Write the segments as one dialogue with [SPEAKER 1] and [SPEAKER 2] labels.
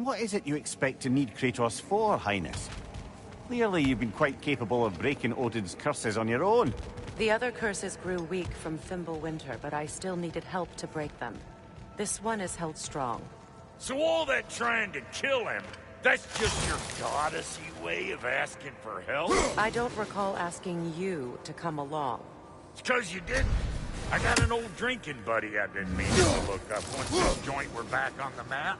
[SPEAKER 1] And what is it you expect to need Kratos for, Highness? Clearly you've been quite capable of breaking Odin's curses on your own.
[SPEAKER 2] The other curses grew weak from Fimbulwinter, but I still needed help to break them. This one is held strong.
[SPEAKER 3] So all that trying to kill him, that's just your goddessy way of asking for help?
[SPEAKER 2] I don't recall asking you to come along.
[SPEAKER 3] It's 'cause you didn't. I got an old drinking buddy I've been meaning to look up once this joint were back on the map.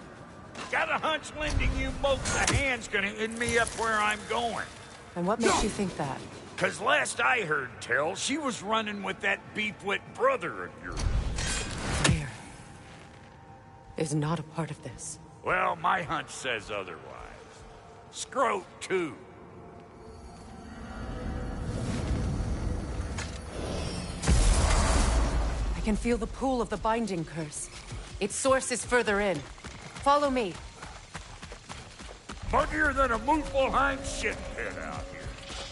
[SPEAKER 3] Got a hunch lending you both a hand's gonna end me up where I'm going.
[SPEAKER 2] And what makes you think that?
[SPEAKER 3] 'Cause last I heard tell, she was running with that beefwit brother of yours.
[SPEAKER 2] Fear is not a part of this.
[SPEAKER 3] Well, my hunch says otherwise. Scrote, too.
[SPEAKER 2] I can feel the pull of the binding curse. Its source is further in. Follow me.
[SPEAKER 3] Muggier than a Muspelheim shit pit out here.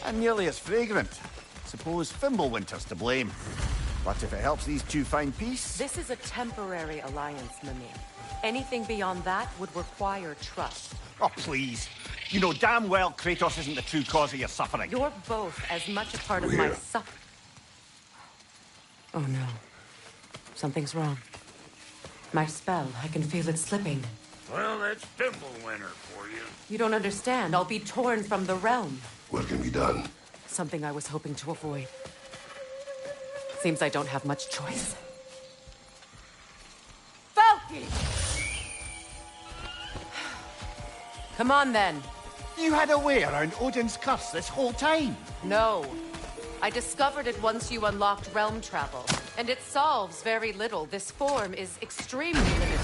[SPEAKER 1] And nearly as fragrant. Suppose Fimbulwinter's to blame. But if it helps these two find peace...
[SPEAKER 2] This is a temporary alliance, Mimir. Anything beyond that would require trust.
[SPEAKER 1] Oh, please. You know damn well Kratos isn't the true cause of your suffering.
[SPEAKER 2] You're both as much a part of my suffering. Oh no. Something's wrong. My spell, I can feel it slipping.
[SPEAKER 3] Well, that's Fimbulwinter for you.
[SPEAKER 2] You don't understand. I'll be torn from the realm.
[SPEAKER 4] What can be done?
[SPEAKER 2] Something I was hoping to avoid. Seems I don't have much choice. Falky! Come on, then.
[SPEAKER 1] You had a way around Odin's curse this whole time?
[SPEAKER 2] No. I discovered it once you unlocked realm travel. And it solves very little. This form is extremely limited.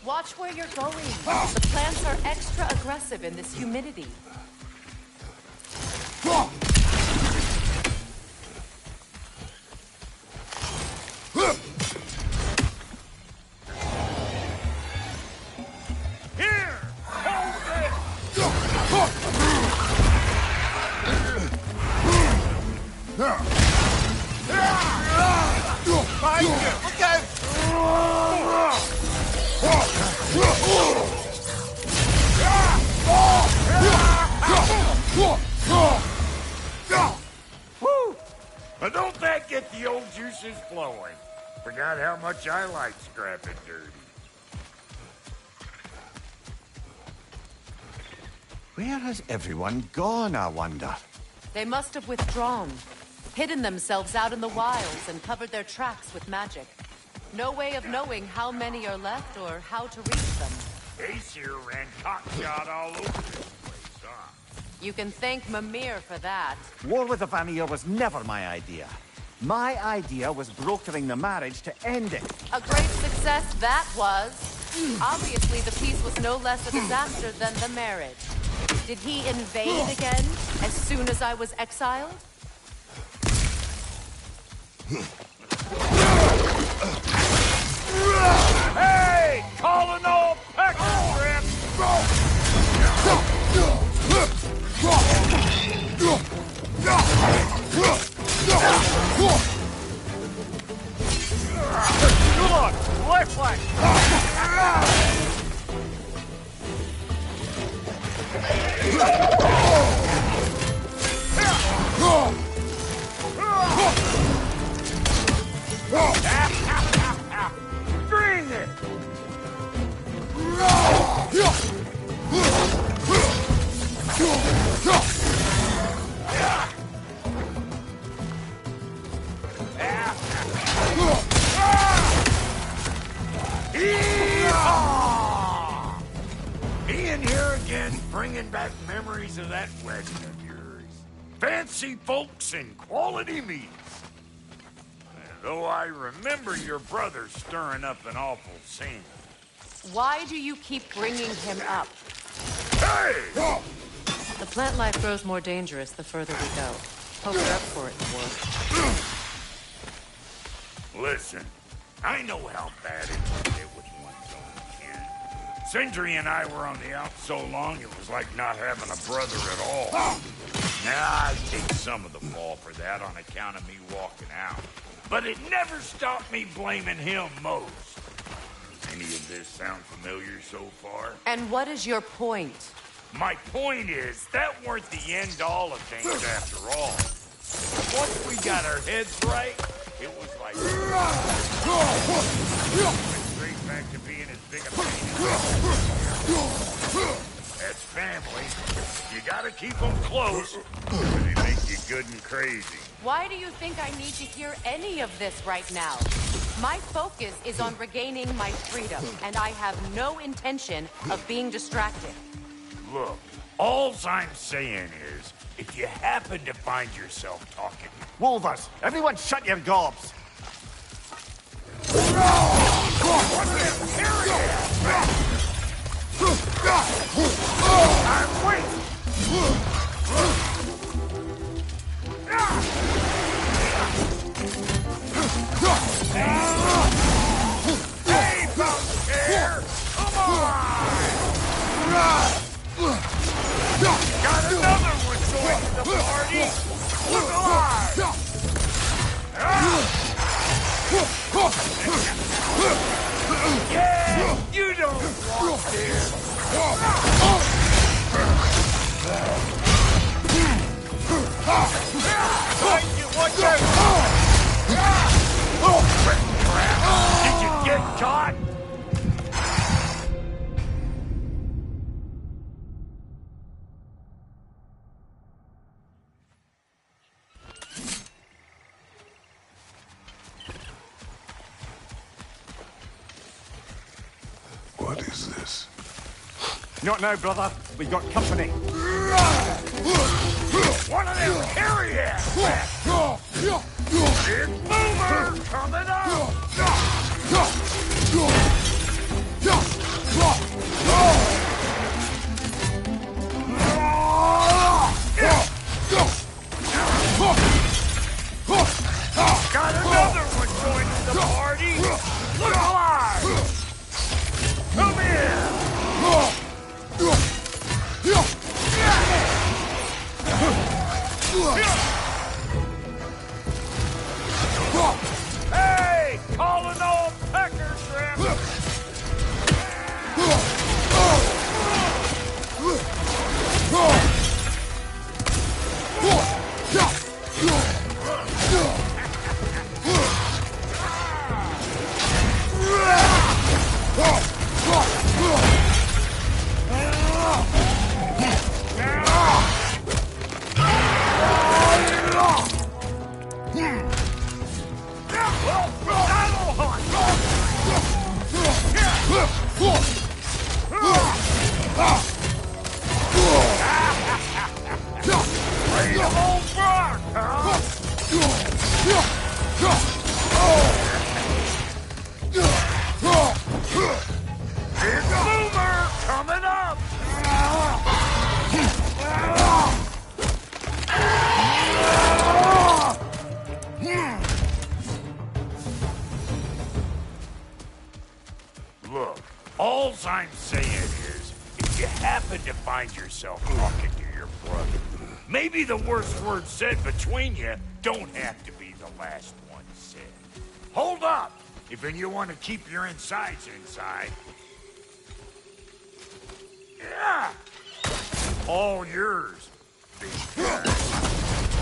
[SPEAKER 2] Watch where you're going. The plants are extra aggressive in this humidity.
[SPEAKER 3] Here! Hold it!
[SPEAKER 1] Behind you! Look out!
[SPEAKER 3] Woo! But don't that get the old juices flowing? Forgot how much I like scrapping dirty.
[SPEAKER 1] Where has everyone gone, I wonder?
[SPEAKER 2] They must have withdrawn, hidden themselves out in the wilds, and covered their tracks with magic. No way of knowing how many are left or how to reach them.
[SPEAKER 3] Aesir ran cockshot all over this place, huh?
[SPEAKER 2] You can thank Mimir for that.
[SPEAKER 1] War with the Vanir was never my idea. My idea was brokering the marriage to end it.
[SPEAKER 2] A great success that was. Obviously, the peace was no less a disaster than the marriage. Did he invade again as soon as I was exiled?
[SPEAKER 3] Hey! Calling all pecker strips!
[SPEAKER 1] Come on! Left flank!
[SPEAKER 3] Bring it! Ian here again, bringing back memories of that wedding of yours. Fancy folks and quality meats. Though I remember your brother stirring up an awful scene.
[SPEAKER 2] Why do you keep bringing him up?
[SPEAKER 3] Hey!
[SPEAKER 2] The plant life grows more dangerous the further we go. Hope you're up for it, War.
[SPEAKER 3] Listen, I know how bad it is to get with one's own kin. Sindri and I were on the out so long, it was like not having a brother at all. Now, I take some of the fall for that on account of me walking out. But it never stopped me blaming him most. Any of this sound familiar so far?
[SPEAKER 2] And what is your point?
[SPEAKER 3] My point is, that weren't the end-all of things after all. Once we got our heads right, it was like... went straight back to being as big a pain as family. You gotta keep them close, or they make you good and crazy.
[SPEAKER 2] Why do you think I need to hear any of this right now? My focus is on regaining my freedom, and I have no intention of being distracted.
[SPEAKER 3] Look, all I'm saying is, if you happen to find yourself talking...
[SPEAKER 1] Wolvers, everyone shut your gobs!
[SPEAKER 3] Wait! Hey, Bumpkare! Come on! Got another one joining the party! Look alive! Yeah! You don't want this! Watch out! Did you get caught?
[SPEAKER 4] What is this?
[SPEAKER 1] Not now, brother. We've got company.
[SPEAKER 3] One of them carry-ass! Big boomer coming up! Got another one joining the party! Look alive! Come in! Hey! Calling all pecker shrimp! Look, all I'm saying is, if you happen to find yourself talking to your brother, maybe the worst word said between you don't have to be the last one said. Hold up! If you want to keep your insides inside. Yeah! All yours, big guy.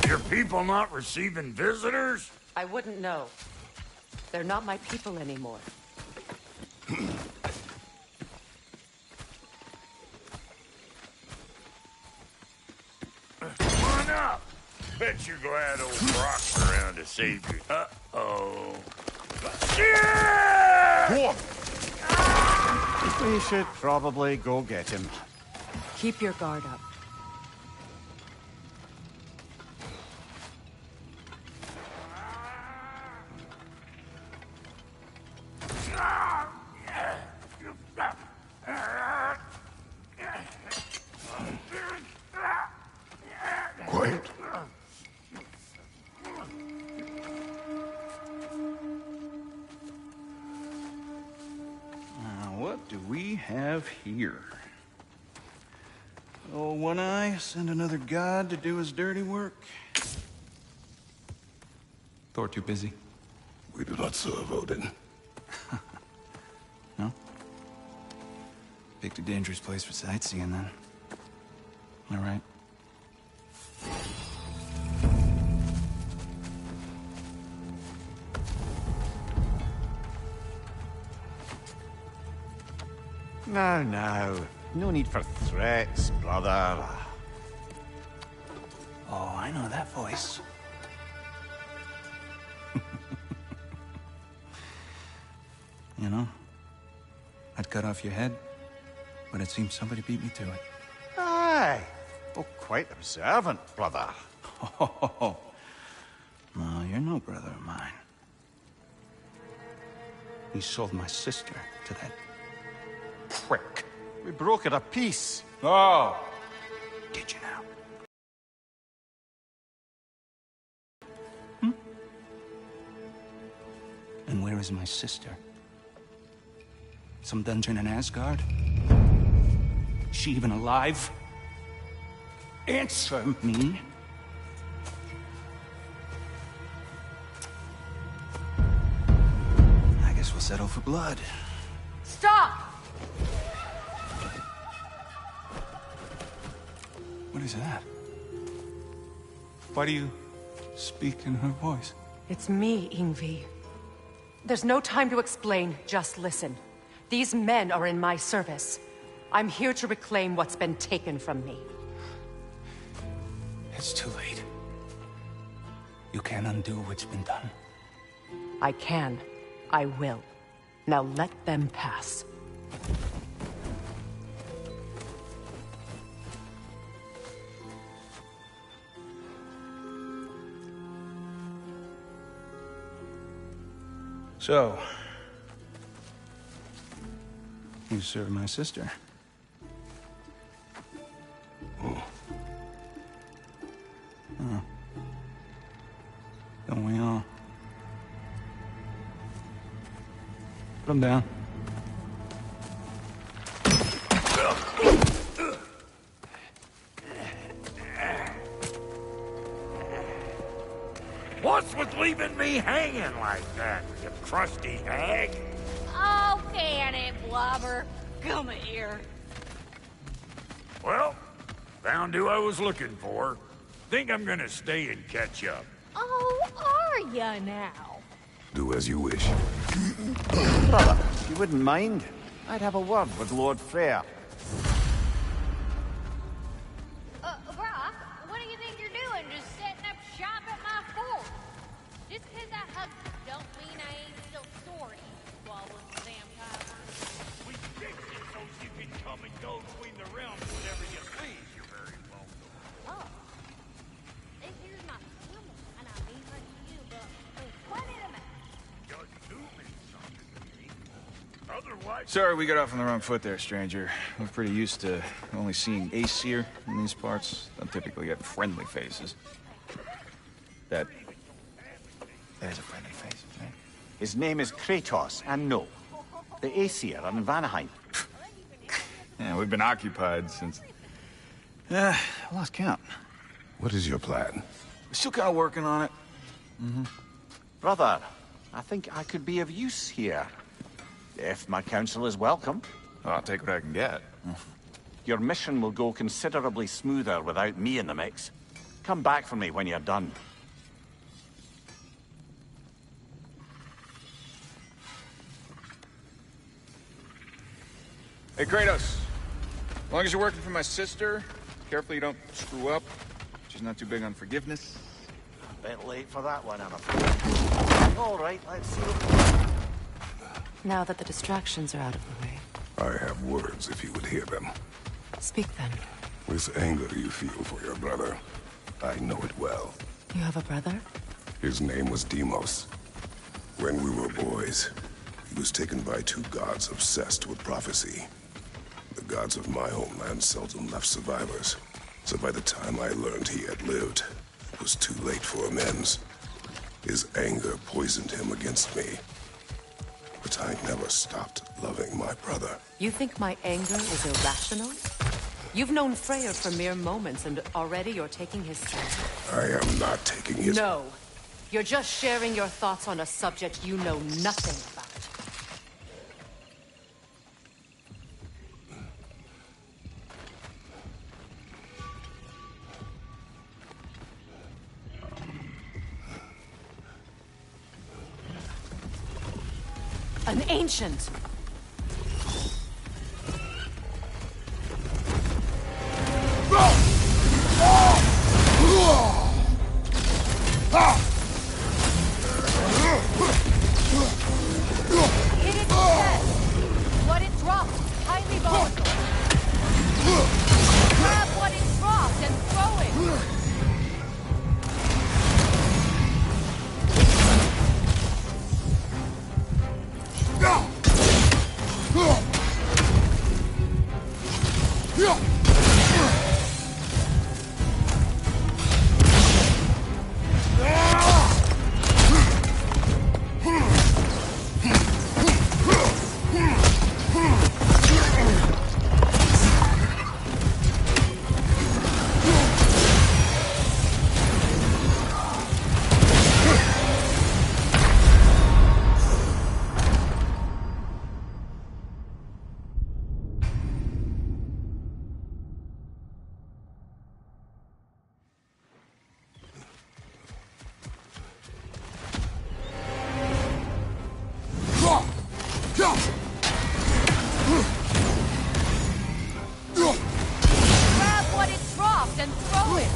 [SPEAKER 3] Your people not receiving visitors?
[SPEAKER 2] I wouldn't know. They're not my people anymore.
[SPEAKER 3] Come on up. Bet you're glad old Brock's around to save you. Uh-oh. Yeah!
[SPEAKER 1] We should probably go get him.
[SPEAKER 2] Keep your guard up.
[SPEAKER 4] Quiet.
[SPEAKER 1] Whoops.
[SPEAKER 5] what do we have here? Oh, One Eye, send another god to do his dirty work. Thor too busy?
[SPEAKER 4] We do not serve Odin.
[SPEAKER 5] No? Picked a dangerous place for sightseeing, then. All right.
[SPEAKER 1] Now. No need for threats, brother.
[SPEAKER 5] Oh, I know that voice. You know, I'd cut off your head, but it seems somebody beat me to it.
[SPEAKER 1] Aye. Oh, quite observant, brother.
[SPEAKER 5] Oh, no, you're no brother of mine. You sold my sister to that prick.
[SPEAKER 1] We broke her a piece.
[SPEAKER 5] Oh, did you now? And where is my sister? Some dungeon in Asgard? Is she even alive? Answer me. I guess we'll settle for blood.
[SPEAKER 2] Stop!
[SPEAKER 5] What is that? Why do you speak in her voice?
[SPEAKER 2] It's me, Ingvi. There's no time to explain, just listen. These men are in my service. I'm here to reclaim what's been taken from me.
[SPEAKER 5] It's too late. You can't undo what's been done.
[SPEAKER 2] I can. I will. Now let them pass.
[SPEAKER 5] So, you serve my sister. Oh. Don't we all? Put him down.
[SPEAKER 3] What's with leaving me hanging like that, you crusty hag?
[SPEAKER 6] Oh, can it, Blobber? Come here.
[SPEAKER 3] Well, found who I was looking for. Think I'm gonna stay and catch up.
[SPEAKER 6] Oh, are ya now?
[SPEAKER 4] Do as you wish.
[SPEAKER 1] Brother, if you wouldn't mind, I'd have a word with Lord Freyr.
[SPEAKER 6] Brock, what do you think you're doing? Just setting up shop at my fort? Just 'cause I hugged you don't mean I ain't still sorry, swallowing the damn timer.
[SPEAKER 3] We fixed it so you can come and go between the realms whenever you please. You're very welcome.
[SPEAKER 6] Oh. This here's my family, and I mean much to you, but what did a man?
[SPEAKER 3] Just do me something to me. Otherwise...
[SPEAKER 5] Sorry we got off on the wrong foot there, stranger. We're pretty used to only seeing Aesir in these parts. Don't typically get friendly faces. That is a friendly face, right?
[SPEAKER 1] His name is Kratos, and no, the Aesir are in Vanaheim.
[SPEAKER 5] Yeah, we've been occupied since... I lost count.
[SPEAKER 4] What is your plan?
[SPEAKER 5] We're still kind of working on it.
[SPEAKER 1] Brother, I think I could be of use here. If my counsel is welcome.
[SPEAKER 5] I'll take what I can get.
[SPEAKER 1] Your mission will go considerably smoother without me in the mix. Come back for me when you're done.
[SPEAKER 5] Hey, Kratos. As long as you're working for my sister, careful you don't screw up. She's not too big on forgiveness.
[SPEAKER 1] A bit late for that one, I'm afraid. All right, let's see.
[SPEAKER 2] Now that the distractions are out of the way,
[SPEAKER 4] I have words if you would hear them.
[SPEAKER 2] speak then.
[SPEAKER 4] With anger you feel for your brother. I know it well.
[SPEAKER 2] You have a brother?
[SPEAKER 4] His name was Deimos. When we were boys, he was taken by two gods obsessed with prophecy. The gods of my homeland seldom left survivors, so by the time I learned he had lived, it was too late for amends. His anger poisoned him against me. But But I never stopped loving my brother.
[SPEAKER 2] You think my anger is irrational? You've known Freyr for mere moments, and already you're taking his side.
[SPEAKER 4] I am not taking his...
[SPEAKER 2] No. You're just sharing your thoughts on a subject you know nothing about. An ancient! Hit it in the head! What it dropped is highly volatile. Grab what it dropped and throw it! Grab what it dropped and throw it!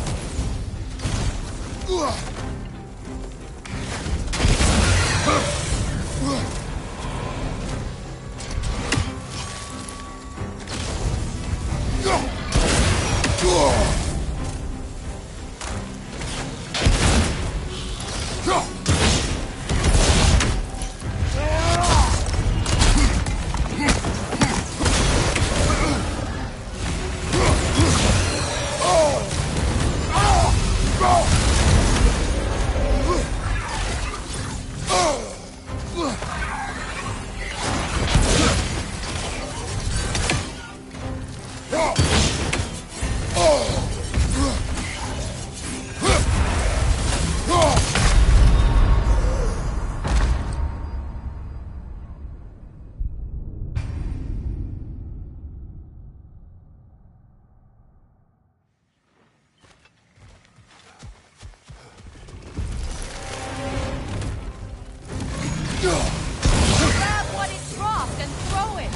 [SPEAKER 2] Grab what it dropped and throw it!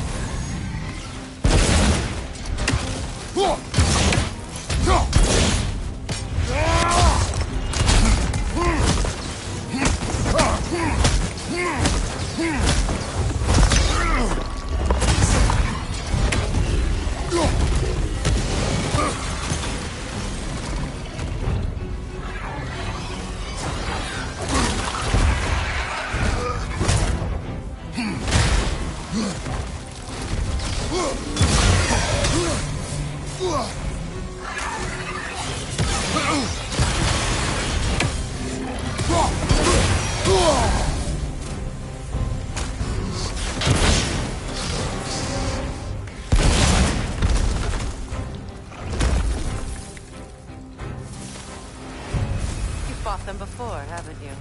[SPEAKER 2] You've fought them before, haven't you?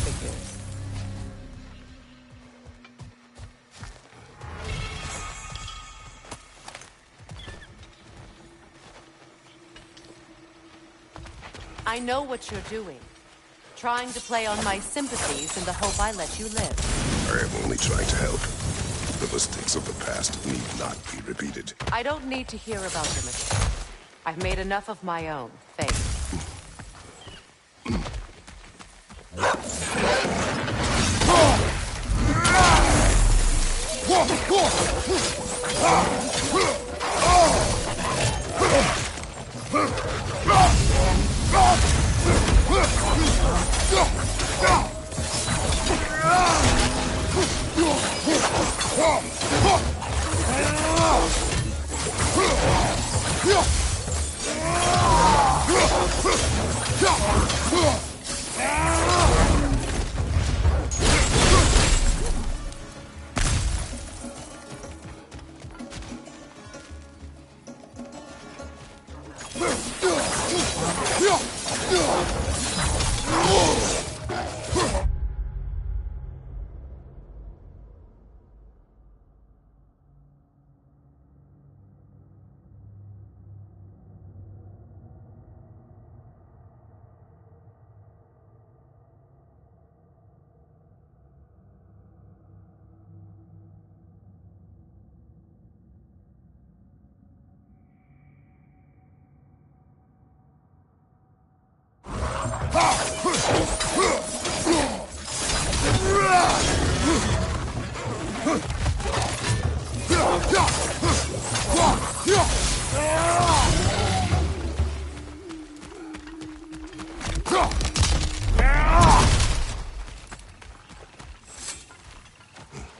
[SPEAKER 2] Figures. I know what you're doing. Trying to play on my sympathies in the hope I let you live.
[SPEAKER 4] I am only trying to help. The mistakes of the past need not be repeated.
[SPEAKER 2] I don't need to hear about your mistakes. I've made enough of my own, Faith.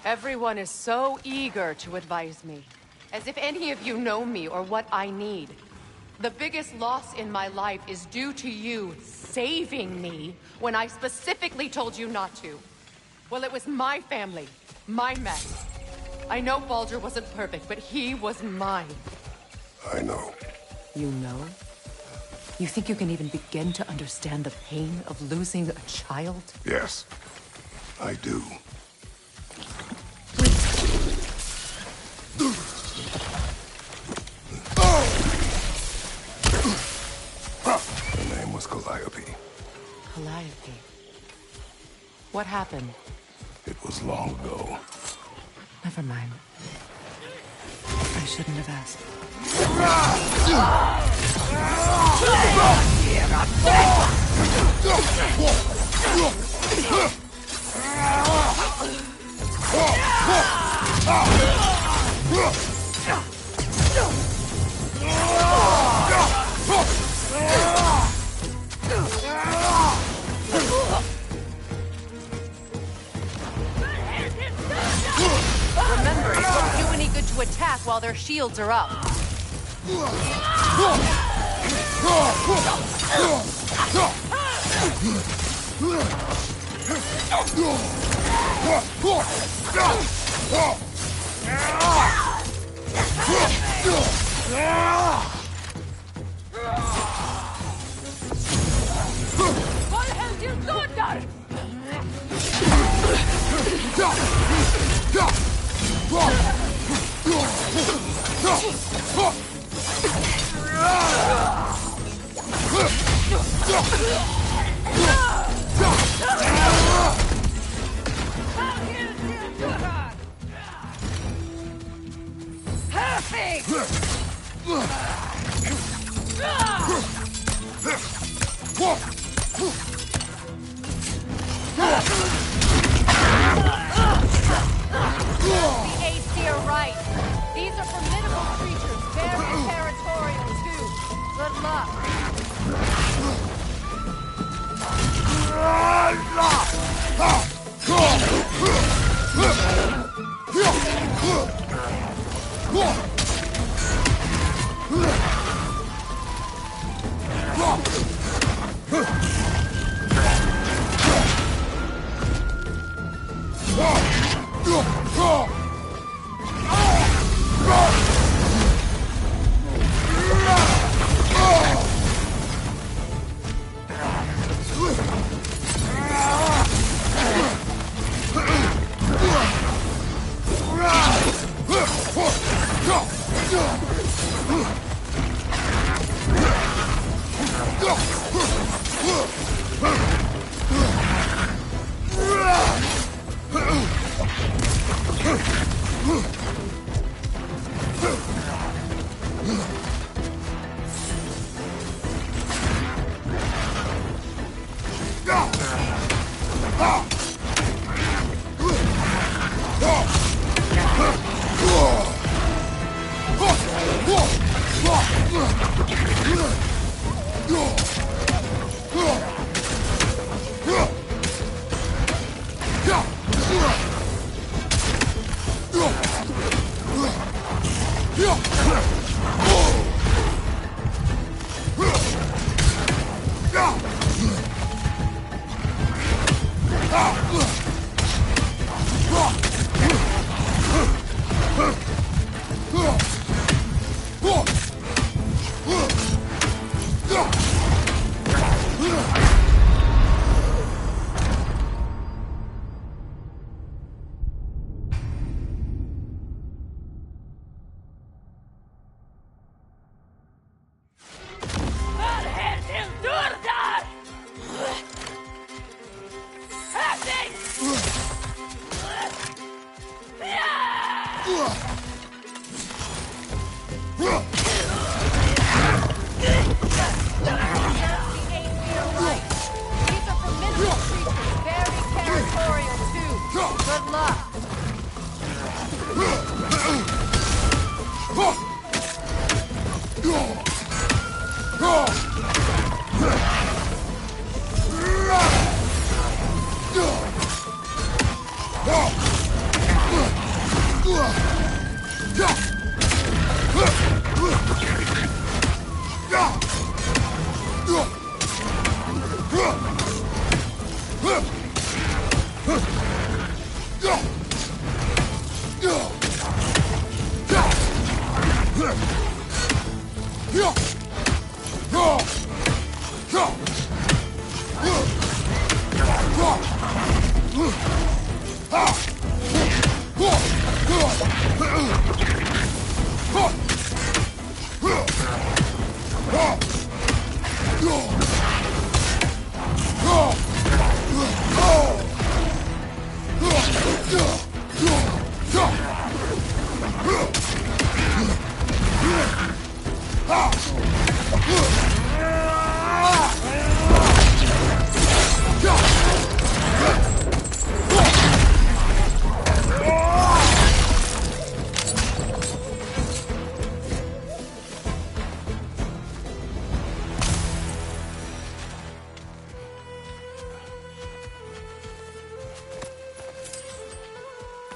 [SPEAKER 2] Everyone is so eager to advise me, as if any of you know me or what I need. The biggest loss in my life is due to you saving me when I specifically told you not to. Well, it was my family, my mess. I know Baldur wasn't perfect, but he was mine.
[SPEAKER 4] I know.
[SPEAKER 2] You know? You think you can even begin to understand the pain of losing a child?
[SPEAKER 4] Yes, I do. Her name was Calliope.
[SPEAKER 2] Calliope. What happened?
[SPEAKER 4] It was long ago.
[SPEAKER 2] Never mind. I shouldn't have asked. Remember, it won't do any good to attack while their shields are up.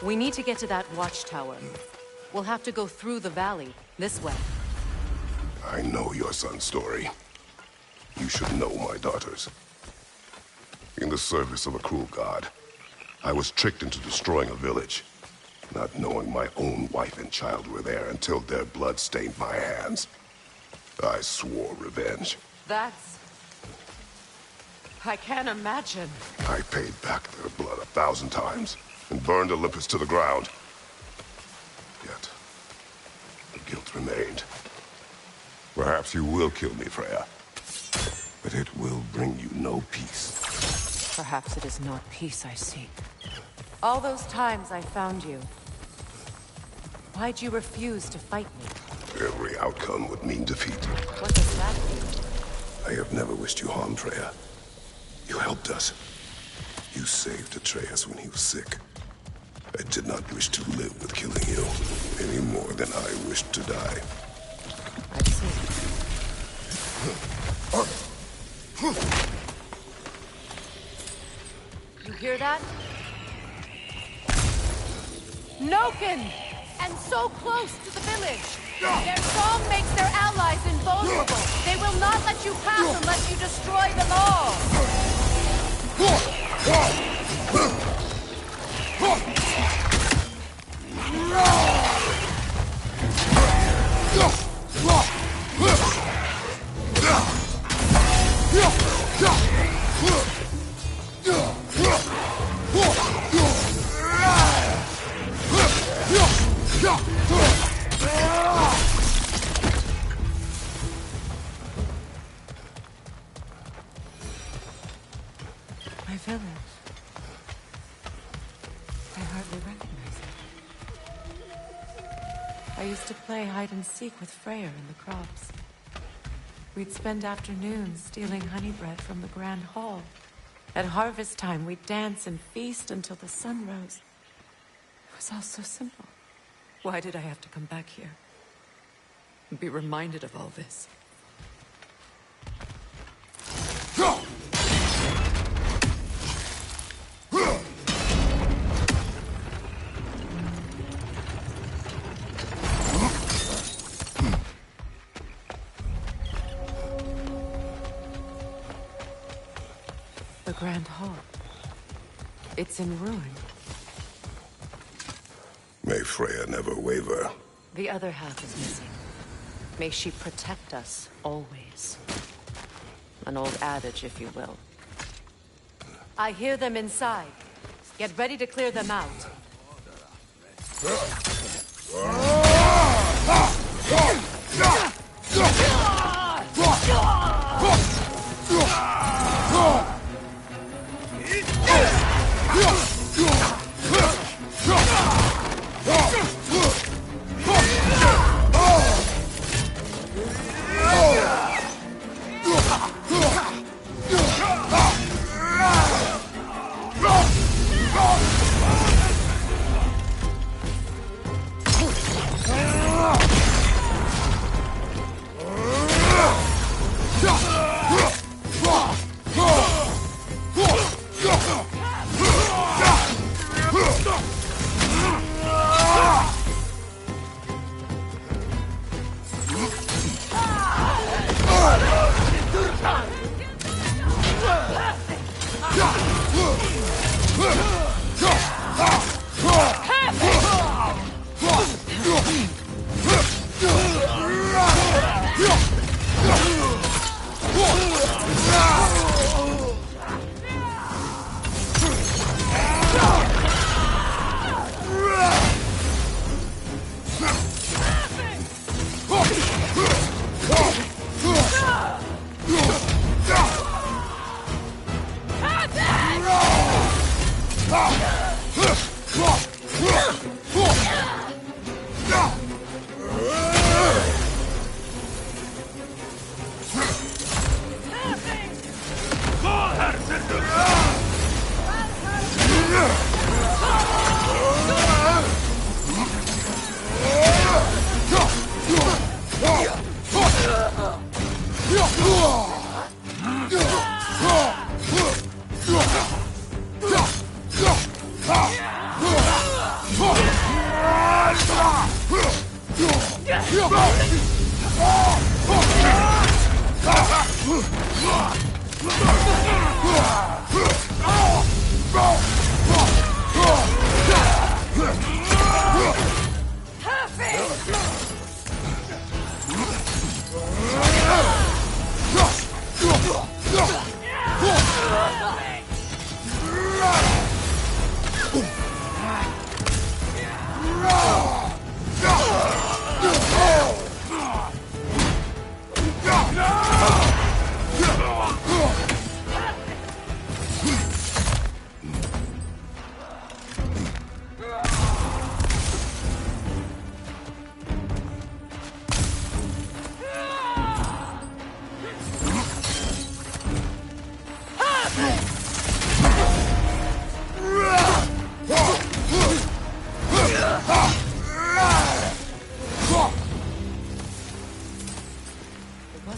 [SPEAKER 2] We need to get to that watchtower. We'll have to go through the valley, this way.
[SPEAKER 4] I know your son's story. You should know my daughter's. In the service of a cruel god, I was tricked into destroying a village, not knowing my own wife and child were there until their blood stained my hands. I swore revenge.
[SPEAKER 2] That's... I can't imagine.
[SPEAKER 4] I paid back their blood 1,000 times and burned Olympus to the ground. Yet, the guilt remained. Perhaps you will kill me, Freya. But it will bring you no peace.
[SPEAKER 2] Perhaps it is not peace I seek. All those times I found you, why'd you refuse to fight me?
[SPEAKER 4] Every outcome would mean defeat.
[SPEAKER 2] What does that mean?
[SPEAKER 4] I have never wished you harm, Freya. You helped us. You saved Atreus when he was sick. I did not wish to live with killing you, any more than I wished to die.
[SPEAKER 2] I see. You hear that? Noken! And so close to the village! Their song makes their allies invulnerable. They will not let you pass unless you destroy them all! My village. I hardly recognize it. I used to play hide and seek with Freyr in the crops. We'd spend afternoons stealing honey bread from the Grand Hall. At harvest time, we'd dance and feast until the sun rose. It was all so simple. Why did I have to come back here? And be reminded of all this? The Grand Hall. It's in ruin.
[SPEAKER 4] May Freya never waver.
[SPEAKER 2] The other half is missing. May she protect us, always. An old adage, if you will. I hear them inside. Get ready to clear them out.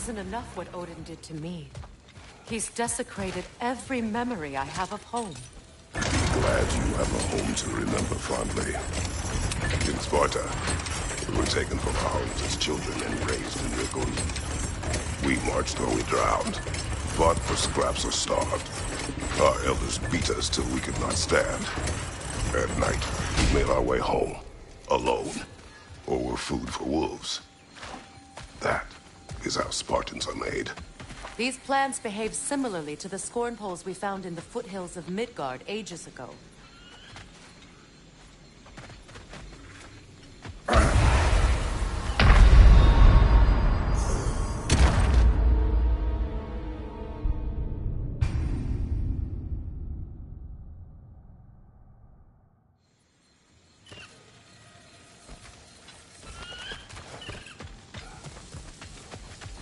[SPEAKER 2] Enough what Odin did to me. He's desecrated every memory I have of home.
[SPEAKER 4] Glad you have a home to remember fondly. In Sparta, we were taken from our homes as children and raised in Rikon. We marched or we drowned, fought for scraps or starved. Our elders beat us till we could not stand. At night, we made our way home, alone, or were food for wolves. That is how Spartans are made.
[SPEAKER 2] These plants behave similarly to the scorn poles we found in the foothills of Midgard ages ago.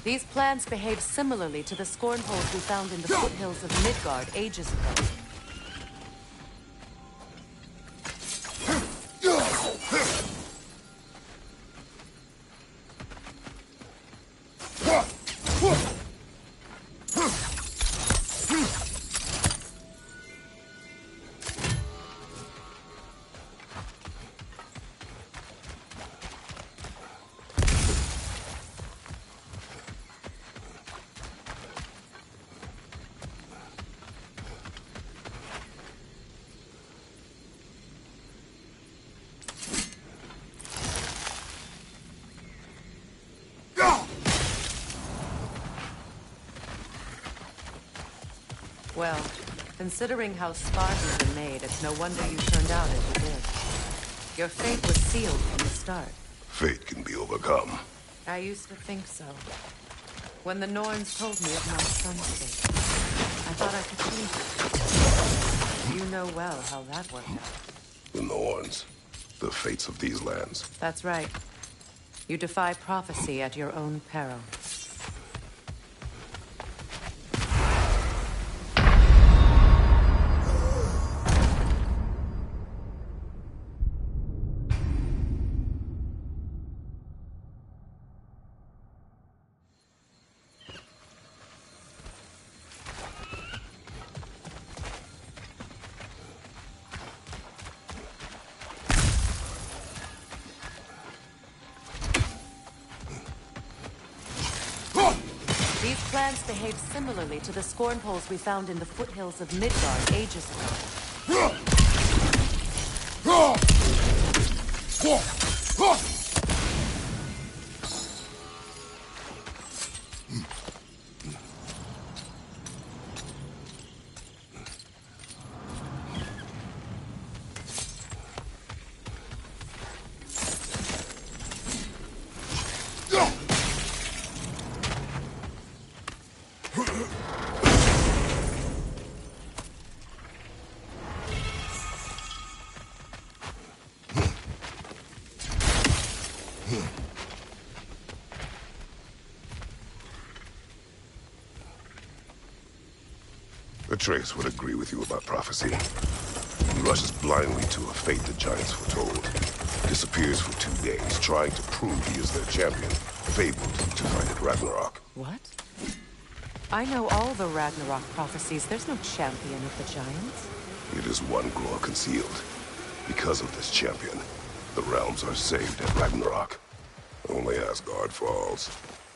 [SPEAKER 2] These plants behave similarly to the scorn poles we found in the foothills of Midgard ages ago. Well, considering how Spartans are made, it's no wonder you turned out as you did. Your fate was sealed from the start.
[SPEAKER 4] Fate can be overcome.
[SPEAKER 2] I used to think so. When the Norns told me of my son's fate, I thought I could change it. You know well how that worked out.
[SPEAKER 4] The Norns, the fates of these lands.
[SPEAKER 2] That's right. You defy prophecy at your own peril. These plants behave similarly to the scorn poles we found in the foothills of Midgard ages ago.
[SPEAKER 4] Atreus would agree with you about prophecy. He rushes blindly to a fate the giants foretold. Disappears for 2 days, trying to prove he is their champion, fabled to fight at Ragnarok.
[SPEAKER 2] What? I know all the Ragnarok prophecies. There's no champion of the giants.
[SPEAKER 4] It is one glow concealed. Because of this champion, the realms are saved at Ragnarok. Only Asgard falls,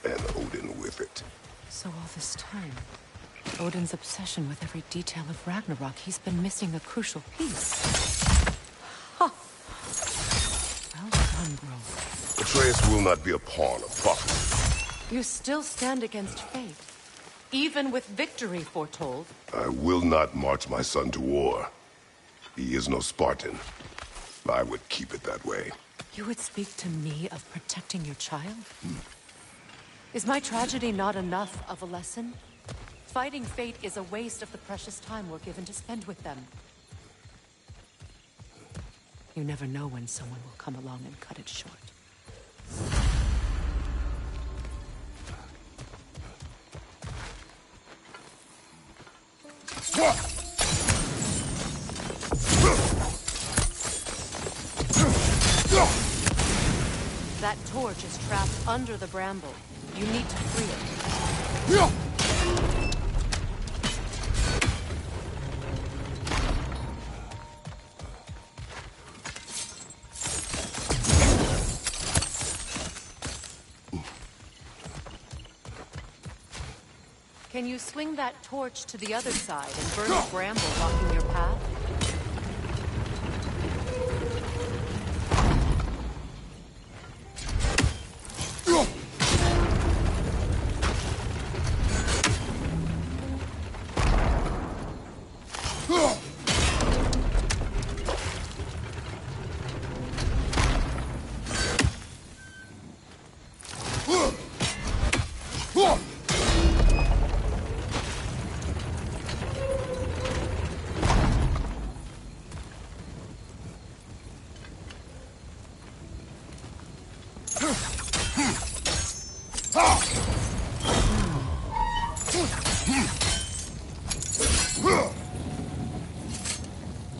[SPEAKER 4] and Odin with it.
[SPEAKER 2] So all this time, Odin's obsession with every detail of Ragnarok, he's been missing a crucial piece. Huh. Well done, Grove.
[SPEAKER 4] Atreus will not be a pawn of prophecy.
[SPEAKER 2] You still stand against fate, even with victory foretold.
[SPEAKER 4] I will not march my son to war. He is no Spartan. I would keep it that way.
[SPEAKER 2] You would speak to me of protecting your child? Is my tragedy not enough of a lesson? Fighting fate is a waste of the precious time we're given to spend with them. You never know when someone will come along and cut it short. That torch is trapped under the bramble. You need to free it. Can you swing that torch to the other side and burn the bramble blocking your path?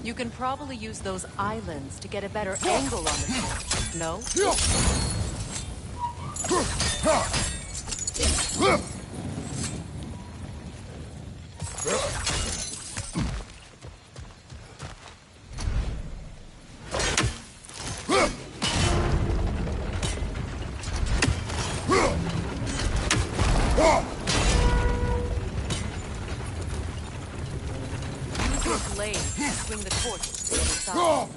[SPEAKER 2] You can probably use those islands to get a better angle on the torch, no? Blade to swing the torch to the other side.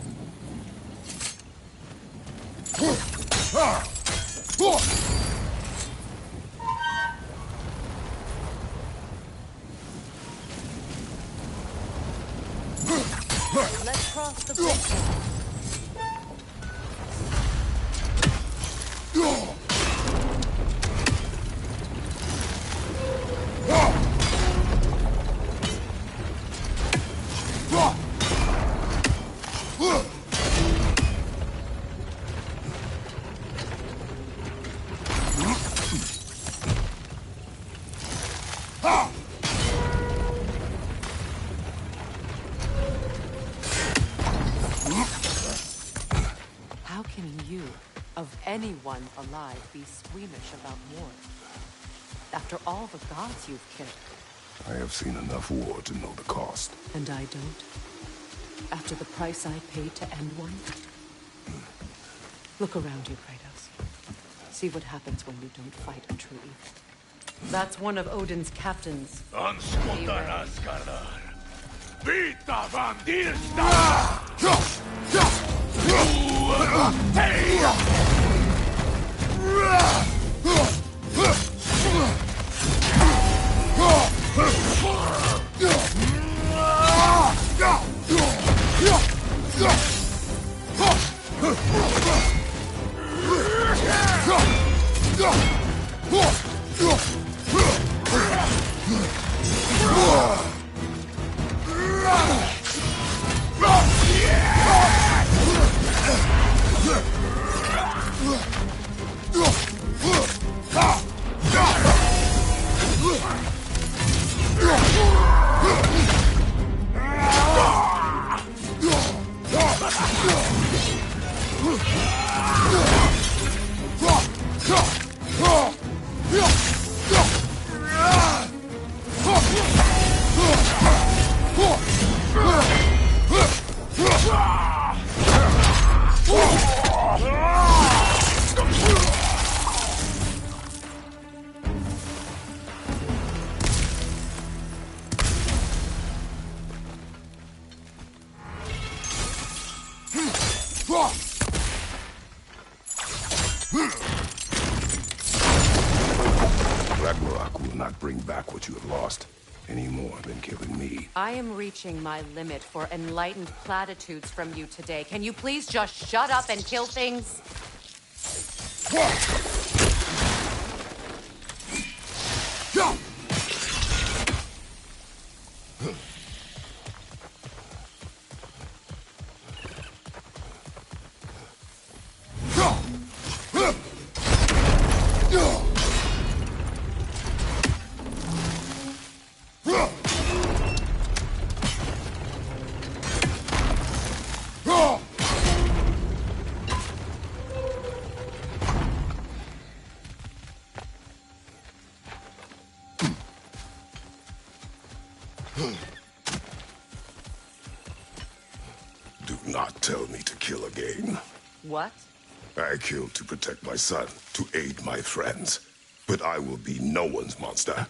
[SPEAKER 2] Let's cross the bridge. How can you, of anyone alive, be squeamish about war? After all the gods you've killed.
[SPEAKER 4] I have seen enough war to know the cost.
[SPEAKER 2] And I don't? After the price I paid to end one? Look around you, Kratos. See what happens when you don't fight a true evil. That's one of Odin's captains.
[SPEAKER 3] Vita
[SPEAKER 4] Ragnarok will not bring back what you have lost, any more than killing me.
[SPEAKER 2] I am reaching my limit for enlightened platitudes from you today. Can you please just shut up and kill things?
[SPEAKER 4] Do not tell me to kill again.
[SPEAKER 2] What?
[SPEAKER 4] I killed to protect my son, to aid my friends. But I will be no one's monster.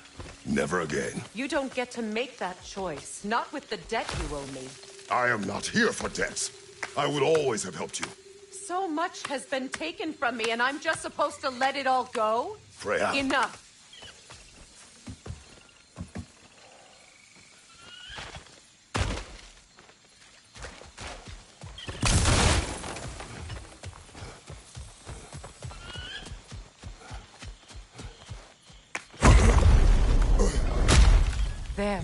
[SPEAKER 4] Never again.
[SPEAKER 2] You don't get to make that choice. Not with the debt you owe me.
[SPEAKER 4] I am not here for debts. I would always have helped you.
[SPEAKER 2] So much has been taken from me, and I'm just supposed to let it all go?
[SPEAKER 4] Freya.
[SPEAKER 2] Enough. There.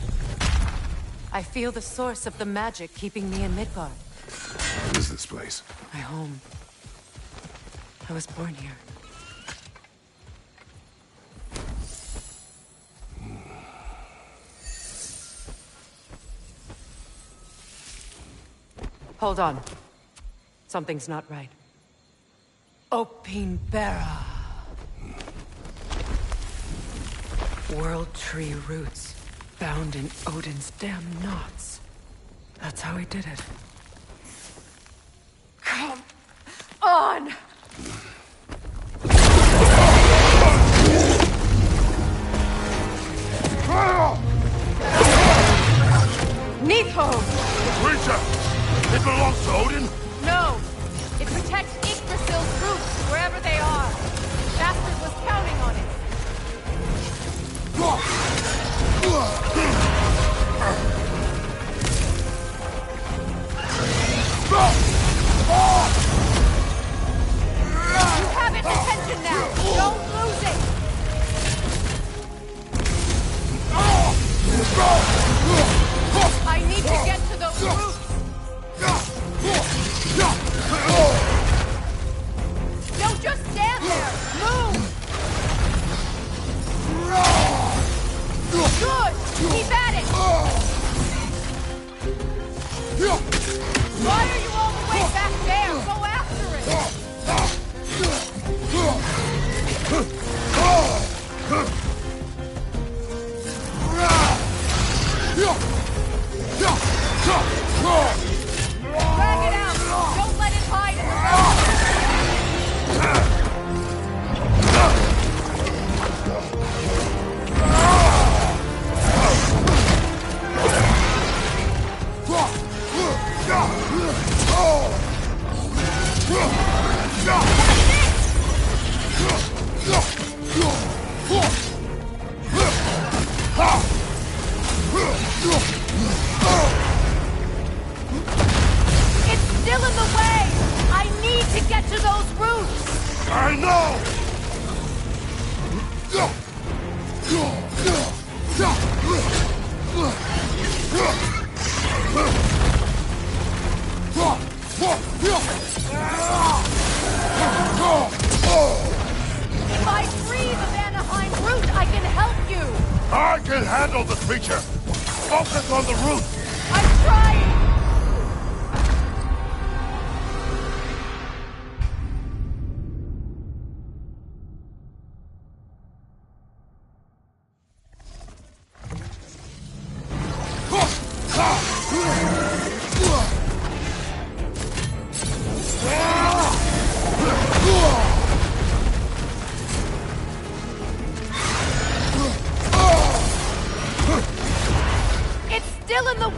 [SPEAKER 2] I feel the source of the magic keeping me in Midgard.
[SPEAKER 4] What is this place?
[SPEAKER 2] My home. I was born here. Hold on. Something's not right. Opinbera. World tree roots. Bound in Odin's damn knots. That's how he did it. Come on! Neathho!
[SPEAKER 4] The creature! It belongs to Odin?
[SPEAKER 2] No! It protects Yggdrasil's roots, wherever they are. Bastard was counting on it. You have its attention now! Don't lose it! I need to get to those roots! Don't just stand there! Move! Good! Keep at it! Why are you all the way back there? Go after it! Drag it out! Don't let it hide in the It's still in the way! I need to get to those roots!
[SPEAKER 4] I know!
[SPEAKER 2] If I free the Vanaheim root, I can help you!
[SPEAKER 4] I can handle the creature! Focus on the root!
[SPEAKER 2] I'm trying! It's still in the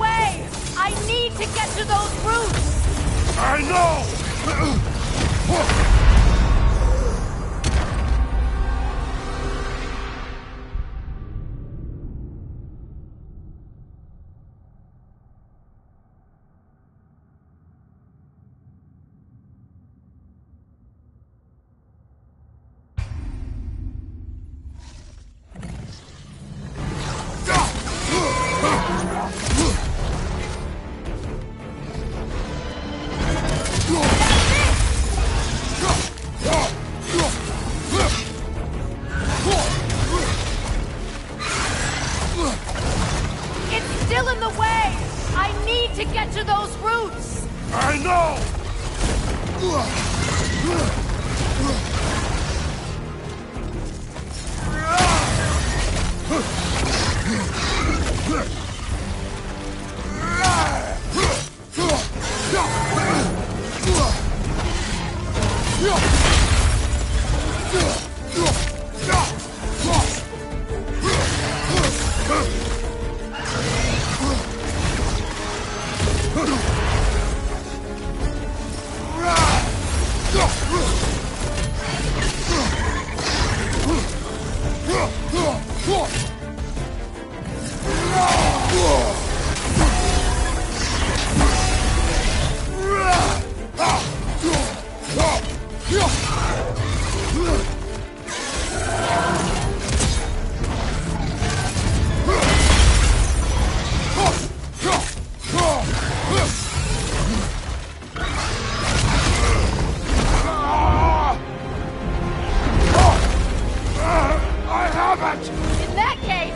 [SPEAKER 2] In that case,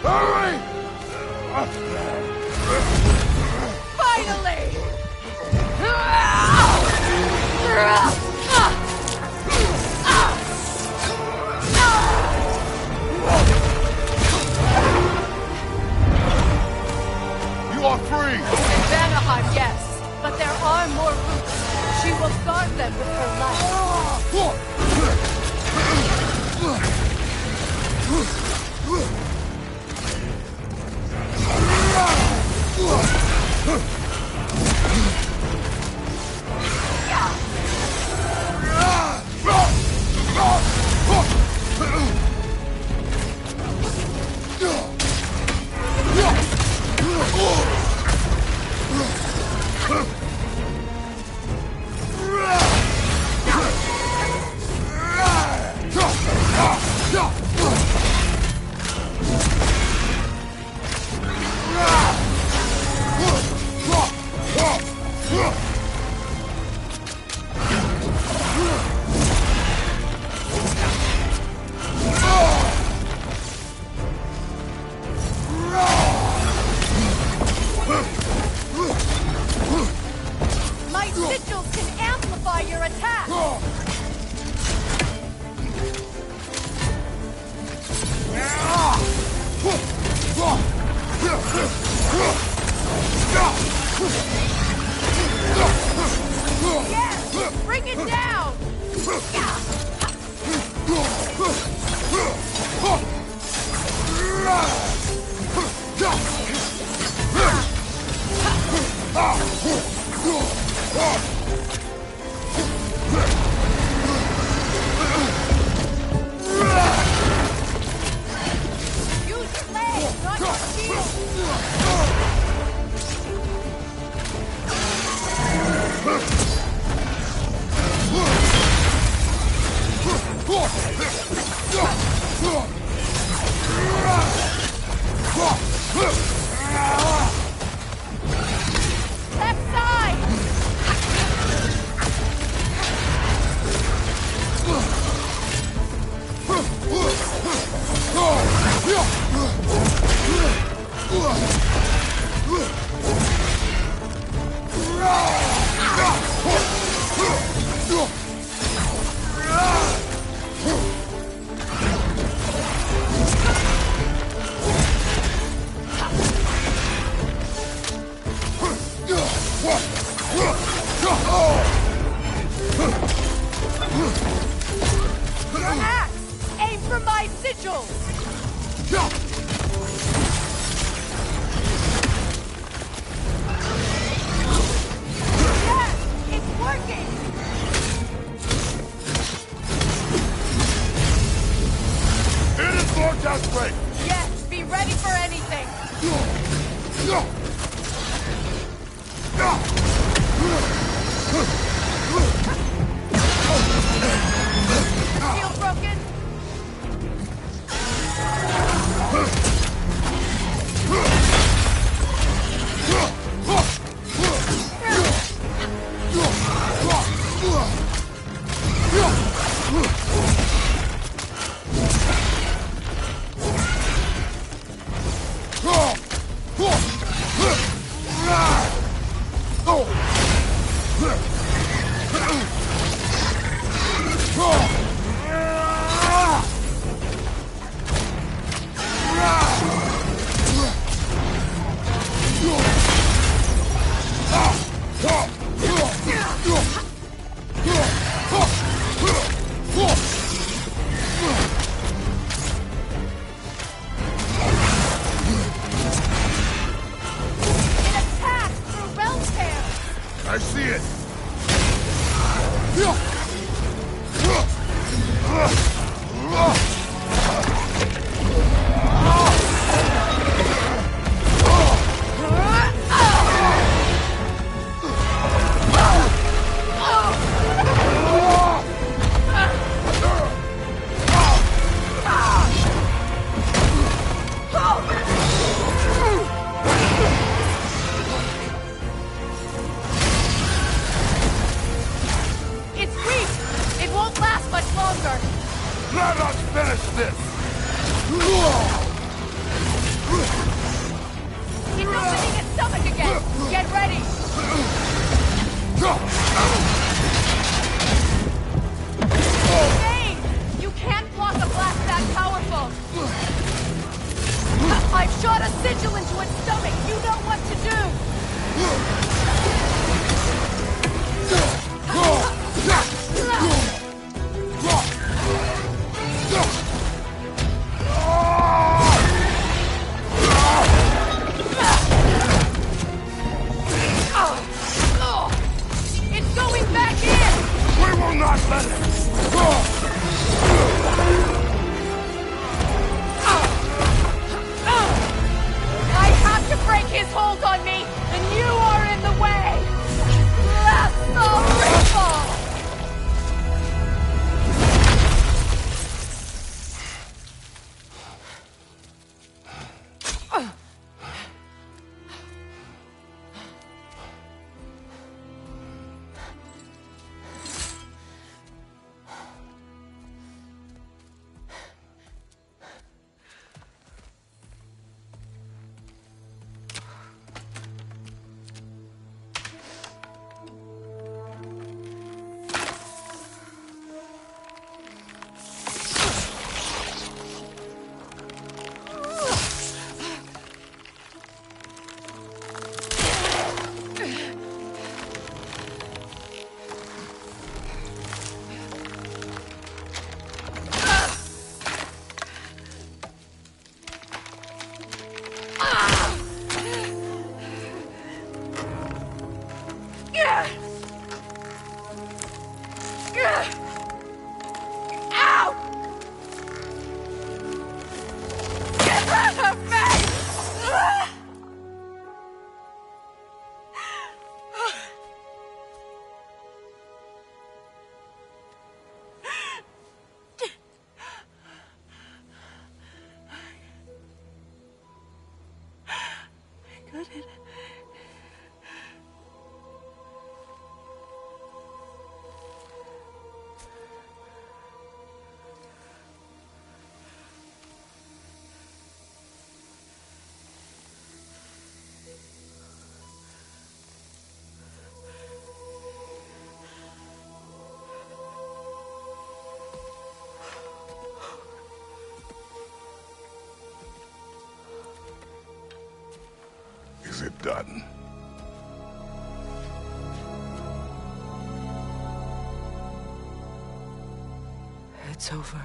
[SPEAKER 3] Hurry!
[SPEAKER 2] finally!
[SPEAKER 3] You are free!
[SPEAKER 2] In Vanaheim, yes, but there are more routes. She will guard them with her life. My sigils can amplify your attack! Yes! Bring it down! Use your legs, not your shield! Left side! Your axe! Aim for my sigils! Yes! It's working!
[SPEAKER 3] It is Vortex break!
[SPEAKER 2] Yes, be ready for anything! Shield broken?
[SPEAKER 3] see it!
[SPEAKER 2] It's weak! It won't last much longer!
[SPEAKER 3] Let us finish this!
[SPEAKER 2] It's opening its stomach again! Get ready! Bane! You can't block a blast that powerful! I've shot a sigil into its stomach! You know what to do! It's going back in!
[SPEAKER 3] We will not let it!
[SPEAKER 2] I have to break his hold on me, and you are in the way! Blast the ripple! Ow! Get rid of me! I got it.
[SPEAKER 4] Is it done?
[SPEAKER 2] It's over.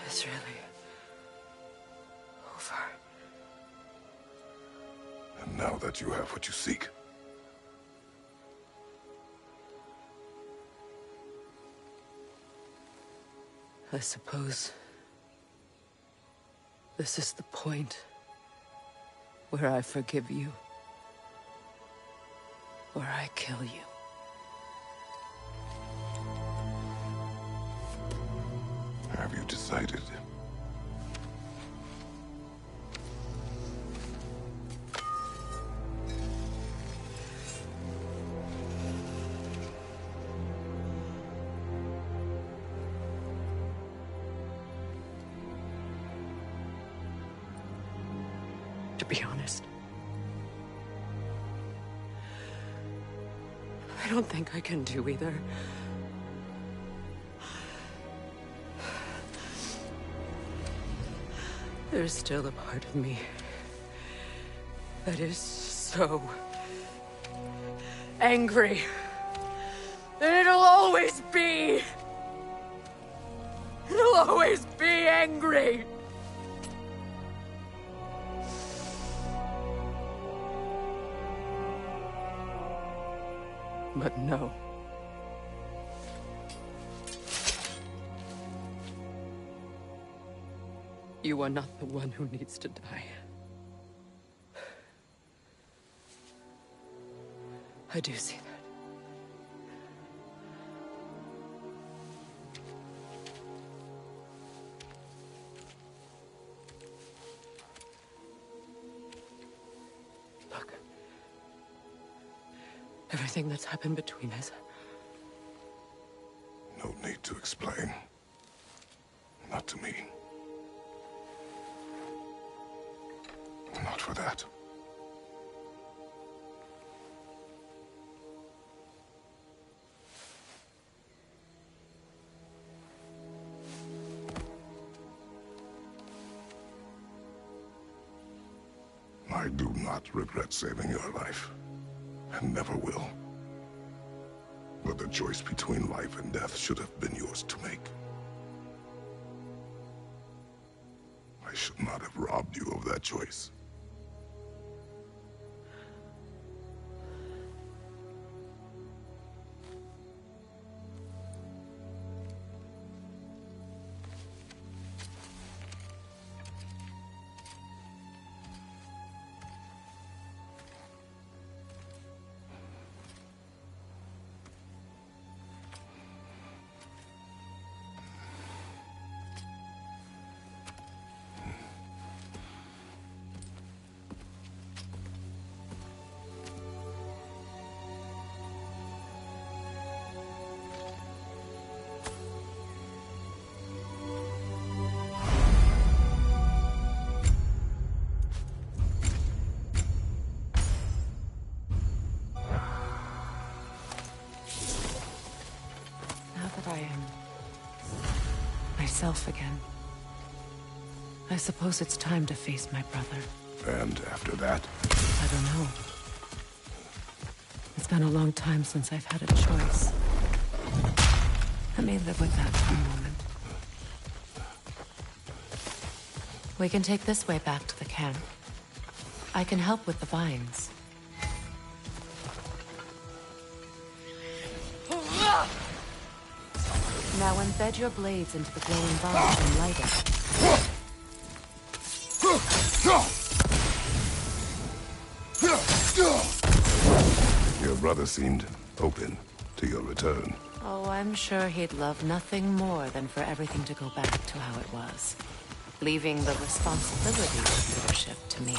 [SPEAKER 2] It's really over.
[SPEAKER 4] And now that you have what you seek,
[SPEAKER 2] I suppose this is the point where I forgive you, or I kill you.
[SPEAKER 4] have you decided?
[SPEAKER 2] To be honest, I don't think I can do either. There's still a part of me that is so angry. And it'll always be. It'll always be angry. But no. You are not the one who needs to die. I do see that. Look. Everything that's happened between us.
[SPEAKER 4] No need to explain. Not to me. Not for that. I do not regret saving your life, and never will. But the choice between life and death should have been yours to make. I should not have robbed you of that choice.
[SPEAKER 2] I am myself again. I suppose it's time to face my brother.
[SPEAKER 4] And after that?
[SPEAKER 2] I don't know. It's been a long time since I've had a choice. I may live with that for a moment. We can take this way back to the camp. I can help with the vines. Now embed your blades into the glowing vines and light it.
[SPEAKER 4] Your brother seemed open to your return.
[SPEAKER 2] Oh, I'm sure he'd love nothing more than for everything to go back to how it was, leaving the responsibility of leadership to me.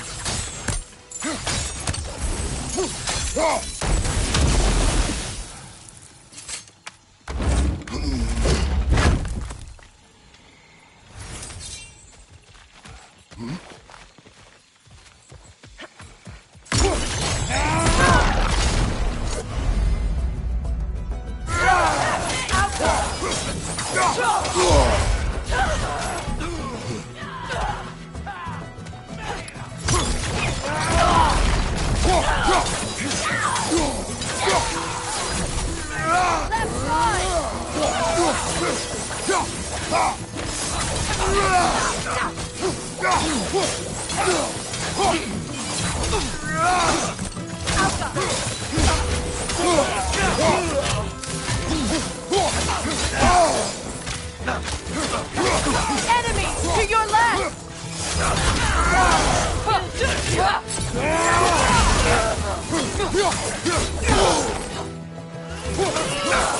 [SPEAKER 2] Enemy to your left!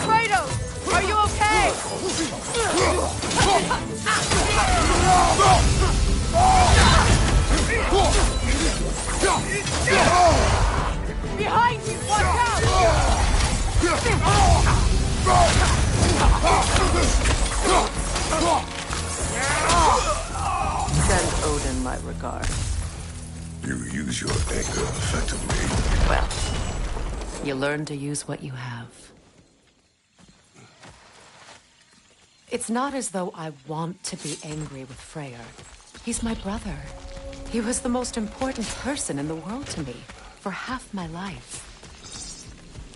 [SPEAKER 2] Kratos, are you okay? Behind you, watch out! Send Odin my regards.
[SPEAKER 4] You use your anger effectively.
[SPEAKER 2] Well, you learn to use what you have. It's not as though I want to be angry with Freyr. He's my brother. He was the most important person in the world to me for half my life.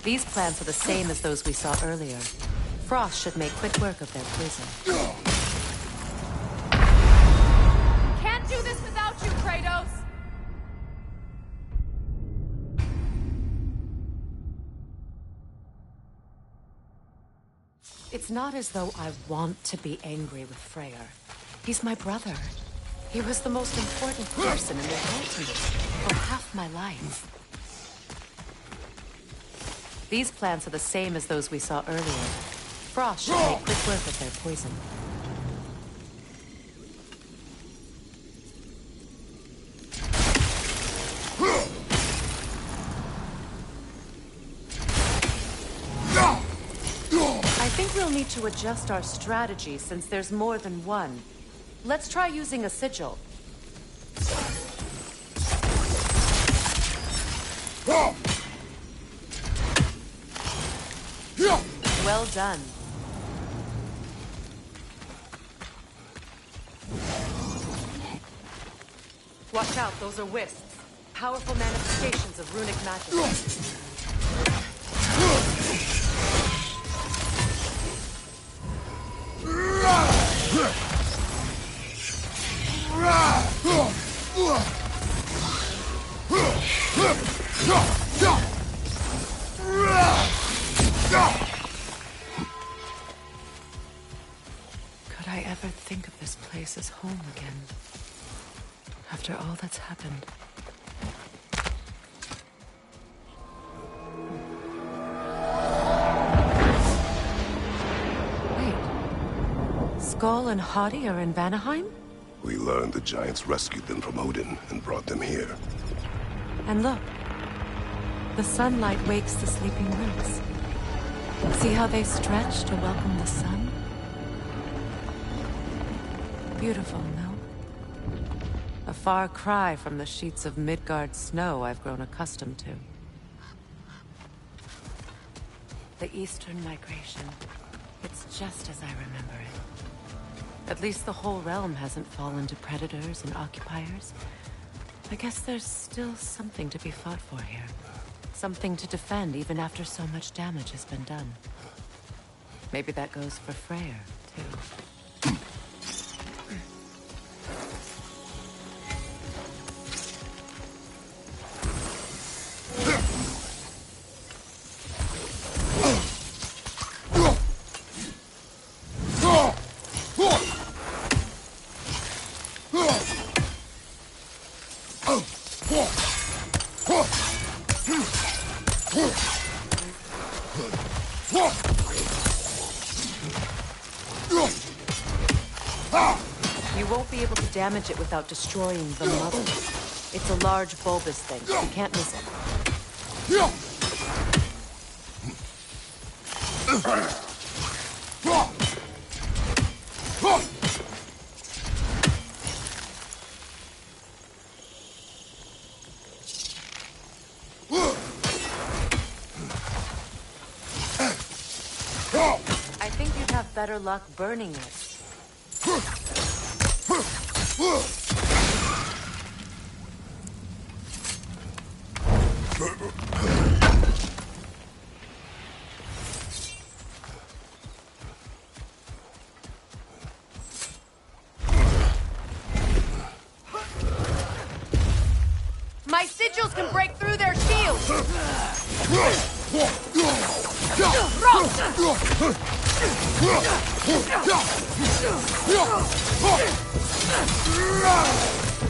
[SPEAKER 2] These plans are the same as those we saw earlier. Frost should make quick work of their prison. Can't do this without you, Kratos! It's not as though I want to be angry with Freyr. He's my brother. He was the most important person in the world to me for half my life. These plants are the same as those we saw earlier. Frost should make quick work of their poison. I think we'll need to adjust our strategy since there's more than one. Let's try using a sigil. Well done. Watch out, those are wisps. Powerful manifestations of runic magic. Could I ever think of this place as home again? After all that's happened. Wait. Skull and Hadi are in Vanaheim?
[SPEAKER 4] We learned the giants rescued them from Odin and brought them here.
[SPEAKER 2] And look. The sunlight wakes the sleeping roots. See how they stretch to welcome the sun? Beautiful, no? A far cry from the sheets of Midgard snow I've grown accustomed to. The Eastern Migration. It's just as I remember it. At least the whole realm hasn't fallen to predators and occupiers. I guess there's still something to be fought for here. Something to defend even after so much damage has been done. Maybe that goes for Freyr, too. You won't be able to damage it without destroying the mother. It's a large bulbous thing. You can't miss it. I think you'd have better luck burning it. My sigils can break through their shields!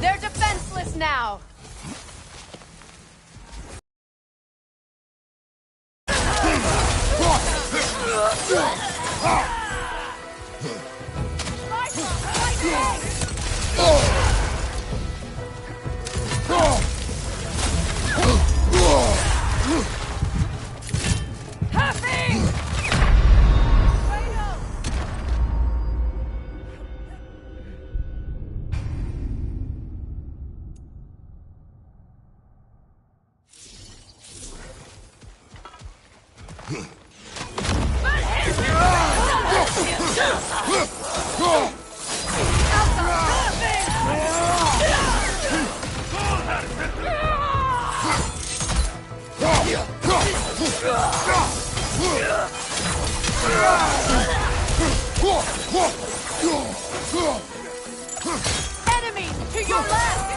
[SPEAKER 2] They're defenseless now! Enemies to your left!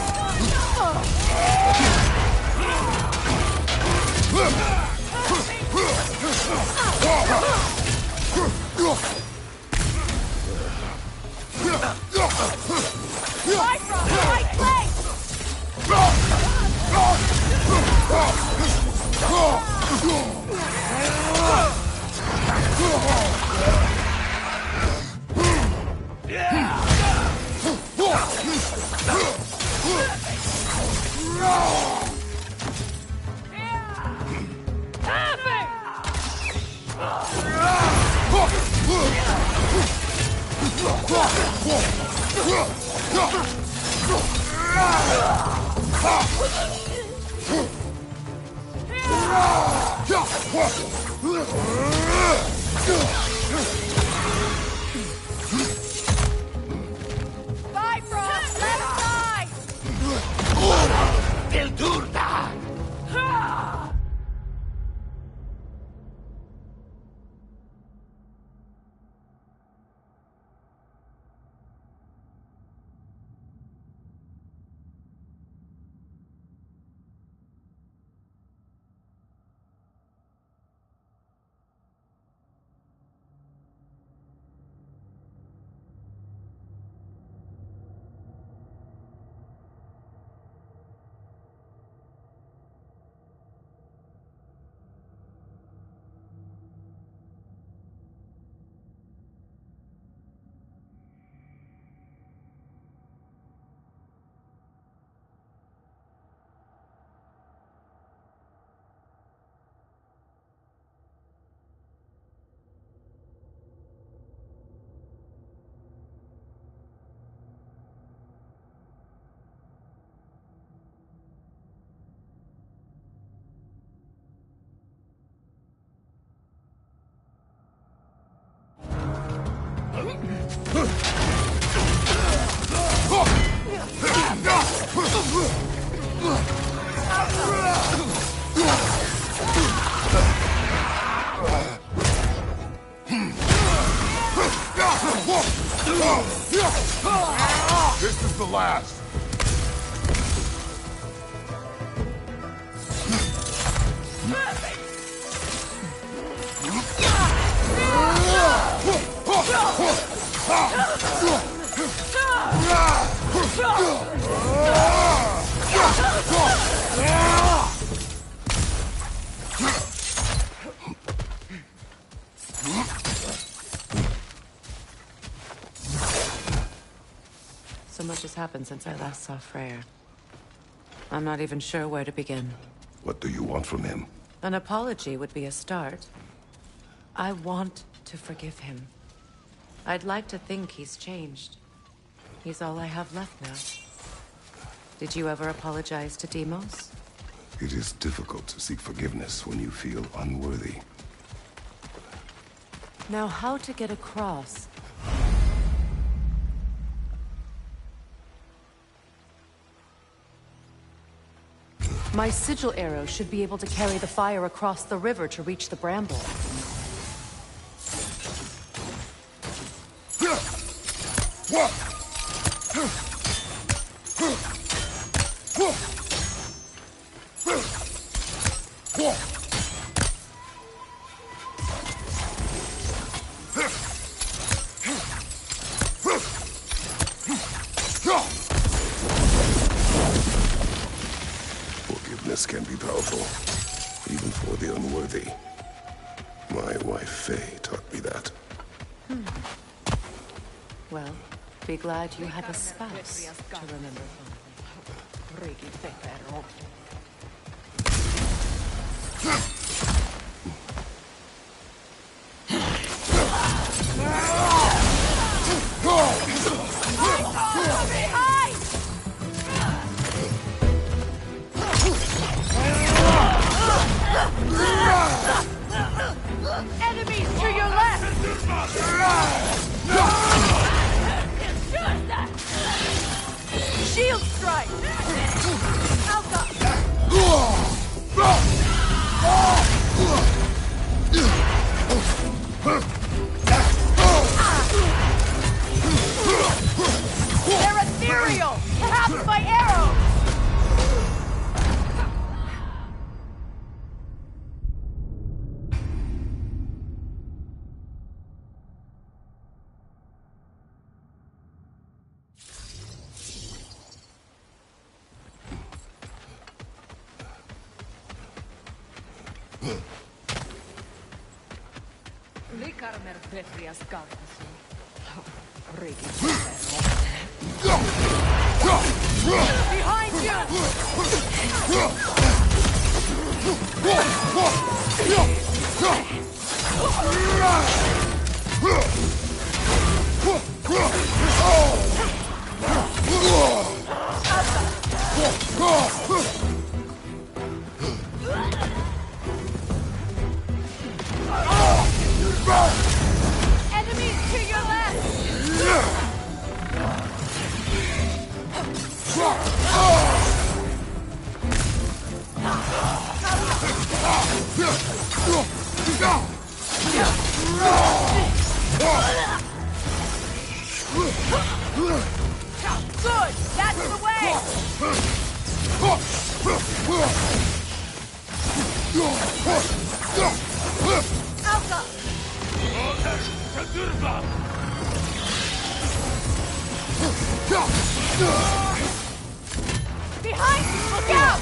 [SPEAKER 2] Bye, Brock! Left side!
[SPEAKER 4] This is the last.
[SPEAKER 2] So much has happened since I last saw Freyr. I'm not even sure where to begin.
[SPEAKER 4] What do you want from him?
[SPEAKER 2] An apology would be a start. I want to forgive him. I'd like to think he's changed. He's all I have left now. Did you ever apologize to Deimos?
[SPEAKER 4] It is difficult to seek forgiveness when you feel unworthy.
[SPEAKER 2] Now, how to get across? My sigil arrow should be able to carry the fire across the river to reach the bramble.
[SPEAKER 4] Forgiveness can be powerful, even for the unworthy. My wife, Faye, taught me that.
[SPEAKER 2] Well, be glad you have a spouse to remember fondly.
[SPEAKER 6] Enemies to your left!
[SPEAKER 2] Shield strike! Alka! Behind Enemies to your left! Good! That's the way! Alpha! Behind you! Look out!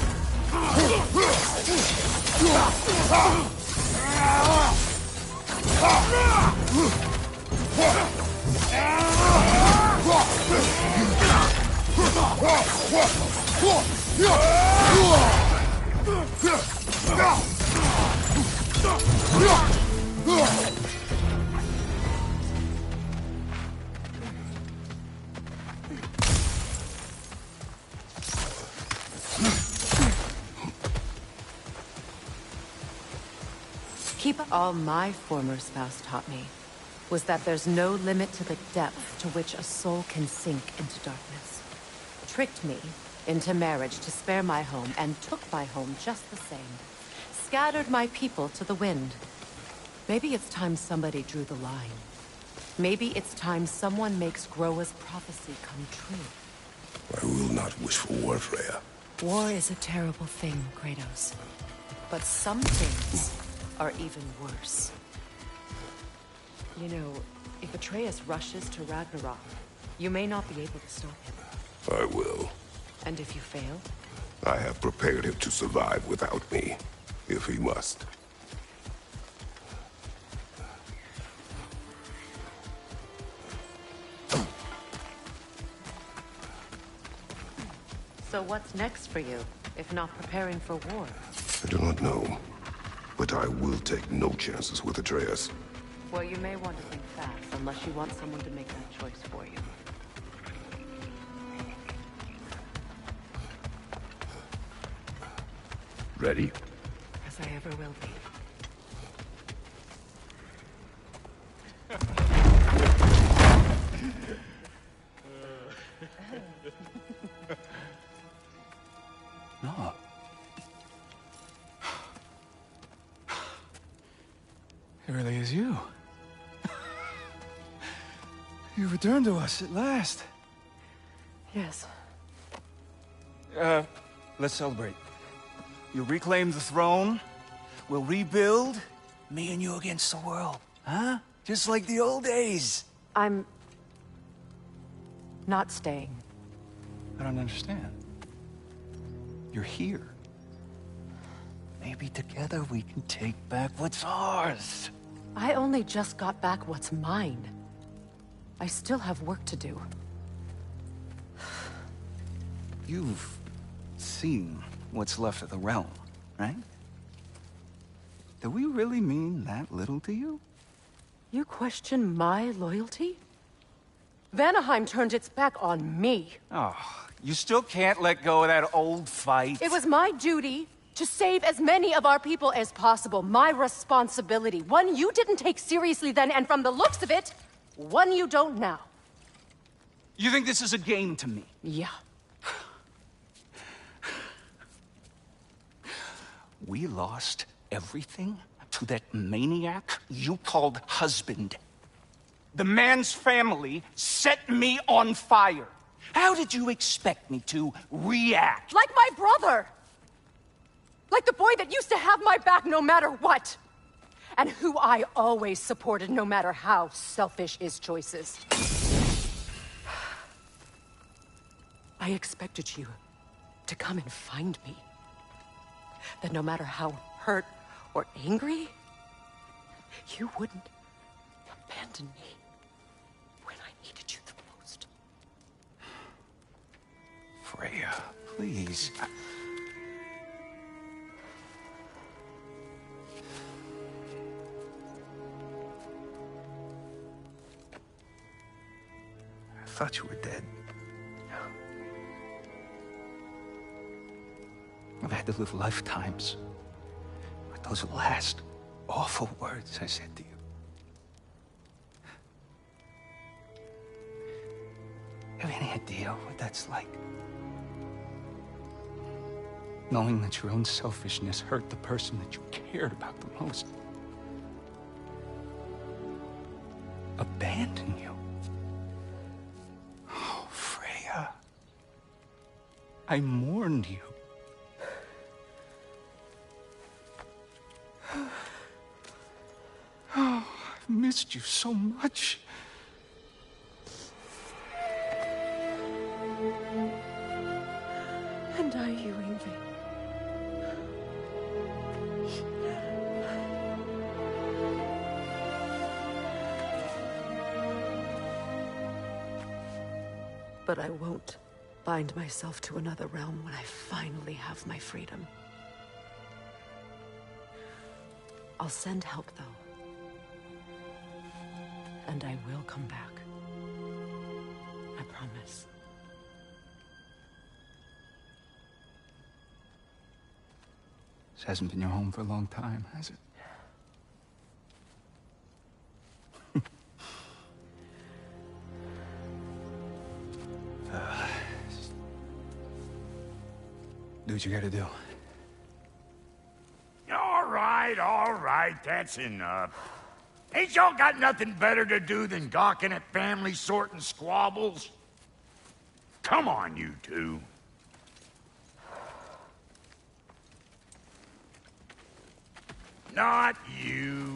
[SPEAKER 2] All my former spouse taught me was that there's no limit to the depth to which a soul can sink into darkness. Tricked me into marriage to spare my home and took my home just the same. Scattered my people to the wind. Maybe it's time somebody drew the line. Maybe it's time someone makes Groa's prophecy come true.
[SPEAKER 4] I will not wish for war, Freya.
[SPEAKER 2] War is a terrible thing, Kratos. But some things are even worse. You know, if Atreus rushes to Ragnarok, you may not be able to stop him.
[SPEAKER 4] I will.
[SPEAKER 2] And if you fail?
[SPEAKER 4] I have prepared him to survive without me, if he must.
[SPEAKER 2] So what's next for you, if not preparing for war?
[SPEAKER 4] I do not know, but I will take no chances with Atreus.
[SPEAKER 2] Well, you may want to think fast, unless you want someone to make that choice for you.
[SPEAKER 4] Ready?
[SPEAKER 2] As I ever will be.
[SPEAKER 5] No. It really is you. You returned to us at last.
[SPEAKER 2] Yes.
[SPEAKER 5] Let's celebrate. You reclaim the throne. We'll rebuild. Me and you against the world. Huh? Just like the old days.
[SPEAKER 2] I'm not staying.
[SPEAKER 5] I don't understand. You're here. Maybe together we can take back what's ours.
[SPEAKER 2] I only just got back what's mine. I still have work to do.
[SPEAKER 5] You've seen what's left of the realm, right? Do we really mean that little to you?
[SPEAKER 2] You question my loyalty? Vanaheim turned its back on me.
[SPEAKER 5] Oh, you still can't let go of that old fight?
[SPEAKER 2] It was my duty to save as many of our people as possible. My responsibility. One you didn't take seriously then, and from the looks of it, one you don't now.
[SPEAKER 5] You think this is a game to me?
[SPEAKER 2] Yeah.
[SPEAKER 5] We lost everything to that maniac you called husband. The man's family set me on fire. How did you expect me to react?
[SPEAKER 2] Like my brother! Like the boy that used to have my back no matter what! And who I always supported no matter how selfish his choices. I expected you to come and find me. That no matter how hurt or angry, you wouldn't abandon me when I needed you the most.
[SPEAKER 5] Freya, please. I thought you were dead. I've had to live lifetimes with those last awful words I said to you. Have any idea what that's like? Knowing that your own selfishness hurt the person that you cared about the most. Abandon you. Oh, Freya. I mourned you. Oh, I've missed you so much.
[SPEAKER 2] And are you, Ingrid? But I won't bind myself to another realm when I finally have my freedom. I'll send help, though. And I will come back. I promise.
[SPEAKER 5] This hasn't been your home for a long time, has it? Do what you gotta do.
[SPEAKER 3] All right, that's enough. Ain't y'all got nothing better to do than gawking at family sorting squabbles? Come on, you two. Not you.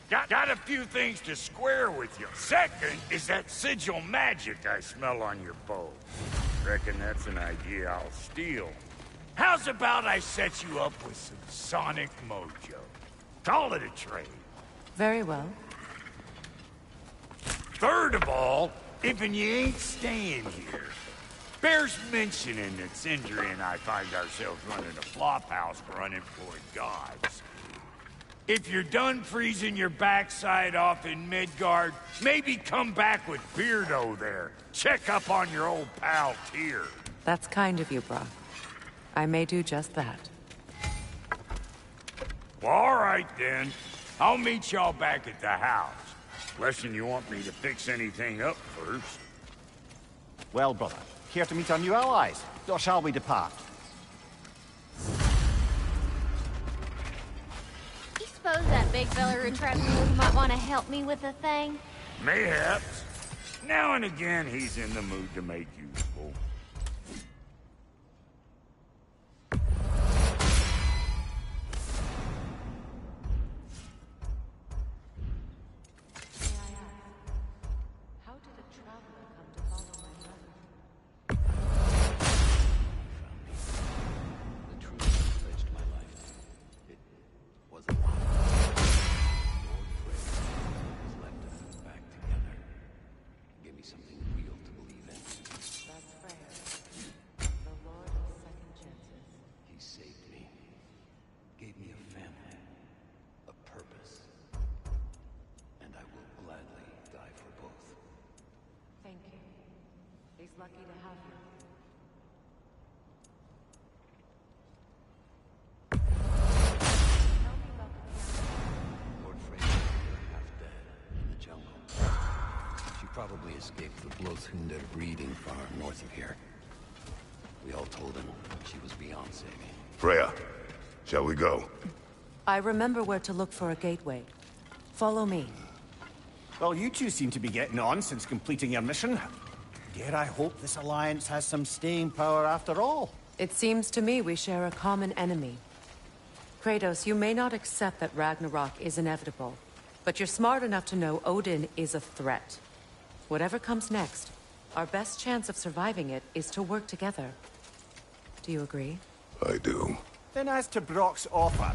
[SPEAKER 3] Got a few things to square with you. Second is that sigil magic I smell on your bow. Reckon that's an idea I'll steal. How's about I set you up with some sonic mojo? Call it a trade.
[SPEAKER 2] Very well.
[SPEAKER 3] Third of all, if you ain't staying here, bears mentioning that Sindri and I find ourselves running a flop house for unemployed gods. If you're done freezing your backside off in Midgard, maybe come back with Beardo there. Check up on your old pal Tyr.
[SPEAKER 2] That's kind of you, Brock. I may do just that.
[SPEAKER 3] Well, all right, then. I'll meet y'all back at the house. Lesson you want me to fix anything up first.
[SPEAKER 1] Well, brother, care to meet our new allies? Or shall we depart?
[SPEAKER 6] You suppose that big fella who trapped me might want to help me with a thing?
[SPEAKER 3] Mayhaps. Now and again, he's in the mood to make useful.
[SPEAKER 2] How did a traveler come to follow my brother?
[SPEAKER 7] The truth enriched my life. It was a lie. Lord Frey has left us back together. Give me something real to believe in.
[SPEAKER 2] That's Freya, the Lord of Second Chances.
[SPEAKER 7] He saved me. Gave me a family. A purpose. And I will gladly die for both.
[SPEAKER 2] Thank you. He's lucky to have you. Tell me about the piano.
[SPEAKER 7] Lord Frey is half dead in the jungle. She probably escaped the Blothhunder breeding farm north of here. We all told him she was beyond saving.
[SPEAKER 4] Freya, shall we go?
[SPEAKER 2] I remember where to look for a gateway. Follow me.
[SPEAKER 1] Well, you two seem to be getting on since completing your mission. Dare I hope this alliance has some staying power after all?
[SPEAKER 2] It seems to me we share a common enemy. Kratos, you may not accept that Ragnarok is inevitable, but you're smart enough to know Odin is a threat. Whatever comes next, our best chance of surviving it is to work together. Do you agree?
[SPEAKER 4] I do.
[SPEAKER 1] Then as to Brock's offer,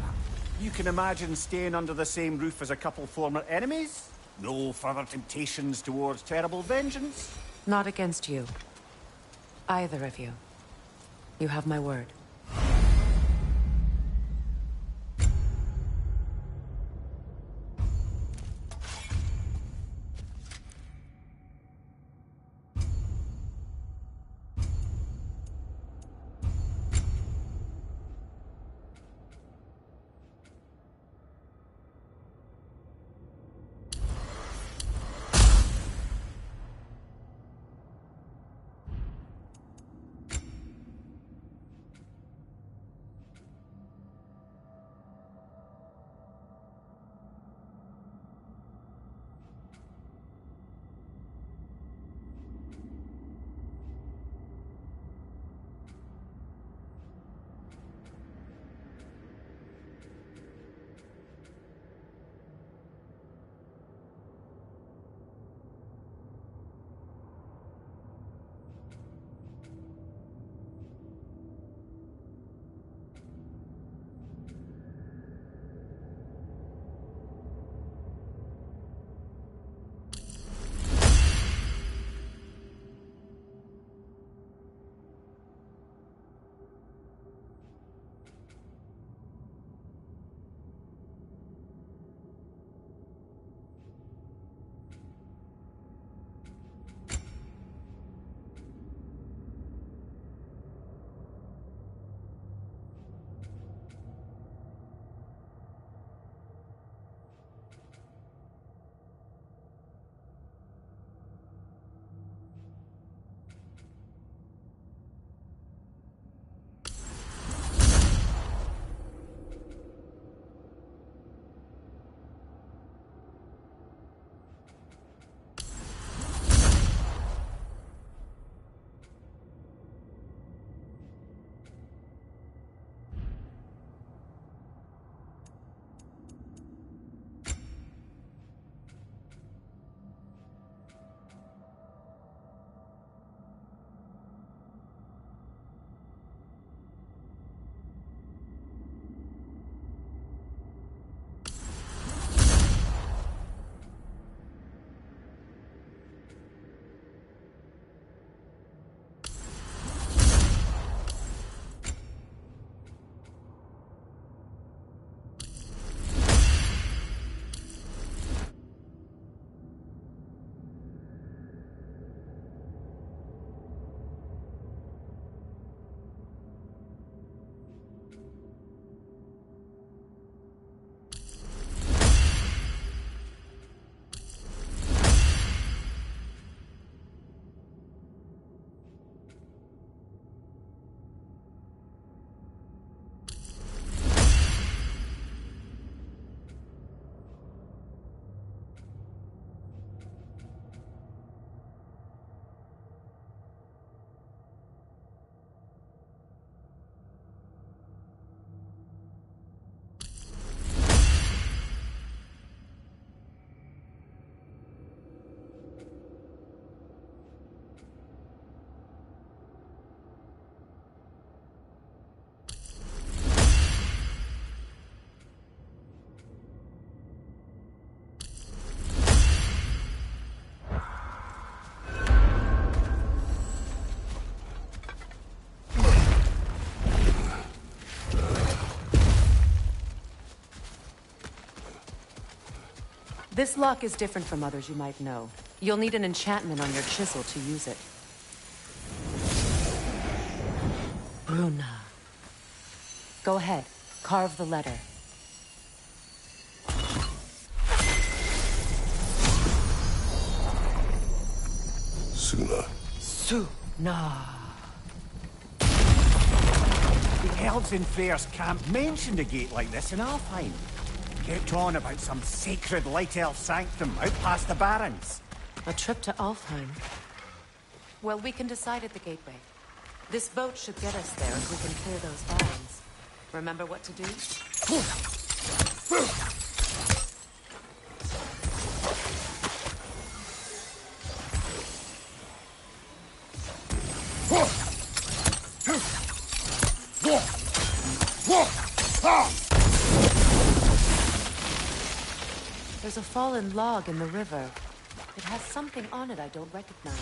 [SPEAKER 1] You can imagine staying under the same roof as a couple former enemies? No further temptations towards terrible vengeance?
[SPEAKER 2] Not against you. Either of you. You have my word. This lock is different from others you might know. You'll need an enchantment on your chisel to use it. Bruna. Go ahead. Carve the letter.
[SPEAKER 4] Suna.
[SPEAKER 2] Suna.
[SPEAKER 1] The elves in Freyr's camp mentioned a gate like this in Alfheim. Kept on about some sacred light elf sanctum out past the barrens.
[SPEAKER 2] A trip to Alfheim. Well, we can decide at the gateway. This boat should get us there if we can clear those barrens. Remember what to do? There's a fallen log in the river. It has something on it I don't recognize.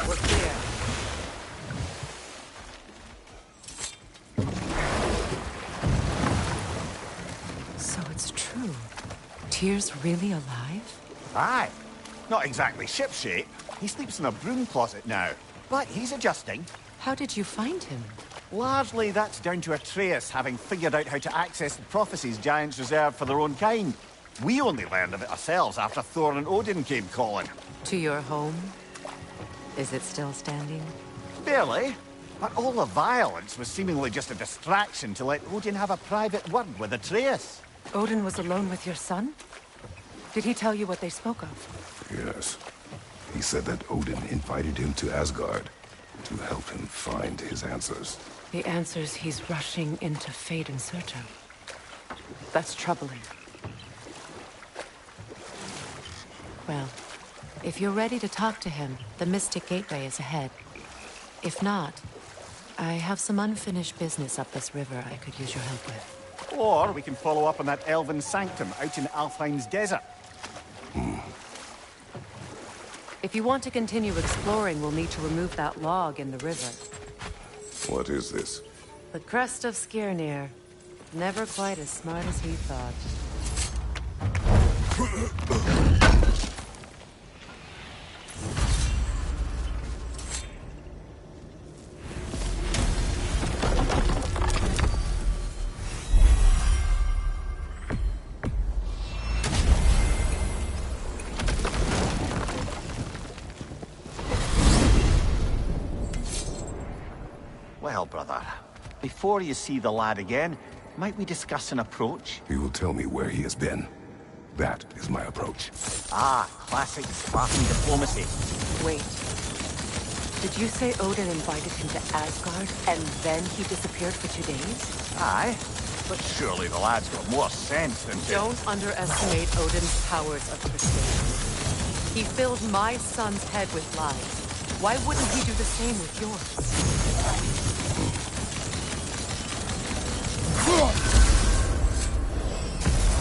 [SPEAKER 2] We're clear. So it's true. Tyr's really alive?
[SPEAKER 1] Aye. Not exactly shipshape. He sleeps in a broom closet now. But he's adjusting.
[SPEAKER 2] How did you find him?
[SPEAKER 1] Largely, that's down to Atreus having figured out how to access the prophecies giants reserved for their own kind. We only learned of it ourselves after Thor and Odin came calling.
[SPEAKER 2] To your home? Is it still standing?
[SPEAKER 1] Barely. But all the violence was seemingly just a distraction to let Odin have a private word with Atreus.
[SPEAKER 2] Odin was alone with your son? Did he tell you what they spoke of?
[SPEAKER 4] Yes. He said that Odin invited him to Asgard to help him find his answers.
[SPEAKER 2] The answers he's rushing into fate in search of. That's troubling. Well, if you're ready to talk to him, the Mystic Gateway is ahead. If not, I have some unfinished business up this river I could use your help with.
[SPEAKER 1] Or we can follow up on that elven sanctum out in Alfheim's desert.
[SPEAKER 2] If you want to continue exploring, we'll need to remove that log in the river.
[SPEAKER 4] What is this?
[SPEAKER 2] The crest of Skirnir. Never quite as smart as he thought.
[SPEAKER 1] Well, brother, before you see the lad again, might we discuss an approach?
[SPEAKER 4] He will tell me where he has been. That is my approach.
[SPEAKER 1] Ah, classic Spartan diplomacy.
[SPEAKER 2] Wait. Did you say Odin invited him to Asgard, and then he disappeared for 2 days?
[SPEAKER 1] Aye, but surely the lad's got more sense than to...
[SPEAKER 2] Don't underestimate Odin's powers of persuasion. He filled my son's head with lies. Why wouldn't he do the same with yours?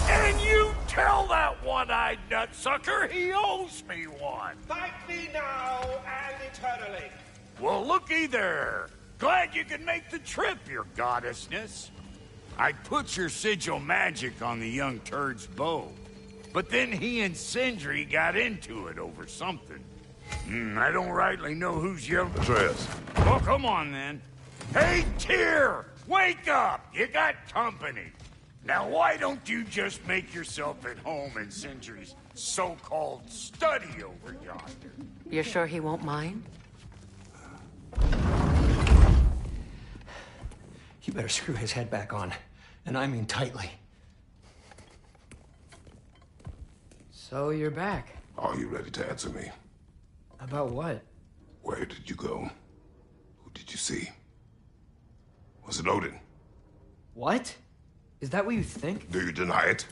[SPEAKER 3] And you tell that one-eyed nutsucker he owes me one.
[SPEAKER 8] Thank me now and eternally.
[SPEAKER 3] Well, looky there. Glad you can make the trip, your goddessness. I put your sigil magic on the young turd's bow, but then he and Sindri got into it over something. I don't rightly know who's your...
[SPEAKER 4] Atreus.
[SPEAKER 3] Well, come on, then. Hey, Tyr! Wake up! You got company. Now, why don't you just make yourself at home in Sindri's so-called study over yonder?
[SPEAKER 2] You're sure he won't mind?
[SPEAKER 8] You better screw his head back on, and I mean tightly. So you're back.
[SPEAKER 4] Are you ready to answer me?
[SPEAKER 8] About what?
[SPEAKER 4] Where did you go? Who did you see? Was it Odin?
[SPEAKER 8] What? Is that what you think?
[SPEAKER 4] Do you deny it?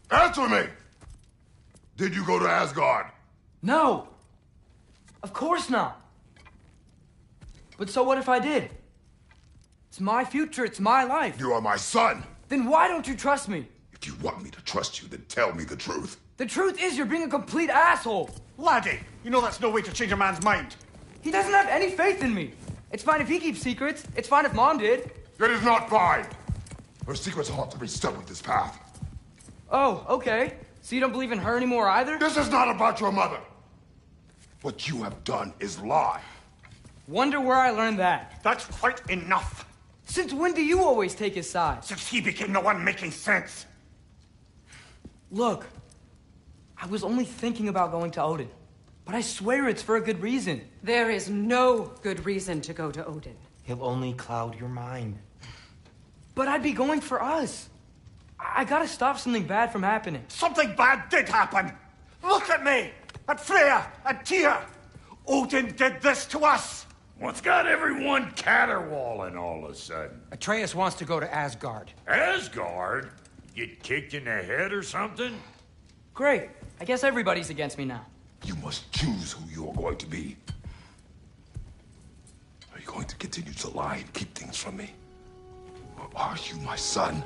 [SPEAKER 4] Answer me! Did you go to Asgard?
[SPEAKER 8] No! Of course not! But so what if I did? It's my future, it's my life.
[SPEAKER 4] You are my son!
[SPEAKER 8] Then why don't you trust me?
[SPEAKER 4] If you want me to trust you, then tell me the truth.
[SPEAKER 8] The truth is you're being a complete asshole!
[SPEAKER 1] Laddie, you know that's no way to change a man's mind.
[SPEAKER 8] He doesn't have any faith in me. It's fine if he keeps secrets. It's fine if Mom did.
[SPEAKER 4] It is not fine! Her secrets ought to be stuck with this path.
[SPEAKER 8] Oh, okay. So you don't believe in her anymore either?
[SPEAKER 4] This is not about your mother! What you have done is lie.
[SPEAKER 8] Wonder where I learned that.
[SPEAKER 1] That's quite enough.
[SPEAKER 8] Since when do you always take his side?
[SPEAKER 1] Since he became the one making sense.
[SPEAKER 8] Look, I was only thinking about going to Odin. But I swear it's for a good reason.
[SPEAKER 2] There is no good reason to go to Odin.
[SPEAKER 9] He'll only cloud your mind.
[SPEAKER 8] But I'd be going for us. I gotta stop something bad from happening.
[SPEAKER 1] Something bad did happen. Look at me, at Freya, at Tyr. Odin did this to us.
[SPEAKER 3] What's got everyone caterwauling all of a sudden?
[SPEAKER 9] Atreus wants to go to Asgard.
[SPEAKER 3] Asgard? Get kicked in the head or something?
[SPEAKER 8] Great. I guess everybody's against me now.
[SPEAKER 4] You must choose who you are going to be. Are you going going to continue to lie and keep things from me? Or are you my son?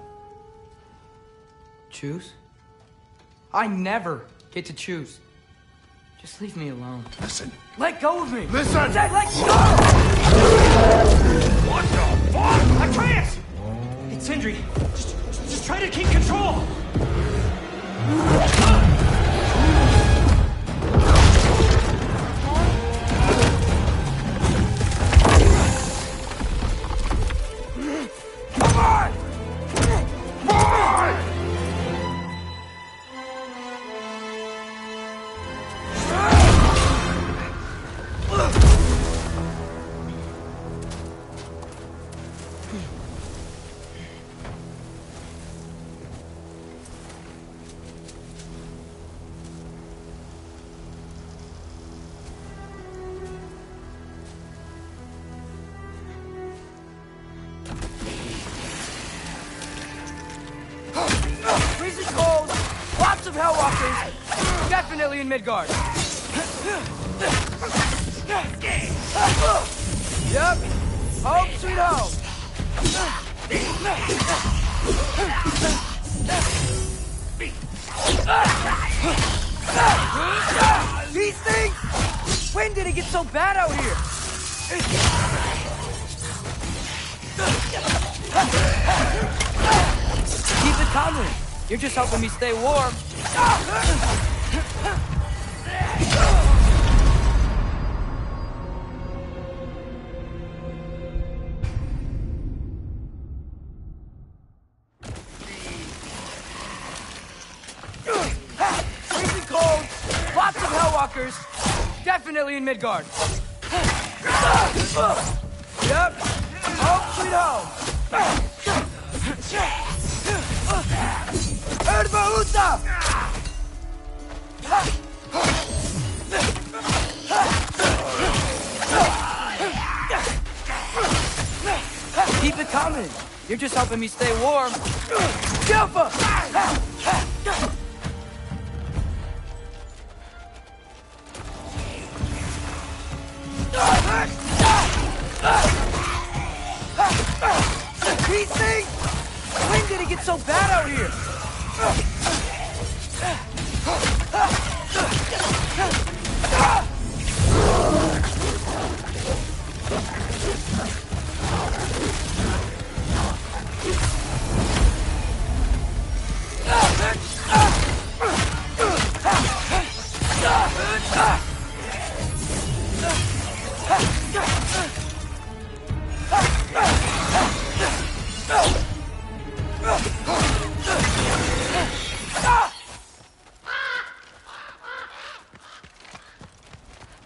[SPEAKER 8] Choose? I never get to choose. Just leave me alone.
[SPEAKER 4] Listen.
[SPEAKER 8] Let go of me!
[SPEAKER 4] Listen!
[SPEAKER 8] Dad, let go!
[SPEAKER 3] What the fuck?
[SPEAKER 9] I can't! It's Sindri. Just try to keep control!
[SPEAKER 3] Come on! Boy!
[SPEAKER 8] Freezing cold, lots of Hellwalkers, definitely in Midgard. Yep, home sweet home. These things? When did it get so bad out here? Keep it coming. You're just helping me stay warm. Freezing cold, lots of Hellwalkers, definitely in Midgard. Yep, home sweet home. Erbaúta! Keep it coming. You're just helping me stay warm. Jumper! These things? When did it get so bad out here?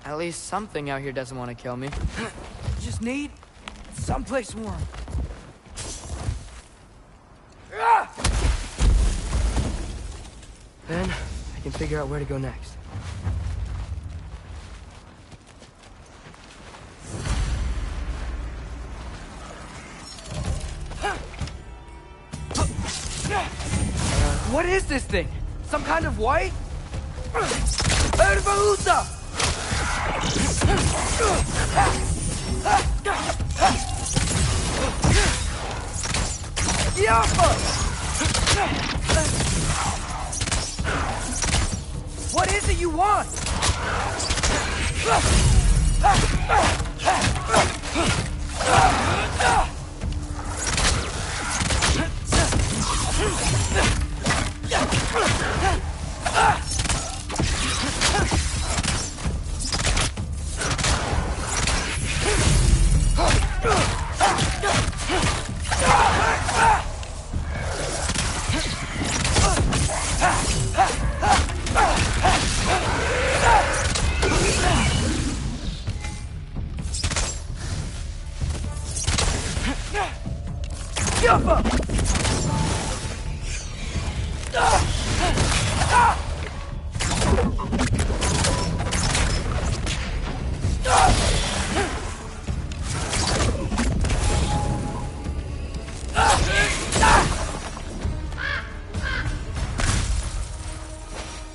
[SPEAKER 8] At least something out here doesn't want to kill me. Just need someplace warm. Then I can figure out where to go next. What is this thing? Some kind of white? Erbaúta! What is it you want?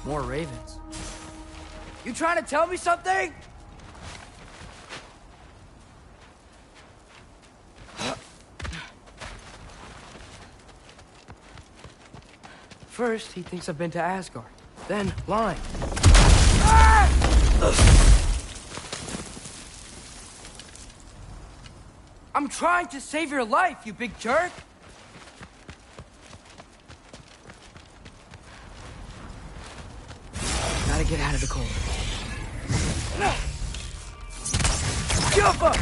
[SPEAKER 8] More ravens. You trying to tell me something? first, he thinks I've been to Asgard. Then, lying. I'm trying to save your life, you big jerk! Gotta get out of the cold. Jump up!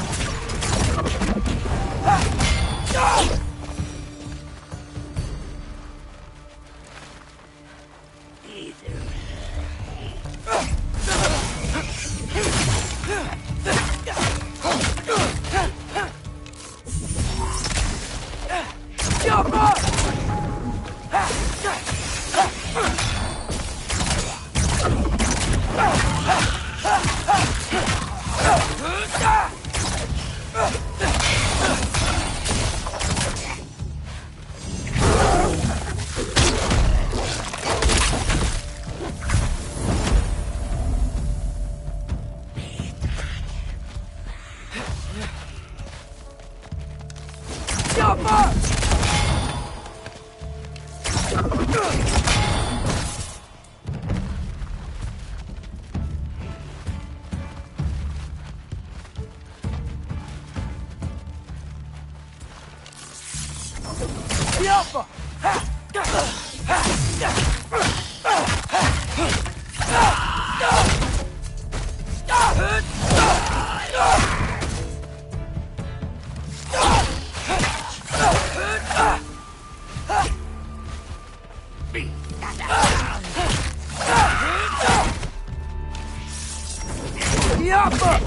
[SPEAKER 8] Jump up! Jump up!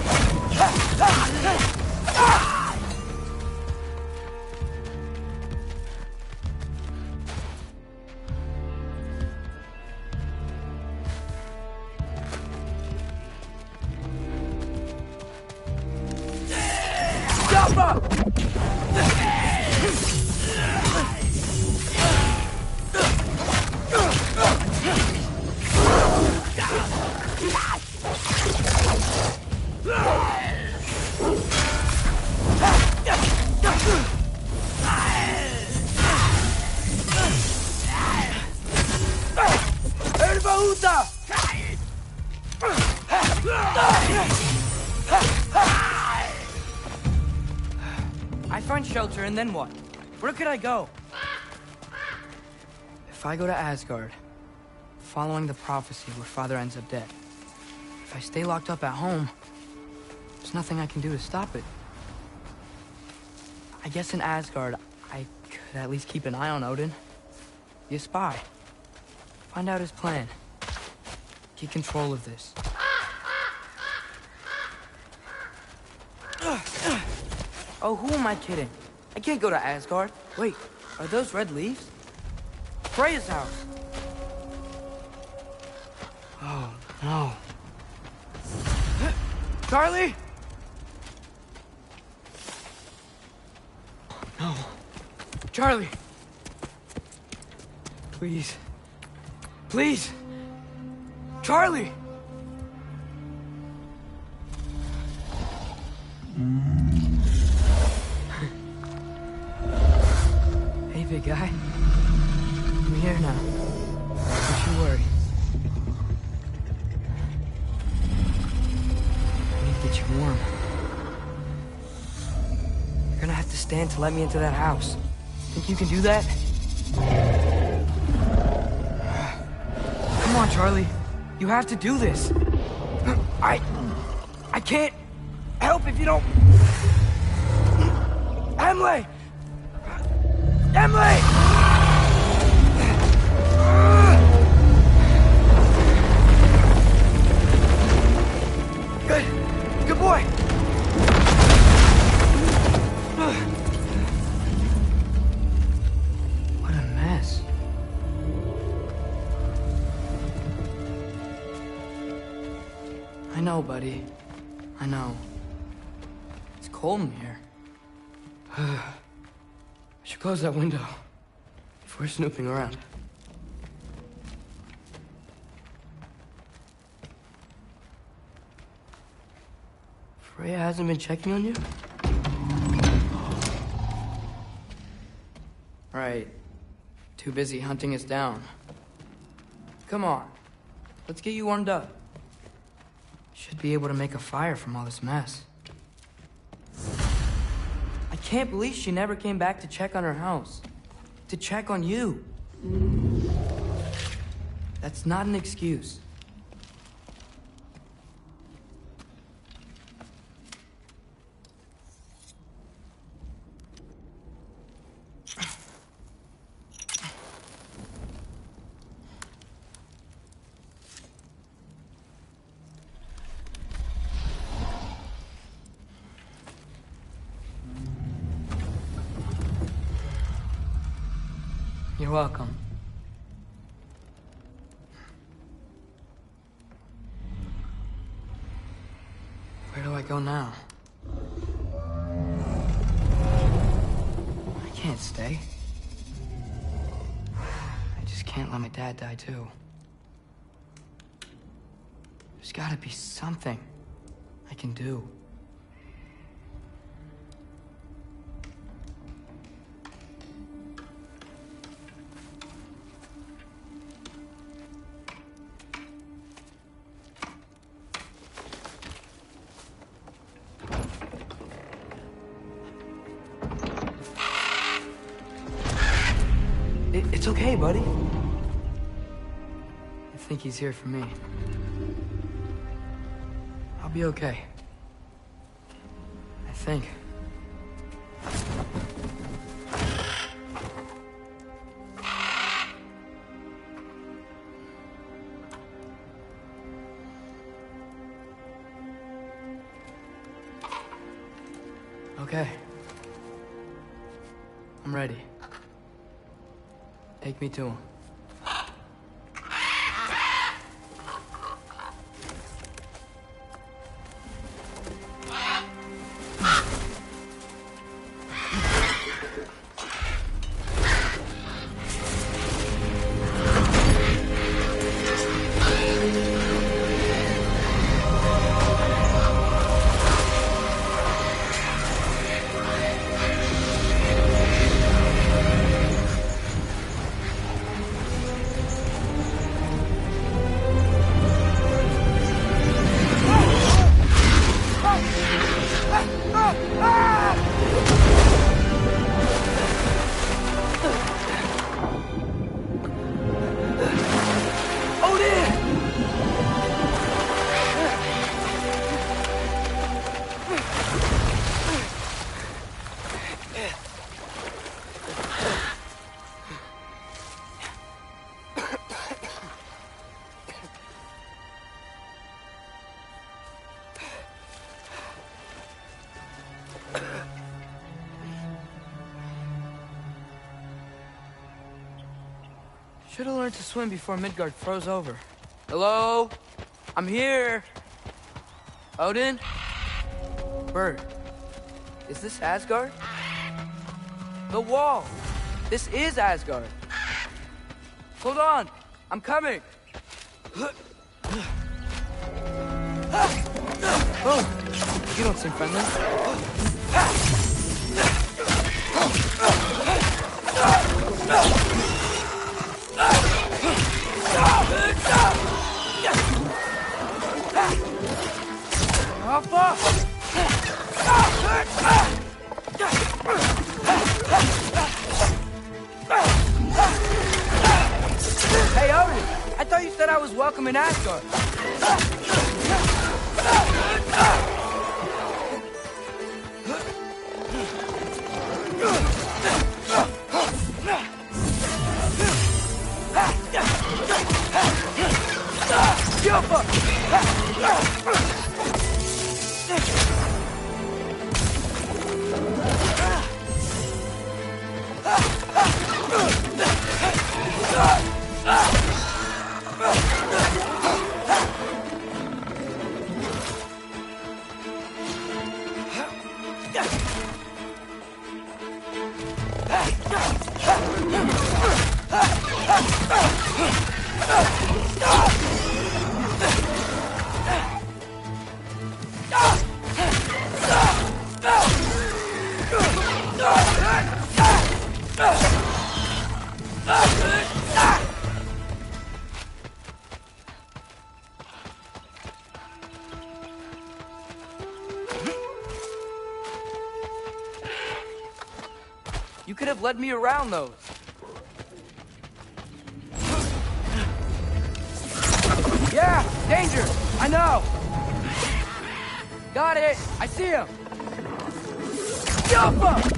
[SPEAKER 8] I find shelter, and then what? Where could I go? If I go to Asgard, following the prophecy where Father ends up dead, if I stay locked up at home, there's nothing I can do to stop it. I guess in Asgard, I could at least keep an eye on Odin. Be a spy. Find out his plan. Get control of this. Oh, who am I kidding? I can't go to Asgard. Wait, are those red leaves? Freya's house. Oh, no. Charlie? No. Charlie. Please. Please. Charlie! Hey, big guy. I'm here now. Don't you worry. I need to get you warm. You're gonna have to stand to let me into that house. Think you can do that? Come on, Charlie. You have to do this. I can't help if you don't... Emily! Emily! Good boy. What a mess. I know, buddy. I know. It's cold in here. I should close that window before snooping around. Freya hasn't been checking on you? Right. Too busy hunting us down. Come on. Let's get you warmed up. Should be able to make a fire from all this mess. I can't believe she never came back to check on her house. To check on you. That's not an excuse. You're welcome. Where do I go now? I can't stay. I just can't let my dad die too. There's gotta be something I can do. It's okay, buddy. I think he's here for me. I'll be okay. I think. Okay. I'm ready. Take me to him. Should have learned to swim before Midgard froze over. Hello? I'm here. Odin? Bird. Is this Asgard? The wall. This is Asgard. Hold on. I'm coming. Oh, you don't seem friendly. Hey, Odin! I thought you said I was welcome in Asgard. You could have led me around those. Yeah, danger! I know! Got it! I see him! Jump him!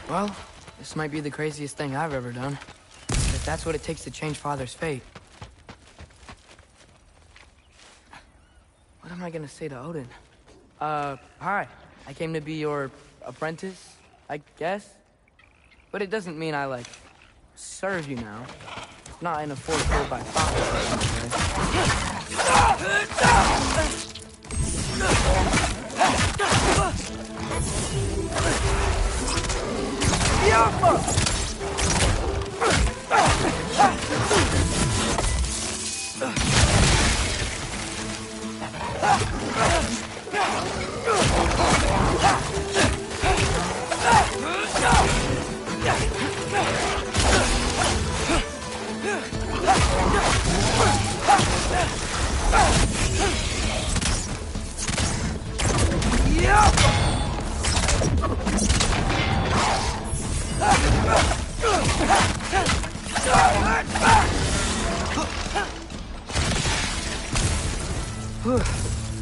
[SPEAKER 8] Well, this might be the craziest thing I've ever done. If that's what it takes to change Father's fate. What am I gonna say to Odin? Hi. I came to be your apprentice, I guess? But it doesn't mean I, like, serve you now. Not in a forceful by Father.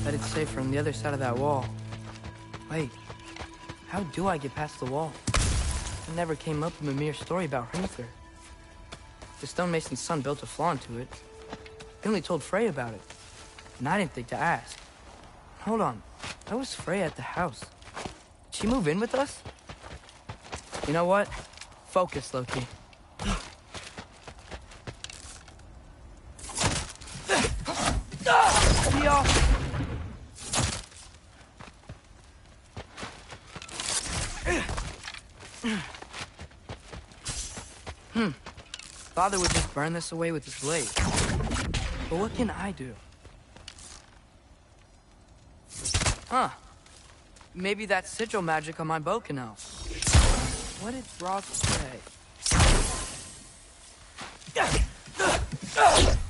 [SPEAKER 8] Bet it's safer on the other side of that wall. Wait, how do I get past the wall? It never came up in Mimir's story about Hrimthur. The stonemason's son built a flaw into it. He only told Frey about it, and I didn't think to ask. Hold on, how was Frey at the house? Did she move in with us? You know what? Focus, Loki. Father would just burn this away with his blade. But what can I do? Huh. Maybe that sigil magic on my bow can help. What did Roth say?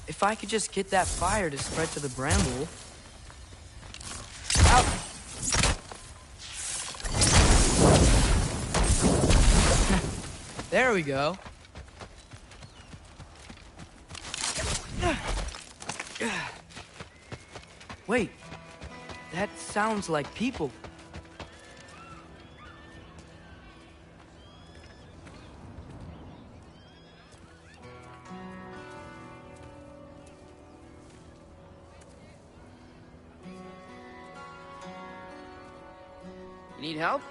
[SPEAKER 8] If I could just get that fire to spread to the bramble... Ow! There we go. Wait, that sounds like people.
[SPEAKER 10] You need help?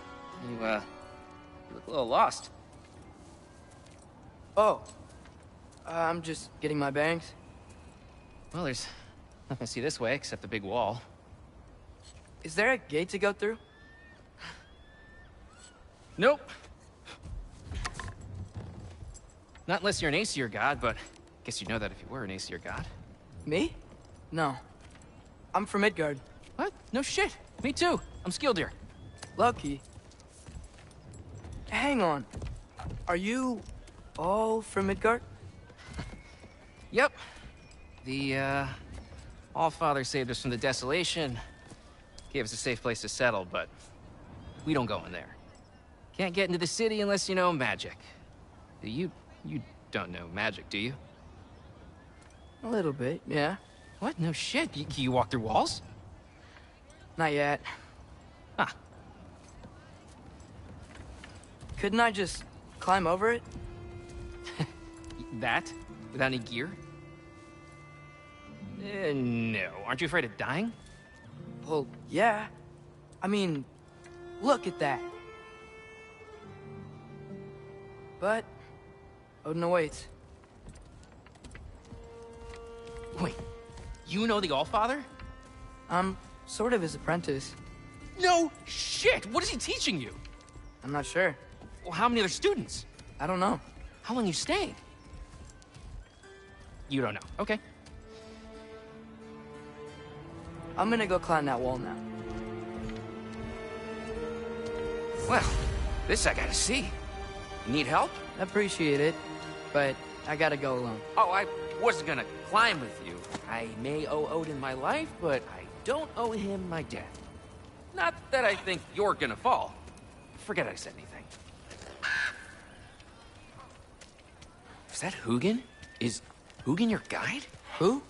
[SPEAKER 10] You look a little lost.
[SPEAKER 8] Oh, I'm just getting my bearings.
[SPEAKER 10] Well, there's nothing to see this way except the big wall.
[SPEAKER 8] Is there a gate to go through?
[SPEAKER 10] Nope. Not unless you're an Aesir god, but I guess you'd know that if you were an Aesir god.
[SPEAKER 8] Me? No. I'm from Midgard.
[SPEAKER 10] What? No shit. Me too. I'm Skildir.
[SPEAKER 8] Lucky. Hang on. Are you all from Midgard?
[SPEAKER 10] Yep. The, Allfather saved us from the desolation. Gave us a safe place to settle, but we don't go in there. Can't get into the city unless you know magic. You don't know magic, do you?
[SPEAKER 8] A little bit, yeah.
[SPEAKER 10] What? No shit. You walk through walls?
[SPEAKER 8] Not yet.
[SPEAKER 10] Huh.
[SPEAKER 8] Couldn't I just climb over it?
[SPEAKER 10] That? Without any gear? No. Aren't you afraid of dying?
[SPEAKER 8] Well, yeah. I mean, look at that. But... oh, no, wait.
[SPEAKER 10] Wait, you know the Allfather?
[SPEAKER 8] I'm sort of his apprentice.
[SPEAKER 10] No shit! What is he teaching you?
[SPEAKER 8] I'm not sure.
[SPEAKER 10] Well, how many other students?
[SPEAKER 8] I don't know.
[SPEAKER 10] How long you staying? You don't know. Okay.
[SPEAKER 8] I'm gonna go climb that wall now.
[SPEAKER 10] Well, this I gotta see. Need help?
[SPEAKER 8] Appreciate it, but I gotta go alone.
[SPEAKER 10] Oh, I wasn't gonna climb with you. I may owe Odin my life, but I don't owe him my death. Not that I think you're gonna fall. Forget I said anything. Is that Hugin? Is Hugin your guide?
[SPEAKER 8] Who?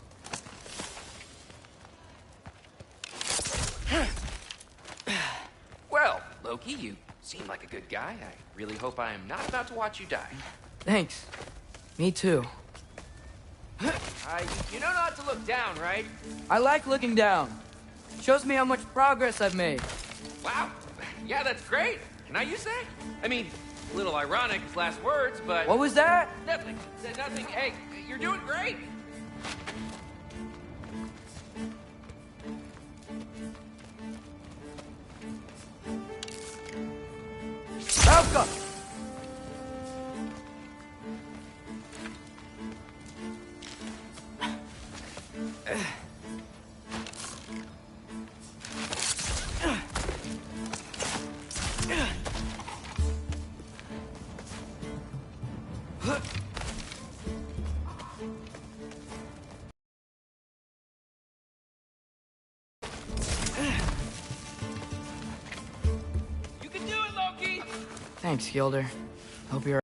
[SPEAKER 10] Well, Loki, you seem like a good guy. I really hope I am not about to watch you die.
[SPEAKER 8] Thanks. Me too.
[SPEAKER 10] You know not to look down, right?
[SPEAKER 8] I like looking down. Shows me how much progress I've made.
[SPEAKER 10] Wow. Yeah, that's great. Can I use that? I mean, a little ironic, his last words, but...
[SPEAKER 8] What was that?
[SPEAKER 10] Nothing. Said nothing. Hey, you're doing great.
[SPEAKER 8] Malcolm!
[SPEAKER 10] You can do it, Loki!
[SPEAKER 8] Thanks, Gilder. Hope you're...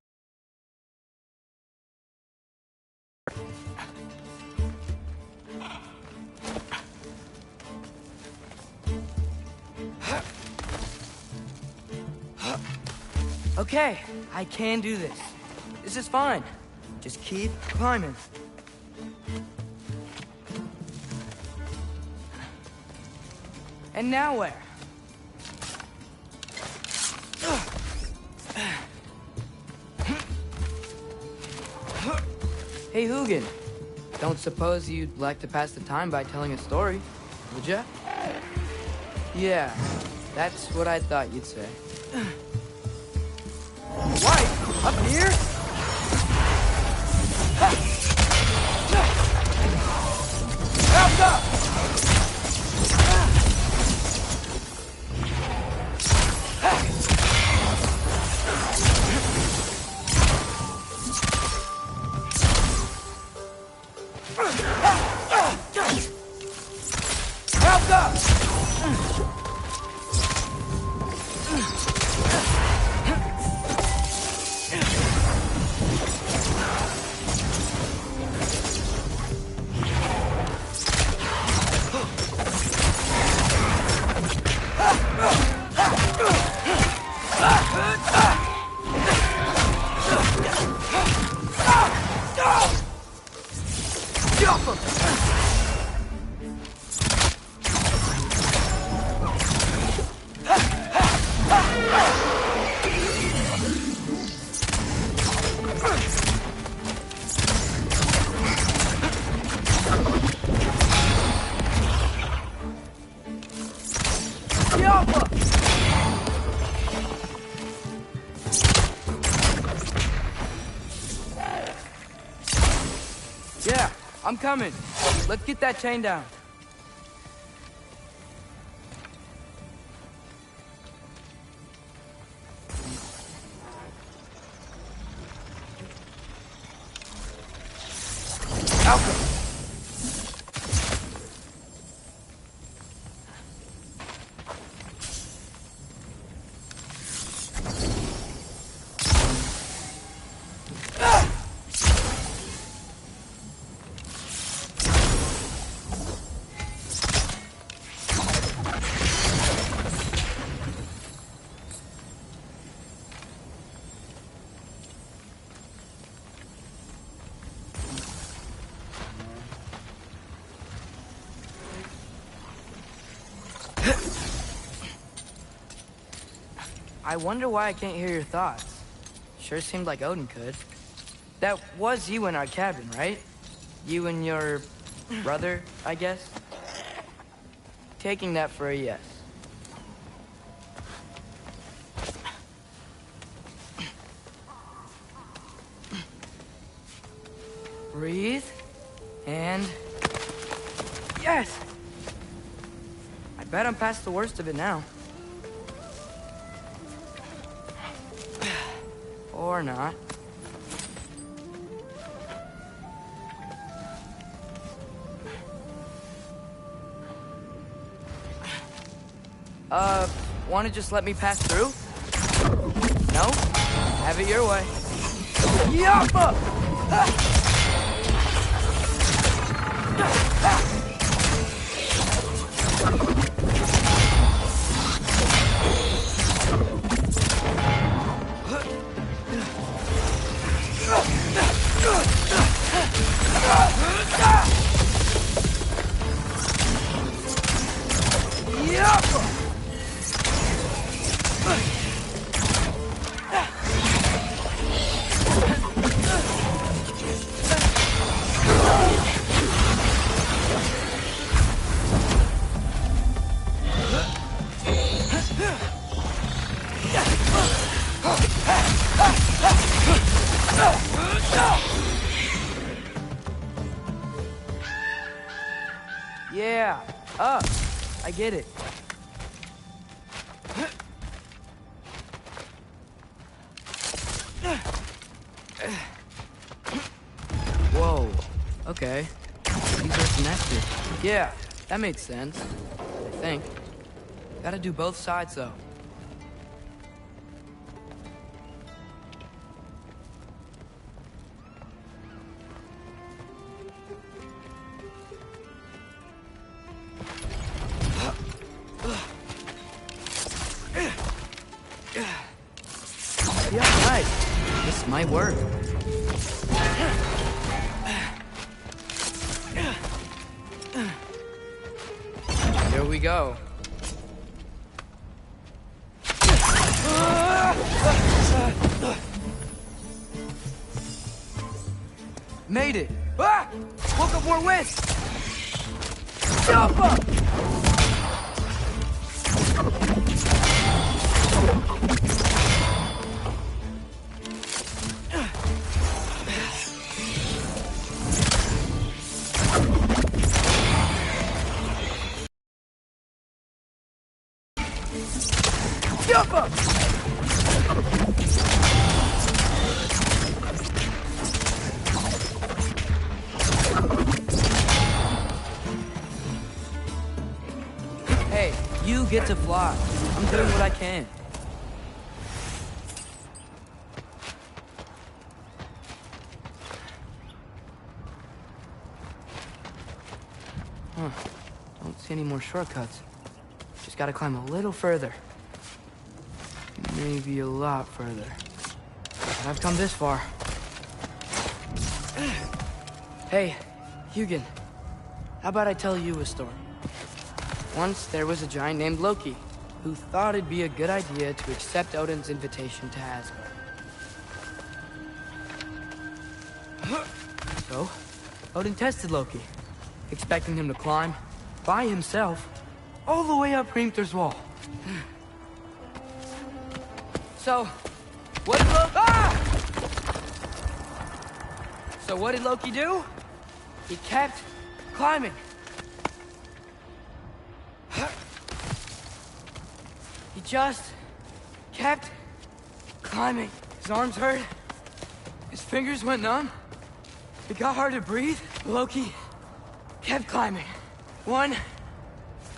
[SPEAKER 8] Okay, I can do this. This is fine. Just keep climbing. And now where? Hey, Hugin. Don't suppose you'd like to pass the time by telling a story, would ya? Yeah, that's what I thought you'd say. What? Up here? Help up! Yeah, I'm coming. Let's get that chain down. Alpha! I wonder why I can't hear your thoughts. Sure seemed like Odin could. That was you in our cabin, right? You and your brother, I guess? Taking that for a yes. Breathe. And... yes! I bet I'm past the worst of it now. Or not. Wanna just let me pass through? No? Have it your way. Yappa! Yeah, up. I get it. Whoa, okay. These are connected. Yeah, that makes sense. I think. Gotta do both sides, though. Yeah, nice. This might work. Here we go. Made it. Ah! Woke up more wind. Jump up! Jump up! Hey, you get to fly. I'm doing what I can. Huh. Don't see any more shortcuts. Just gotta climb a little further. Maybe a lot further. But I've come this far. Hey, Hugin. How about I tell you a story? Once there was a giant named Loki, who thought it'd be a good idea to accept Odin's invitation to Asgard. So, Odin tested Loki, expecting him to climb, by himself, all the way up Hrimthur's wall. So, what did Loki... So what did Loki do? He kept climbing. He just kept climbing. His arms hurt. His fingers went numb. It got hard to breathe. Loki kept climbing. One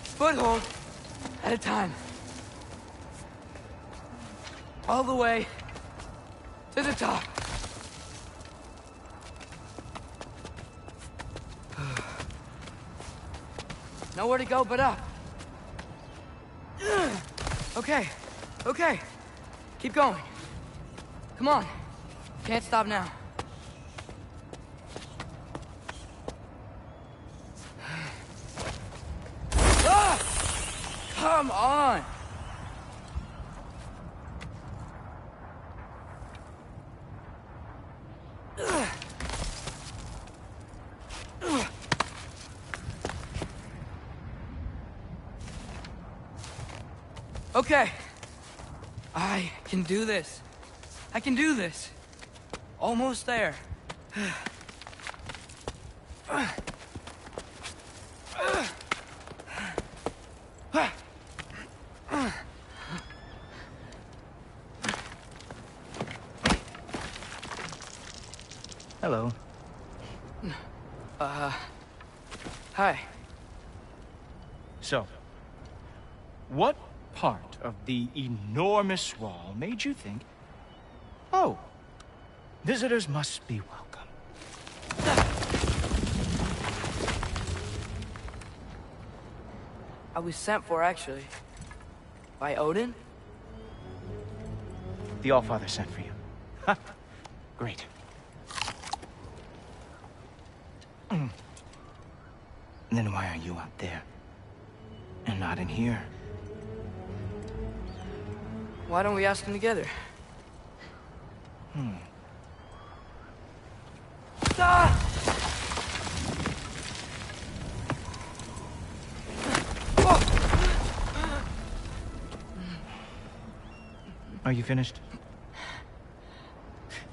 [SPEAKER 8] foothold at a time. All the way to the top. Nowhere to go but up. Okay, okay. Keep going. Come on. Can't stop now. Come on! Okay. I can do this. I can do this. Almost there.
[SPEAKER 5] Hello.
[SPEAKER 8] Hi.
[SPEAKER 5] So, what part of the enormous wall made you think, oh, visitors must be welcome?
[SPEAKER 8] I was sent for, actually. By Odin?
[SPEAKER 5] The Allfather sent for you. Ha! Great. Then why are you out there? And not in here?
[SPEAKER 8] Why don't we ask them together? Ah!
[SPEAKER 5] Are you finished?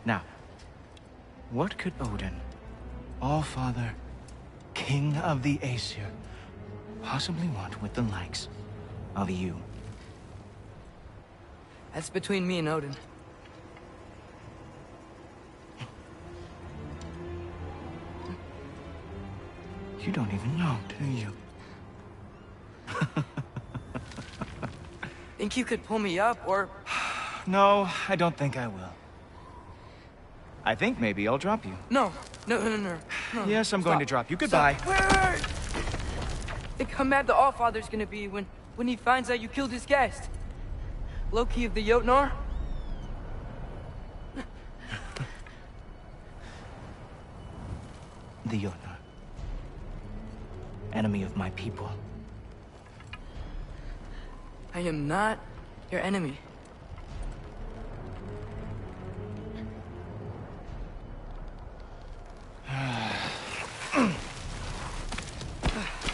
[SPEAKER 5] Now, what could Odin, Allfather, King of the Aesir, possibly want with the likes of you?
[SPEAKER 8] That's between me and Odin.
[SPEAKER 5] You don't even know, do you?
[SPEAKER 8] Think you could pull me up, or...
[SPEAKER 5] No, I don't think I will. I think maybe I'll drop you.
[SPEAKER 8] No. No.
[SPEAKER 5] Yes, I'm going to drop you. Goodbye.
[SPEAKER 8] Stop. Wait. Think how mad the Allfather's gonna be when he finds out you killed his guest. Loki of the Jotnar?
[SPEAKER 5] The Jotnar. Enemy of my people.
[SPEAKER 8] I am not your enemy.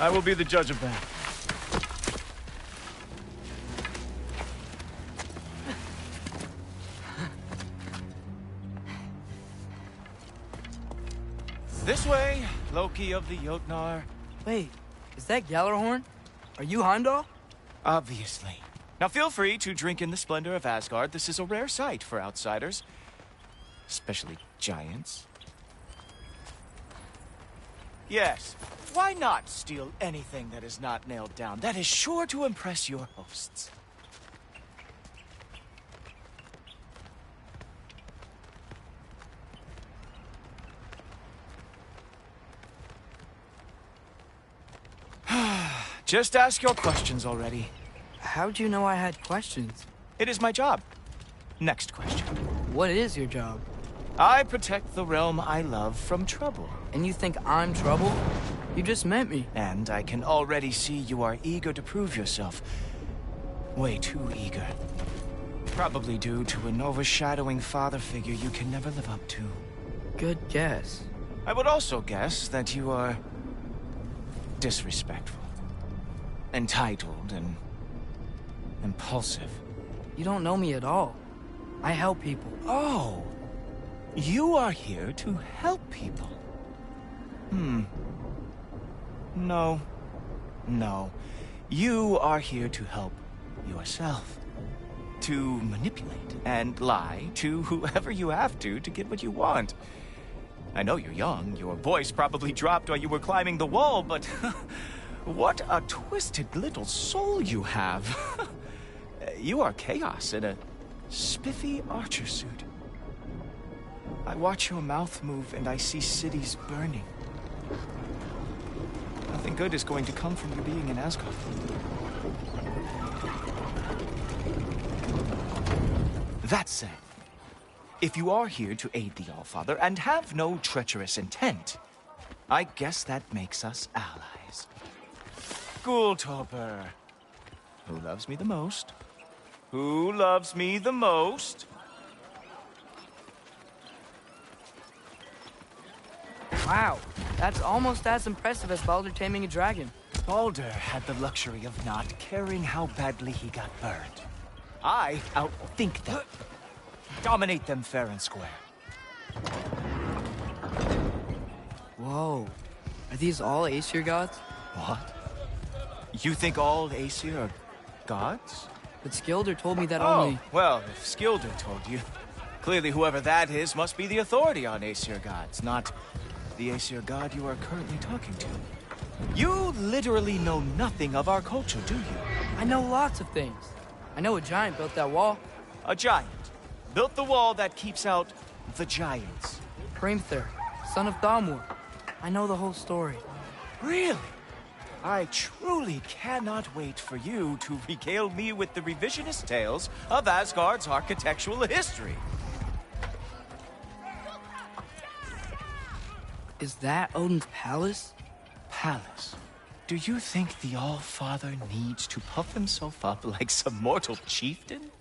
[SPEAKER 5] I will be the judge of that. This way, Loki of the Jotnar.
[SPEAKER 8] Wait, is that Gjallarhorn? Are you Heimdall?
[SPEAKER 5] Obviously. Now feel free to drink in the splendor of Asgard. This is a rare sight for outsiders. Especially giants. Yes, why not steal anything that is not nailed down? That is sure to impress your hosts. Just ask your questions already.
[SPEAKER 8] How'd you know I had questions?
[SPEAKER 5] It is my job. Next question.
[SPEAKER 8] What is your job?
[SPEAKER 5] I protect the realm I love from trouble.
[SPEAKER 8] And you think I'm trouble? You just met me.
[SPEAKER 5] And I can already see you are eager to prove yourself. Way too eager. Probably due to an overshadowing father figure you can never live up to.
[SPEAKER 8] Good guess.
[SPEAKER 5] I would also guess that you are disrespectful, entitled, and impulsive.
[SPEAKER 8] You don't know me at all. I help people.
[SPEAKER 5] Oh, you are here to help people. No. You are here to help yourself. To manipulate and lie to whoever you have to get what you want. I know you're young. Your voice probably dropped while you were climbing the wall, but what a twisted little soul you have. You are chaos in a spiffy archer suit. I watch your mouth move and I see cities burning. Nothing good is going to come from you being in Asgard. That said, if you are here to aid the Allfather and have no treacherous intent, I guess that makes us allies. Gulltoper. Who loves me the most? Who loves me the most?
[SPEAKER 8] Wow, that's almost as impressive as Baldur taming a dragon.
[SPEAKER 5] Baldur had the luxury of not caring how badly he got burned. I outthink them. Dominate them fair and square.
[SPEAKER 8] Whoa. Are these all Aesir gods?
[SPEAKER 5] What? You think all Aesir are gods?
[SPEAKER 8] But Skilder told me that
[SPEAKER 5] Oh,
[SPEAKER 8] only...
[SPEAKER 5] well, if Skilder told you, clearly whoever that is must be the authority on Aesir gods, not the Aesir god you are currently talking to. You literally know nothing of our culture, do you?
[SPEAKER 8] I know lots of things. I know a giant built that wall.
[SPEAKER 5] A giant built the wall that keeps out the giants.
[SPEAKER 8] Hrimthur, son of Thamur. I know the whole story.
[SPEAKER 5] Really? I truly cannot wait for you to regale me with the revisionist tales of Asgard's architectural history.
[SPEAKER 8] Is that Odin's palace?
[SPEAKER 5] Palace? Do you think the All-Father needs to puff himself up like some mortal chieftain?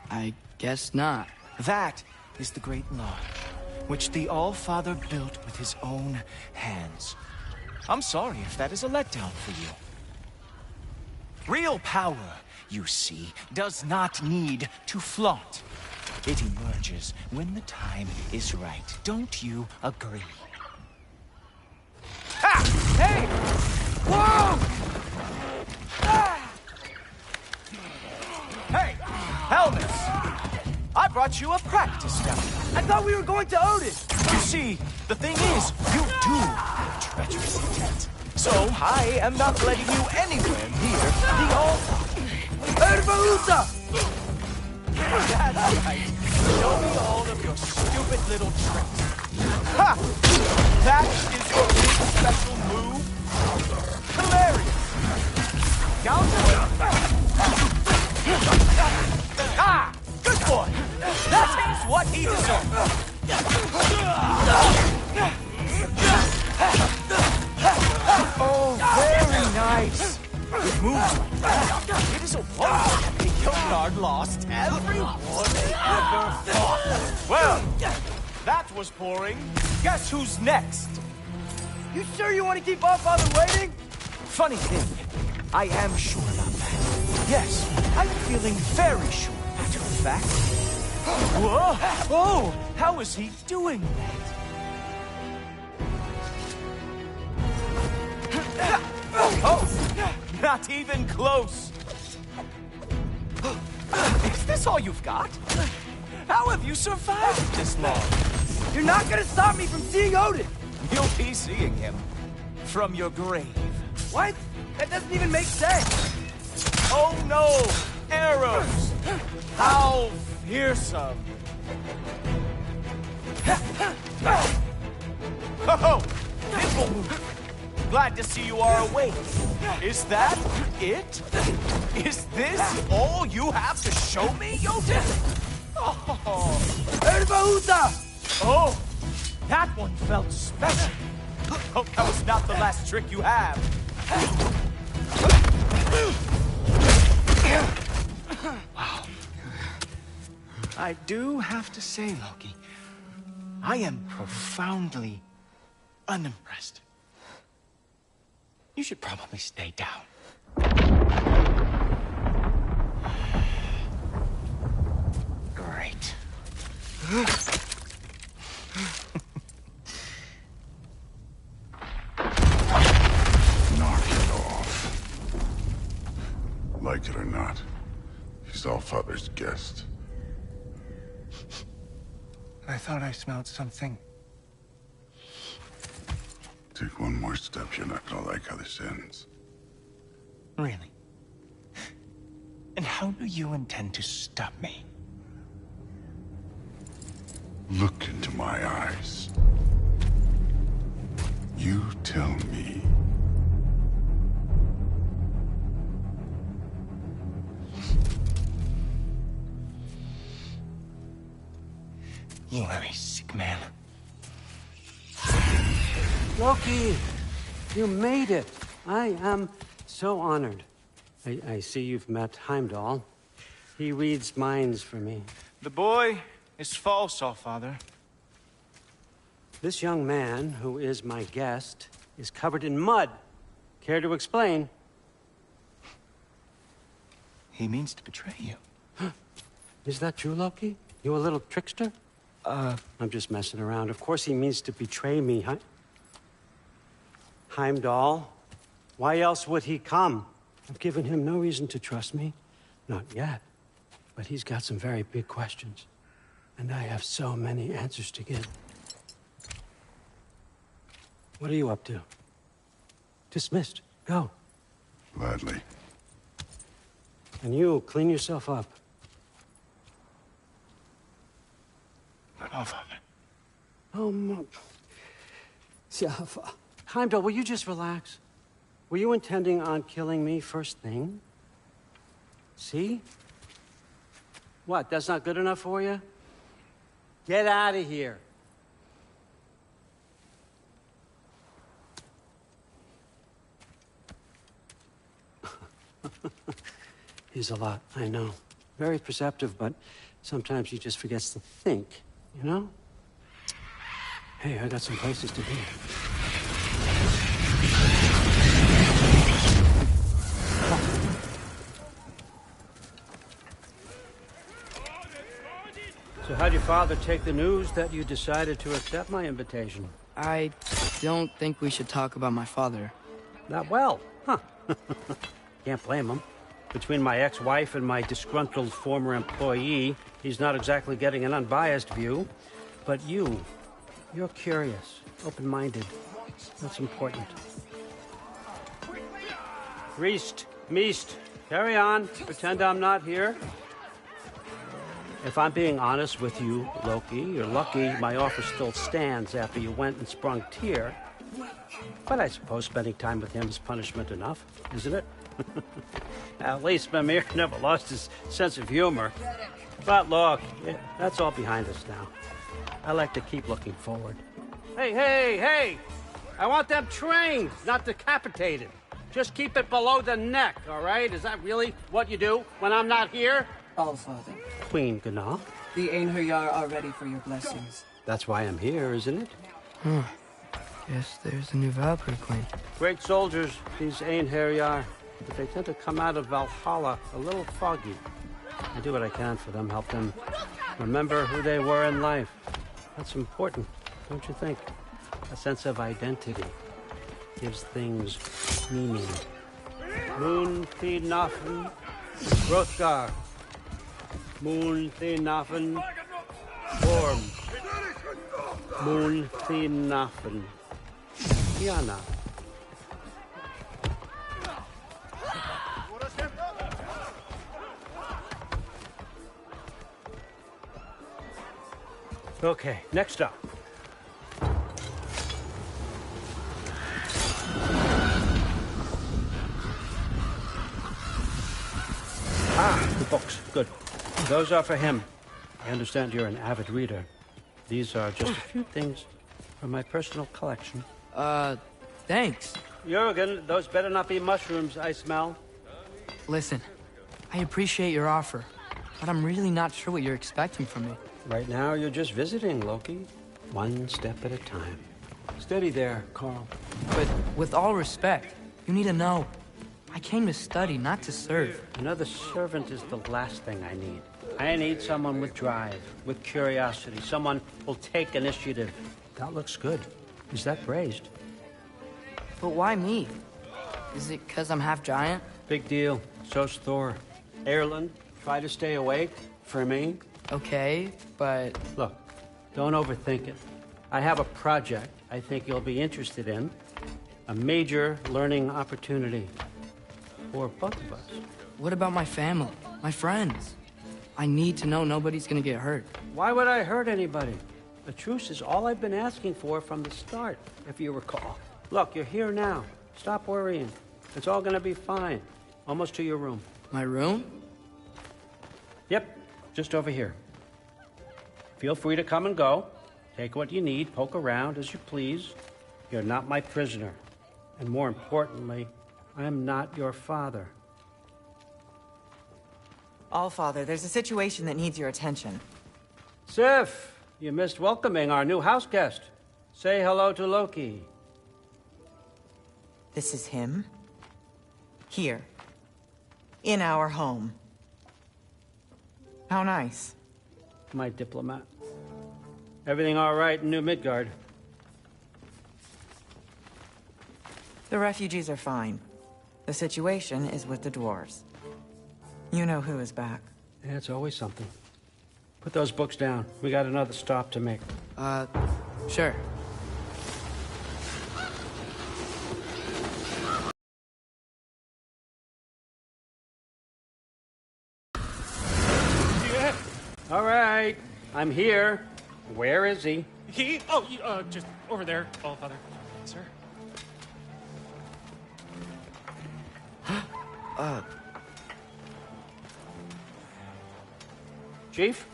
[SPEAKER 8] I guess not.
[SPEAKER 5] That is the Great Lodge, which the All-Father built with his own hands. I'm sorry if that is a letdown for you. Real power, you see, does not need to flaunt. It emerges when the time is right. Don't you agree? Ha! Hey! Whoa! Ah! Hey! Helmets! I brought you a practice down.
[SPEAKER 8] I thought we were going to Odin!
[SPEAKER 5] You see, the thing is, you do have treacherous intent. So, I am not letting you anywhere near the altar.
[SPEAKER 8] Ervahusa!
[SPEAKER 5] That's right. Show me all of your stupid little tricks. Ha! That is your big special move? Hilarious! Down to it! Ah! Good boy! That is what he deserves! Oh, very nice! It moves like that. It is a wonder that the Yonard lost everyone they ever fought. Well, that was boring. Guess who's next?
[SPEAKER 8] You sure you want to keep All-Father waiting?
[SPEAKER 5] Funny thing, I am sure about that. Yes, I'm feeling very sure, matter of fact. Whoa! Oh, how is he doing that? Oh, not even close. Is this all you've got? How have you survived this long?
[SPEAKER 8] You're not gonna stop me from seeing Odin!
[SPEAKER 5] You'll be seeing him from your grave.
[SPEAKER 8] What? That doesn't even make sense!
[SPEAKER 5] Oh no! Arrows! How fearsome! Oh! Nimble! Glad to see you are awake. Is that it? Is this all you have to show me, Jotun? Oh!
[SPEAKER 8] Ervahusa!
[SPEAKER 5] Oh! That one felt special. Hope that was not the last trick you have. Wow. I do have to say, Loki, I am profoundly unimpressed. You should probably stay down. Great.
[SPEAKER 4] Knock it off. Like it or not, he's Allfather's guest.
[SPEAKER 5] I thought I smelled something.
[SPEAKER 4] Take one more step, you're not gonna like how this ends.
[SPEAKER 5] Really? And how do you intend to stop me?
[SPEAKER 4] Look into my eyes. You tell me.
[SPEAKER 5] You are a sick man.
[SPEAKER 11] Loki, you made it. I am so honored. I see you've met Heimdall. He reads minds for me.
[SPEAKER 5] The boy is false, Allfather.
[SPEAKER 11] This young man, who is my guest, is covered in mud. Care to explain?
[SPEAKER 5] He means to betray you.
[SPEAKER 11] Is that true, Loki? You a little trickster? I'm just messing around. Of course he means to betray me, huh? Heimdall? Why else would he come? I've given him no reason to trust me. Not yet. But he's got some very big questions. And I have so many answers to give. What are you up to? Dismissed. Go.
[SPEAKER 4] Gladly.
[SPEAKER 11] And you, clean yourself up.
[SPEAKER 5] No, Father.
[SPEAKER 11] Oh, Heimdall, will you just relax? Were you intending on killing me first thing? See? What, that's not good enough for you? Get out of here. He's a lot, I know. Very perceptive, but sometimes he just forgets to think, you know? Hey, I got some places to be. So how'd your father take the news that you decided to accept my invitation?
[SPEAKER 8] I don't think we should talk about my father.
[SPEAKER 11] Not well, huh? Can't blame him. Between my ex-wife and my disgruntled former employee, he's not exactly getting an unbiased view. But you're curious, open-minded. That's important. Reist, Meest, carry on. Pretend I'm not here. If I'm being honest with you, Loki, you're lucky my offer still stands after you went and sprung Tyr. But I suppose spending time with him is punishment enough, isn't it? At least Mimir never lost his sense of humor. But look, that's all behind us now. I like to keep looking forward. Hey! I want them trained, not decapitated. Just keep it below the neck, all right? Is that really what you do when I'm not here?
[SPEAKER 12] Allfather,
[SPEAKER 11] Queen Gná.
[SPEAKER 12] the Einherjar are ready for your blessings.
[SPEAKER 11] That's why I'm here, isn't it?
[SPEAKER 8] Guess there's a new Valkyrie Queen.
[SPEAKER 11] Great soldiers, these Einherjar. But they tend to come out of Valhalla a little foggy. I do what I can for them, help them remember who they were in life. That's important, don't you think? A sense of identity gives things meaning. Moon Thinafen, Hrothgar. Moon Thinafen, Orm. Moon Thinafen, Keanan. Okay, next up. The books. Good. Those are for him. I understand you're an avid reader. These are just a few things from my personal collection.
[SPEAKER 8] Thanks.
[SPEAKER 11] Jurgen, those better not be mushrooms I smell.
[SPEAKER 8] Listen, I appreciate your offer, but I'm really not sure what you're expecting from me.
[SPEAKER 11] Right now, you're just visiting, Loki. One step at a time. Steady there, Carl.
[SPEAKER 8] But with all respect, you need to know. I came to study, not to serve.
[SPEAKER 11] Another servant is the last thing I need. I need someone with drive, with curiosity, someone who'll take initiative. That looks good. Is that praised?
[SPEAKER 8] But why me? Is it because I'm half giant?
[SPEAKER 11] Big deal. So's Thor. Erland, try to stay awake for me.
[SPEAKER 8] Okay, but...
[SPEAKER 11] Look, don't overthink it. I have a project I think you'll be interested in. A major learning opportunity. For both of us.
[SPEAKER 8] What about my family? My friends? I need to know nobody's gonna get hurt.
[SPEAKER 11] Why would I hurt anybody? A truce is all I've been asking for from the start, if you recall. Look, you're here now. Stop worrying. It's all gonna be fine. Almost to your room.
[SPEAKER 8] My room?
[SPEAKER 11] Yep, just over here. Feel free to come and go. Take what you need, poke around as you please. You're not my prisoner. And more importantly, I'm not your father.
[SPEAKER 13] Allfather, there's a situation that needs your attention.
[SPEAKER 11] Sif, you missed welcoming our new house guest. Say hello to Loki.
[SPEAKER 13] This is him? Here. In our home. How nice.
[SPEAKER 11] My diplomat. Everything all right in New Midgard?
[SPEAKER 13] The refugees are fine. The situation is with the dwarves. You know who is back.
[SPEAKER 11] Yeah, it's always something. Put those books down. We got another stop to make.
[SPEAKER 8] Sure.
[SPEAKER 9] Yeah.
[SPEAKER 11] All right. I'm here. Where is he?
[SPEAKER 9] He? Oh, just over there, All Father. Sir.
[SPEAKER 11] Chief,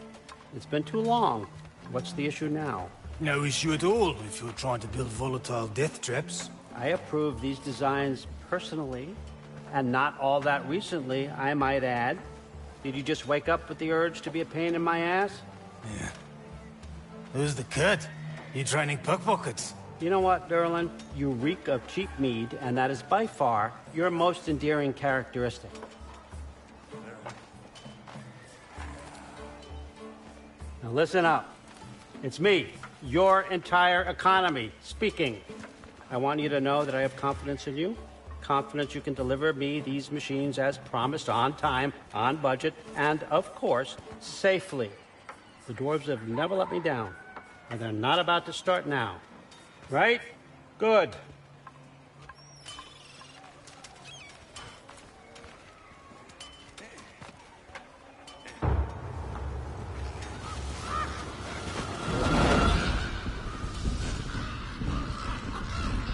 [SPEAKER 11] it's been too long. What's the issue now?
[SPEAKER 14] No issue at all if you're trying to build volatile death traps.
[SPEAKER 11] I approve these designs personally, and not all that recently, I might add. Did you just wake up with the urge to be a pain in my ass?
[SPEAKER 14] Yeah. Who's the kid? You training pickpockets?
[SPEAKER 11] You know what, Derlin? You reek of cheap mead, and that is by far your most endearing characteristic. Now listen up. It's me, your entire economy, speaking. I want you to know that I have confidence in you. Confidence you can deliver me these machines as promised, on time, on budget, and, of course, safely. The dwarves have never let me down, and they're not about to start now. Right? Good.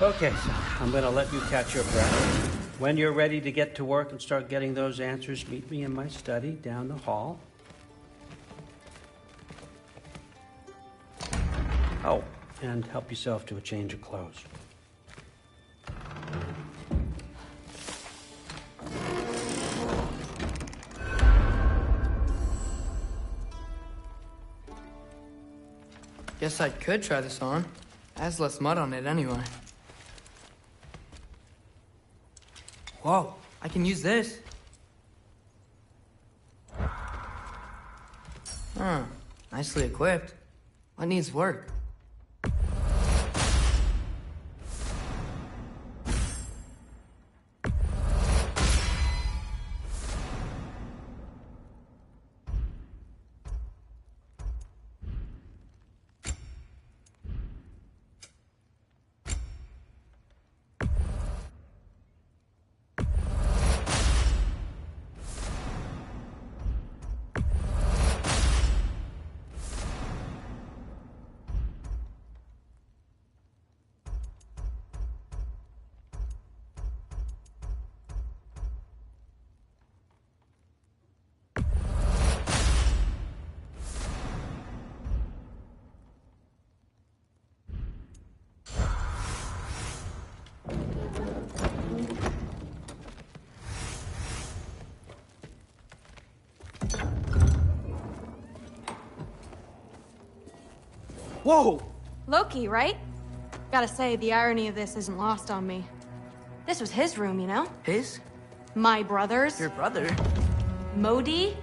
[SPEAKER 11] Okay, so I'm going to let you catch your breath. When you're ready to get to work and start getting those answers, meet me in my study down the hall. Oh, and help yourself to a change of clothes.
[SPEAKER 8] Guess I could try this on. Has less mud on it anyway. Whoa, I can use this. Huh, nicely equipped. What needs work?
[SPEAKER 14] Whoa!
[SPEAKER 15] Loki, right? Gotta say, the irony of this isn't lost on me. This was his room, you know?
[SPEAKER 8] His?
[SPEAKER 15] My brother's.
[SPEAKER 8] Your brother?
[SPEAKER 15] Modi?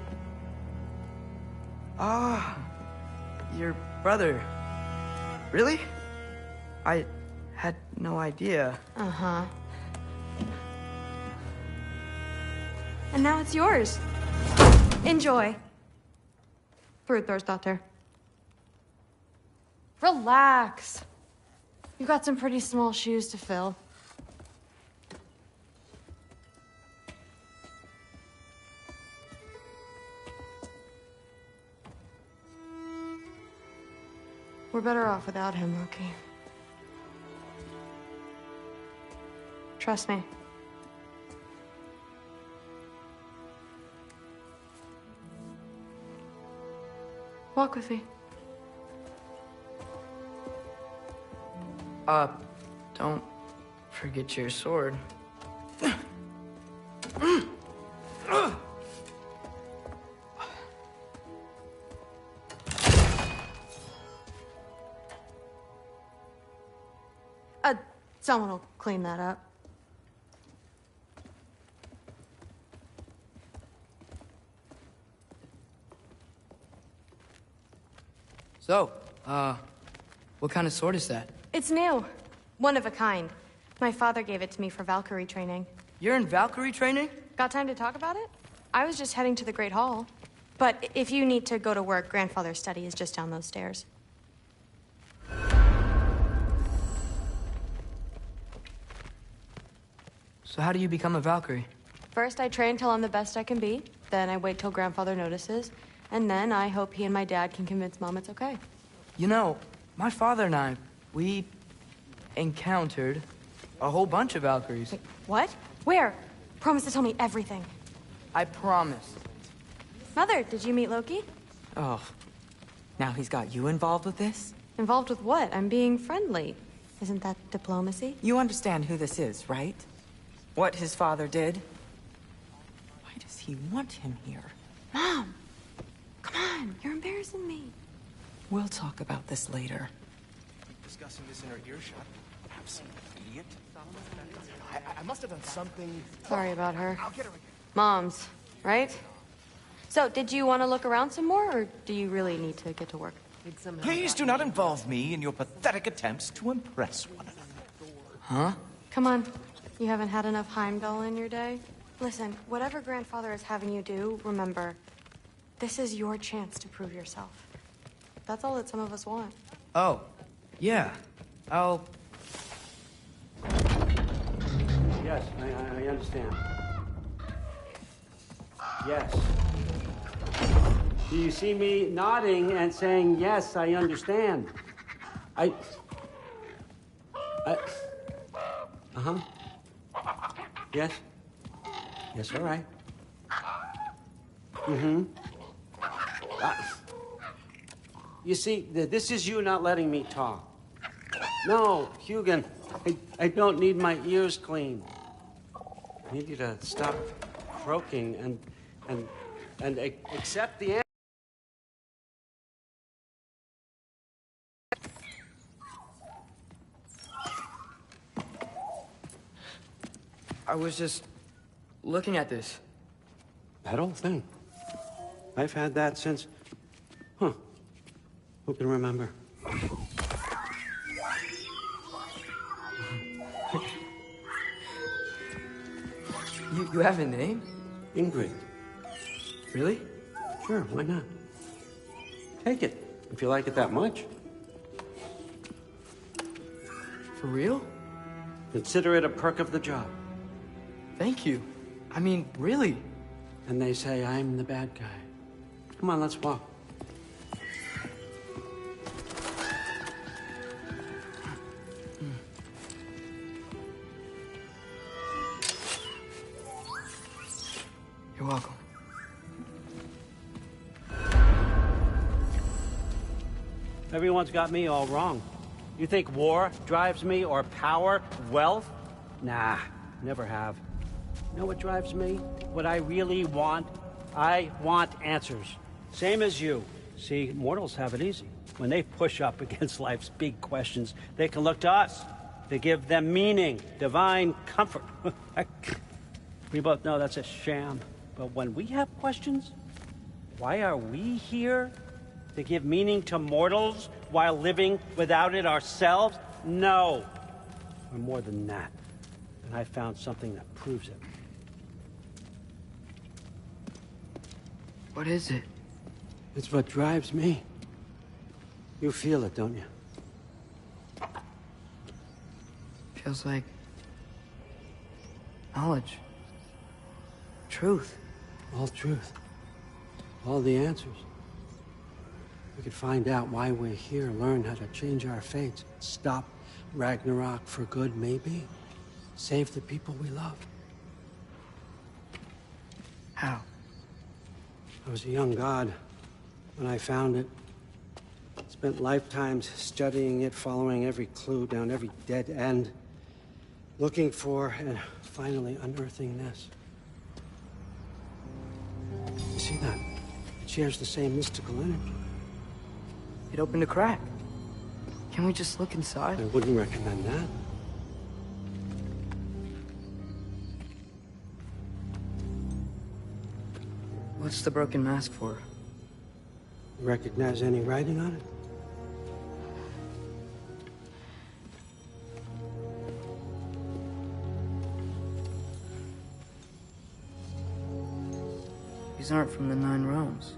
[SPEAKER 8] Ah, your brother. Really? I had no idea.
[SPEAKER 15] Uh-huh. And now it's yours. Enjoy. Daughter. Relax. You've got some pretty small shoes to fill. We're better off without him, Loki. Trust me. Walk with me.
[SPEAKER 8] Don't forget your sword.
[SPEAKER 15] Someone will clean that up.
[SPEAKER 8] So, what kind of sword is that?
[SPEAKER 15] It's new. One of a kind. My father gave it to me for Valkyrie training.
[SPEAKER 8] You're in Valkyrie training?
[SPEAKER 15] Got time to talk about it? I was just heading to the Great Hall. But if you need to go to work, Grandfather's study is just down those stairs.
[SPEAKER 8] So how do you become a Valkyrie?
[SPEAKER 15] First, I train till I'm the best I can be. Then I wait till Grandfather notices. And then I hope he and my dad can convince Mom it's okay.
[SPEAKER 8] You know, my father and I, we encountered a whole bunch of Valkyries.
[SPEAKER 15] Wait, what? Where? Promise to tell me everything.
[SPEAKER 8] I promise.
[SPEAKER 15] Mother, did you meet Loki?
[SPEAKER 13] Oh, now he's got you involved with this?
[SPEAKER 15] Involved with what? I'm being friendly. Isn't that diplomacy?
[SPEAKER 13] You understand who this is, right? What his father did? Why does he want him here?
[SPEAKER 15] Mom! Come on, you're embarrassing me.
[SPEAKER 13] We'll talk about this later.
[SPEAKER 16] Discussing this in her earshot. Absolute idiot. I must have done something.
[SPEAKER 15] Sorry about her.
[SPEAKER 16] I'll get her again.
[SPEAKER 15] Mom's, right? So, did you want to look around some more, or do you really need to get to work?
[SPEAKER 16] Please do not involve me in your pathetic attempts to impress one another.
[SPEAKER 8] Huh?
[SPEAKER 15] Come on. You haven't had enough Heimdall in your day? Listen, whatever Grandfather is having you do, remember, this is your chance to prove yourself. That's all that some of us want.
[SPEAKER 8] Oh, yeah. I'll...
[SPEAKER 11] Yes, I understand. Yes. Do you see me nodding and saying, yes, I understand? Uh-huh. Yes? Yes, all right. Mm-hmm. You see, this is you not letting me talk. No, Hugin, I don't need my ears cleaned. I need you to stop croaking and accept the answer.
[SPEAKER 8] I was just looking at this.
[SPEAKER 11] That old thing. I've had that since... Huh. Who can remember?
[SPEAKER 8] You have a name?
[SPEAKER 11] Ingrid.
[SPEAKER 8] Really?
[SPEAKER 11] Sure, why not? Take it, if you like it that much.
[SPEAKER 8] For real?
[SPEAKER 11] Consider it a perk of the job.
[SPEAKER 8] Thank you. I mean, really.
[SPEAKER 11] And they say I'm the bad guy. Come on, let's walk.
[SPEAKER 8] You're welcome.
[SPEAKER 11] Everyone's got me all wrong. You think war drives me, or power, wealth? Nah, never have. You know what drives me? What I really want? I want answers. Same as you. See, mortals have it easy. When they push up against life's big questions, they can look to us to give them meaning, divine comfort. We both know that's a sham. But when we have questions, why are we here? To give meaning to mortals while living without it ourselves? No. We're more than that. And I found something that proves it.
[SPEAKER 8] What is it?
[SPEAKER 11] It's what drives me. You feel it, don't you?
[SPEAKER 8] Feels like... knowledge. Truth.
[SPEAKER 11] All truth. All the answers. We could find out why we're here, learn how to change our fates, stop Ragnarok for good, maybe. Save the people we love.
[SPEAKER 8] How?
[SPEAKER 11] I was a young god when I found it. Spent lifetimes studying it, following every clue down every dead end, looking for and finally unearthing this. You see that? It shares the same mystical energy.
[SPEAKER 8] It opened a crack. Can we just look inside?
[SPEAKER 11] I wouldn't recommend that.
[SPEAKER 8] What's the broken mask for?
[SPEAKER 11] Recognize any writing on it?
[SPEAKER 8] These aren't from the Nine Realms.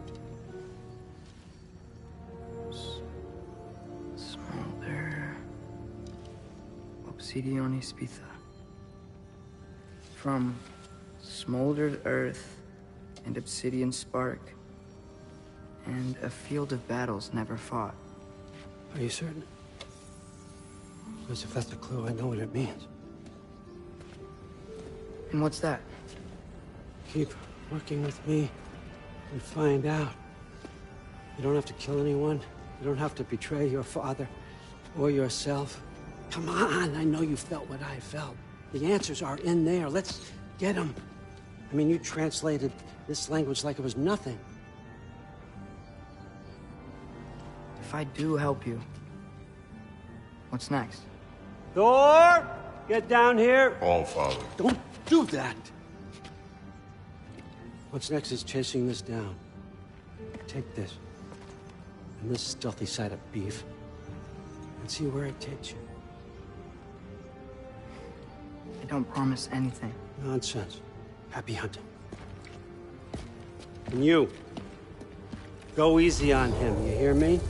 [SPEAKER 8] Smolder... Obsidione Spitha. From smoldered earth and obsidian spark, and a field of battles never fought.
[SPEAKER 11] Are you certain? Because if that's a clue, I know what it means.
[SPEAKER 8] And what's that?
[SPEAKER 11] Keep working with me and find out. You don't have to kill anyone. You don't have to betray your father or yourself. Come on, I know you felt what I felt. The answers are in there. Let's get them. I mean, you translated this language like it was nothing.
[SPEAKER 8] If I do help you, what's next?
[SPEAKER 11] Thor! Get down here!
[SPEAKER 4] All Father.
[SPEAKER 11] Don't do that! What's next is chasing this down. Take this, and this stealthy side of beef, and see where it takes you.
[SPEAKER 8] I don't promise anything.
[SPEAKER 11] Nonsense. Happy hunting. And you, go easy on him, you hear me?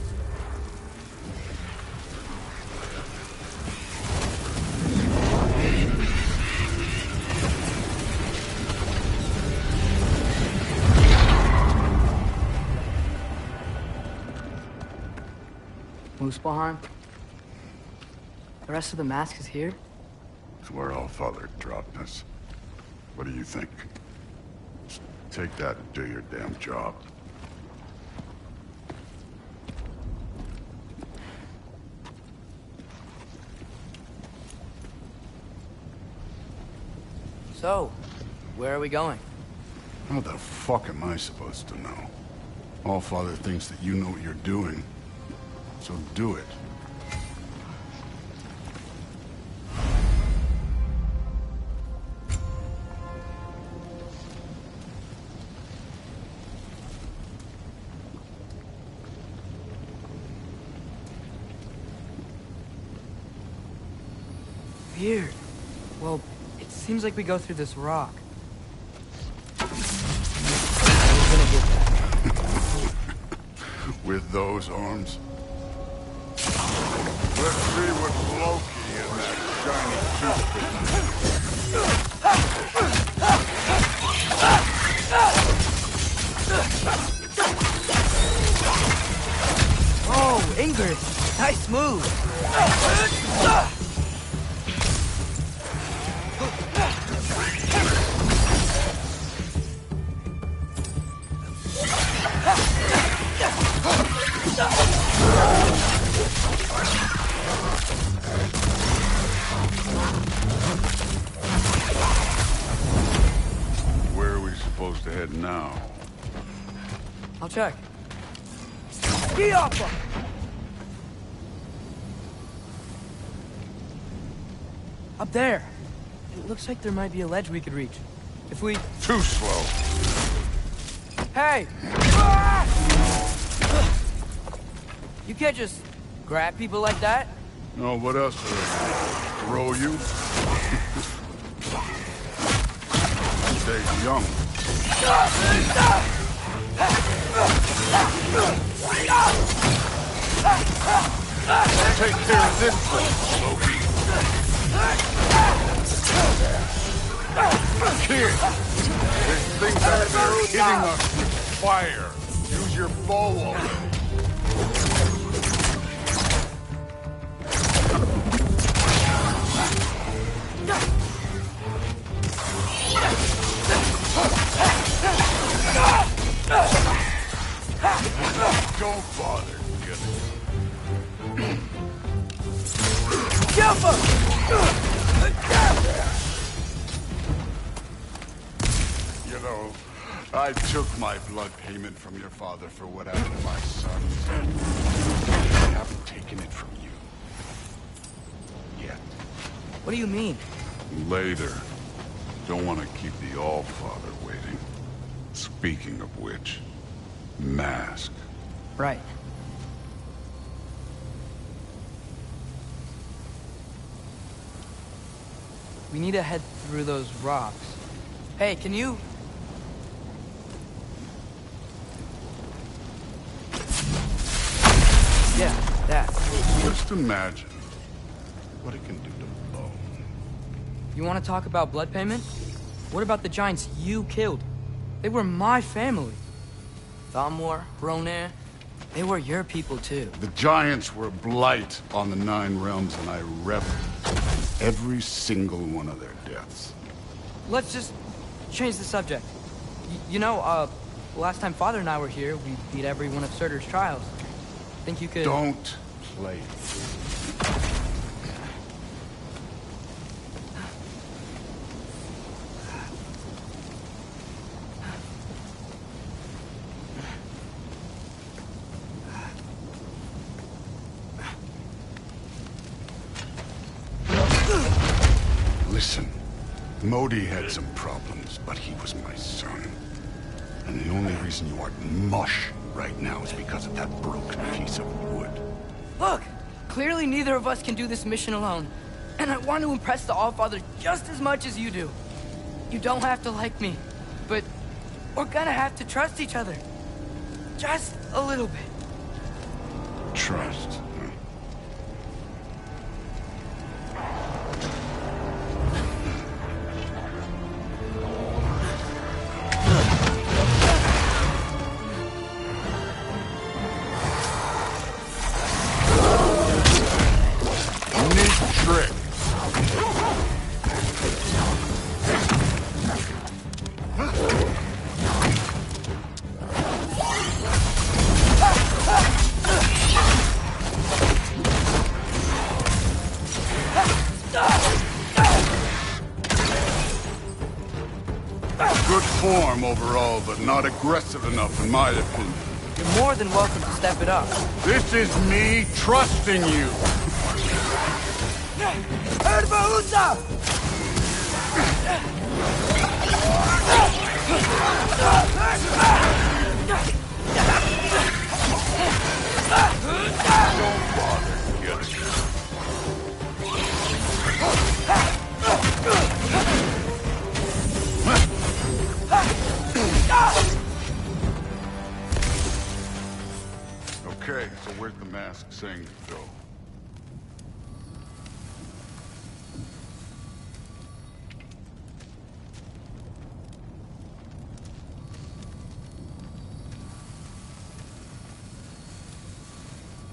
[SPEAKER 8] Muspelheim? The rest of the mask is here?
[SPEAKER 17] It's where All Father dropped us. What do you think? Just take that and do your damn job.
[SPEAKER 8] So, where are we going?
[SPEAKER 17] How the fuck am I supposed to know? All Father thinks that you know what you're doing, so do it.
[SPEAKER 8] Weird. Well, it seems like we go through this rock.
[SPEAKER 17] With those arms? Let's see what Loki and that
[SPEAKER 8] Oh, Ingrid! Nice move!
[SPEAKER 17] Where are we supposed to head now?
[SPEAKER 8] I'll check. Ski up! Up there. It looks like there might be a ledge we could reach. If we...
[SPEAKER 17] Too slow.
[SPEAKER 8] Hey! You can't just grab people like that.
[SPEAKER 17] No, what else? Throw you? Stay young. Take care of this one, Loki. Kid, there's things out there hitting us with fire. Use your bow already. Don't bother, get it.
[SPEAKER 8] Jump up!
[SPEAKER 17] You know, I took my blood payment from your father for what happened to my sons. I haven't taken it from you. Yet.
[SPEAKER 8] What do you mean?
[SPEAKER 17] Later. Don't want to keep the All-Father waiting. Speaking of which, mask.
[SPEAKER 8] Right. We need to head through those rocks. Hey, can you... Yeah, that.
[SPEAKER 17] Just imagine what it can do to bone.
[SPEAKER 8] You want to talk about blood payment? What about the giants you killed? They were my family. Thamor, Ronair, they were your people too.
[SPEAKER 17] The giants were a blight on the Nine Realms, and I reveled every single one of their deaths.
[SPEAKER 8] Let's just change the subject. You know, last time Father and I were here, we beat every one of Surtur's trials. Think you could...
[SPEAKER 17] Don't play. Listen, Modi had some problems, but he was my son. And the only reason you aren't mush right now is because of that broken piece of wood.
[SPEAKER 8] Look! Clearly neither of us can do this mission alone. And I want to impress the Allfather just as much as you do. You don't have to like me, but we're gonna have to trust each other. Just a little bit.
[SPEAKER 17] Trust. Good form overall, but not aggressive enough in my opinion.
[SPEAKER 8] You're more than welcome to step it up.
[SPEAKER 17] This is me trusting you. Don't bother, kid. Okay, so where's the mask saying to go?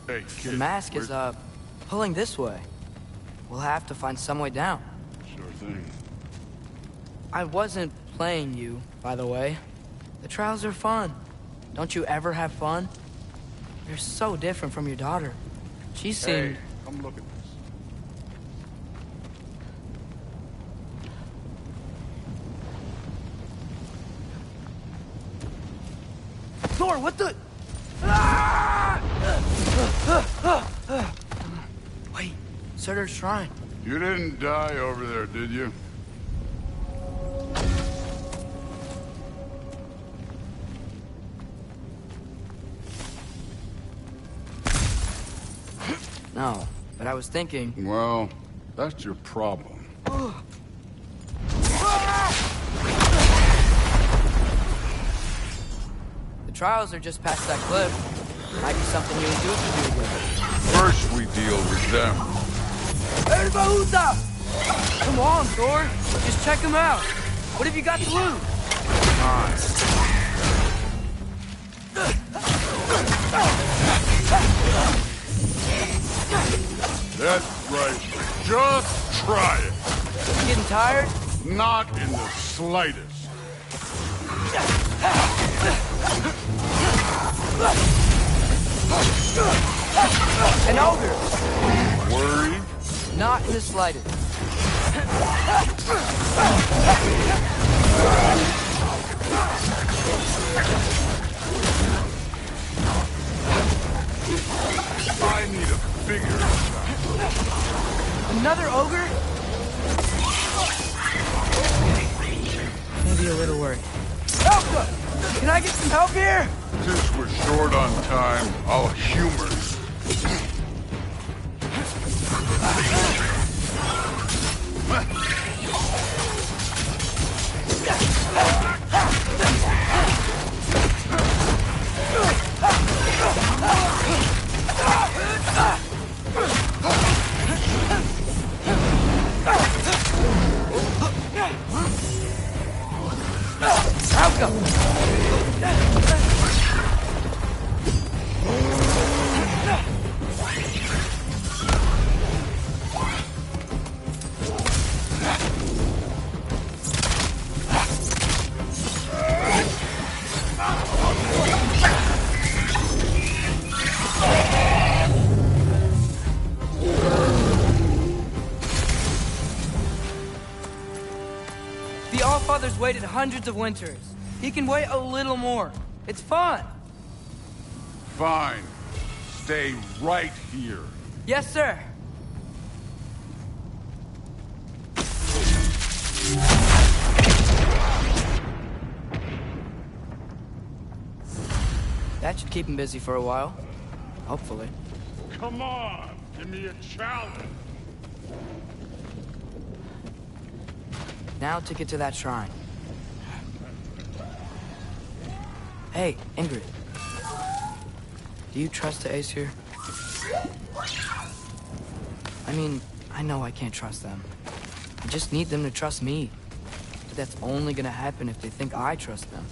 [SPEAKER 17] Hey, kid,
[SPEAKER 8] The mask is, pulling this way. We'll have to find some way down.
[SPEAKER 17] Sure thing.
[SPEAKER 8] I wasn't playing you, by the way. The trials are fun. Don't you ever have fun? You're so different from your daughter. She seemed...
[SPEAKER 17] Hey, come look at this.
[SPEAKER 8] Thor, what the... Wait, Surtur's shrine.
[SPEAKER 17] You didn't die over there, did you?
[SPEAKER 8] No, but I was thinking...
[SPEAKER 17] Well, that's your problem.
[SPEAKER 8] The trials are just past that cliff. Might be something you and Duke can do together.
[SPEAKER 17] First we deal with them.
[SPEAKER 8] Come on, Thor. Just check him out. What have you got to lose?
[SPEAKER 17] That's right. Just try it.
[SPEAKER 8] You getting tired?
[SPEAKER 17] Not in the slightest.
[SPEAKER 8] An ogre.
[SPEAKER 17] Worried?
[SPEAKER 8] Not in the slightest.
[SPEAKER 17] I need a bigger shot.
[SPEAKER 8] Another ogre? Maybe a little worried. Elka! Can I get some help here?
[SPEAKER 17] Since we're short on time, I'll humor you.
[SPEAKER 8] The Allfather's waited hundreds of winters. He can wait a little more. It's fun.
[SPEAKER 17] Fine. Stay right here.
[SPEAKER 8] Yes, sir. That should keep him busy for a while. Hopefully.
[SPEAKER 17] Come on, give me a challenge.
[SPEAKER 8] Now to get to that shrine. Hey, Ingrid. Do you trust the Ace here? I mean, I know I can't trust them. I just need them to trust me. But that's only gonna happen if they think I trust them.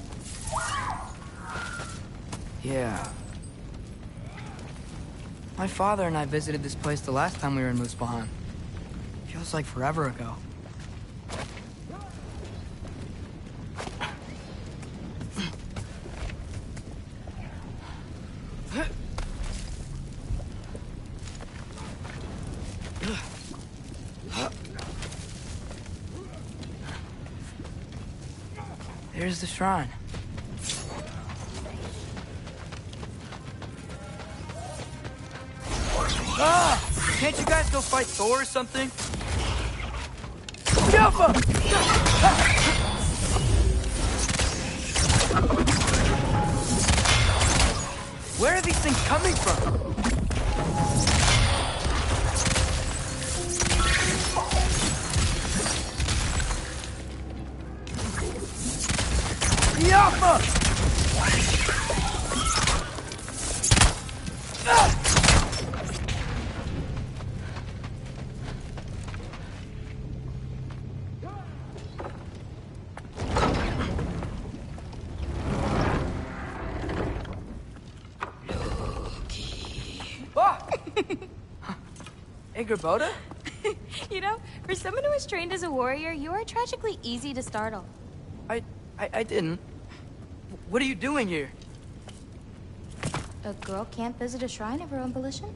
[SPEAKER 8] Yeah. My father and I visited this place the last time we were in Muspelheim. Feels like forever ago. There's the shrine. Ah! Can't you guys go fight Thor or something? Jumpa! Where are these things coming from? Yappa! Boda?
[SPEAKER 6] You know, for someone who was trained as a warrior, you are tragically easy to startle.
[SPEAKER 8] I didn't. What are you doing here?
[SPEAKER 6] A girl can't visit a shrine of her own volition?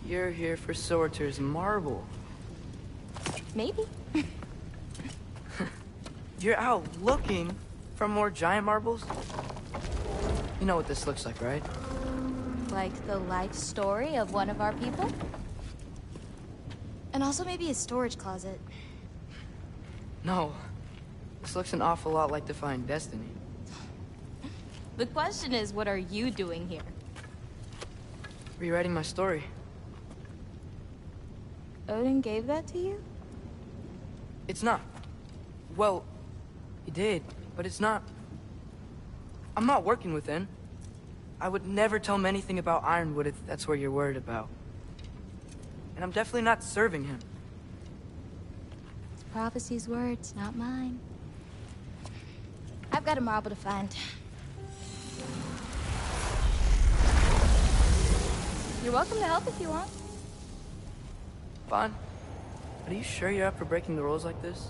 [SPEAKER 8] You're here for Sorter's marble.
[SPEAKER 6] Maybe.
[SPEAKER 8] You're out looking for more giant marbles? You know what this looks like, right?
[SPEAKER 6] Like the life story of one of our people? And also maybe a storage closet.
[SPEAKER 8] No. This looks an awful lot like Defying Destiny.
[SPEAKER 6] The question is, what are you doing here?
[SPEAKER 8] Rewriting my story.
[SPEAKER 6] Odin gave that to you?
[SPEAKER 8] It's not. Well, he did, but it's not. I'm not working with him. I would never tell him anything about Ironwood if that's what you're worried about. And I'm definitely not serving him.
[SPEAKER 6] It's prophecy's words, not mine. I've got a marble to find. You're welcome to help if you want.
[SPEAKER 8] Fine. But are you sure you're up for breaking the rules like this?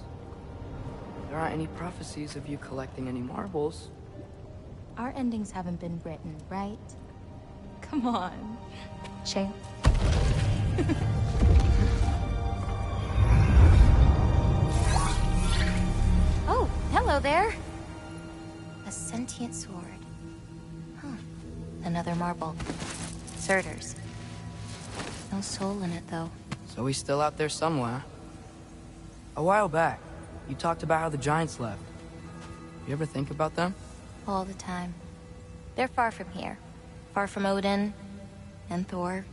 [SPEAKER 8] There aren't any prophecies of you collecting any marbles.
[SPEAKER 6] Our endings haven't been written, right? Come on, champ. Oh, hello there. A sentient sword. Huh. Another marble. Surtur's. No soul in it, though.
[SPEAKER 8] So he's still out there somewhere. A while back, you talked about how the Giants left. You ever think about them?
[SPEAKER 18] All the time. They're far from here. Far from Odin and Thor.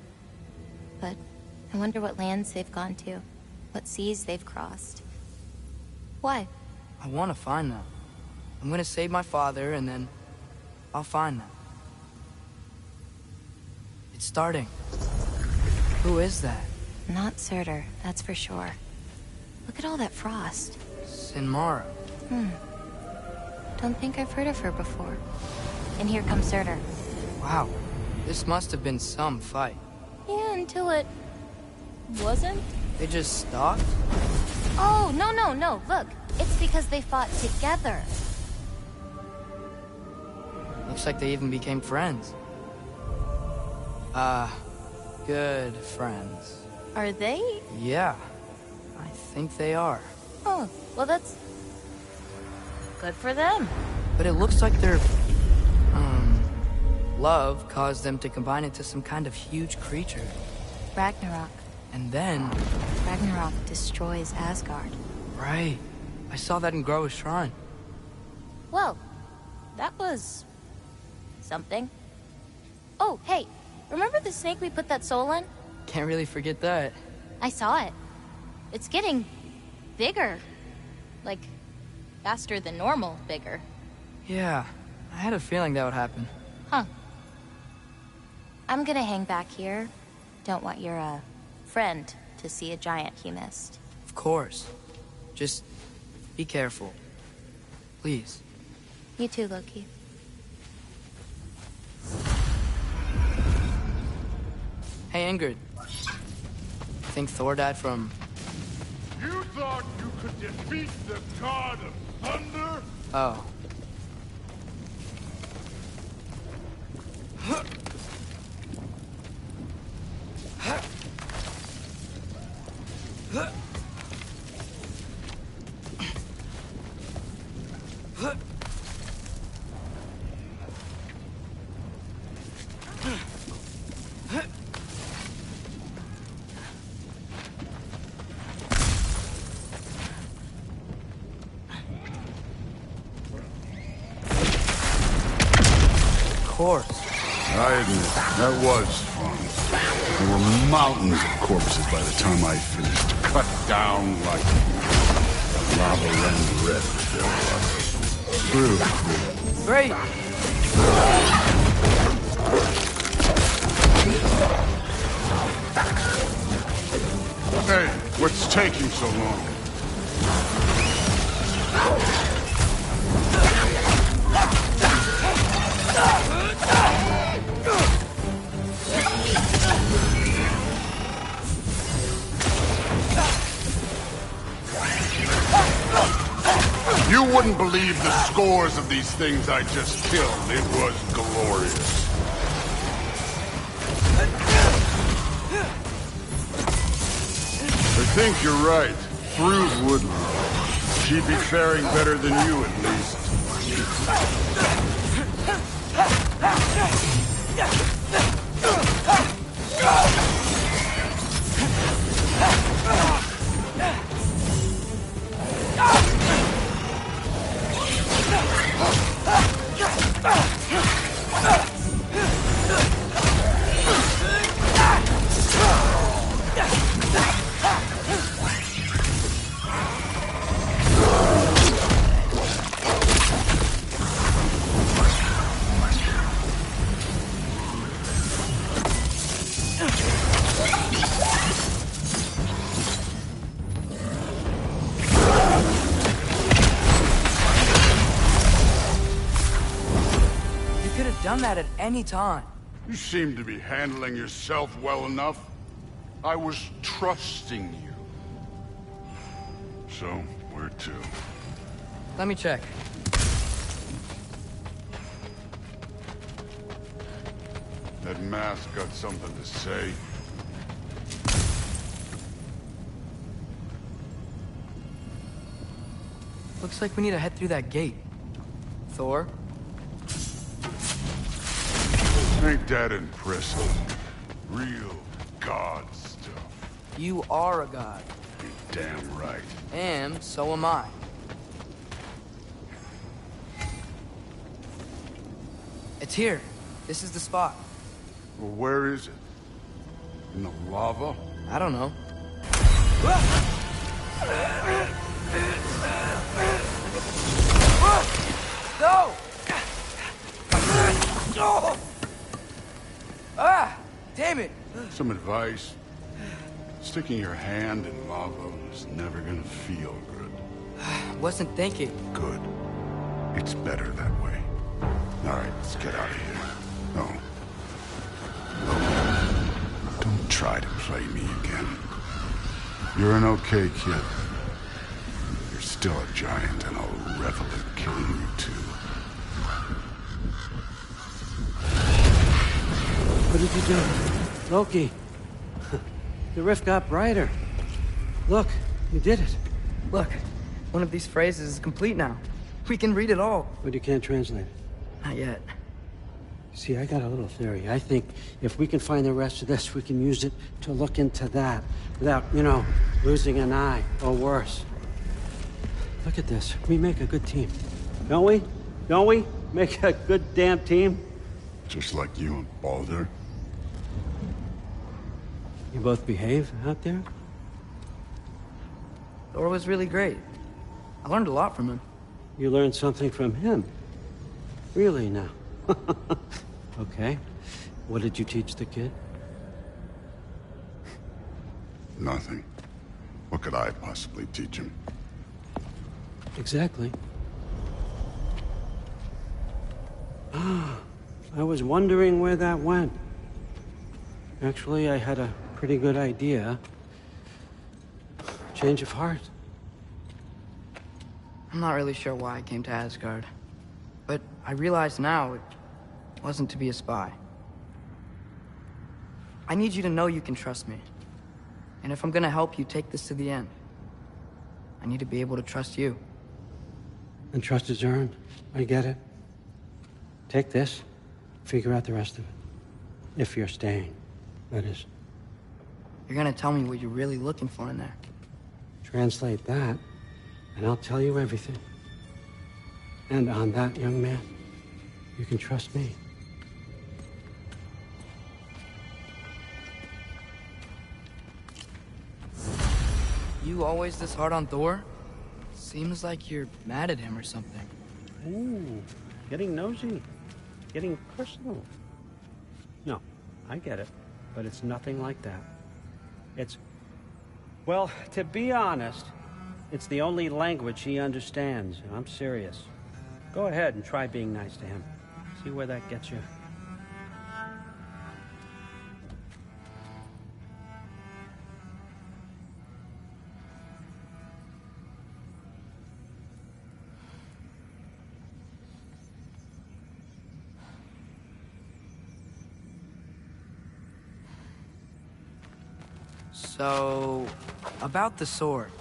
[SPEAKER 18] But I wonder what lands they've gone to. What seas they've crossed. Why?
[SPEAKER 8] I want to find them. I'm gonna save my father, and then I'll find them. It's starting. Who is that?
[SPEAKER 18] Not Surtur, that's for sure. Look at all that frost.
[SPEAKER 8] Sinmara.
[SPEAKER 18] Don't think I've heard of her before. And here comes Surtur.
[SPEAKER 8] Wow. This must have been some fight.
[SPEAKER 18] Yeah, until it... wasn't?
[SPEAKER 8] They just stopped?
[SPEAKER 18] Oh, no. Look, it's because they fought together.
[SPEAKER 8] Looks like they even became friends. Good friends.
[SPEAKER 18] Are they?
[SPEAKER 8] Yeah, I think they are.
[SPEAKER 18] Oh, well that's... good for them.
[SPEAKER 8] But it looks like their... love caused them to combine into some kind of huge creature.
[SPEAKER 18] Ragnarok.
[SPEAKER 8] And then...
[SPEAKER 18] Ragnarok destroys Asgard.
[SPEAKER 8] Right. I saw that in Groa's shrine.
[SPEAKER 18] Well, that was... something. Oh, hey, remember the snake we put that soul in?
[SPEAKER 8] Can't really forget that.
[SPEAKER 18] I saw it. It's getting... bigger. Like, faster than normal bigger.
[SPEAKER 8] Yeah, I had a feeling that would happen.
[SPEAKER 18] Huh. I'm gonna hang back here. Don't want your, friend to see a giant he missed.
[SPEAKER 8] Of course. Just be careful. Please.
[SPEAKER 18] You too, Loki.
[SPEAKER 8] Hey, Ingrid. Think Thor died from...
[SPEAKER 17] You thought you could defeat the god of thunder?
[SPEAKER 8] Oh. Of course.
[SPEAKER 17] I admit, that was fun. There were mountains of corpses by the time I finished. Cut down like lava ran red. True.
[SPEAKER 8] Great!
[SPEAKER 17] Hey, what's taking so long? You wouldn't believe the scores of these things I just killed. It was glorious. I think you're right. Thrud wouldn't. She'd be faring better than you, at least.
[SPEAKER 8] Done that at any time.
[SPEAKER 17] You seem to be handling yourself well enough. I was trusting you. So, where to?
[SPEAKER 8] Let me check.
[SPEAKER 17] That mask got something to say.
[SPEAKER 8] Looks like we need to head through that gate. Thor?
[SPEAKER 17] Ain't that impressive? Real god stuff.
[SPEAKER 8] You are a god.
[SPEAKER 17] You're damn right.
[SPEAKER 8] And so am I. It's here. This is the spot.
[SPEAKER 17] Well, where is it? In the lava?
[SPEAKER 8] I don't know. No! Oh! Ah! Damn it!
[SPEAKER 17] Some advice. Sticking your hand in lava is never gonna feel good.
[SPEAKER 8] Wasn't thinking.
[SPEAKER 17] Good. It's better that way. All right, let's get out of here. No. Don't try to play me again. You're an okay kid. You're still a giant, and I'll revel in killing you too.
[SPEAKER 11] What did you do? Loki. The rift got brighter. Look, you did it.
[SPEAKER 8] Look, one of these phrases is complete now. We can read it all.
[SPEAKER 11] But you can't translate it.
[SPEAKER 8] Not yet.
[SPEAKER 11] See, I got a little theory. I think if we can find the rest of this, we can use it to look into that without, losing an eye or worse. Look at this. We make a good team. Don't we? Don't we? Make a good damn team?
[SPEAKER 17] Just like you and Baldur.
[SPEAKER 11] You both behave out there?
[SPEAKER 8] Thor was really great. I learned a lot from him.
[SPEAKER 11] You learned something from him? Really now? Okay. What did you teach the kid?
[SPEAKER 17] Nothing. What could I possibly teach him?
[SPEAKER 11] Exactly. I was wondering where that went. Actually, I had a pretty good idea. Change of heart.
[SPEAKER 8] I'm not really sure why I came to Asgard. But I realize now it wasn't to be a spy. I need you to know you can trust me. And if I'm gonna help you take this to the end, I need to be able to trust you.
[SPEAKER 11] And trust is earned. I get it. Take this, figure out the rest of it. If you're staying, that is.
[SPEAKER 8] You're gonna tell me what you're really looking for in there.
[SPEAKER 11] Translate that, and I'll tell you everything. And on that, young man, you can trust me.
[SPEAKER 8] You always this hard on Thor? Seems like you're mad at him or something.
[SPEAKER 11] Ooh, getting nosy. Getting personal. No, I get it, but it's nothing like that. It's... Well, to be honest, it's the only language he understands, and I'm serious. Go ahead and try being nice to him. See where that gets you.
[SPEAKER 8] So, about the sword.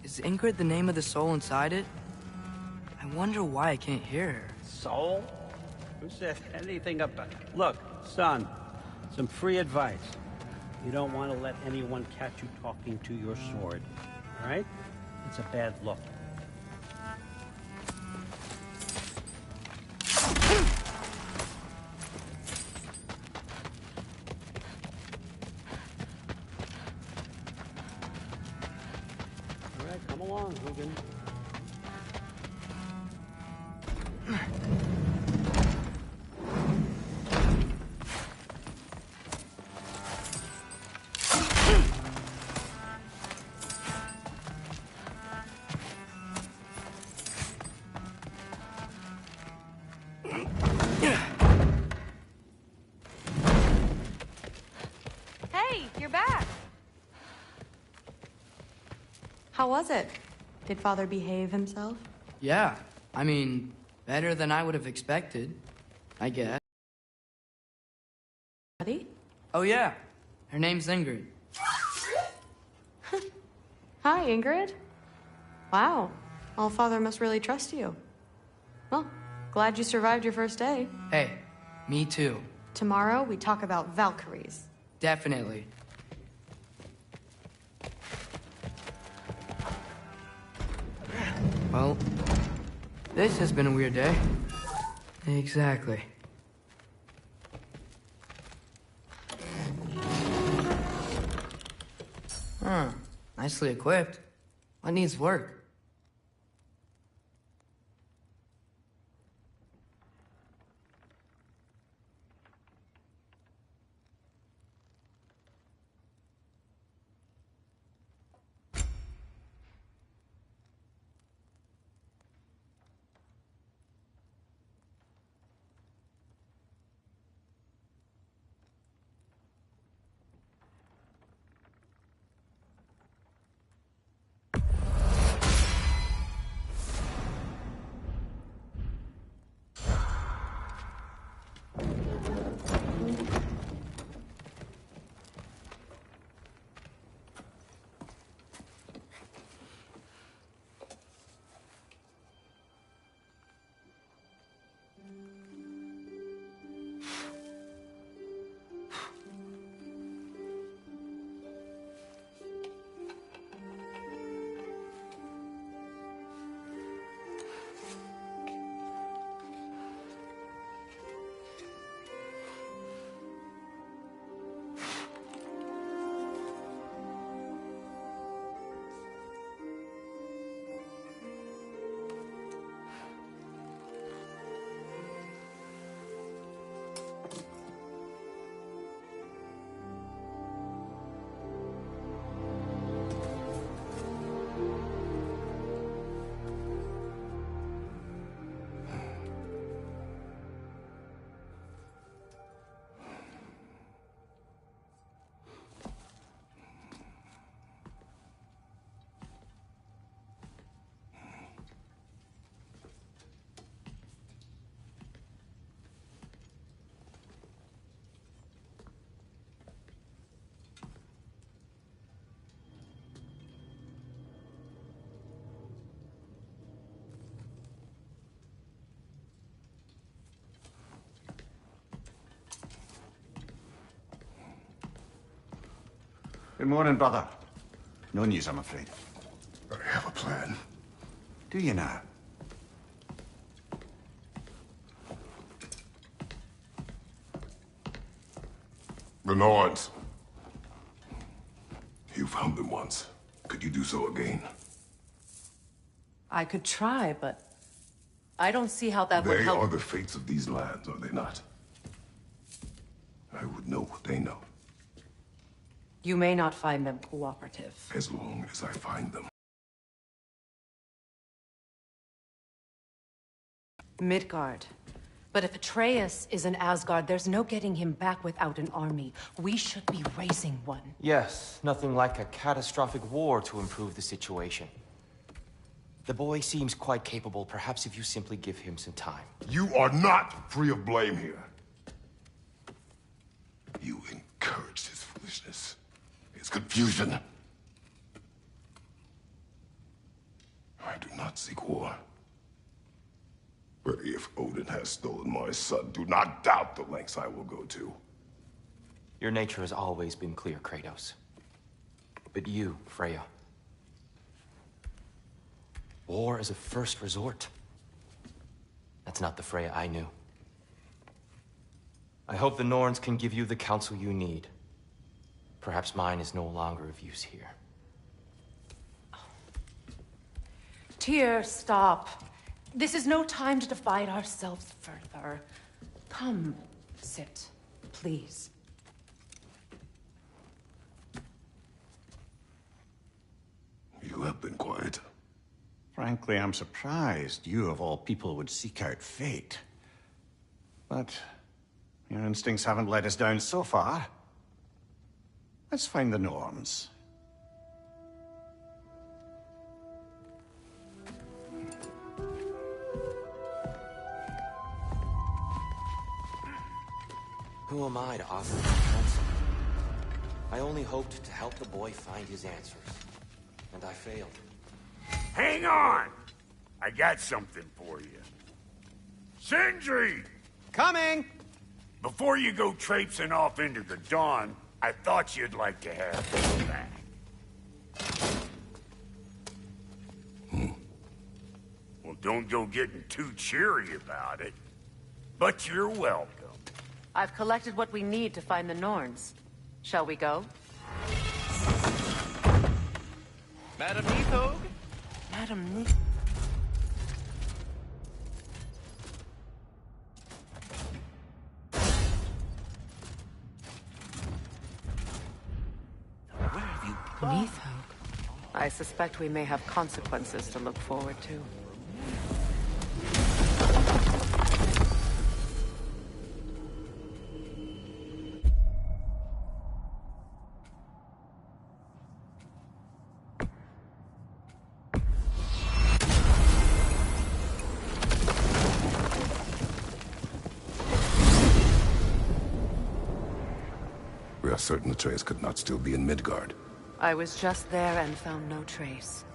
[SPEAKER 8] Is Ingrid the name of the soul inside it? I wonder why I can't hear her.
[SPEAKER 11] Soul? Who said anything about... Look, son, some free advice. You don't want to let anyone catch you talking to your sword, all right? It's a bad look. All right, come along, Hugin.
[SPEAKER 15] Hey, you're back. How was it? Did Father behave himself?
[SPEAKER 8] Yeah, I mean, better than I would have expected, I guess.
[SPEAKER 15] Ready?
[SPEAKER 8] Oh yeah, her name's Ingrid.
[SPEAKER 15] Hi, Ingrid. Wow, All-Father must really trust you. Well, glad you survived your first day.
[SPEAKER 8] Hey, me too.
[SPEAKER 15] Tomorrow, we talk about Valkyries.
[SPEAKER 8] Definitely. Well, this has been a weird day. Exactly. Nicely equipped. What needs work?
[SPEAKER 19] Good morning, brother. No news, I'm afraid.
[SPEAKER 4] I have a plan.
[SPEAKER 19] Do you now?
[SPEAKER 4] The Norns. You found them once. Could you do so again?
[SPEAKER 2] I could try, but I don't see how that would
[SPEAKER 4] They
[SPEAKER 2] help.
[SPEAKER 4] are the fates of these lands, are they not? I would know what they know,
[SPEAKER 2] You may not find them cooperative.
[SPEAKER 4] as long as I find them.
[SPEAKER 2] Midgard. But if Atreus is in Asgard, there's no getting him back without an army. We should be raising one.
[SPEAKER 16] Yes, nothing like a catastrophic war to improve the situation. The boy seems quite capable. Perhaps if you simply give him some time.
[SPEAKER 4] You are not free of blame here. You encouraged his foolishness, his confusion. I do not seek war. But if Odin has stolen my son, do not doubt the lengths I will go to.
[SPEAKER 16] Your nature has always been clear, Kratos. But you, Freya. War is a first resort. That's not the Freya I knew. I hope the Norns can give you the counsel you need. Perhaps mine is no longer of use here.
[SPEAKER 2] Tyr, stop. This is no time to divide ourselves further. Come, sit, please.
[SPEAKER 4] You have been quiet.
[SPEAKER 19] Frankly, I'm surprised you, of all people, would seek out fate. But your instincts haven't let us down so far. Let's find the Norns.
[SPEAKER 16] Who am I to offer him counsel? I only hoped to help the boy find his answers. And I failed.
[SPEAKER 3] Hang on! I got something for you. Sindri!
[SPEAKER 9] Coming!
[SPEAKER 3] Before you go traipsing off into the dawn, I thought you'd like to have this back. Well, don't go getting too cheery about it. But you're welcome.
[SPEAKER 2] I've collected what we need to find the Norns. Shall we go?
[SPEAKER 10] Madam Neathog? Madam Neathog?
[SPEAKER 2] Neathog. I suspect we may have consequences to look forward to.
[SPEAKER 4] We are certain Atreus could not still be in Midgard.
[SPEAKER 2] I was just there and found no trace.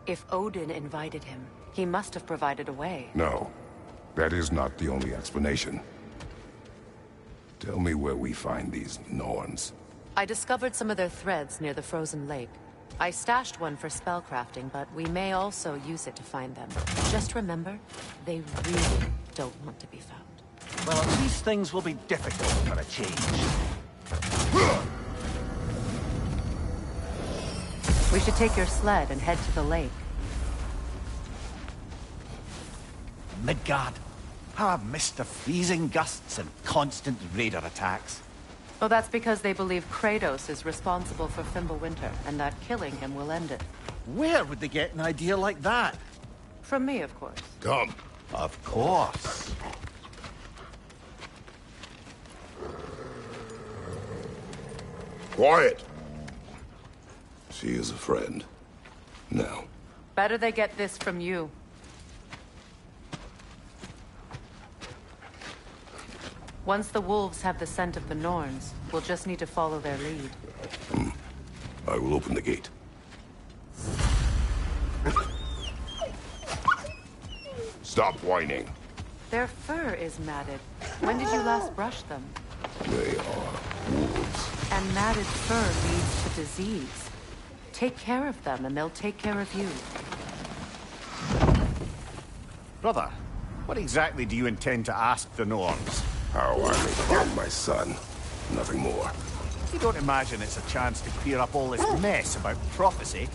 [SPEAKER 2] If Odin invited him, he must have provided a way.
[SPEAKER 4] No, that is not the only explanation. Tell me where we find these Norns.
[SPEAKER 2] I discovered some of their threads near the frozen lake. I stashed one for spellcrafting, but we may also use it to find them. Just remember, they really don't want to be found.
[SPEAKER 1] Well, at least things will be difficult for a change.
[SPEAKER 2] We should take your sled and head to the lake.
[SPEAKER 1] Midgard. How I've missed the freezing gusts and constant raider attacks.
[SPEAKER 2] Oh, that's because they believe Kratos is responsible for Fimbulwinter, and that killing him will end it.
[SPEAKER 1] Where would they get an idea like that?
[SPEAKER 2] From me, of course.
[SPEAKER 4] Come.
[SPEAKER 1] Of course.
[SPEAKER 4] Quiet! She is a friend. Now.
[SPEAKER 2] Better they get this from you. Once the wolves have the scent of the Norns, we'll just need to follow their lead.
[SPEAKER 4] I will open the gate. Stop whining.
[SPEAKER 2] Their fur is matted. When did you last brush them?
[SPEAKER 4] They are wolves.
[SPEAKER 2] And matted fur leads to disease. Take care of them, and they'll take care of you.
[SPEAKER 1] Brother, what exactly do you intend to ask the Norns?
[SPEAKER 4] How I may find my son. Nothing more.
[SPEAKER 1] You don't imagine it's a chance to clear up all this mess about prophecy?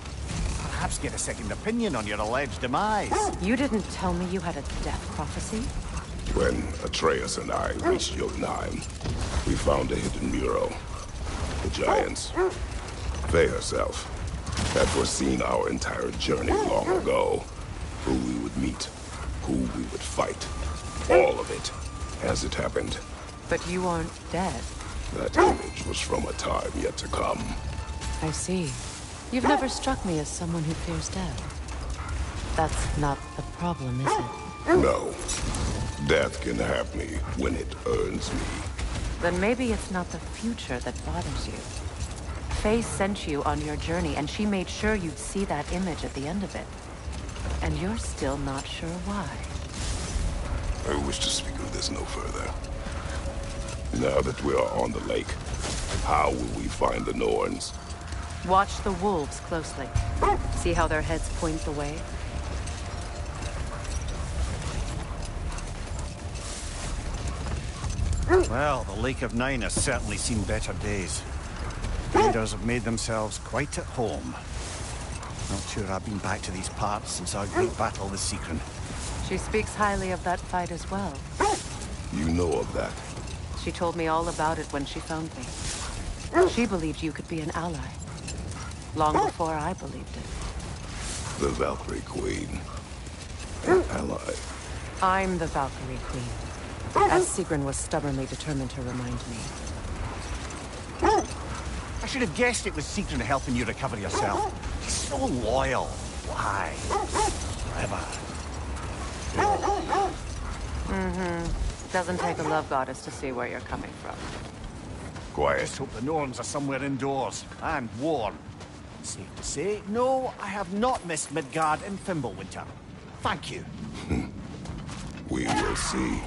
[SPEAKER 1] Perhaps get a second opinion on your alleged demise.
[SPEAKER 2] You didn't tell me you had a death prophecy?
[SPEAKER 4] When Atreus and I reached Jotunheim, we found a hidden mural. The Giants, they herself, had foreseen our entire journey long ago. Who we would meet, who we would fight. All of it, as it happened.
[SPEAKER 2] But you aren't dead.
[SPEAKER 4] That image was from a time yet to come.
[SPEAKER 2] I see. You've never struck me as someone who fears death. That's not the problem, is it?
[SPEAKER 4] No. Death can have me when it earns me.
[SPEAKER 2] Then maybe it's not the future that bothers you. Faye sent you on your journey, and she made sure you'd see that image at the end of it. And you're still not sure why.
[SPEAKER 4] I wish to speak of this no further. Now that we are on the lake, how will we find the Norns?
[SPEAKER 2] Watch the wolves closely. See how their heads point the way?
[SPEAKER 1] Well, the Lake of Nine has certainly seen better days. Raiders have made themselves quite at home. Not sure I've been back to these parts since our great battle with Seacron.
[SPEAKER 2] She speaks highly of that fight as well.
[SPEAKER 4] You know of that?
[SPEAKER 2] She told me all about it when she found me. She believed you could be an ally. Long before I believed it.
[SPEAKER 4] The Valkyrie Queen. An ally.
[SPEAKER 2] I'm the Valkyrie Queen. As Sigrun was stubbornly determined to remind me.
[SPEAKER 1] I should have guessed it was Seacron helping you recover yourself. He's so loyal. Why? Forever.
[SPEAKER 2] Mm-hmm. Doesn't take a love goddess to see where you're coming from.
[SPEAKER 4] Quiet.
[SPEAKER 1] Just hope the Norns are somewhere indoors and warm. Safe to say, no, I have not missed Midgard and Fimbulwinter. Thank you.
[SPEAKER 4] We will see.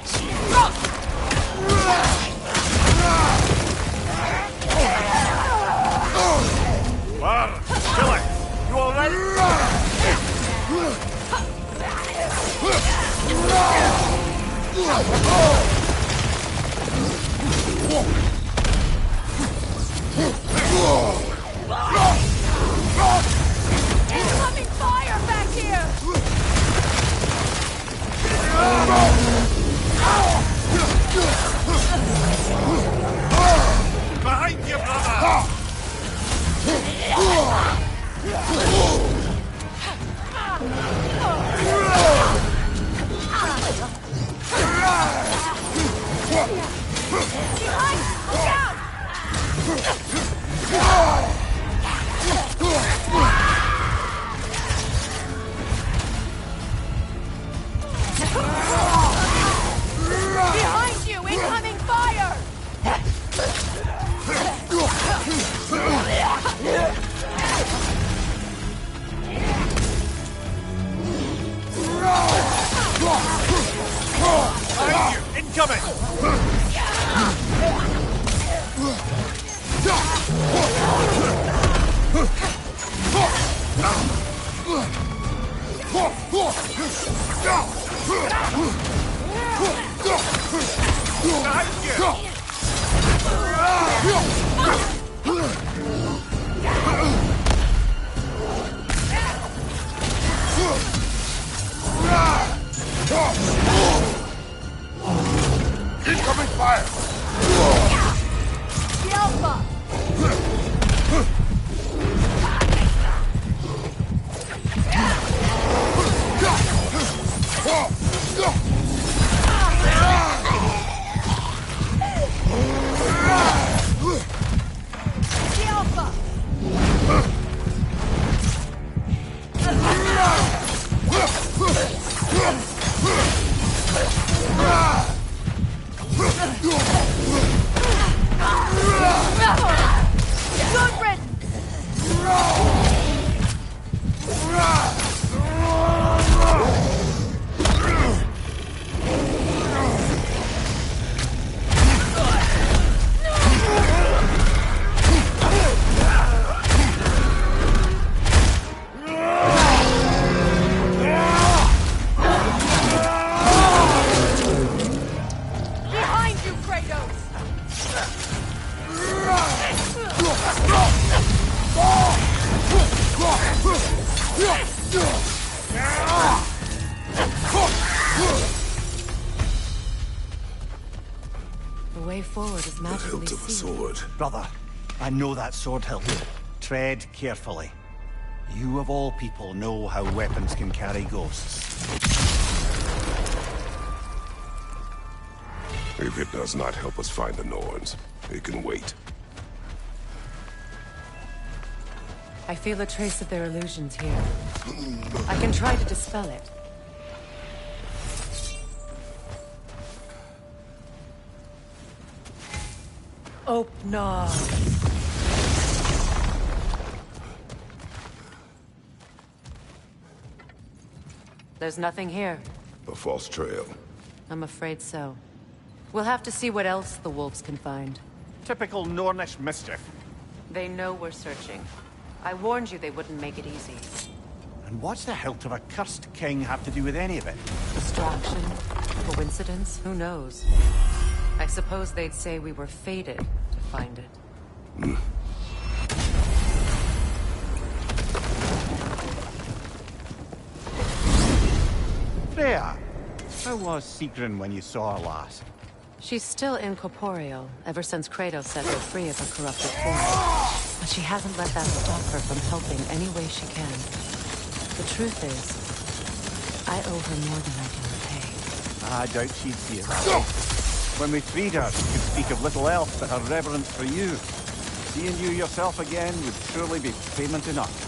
[SPEAKER 1] Var, kill it! You alright?
[SPEAKER 3] Incoming!
[SPEAKER 17] Incoming fire!
[SPEAKER 6] The Alpha! The Alpha! Good riddance! Behind you, Kratos!
[SPEAKER 2] The way forward is magically
[SPEAKER 4] hilt of a
[SPEAKER 2] sealed.
[SPEAKER 4] sword.
[SPEAKER 1] Brother, I know that sword hilt. Tread carefully. You of all people know how weapons can carry ghosts.
[SPEAKER 4] If it does not help us find the Norns, it can wait.
[SPEAKER 2] I feel a trace of their illusions here. I can try to dispel it. Open. There's nothing here.
[SPEAKER 4] A false trail.
[SPEAKER 2] I'm afraid so. We'll have to see what else the wolves can find.
[SPEAKER 1] Typical Nornish mischief.
[SPEAKER 2] They know we're searching. I warned you they wouldn't make it easy.
[SPEAKER 1] And what's the hilt of a cursed king have to do with any of it?
[SPEAKER 2] Distraction? Coincidence? Who knows? I suppose they'd say we were fated to find it.
[SPEAKER 1] Freya, how was Sigrun when you saw her last?
[SPEAKER 2] She's still incorporeal, ever since Kratos set her free of her corrupted form. But she hasn't let that stop her from helping any way she can. The truth is, I owe her more than I can repay.
[SPEAKER 1] I doubt she'd see it that way. When we freed her, she could speak of little else but her reverence for you. Seeing you yourself again would surely be payment enough.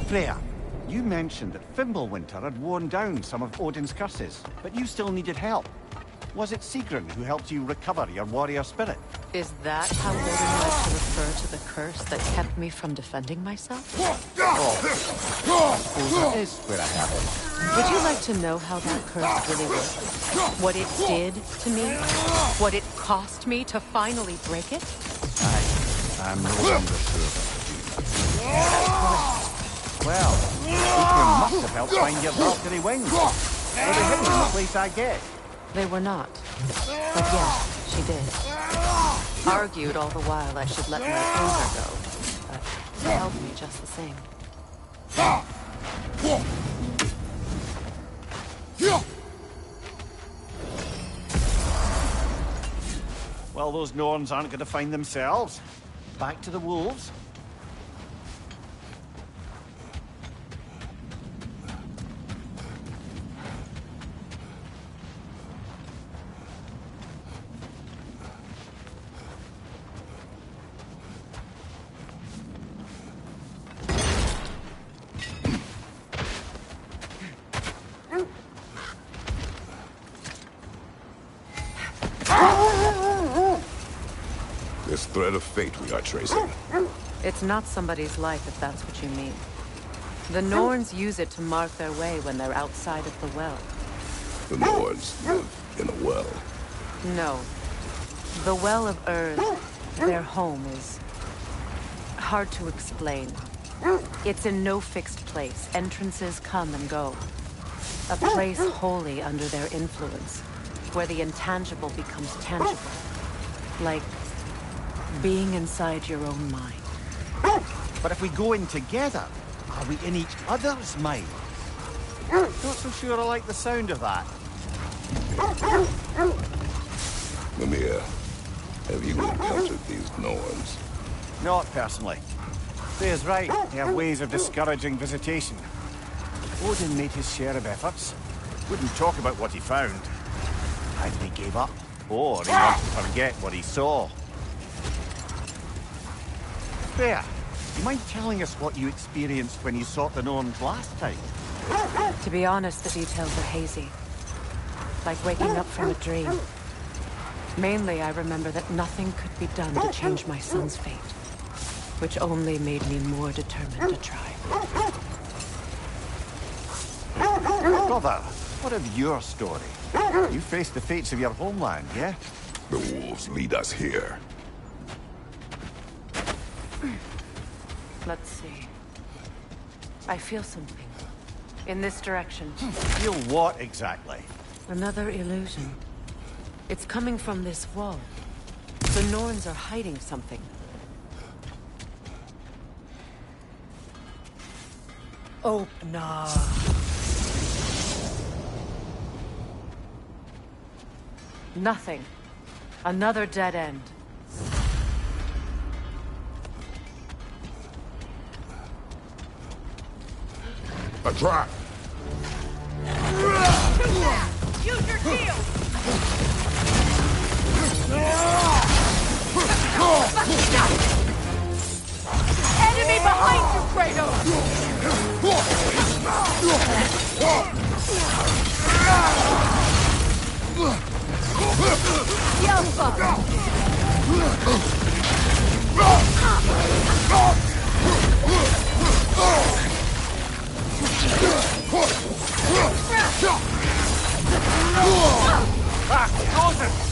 [SPEAKER 1] Freya, you mentioned that Fimbulwinter had worn down some of Odin's curses, but you still needed help. Was it Sigrun who helped you recover your warrior spirit?
[SPEAKER 2] Is that how Odin liked to refer to the curse that kept me from defending myself?
[SPEAKER 1] Oh, that is where I have it.
[SPEAKER 2] Would you like to know how that curse really worked? What it did to me? What it cost me to finally break it?
[SPEAKER 1] I'm no longer sure. Well, Sigrun must have helped find your Valkyrie wings. Were they hidden in the place I guessed?
[SPEAKER 2] They were not. But yes, she did. Argued all the while I should let my anger go. But she helped me just the same.
[SPEAKER 1] Well, those Norns aren't going to find themselves. Back to the wolves.
[SPEAKER 4] this thread of fate we are tracing?
[SPEAKER 2] It's not somebody's life, if that's what you mean. The Norns use it to mark their way when they're outside of the well.
[SPEAKER 4] The Norns live in a well.
[SPEAKER 2] No. The Well of Earth, their home, is hard to explain. It's in no fixed place. Entrances come and go. A place wholly under their influence, where the intangible becomes tangible. Like being inside your own mind.
[SPEAKER 1] But if we go in together, are we in each other's mind? Not so sure I like the sound of that.
[SPEAKER 4] Mimir, have you encountered these Norns?
[SPEAKER 1] Not personally. Freya's right. They have ways of discouraging visitation. Odin made his share of efforts. Wouldn't talk about what he found. Either he gave up, or he wanted to forget what he saw. Freya, do you mind telling us what you experienced when you sought the Norns last time?
[SPEAKER 2] To be honest, the details are hazy. Like waking up from a dream. Mainly, I remember that nothing could be done to change my son's fate. Which only made me more determined to try.
[SPEAKER 1] Brother, what of your story? You faced the fates of your homeland, yeah?
[SPEAKER 4] The wolves lead us here.
[SPEAKER 2] Let's see. I feel something. In this direction.
[SPEAKER 1] Feel what exactly?
[SPEAKER 2] Another illusion. It's coming from this wall. The Norns are hiding something. Open up. Nothing. Another dead end.
[SPEAKER 4] A trap!
[SPEAKER 6] Use your shield!
[SPEAKER 2] Enemy behind you, Kratos!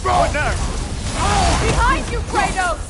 [SPEAKER 1] What now?
[SPEAKER 2] Behind you, Kratos!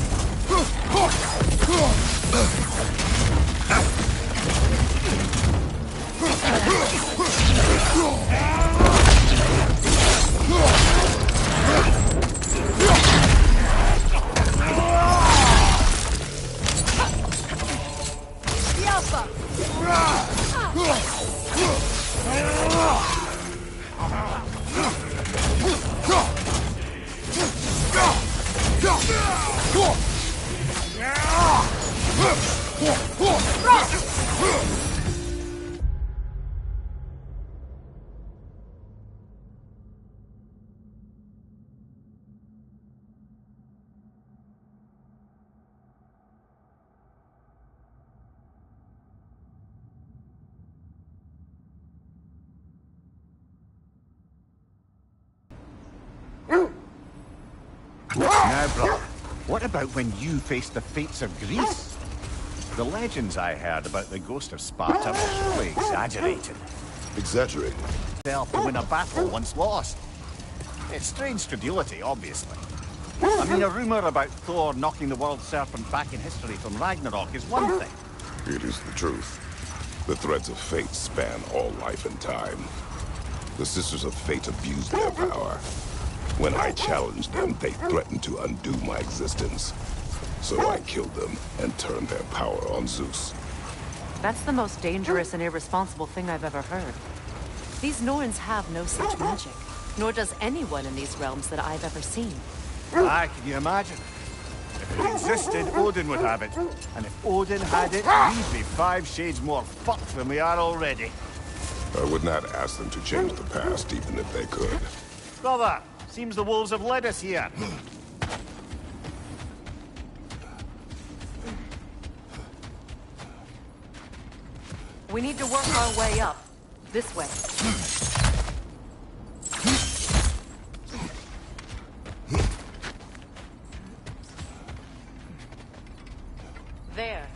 [SPEAKER 1] Now, brother, what about when you faced the fates of Greece? The legends I heard about the ghost of Sparta were surely exaggerated.
[SPEAKER 4] Exaggerated?
[SPEAKER 1] Self to win a battle once lost. It's strange credulity, obviously. I mean, a rumor about Thor knocking the world serpent back in history from Ragnarok is one thing.
[SPEAKER 4] It is the truth. The threads of fate span all life and time. The Sisters of Fate abused their power. When I challenged them, they threatened to undo my existence. So I killed them and turned their power on Zeus.
[SPEAKER 2] That's the most dangerous and irresponsible thing I've ever heard. These Norns have no such magic, nor does anyone in these realms that I've ever seen.
[SPEAKER 1] Aye, can you imagine? If it existed, Odin would have it. And if Odin had it, we'd be 5 shades more fucked than we are already.
[SPEAKER 4] I would not ask them to change the past, even if they could.
[SPEAKER 1] Brother, seems the wolves have led us here.
[SPEAKER 2] We need to work our way up. This way. There.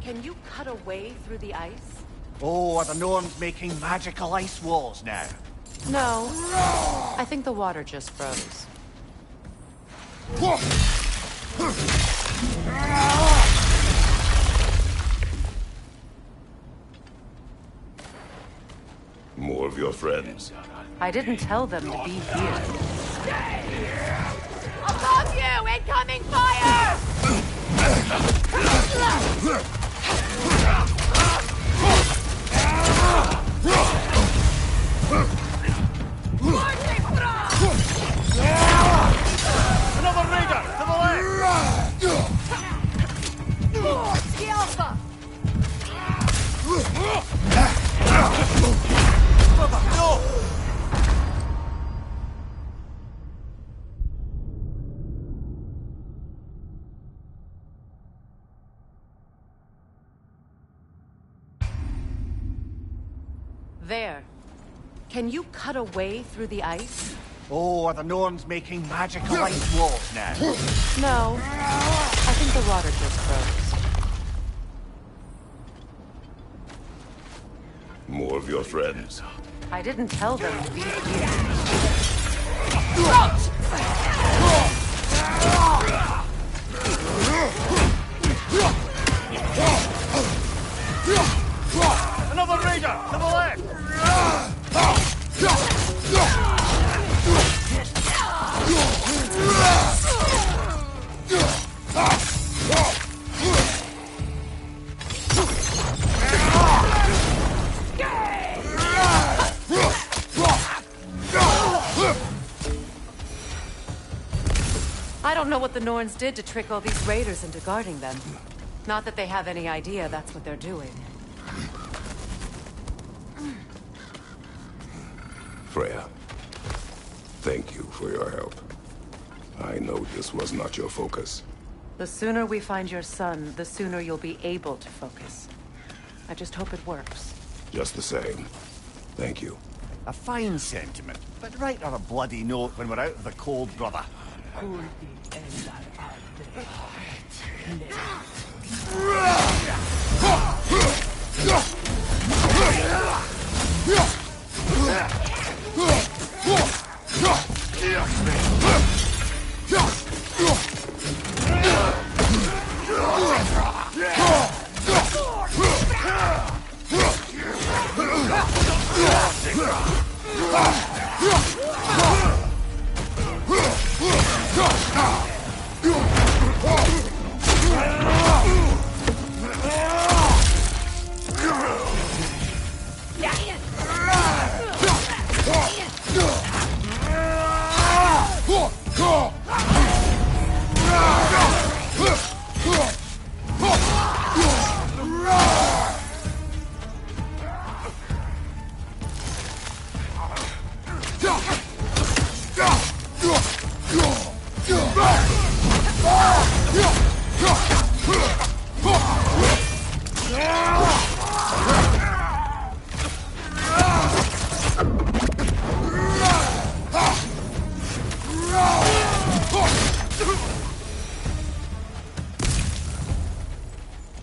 [SPEAKER 2] Can you cut a way through the ice?
[SPEAKER 1] Oh, are the Norns making magical ice walls now?
[SPEAKER 2] No. I think the water just froze.
[SPEAKER 4] More of your friends.
[SPEAKER 2] I didn't tell them to be here.
[SPEAKER 6] Above you! Incoming fire!
[SPEAKER 1] Another raider! To the left!
[SPEAKER 6] Ski Alpha!
[SPEAKER 1] Brother, no!
[SPEAKER 2] There. Can you cut a way through the ice?
[SPEAKER 1] Oh, are the Norns making magical ice walls now?
[SPEAKER 2] No. I think the water just froze.
[SPEAKER 4] More of your friends.
[SPEAKER 2] I didn't tell them to be here.
[SPEAKER 1] Another raider! To the left!
[SPEAKER 2] I don't know what the Norns did to trick all these raiders into guarding them. Not that they have any idea that's what they're doing.
[SPEAKER 4] Freya, thank you for your help. I know this was not your focus.
[SPEAKER 2] The sooner we find your son, the sooner you'll be able to focus. I just hope it works.
[SPEAKER 4] Just the same. Thank you.
[SPEAKER 1] A fine sentiment, but write on a bloody note when we're out of the cold, brother.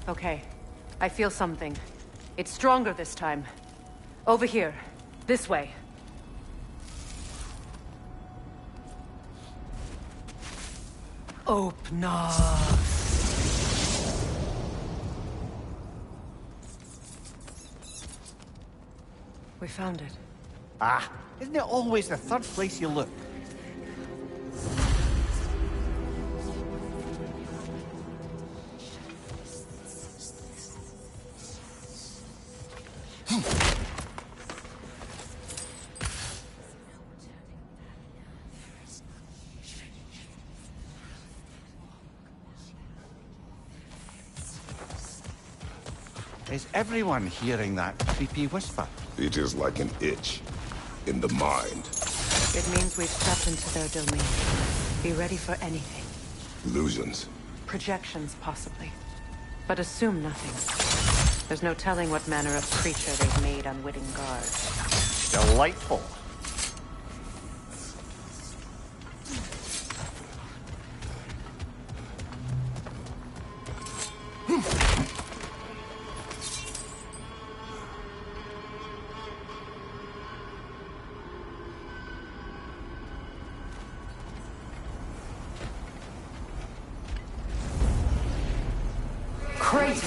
[SPEAKER 2] Okay. I feel something. It's stronger this time. Over here. This way. Open up. We found it.
[SPEAKER 1] Ah, isn't it always the third place you look?
[SPEAKER 19] Is everyone hearing that creepy whisper?
[SPEAKER 4] It is like an itch in the mind.
[SPEAKER 2] It means we've stepped into their domain. Be ready for anything.
[SPEAKER 4] Illusions.
[SPEAKER 2] Projections, possibly. But assume nothing. There's no telling what manner of creature they've made unwitting guards.
[SPEAKER 1] Delightful.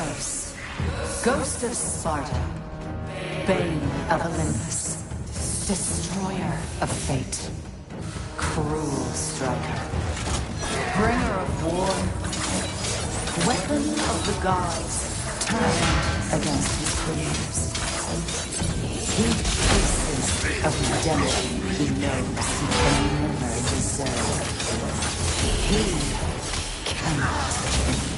[SPEAKER 20] Kratos, Ghost of Sparta, Bane of Olympus, Destroyer of Fate, Cruel Striker, Bringer of War, Weapon of the Gods, turned against his creators. He faces a redemption he knows he can never deserve. He cannot change.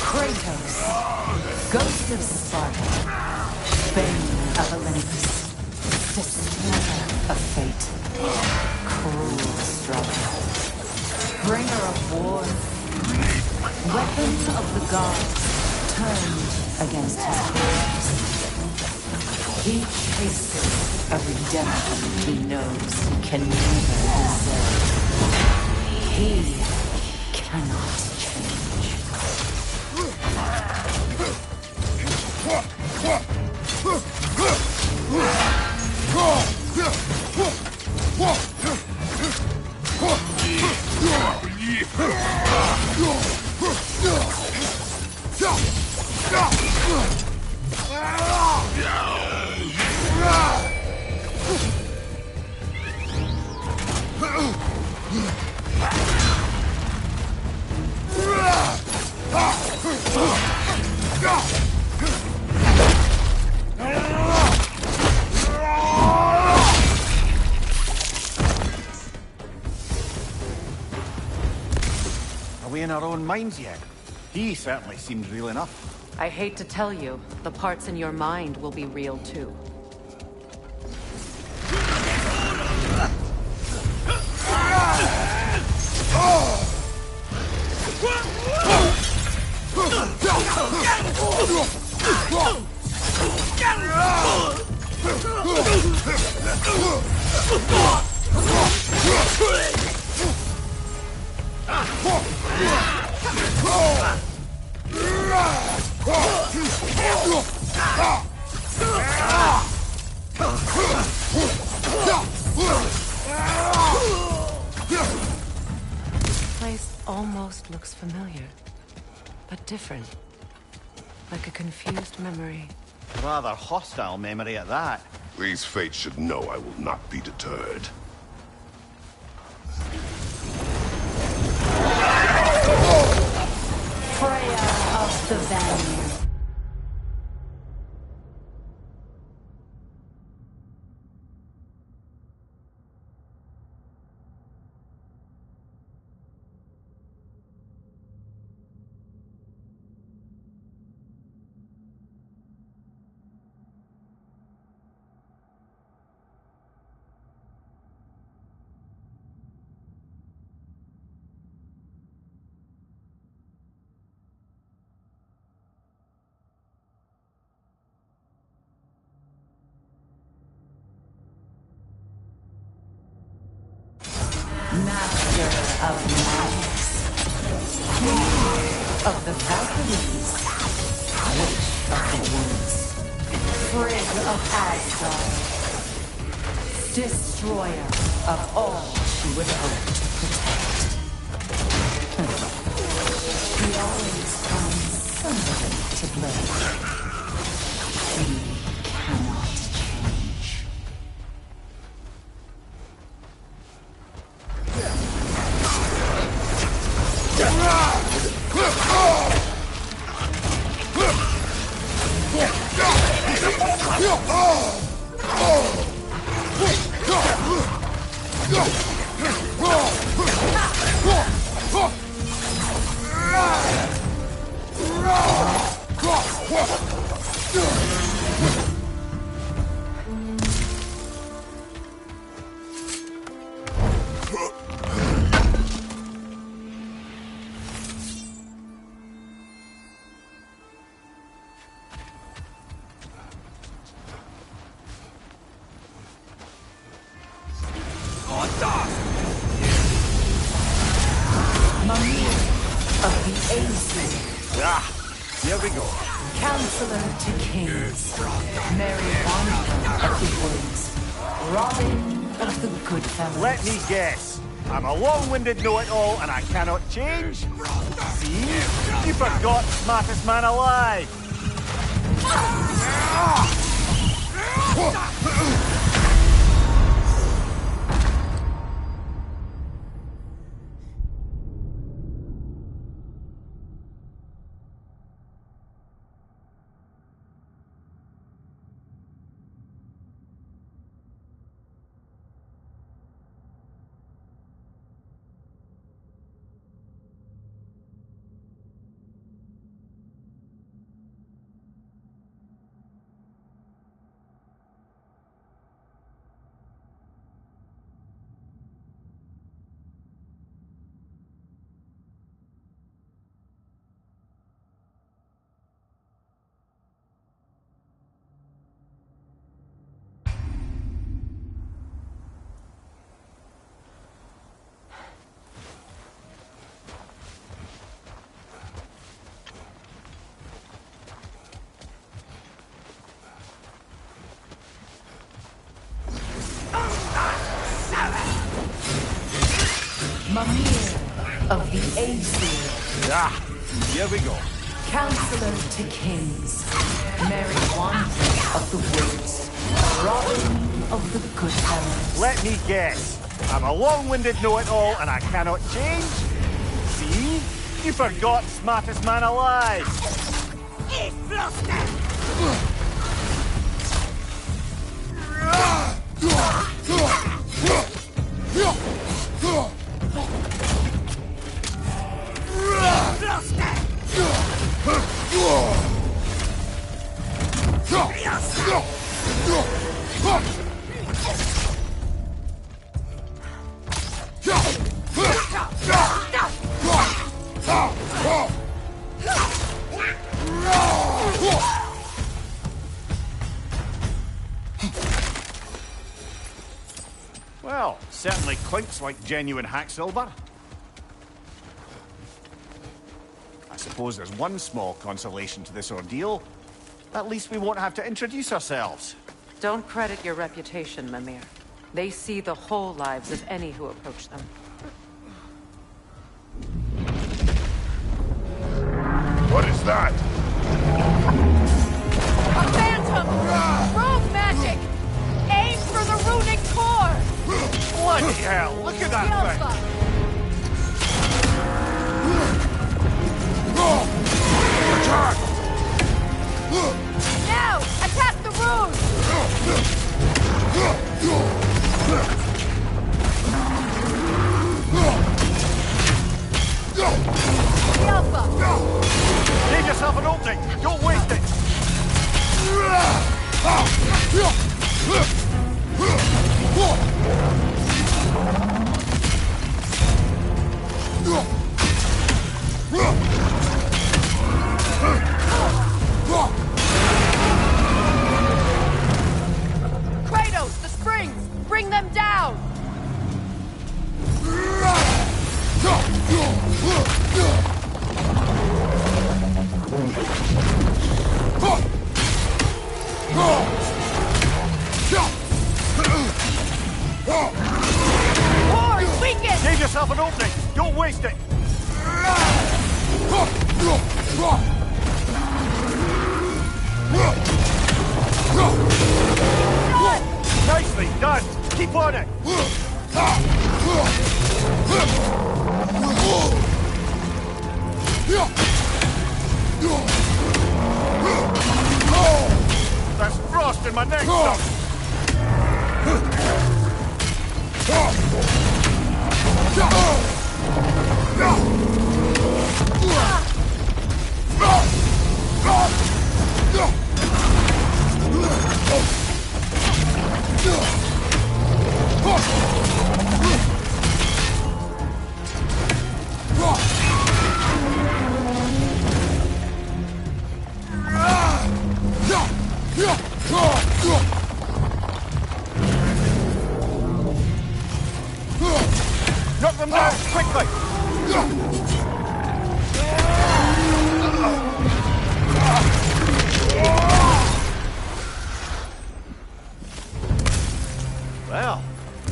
[SPEAKER 20] Kratos, Ghost of Sparta, Bane of Olympus, Destroyer of Fate, Cruel Striker, Bringer of War, Weapon of the Gods, turned against his creators. He chases a redemption he knows he can never deserve. He cannot change.
[SPEAKER 1] Are we in our own minds yet? He certainly seems real enough.
[SPEAKER 2] I hate to tell you, the parts in your mind will be real too. This place almost looks familiar, but different. Like a confused memory.
[SPEAKER 1] Rather hostile memory at that.
[SPEAKER 4] These fates should know I will not be deterred.
[SPEAKER 20] Freya of the Vanir. Master of magics, King of the Valkyries, Witch of the Woods, Frigg of Asgard, Destroyer of all she would hope to protect. She always finds somebody to blame. She cannot change.
[SPEAKER 1] Here we go.
[SPEAKER 20] Counselor to Kings, Mary Wanda of the Woods, Robin of the Good Fellows.
[SPEAKER 1] Let me guess. I'm a long-winded know-it-all and I cannot change? See? You forgot smartest man alive.
[SPEAKER 20] Mimir of the Aesir.
[SPEAKER 1] Here we go.
[SPEAKER 20] Counselor to Kings, Mary Wanda of the Woods, Robin of the Good Fellows.
[SPEAKER 1] Let me guess. I'm a long-winded know-it-all and I cannot change? See? You forgot smartest man alive. Well, certainly clinks like genuine hack silver. I suppose there's one small consolation to this ordeal. At least we won't have to introduce ourselves.
[SPEAKER 13] Don't credit your reputation, Mimir. They see the whole lives of any who approach them.
[SPEAKER 4] What is that?
[SPEAKER 2] A phantom! Rogue magic! Aim for the runic core!
[SPEAKER 1] Bloody hell, look at that thing!
[SPEAKER 4] Attack!
[SPEAKER 2] Now! Attack the rune! The Alpha!
[SPEAKER 1] Give yourself an opening! Don't waste it!
[SPEAKER 2] Kratos, the springs! Bring them down! Horns, weaken!
[SPEAKER 1] Give yourself an opening! Don't waste it! Nicely done! Keep on it! There's frost in my neck, son! Knock them down, quickly! Well,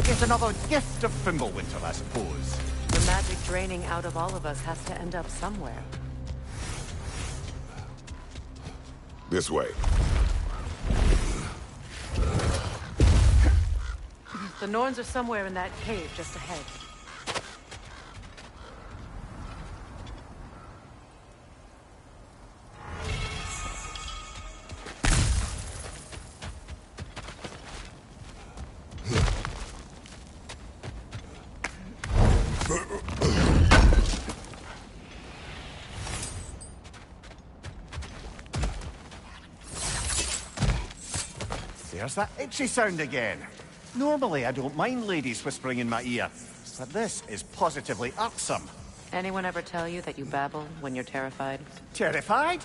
[SPEAKER 1] it's another gift of Fimbulwinter, I suppose.
[SPEAKER 2] The magic draining out of all of us has to end up somewhere.
[SPEAKER 4] This way.
[SPEAKER 2] The Norns are somewhere in that cave just ahead.
[SPEAKER 1] There's that itchy sound again. Normally, I don't mind ladies whispering in my ear, but this is positively irksome.
[SPEAKER 2] Anyone ever tell you that you babble when you're terrified?
[SPEAKER 1] Terrified?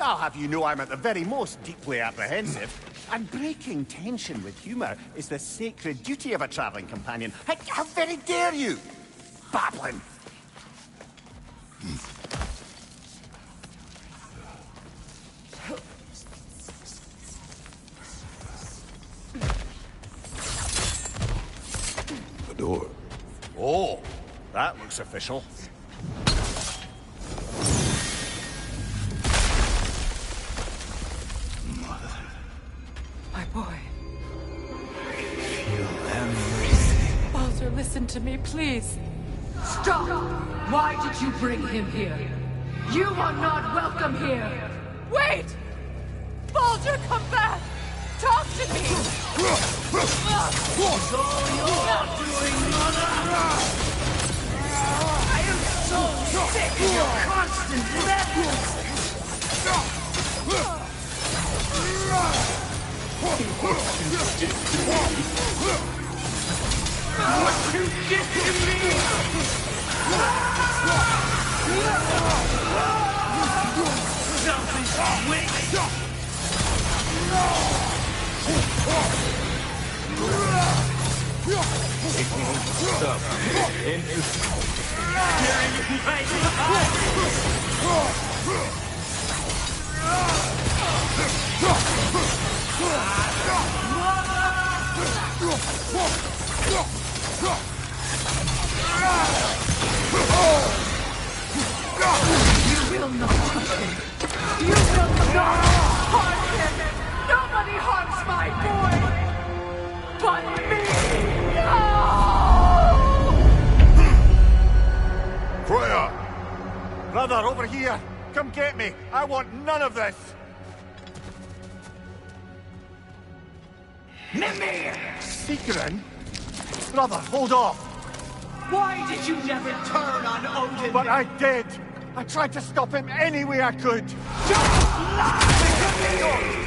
[SPEAKER 1] I'll have you know I'm at the very most deeply apprehensive. And breaking tension with humour is the sacred duty of a travelling companion. How very dare you? Babbling!
[SPEAKER 4] The door.
[SPEAKER 1] Oh, that looks official.
[SPEAKER 2] My boy.
[SPEAKER 14] Feel everything.
[SPEAKER 2] Baldur, listen to me, please.
[SPEAKER 20] Stop! Why did you bring him here? You are not welcome here!
[SPEAKER 2] Wait! Baldur, come back! Talk to me!
[SPEAKER 20] I am so sick of your constant madness! What you did to me! Selfish witch! You will not touch him. You will not harm him. Nobody harms my boy but me. No!
[SPEAKER 1] Freya! Brother, over here! Come get me! I want none of this!
[SPEAKER 20] Mimir!
[SPEAKER 1] Keanan? Brother, hold off!
[SPEAKER 20] Why did you never turn on Odin?
[SPEAKER 1] But I did! I tried to stop him any way I could!
[SPEAKER 20] Don't lie to me!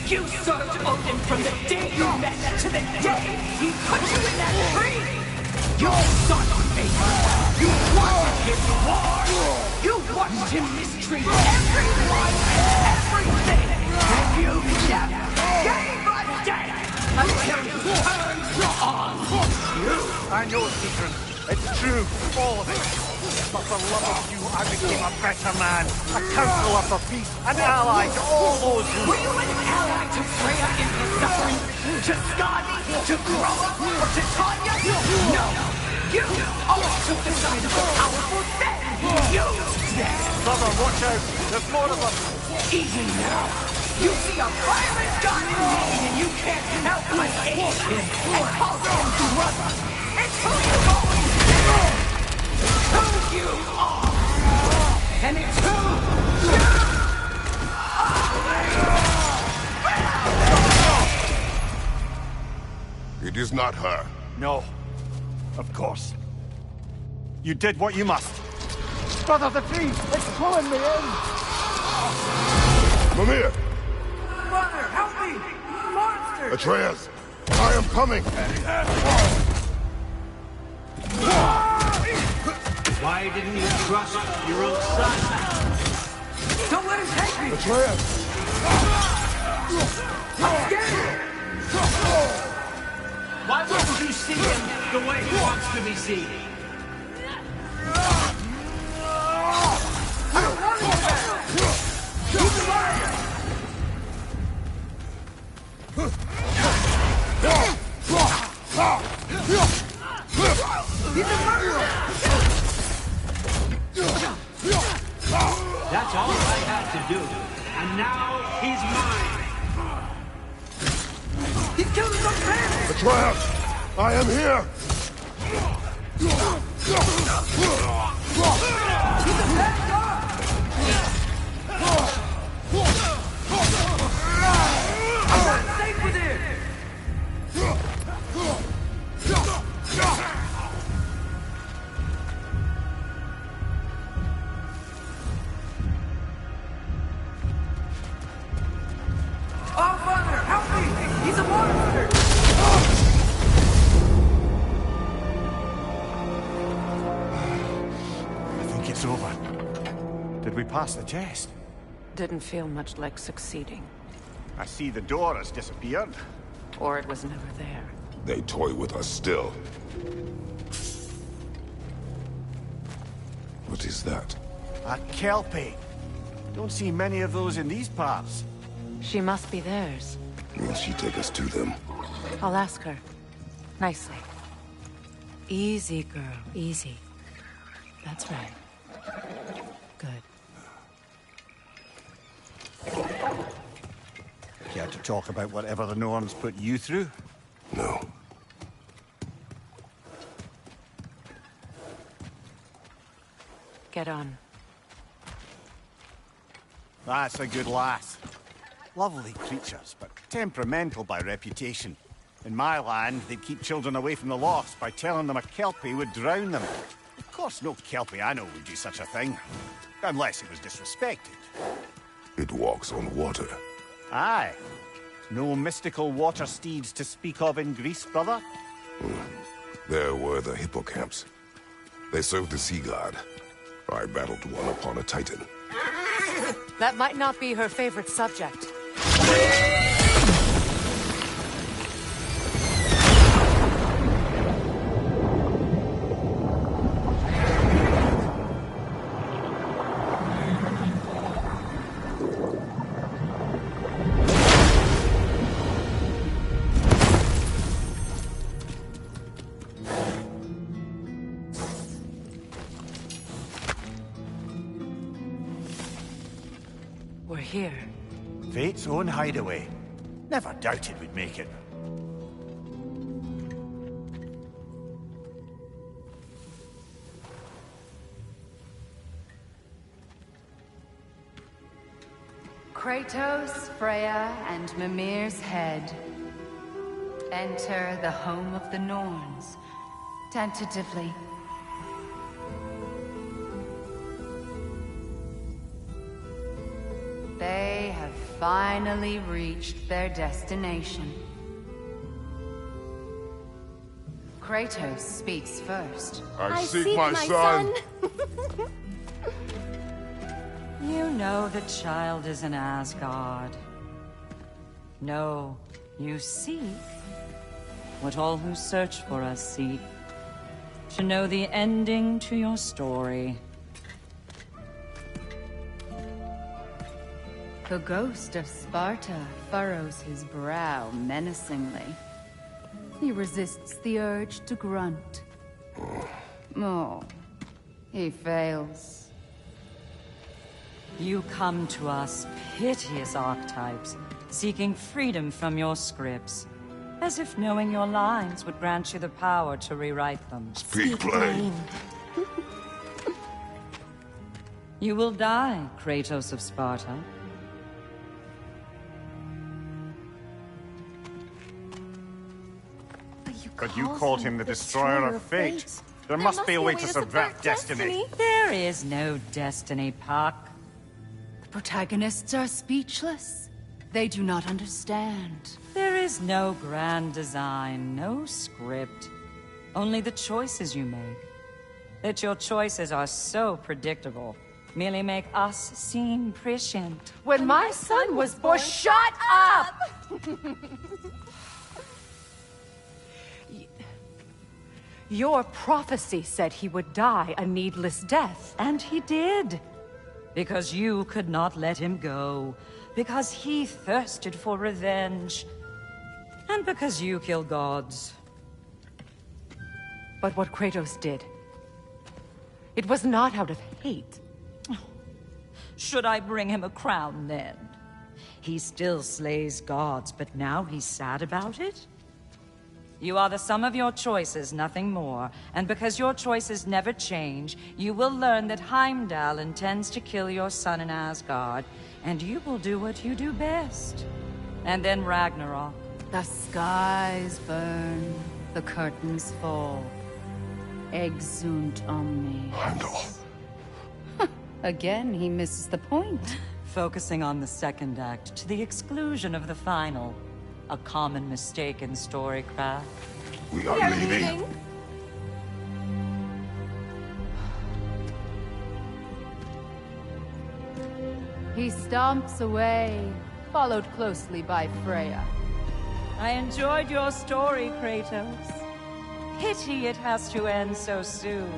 [SPEAKER 20] You served Odin from the day you met to the day he put you in that tree! Your son faithful! You wanted him war! You watched him mistreat everyone and everything! And you never gave a damn until you turned on you!
[SPEAKER 1] I know, Keanan. It's true, all of it. But for love of you, I became a better man, a counselor for peace, an ally to all those who...
[SPEAKER 20] Were you an ally to Freya in her suffering? To Skadi? To Groa? Or to Tanya? No! You always took the side of the powerful then! You then!
[SPEAKER 1] Brother, watch out! There's more of them!
[SPEAKER 20] Even now, you see a violent god in need and you can't help but hate him and call him brother! It's who you've always been! It's who you are! And it's who you are!
[SPEAKER 4] It is not her.
[SPEAKER 1] No. Of course. You did what you must. Brother, the tree! It's pulling me in!
[SPEAKER 4] Mimir!
[SPEAKER 20] Mother, help me! Monster!
[SPEAKER 4] Atreus! I am coming!
[SPEAKER 11] Why didn't you trust your own son?
[SPEAKER 20] Don't let him take me!
[SPEAKER 4] Atreus!
[SPEAKER 20] I'm scared!
[SPEAKER 11] Why wouldn't you see him the way he wants to be seen?
[SPEAKER 20] I don't want to go back! Keep the fire! He's a murderer!
[SPEAKER 11] That's all I had to do. And now he's mine.
[SPEAKER 20] He's killed his own parents!
[SPEAKER 4] Atreus! I am here!
[SPEAKER 20] He's a bad guy! I'm not safe with him! Oh, Father, help me! He's a monster!
[SPEAKER 1] I think it's over. Did we pass the test?
[SPEAKER 2] Didn't feel much like succeeding.
[SPEAKER 1] I see the door has disappeared.
[SPEAKER 2] Or it was never there.
[SPEAKER 4] They toy with us still. What is that?
[SPEAKER 1] A Kelpie. Don't see many of those in these parts.
[SPEAKER 2] She must be theirs.
[SPEAKER 4] Will she take us to them?
[SPEAKER 2] I'll ask her. Nicely. Easy, girl. Easy. That's right. Good.
[SPEAKER 1] Care to talk about whatever the Norns put you through?
[SPEAKER 4] No.
[SPEAKER 2] Get on.
[SPEAKER 1] That's a good lass. Lovely creatures, but temperamental by reputation. In my land, they'd keep children away from the lost by telling them a Kelpie would drown them. Of course, no Kelpie I know would do such a thing. Unless it was disrespected.
[SPEAKER 4] It walks on water.
[SPEAKER 1] Aye. No mystical water steeds to speak of in Greece, brother?
[SPEAKER 4] There were the hippocamps. They served the sea god. I battled one upon a titan.
[SPEAKER 2] That might not be her favorite subject. We're here.
[SPEAKER 1] Fate's own hideaway. Never doubted we'd make it.
[SPEAKER 21] Kratos, Freya, and Mimir's head. Enter the home of the Norns, tentatively. They have finally reached their destination. Kratos speaks first.
[SPEAKER 4] I seek my son.
[SPEAKER 22] You know the child is in Asgard. No, you seek what all who search for us seek. To know the ending to your story.
[SPEAKER 21] The ghost of Sparta furrows his brow menacingly. He resists the urge to grunt. Oh, he fails.
[SPEAKER 22] You come to us, piteous archetypes, seeking freedom from your scripts. As if knowing your lines would grant you the power to rewrite them.
[SPEAKER 4] Speak plain.
[SPEAKER 22] You will die, Kratos of Sparta.
[SPEAKER 1] But you called him the Destroyer of Fate. There must be a way to subvert destiny.
[SPEAKER 22] There is no destiny, Puck.
[SPEAKER 21] The protagonists are speechless. They do not understand.
[SPEAKER 22] There is no grand design, no script. Only the choices you make. That your choices are so predictable merely make us seem prescient.
[SPEAKER 2] When my son was born, shut up! Your prophecy said he would die a needless death.
[SPEAKER 22] And he did. Because you could not let him go. Because he thirsted for revenge. And because you kill gods.
[SPEAKER 2] But what Kratos did, it was not out of hate.
[SPEAKER 22] Should I bring him a crown then? He still slays gods, but now he's sad about it? You are the sum of your choices, nothing more. And because your choices never change, you will learn that Heimdall intends to kill your son in Asgard, and you will do what you do best. And then Ragnarok.
[SPEAKER 21] The skies burn, the curtains fall. Exunt omnes.
[SPEAKER 4] Heimdall.
[SPEAKER 21] Again, he misses the point.
[SPEAKER 22] Focusing on the second act to the exclusion of the final. A common mistake in storycraft.
[SPEAKER 4] We are leaving.
[SPEAKER 21] He stomps away, followed closely by Freya.
[SPEAKER 22] I enjoyed your story, Kratos. Pity it has to end so soon.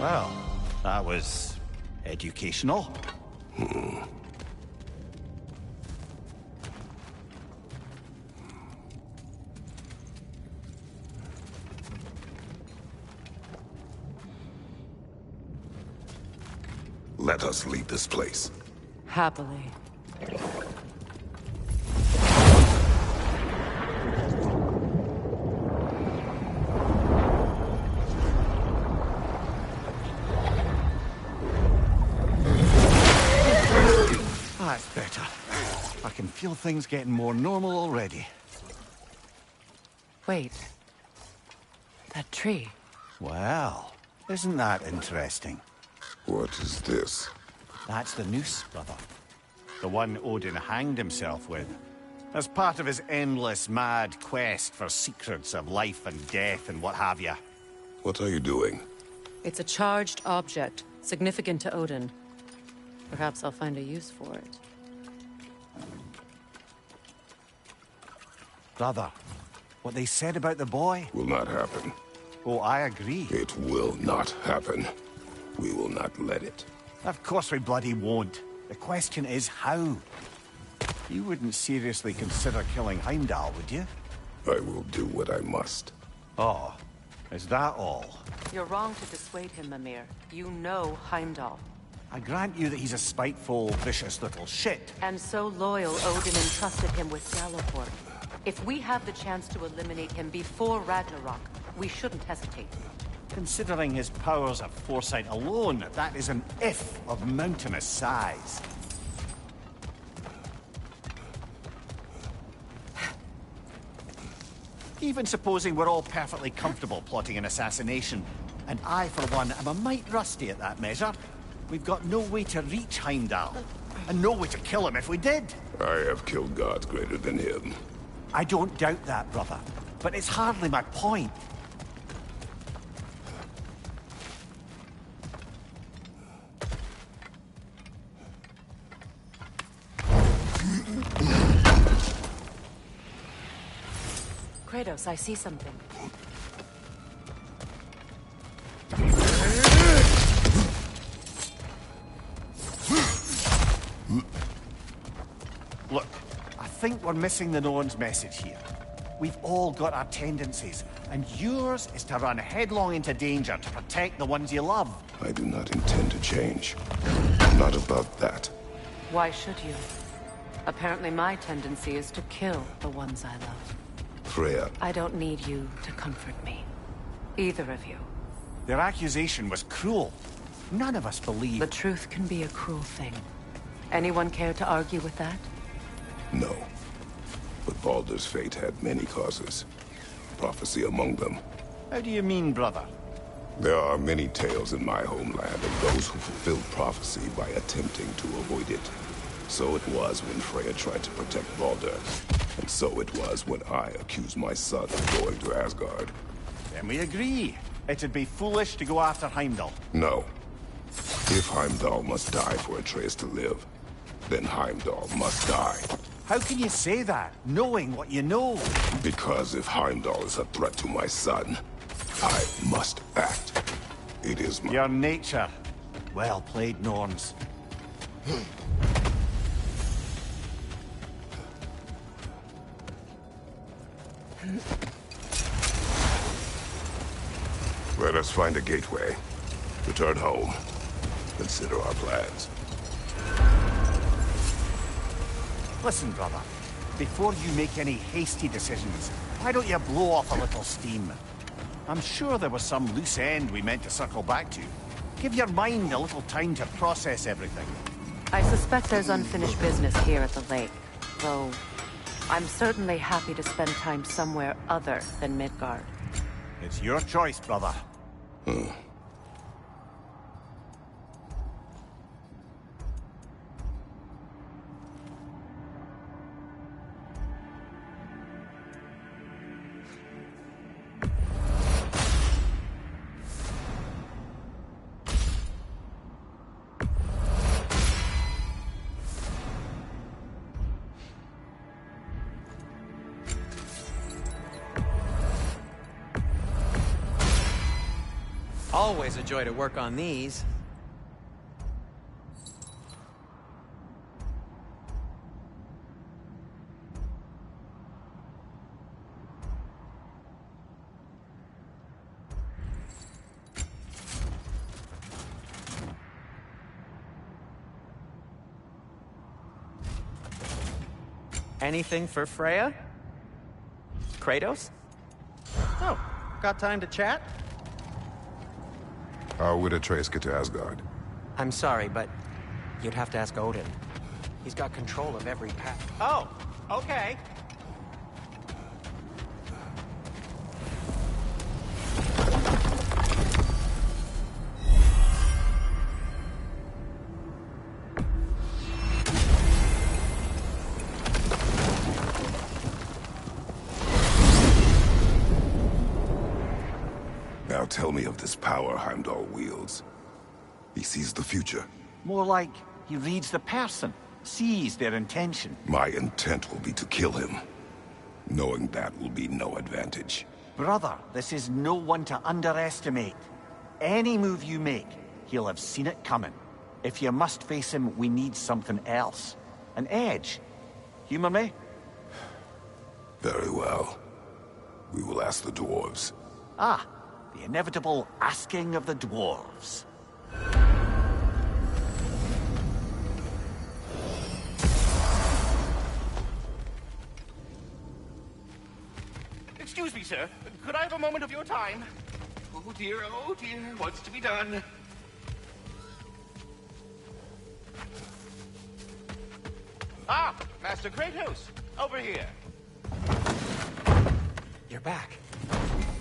[SPEAKER 1] Well, that was educational.
[SPEAKER 4] Let us leave this place.
[SPEAKER 2] Happily.
[SPEAKER 1] That's better. I can feel things getting more normal already.
[SPEAKER 2] Wait. That tree.
[SPEAKER 1] Well, isn't that interesting?
[SPEAKER 4] What is this?
[SPEAKER 1] That's the noose, brother. The one Odin hanged himself with. As part of his endless, mad quest for secrets of life and death and what have you.
[SPEAKER 4] What are you doing?
[SPEAKER 2] It's a charged object, significant to Odin. Perhaps I'll find a use for it.
[SPEAKER 1] Brother, what they said about the boy?
[SPEAKER 4] Will not happen.
[SPEAKER 1] Oh, I agree.
[SPEAKER 4] It will not happen. We will not let it.
[SPEAKER 1] Of course we bloody won't. The question is how. You wouldn't seriously consider killing Heimdall, would you?
[SPEAKER 4] I will do what I must.
[SPEAKER 1] Oh, is that all?
[SPEAKER 2] You're wrong to dissuade him, Mimir. You know Heimdall.
[SPEAKER 1] I grant you that he's a spiteful, vicious little shit.
[SPEAKER 2] And so loyal, Odin entrusted him with Galliford. If we have the chance to eliminate him before Ragnarok, we shouldn't hesitate.
[SPEAKER 1] Considering his powers of foresight alone, that is an if of mountainous size. Even supposing we're all perfectly comfortable plotting an assassination, and I, for one, am a mite rusty at that measure, we've got no way to reach Heimdall, and no way to kill him if we did.
[SPEAKER 4] I have killed gods greater than him.
[SPEAKER 1] I don't doubt that, brother, but it's hardly my point.
[SPEAKER 2] Kratos, I see something.
[SPEAKER 1] Look, I think we're missing the Norn's message here. We've all got our tendencies, and yours is to run headlong into danger to protect the ones you love.
[SPEAKER 4] I do not intend to change. Not about that.
[SPEAKER 2] Why should you? Apparently my tendency is to kill the ones I love.
[SPEAKER 4] Freya.
[SPEAKER 2] I don't need you to comfort me. Either of you.
[SPEAKER 1] Their accusation was cruel. None of us believe...
[SPEAKER 2] The truth can be a cruel thing. Anyone care to argue with that?
[SPEAKER 4] No. But Baldur's fate had many causes. Prophecy among them.
[SPEAKER 1] How do you mean, brother?
[SPEAKER 4] There are many tales in my homeland of those who fulfilled prophecy by attempting to avoid it. So it was when Freya tried to protect Baldur. And so it was when I accused my son of going to Asgard.
[SPEAKER 1] Then we agree. It'd be foolish to go after Heimdall.
[SPEAKER 4] No. If Heimdall must die for Atreus to live, then Heimdall must die.
[SPEAKER 1] How can you say that, knowing what you know?
[SPEAKER 4] Because if Heimdall is a threat to my son, I must act. It is my...
[SPEAKER 1] Your nature, Well played, Norns.
[SPEAKER 4] Let us find a gateway. Return home. Consider our plans.
[SPEAKER 1] Listen, brother. Before you make any hasty decisions, why don't you blow off a little steam? I'm sure there was some loose end we meant to circle back to. Give your mind a little time to process everything.
[SPEAKER 2] I suspect there's unfinished business here at the lake, though I'm certainly happy to spend time somewhere other than Midgard.
[SPEAKER 1] It's your choice, brother.
[SPEAKER 5] Always a joy to work on these. Anything for Freya? Kratos? Oh, got time to chat?
[SPEAKER 4] How would Atreus get to Asgard?
[SPEAKER 5] I'm sorry, but you'd have to ask Odin. He's got control of every path. Oh, okay.
[SPEAKER 4] Now tell me of this power Heimdall wields. He sees the future.
[SPEAKER 1] More like he reads the person, sees their intention.
[SPEAKER 4] My intent will be to kill him. Knowing that will be no advantage.
[SPEAKER 1] Brother, this is no one to underestimate. Any move you make, he'll have seen it coming. If you must face him, we need something else. An edge. Humor me?
[SPEAKER 4] Very well. We will ask the dwarves.
[SPEAKER 1] Ah, the inevitable asking of the dwarves.
[SPEAKER 7] Excuse me, sir. Could I have a moment of your time? Oh dear, what's to be done? Ah, Master Kratos, over here.
[SPEAKER 5] You're back.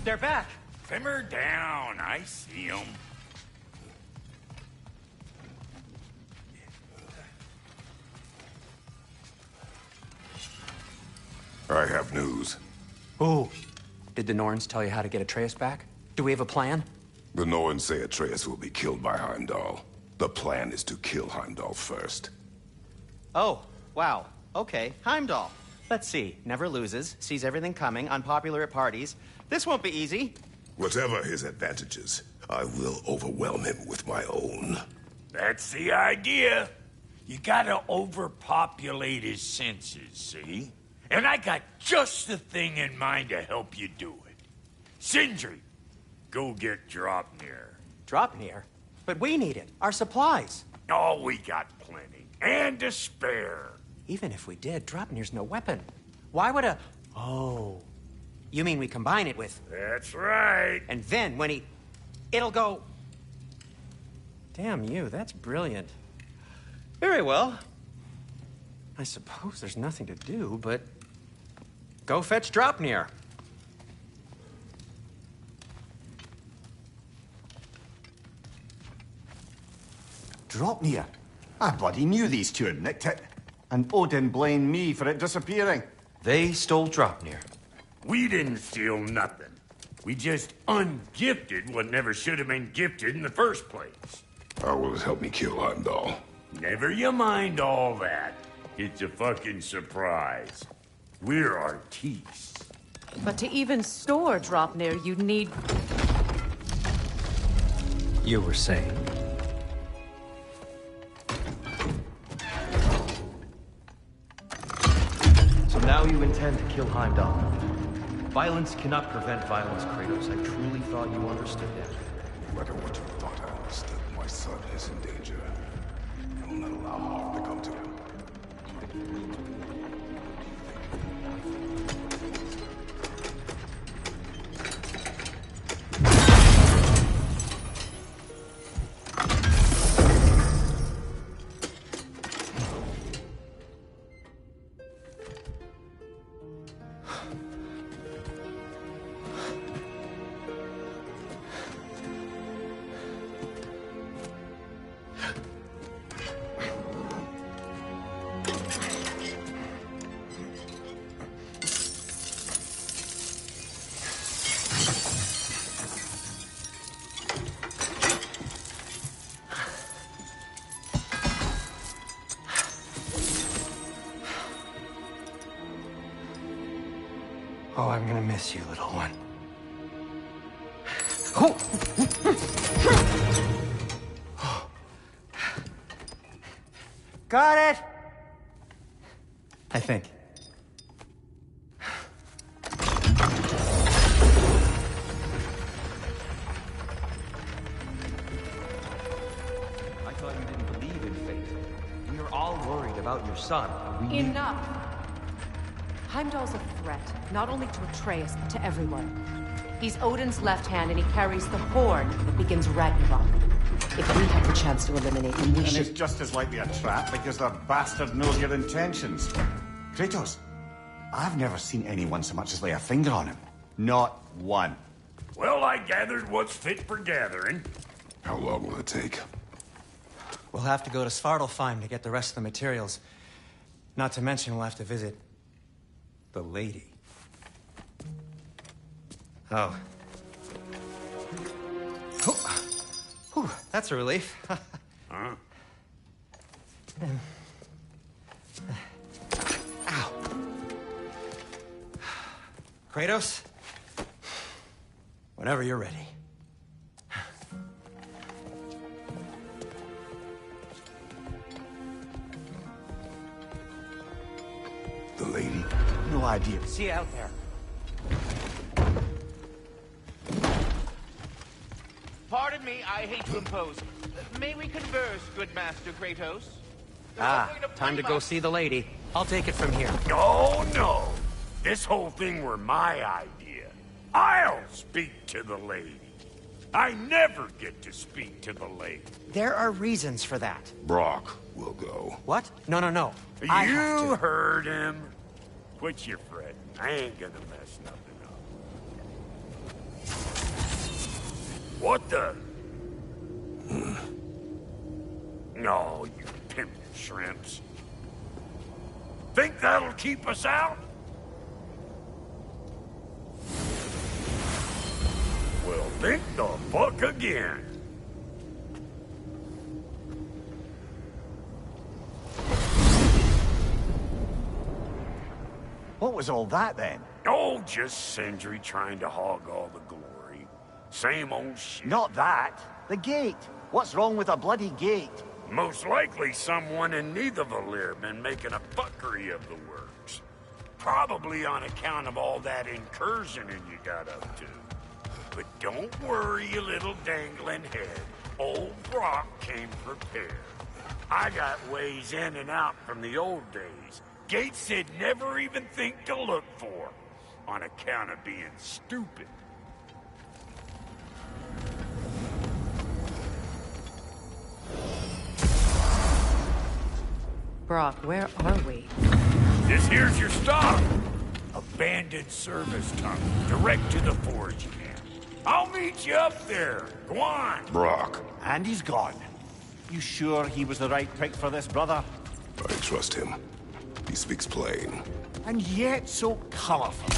[SPEAKER 3] They're back. Simmer down. I see them.
[SPEAKER 4] I have news.
[SPEAKER 5] Ooh. Did the Norns tell you how to get Atreus back? Do we have a plan?
[SPEAKER 4] The Norns say Atreus will be killed by Heimdall. The plan is to kill Heimdall first.
[SPEAKER 5] Oh, wow. Okay, Heimdall. Let's see. Never loses, sees everything coming, unpopular at parties. This won't be easy.
[SPEAKER 4] Whatever his advantages, I will overwhelm him with my own.
[SPEAKER 3] That's the idea. You gotta overpopulate his senses, see? And I got just the thing in mind to help you do it. Sindri, go get Draupnir.
[SPEAKER 5] Draupnir? But we need it. Our supplies.
[SPEAKER 3] Oh, we got plenty. And to spare.
[SPEAKER 5] Even if we did, Draupnir's no weapon. Why would a... Oh. You mean we combine it with...
[SPEAKER 3] That's right.
[SPEAKER 5] And then when he... It'll go... Damn you, that's brilliant. Very well. I suppose there's nothing to do, but... Go fetch Draupnir.
[SPEAKER 1] Draupnir? I bloody knew these two had nicked it. And Odin blamed me for it disappearing.
[SPEAKER 16] They stole Draupnir.
[SPEAKER 3] We didn't steal nothing. We just ungifted what never should have been gifted in the first place.
[SPEAKER 4] How will it help me kill Heimdall?
[SPEAKER 3] Never you mind all that. It's a fucking surprise. We're artistes.
[SPEAKER 2] But to even store Draupnir, you'd need...
[SPEAKER 5] You were saying?
[SPEAKER 12] how you intend to kill Heimdall. Violence cannot prevent violence, Kratos. I truly thought you understood that.
[SPEAKER 4] No matter what you thought I understood, my son is in danger. I will not allow harm to come to him.
[SPEAKER 5] Oh, I'm gonna miss you, little one. Got it! I think.
[SPEAKER 12] I thought you didn't believe in fate. We are all worried about your son. We need...
[SPEAKER 2] Enough! Heimdall's a threat, not only to Atreus, but to everyone. He's Odin's left hand, and he carries the horn that begins Ragnarok. If we have the chance to eliminate him, we
[SPEAKER 1] and
[SPEAKER 2] should...
[SPEAKER 1] it's just as likely a trap because the bastard knows your intentions.
[SPEAKER 19] Kratos, I've never seen anyone so much as lay a finger on him. Not one.
[SPEAKER 3] Well, I gathered what's fit for gathering.
[SPEAKER 4] How long will it take?
[SPEAKER 5] We'll have to go to Svartalfheim to get the rest of the materials. Not to mention we'll have to visit the lady. Oh. Whew, that's a relief.
[SPEAKER 3] Huh?
[SPEAKER 5] Ow. Kratos? Whenever you're ready.
[SPEAKER 4] The lady?
[SPEAKER 1] No idea.
[SPEAKER 5] See you out there.
[SPEAKER 7] Pardon me, I hate to impose. May we converse, good Master Kratos?
[SPEAKER 5] Time to go see the lady. I'll take it from here.
[SPEAKER 3] Oh, no. This whole thing were my idea. I'll speak to the lady. I never get to speak to the lady.
[SPEAKER 5] There are reasons for that.
[SPEAKER 4] Brock will go.
[SPEAKER 5] What? No, no, no. I have
[SPEAKER 3] You
[SPEAKER 5] to.
[SPEAKER 3] heard him. Quit your fretting. I ain't gonna mess nothing up. What the? No, you pimp shrimps. Think that'll keep us out? Well, think the fuck again.
[SPEAKER 1] What was all that then?
[SPEAKER 3] Oh, just Sindri trying to hog all the glory. Same old shit.
[SPEAKER 1] Not that. The gate. What's wrong with a bloody gate?
[SPEAKER 3] Most likely someone in Nidavellir been making a fuckery of the works. Probably on account of all that incursioning you got up to. But don't worry, you little dangling head. Old Brock came prepared. I got ways in and out from the old days. Gates they'd never even think to look for, on account of being stupid.
[SPEAKER 2] Brock, where are we?
[SPEAKER 3] This here's your stop. Abandoned service tunnel, direct to the forge camp. I'll meet you up there. Go on.
[SPEAKER 4] Brock.
[SPEAKER 1] And he's gone. You sure he was the right pick for this, brother?
[SPEAKER 4] I trust him. He speaks plain.
[SPEAKER 1] And yet so colorful.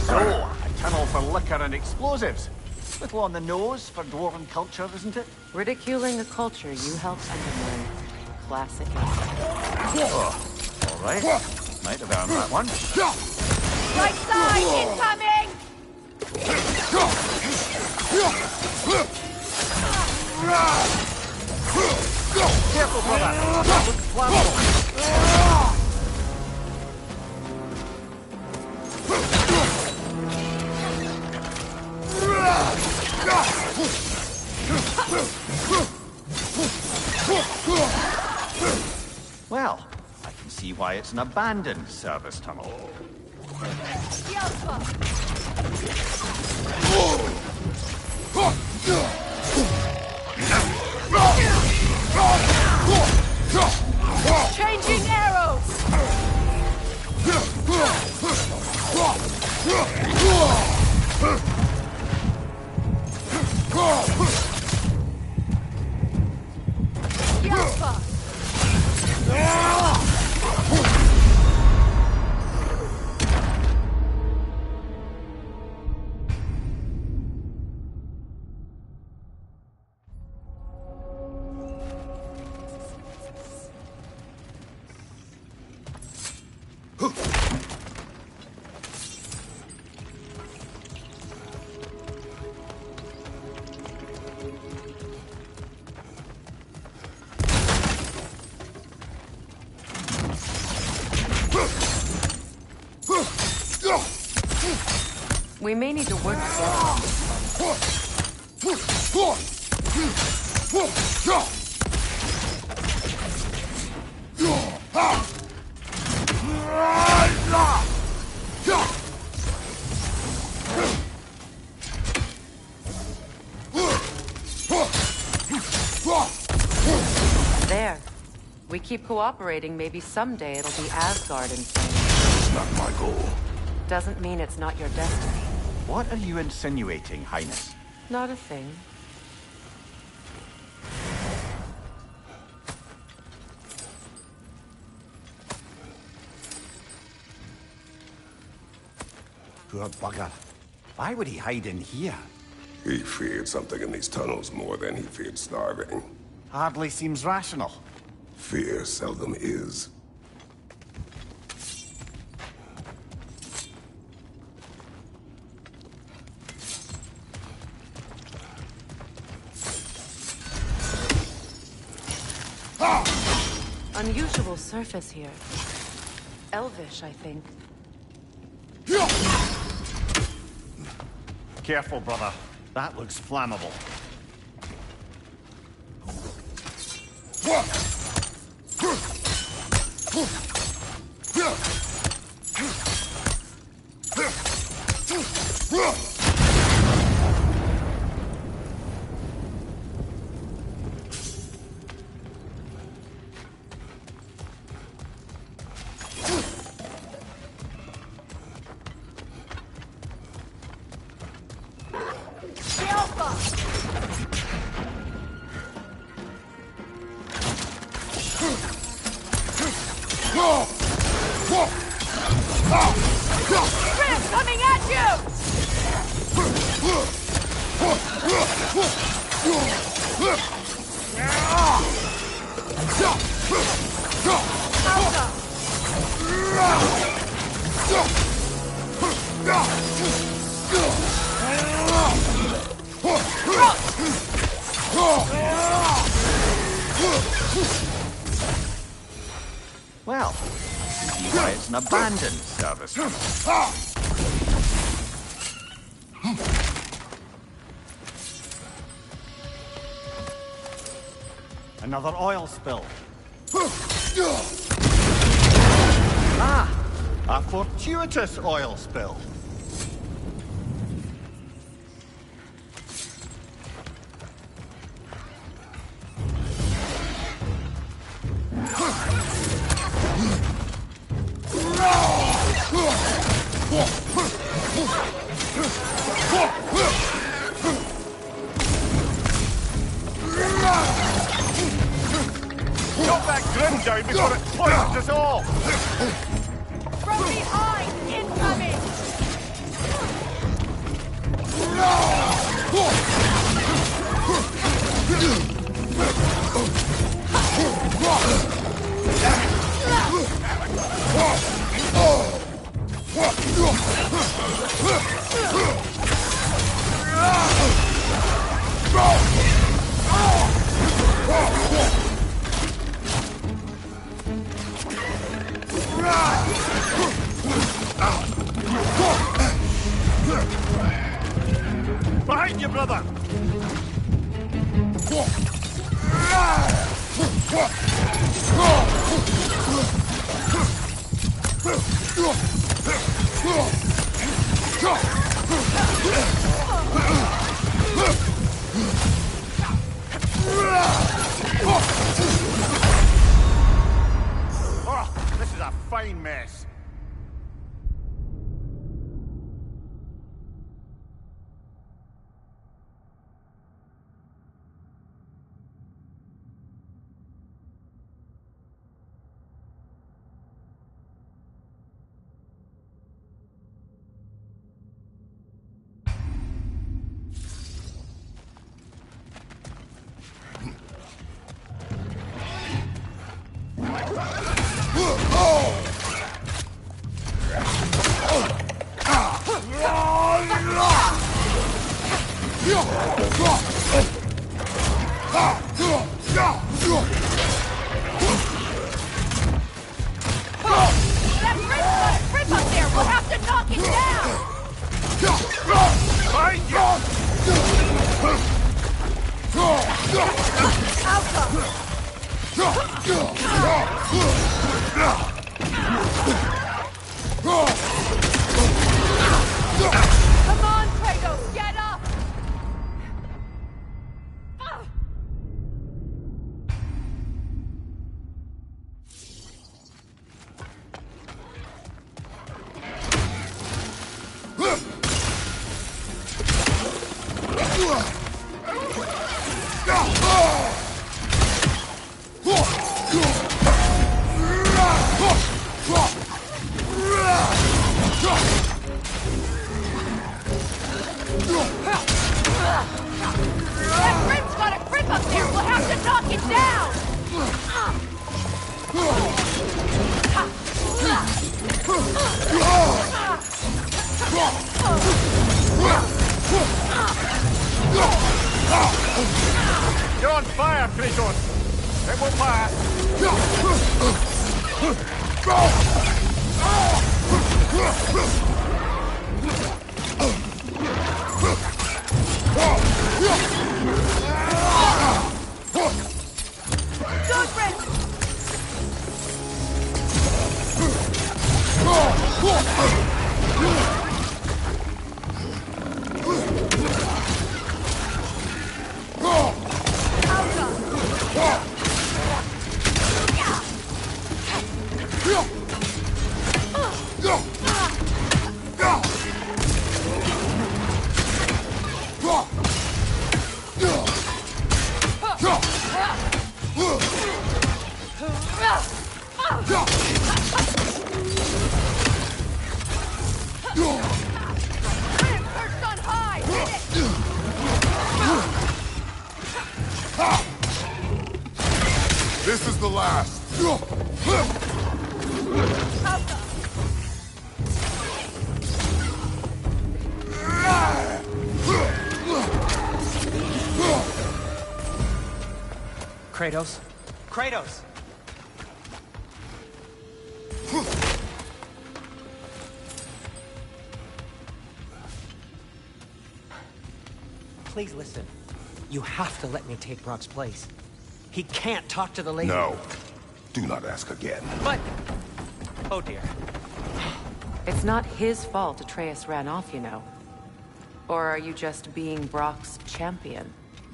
[SPEAKER 1] So, a tunnel for liquor and explosives. Little on the nose for dwarven culture, isn't it?
[SPEAKER 2] Ridiculing a culture you helped undermine. Classic.
[SPEAKER 1] Oh, all right. Might have earned that one.
[SPEAKER 2] Right side, incoming!
[SPEAKER 1] Careful, brother. That looks flammable. Well, I can see why it's an abandoned service tunnel.
[SPEAKER 2] Changing arrows! We may need to work together. There. We keep cooperating, maybe someday it'll be Asgard in flames.
[SPEAKER 4] It's not my goal.
[SPEAKER 2] Doesn't mean it's not your destiny.
[SPEAKER 1] What are you insinuating, Highness?
[SPEAKER 2] Not a thing.
[SPEAKER 1] Poor bugger. Why would he hide in here?
[SPEAKER 4] He feared something in these tunnels more than he feared starving.
[SPEAKER 1] Hardly seems rational.
[SPEAKER 4] Fear seldom is.
[SPEAKER 2] Unusual surface here. Elvish, I think.
[SPEAKER 1] Careful, brother. That looks flammable.
[SPEAKER 2] Coming at you!
[SPEAKER 1] Well, see why it's an abandoned service tunnel. Another oil spill. Ah, a fortuitous oil spill. Got that grim down before it poisons us all!
[SPEAKER 2] From behind! Incoming!
[SPEAKER 1] Behind you, brother! Oh, this is a fine mess.
[SPEAKER 2] Come on, Kratos, get up! That Prince got a grip up there! We'll have to knock it down!
[SPEAKER 1] You're on fire, Kratos! It won't pass!
[SPEAKER 2] Go, Prince! Perched on high! Hit it!
[SPEAKER 4] This is the last.
[SPEAKER 5] Kratos? Kratos! Please listen. You have to let me take Brock's place. He can't talk to the lady.
[SPEAKER 4] No. Do not ask again.
[SPEAKER 5] But... Oh dear.
[SPEAKER 2] It's not his fault Atreus ran off, you know. Or are you just being Brock's champion?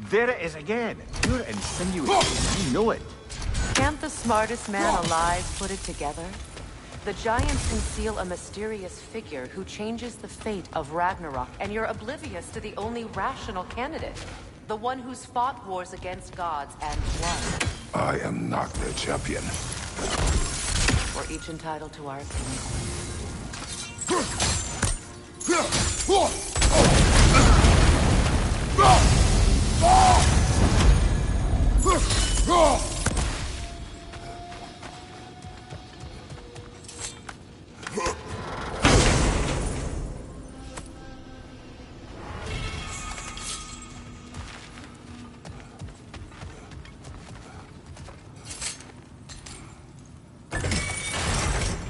[SPEAKER 1] There it is again. You're insinuating. You know it.
[SPEAKER 2] Can't the smartest man alive put it together? The Giants conceal a mysterious figure who changes the fate of Ragnarok, and you're oblivious to the only rational candidate. The one who's fought wars against gods and won.
[SPEAKER 4] I am not their champion.
[SPEAKER 2] We're each entitled to our opinion.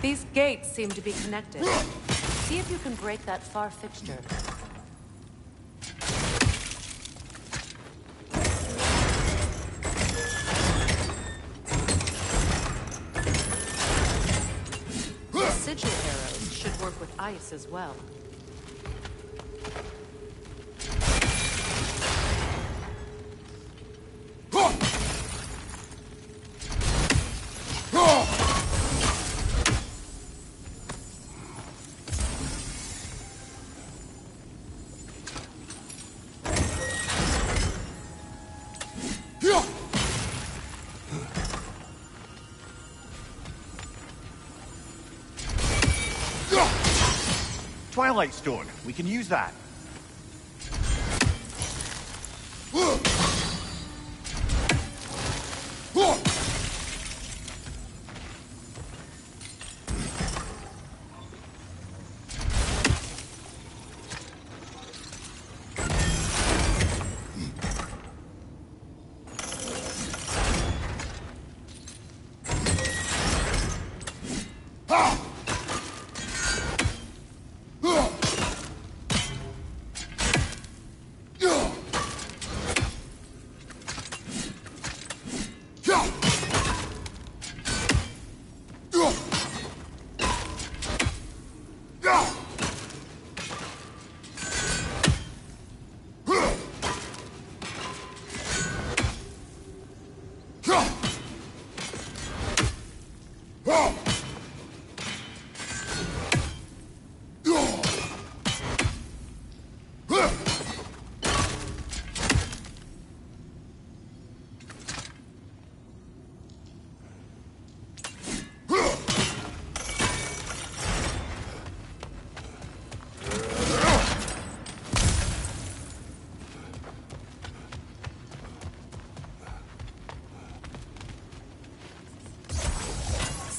[SPEAKER 2] These gates seem to be connected. See if you can break that far fixture. The sigil arrows should work with ice as well.
[SPEAKER 1] Twilight Stone. We can use that.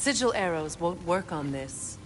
[SPEAKER 2] Sigil arrows won't work on this.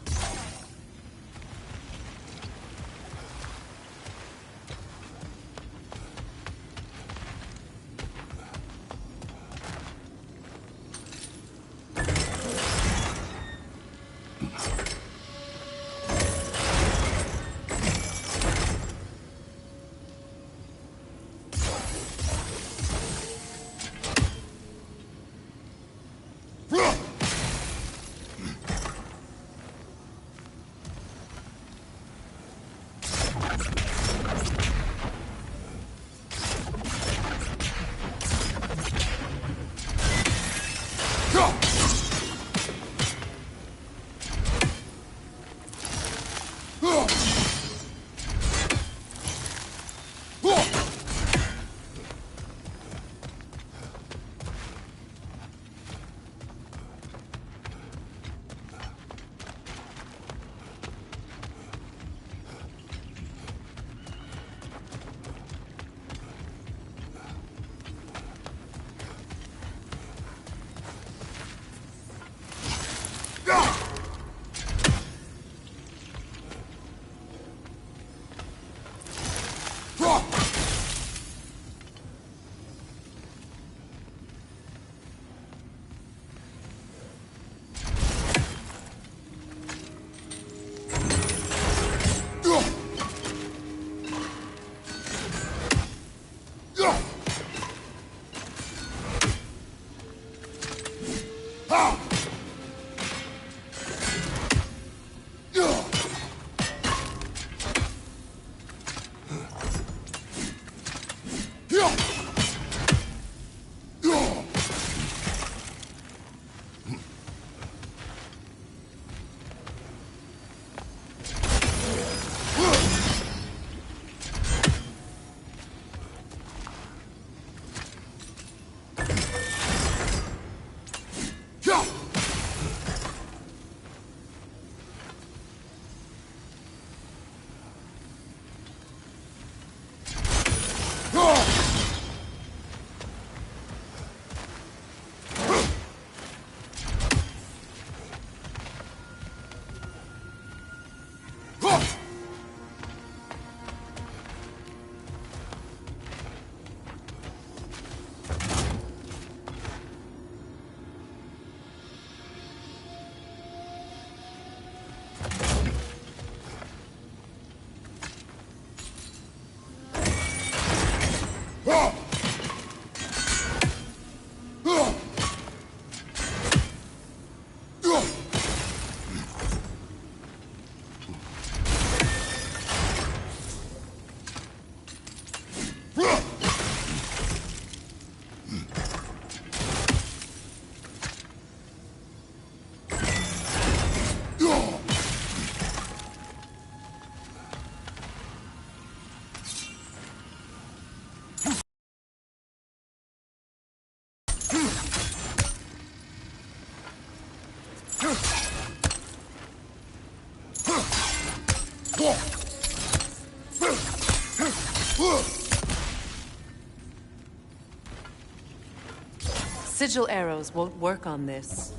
[SPEAKER 2] Sigil arrows won't work on this.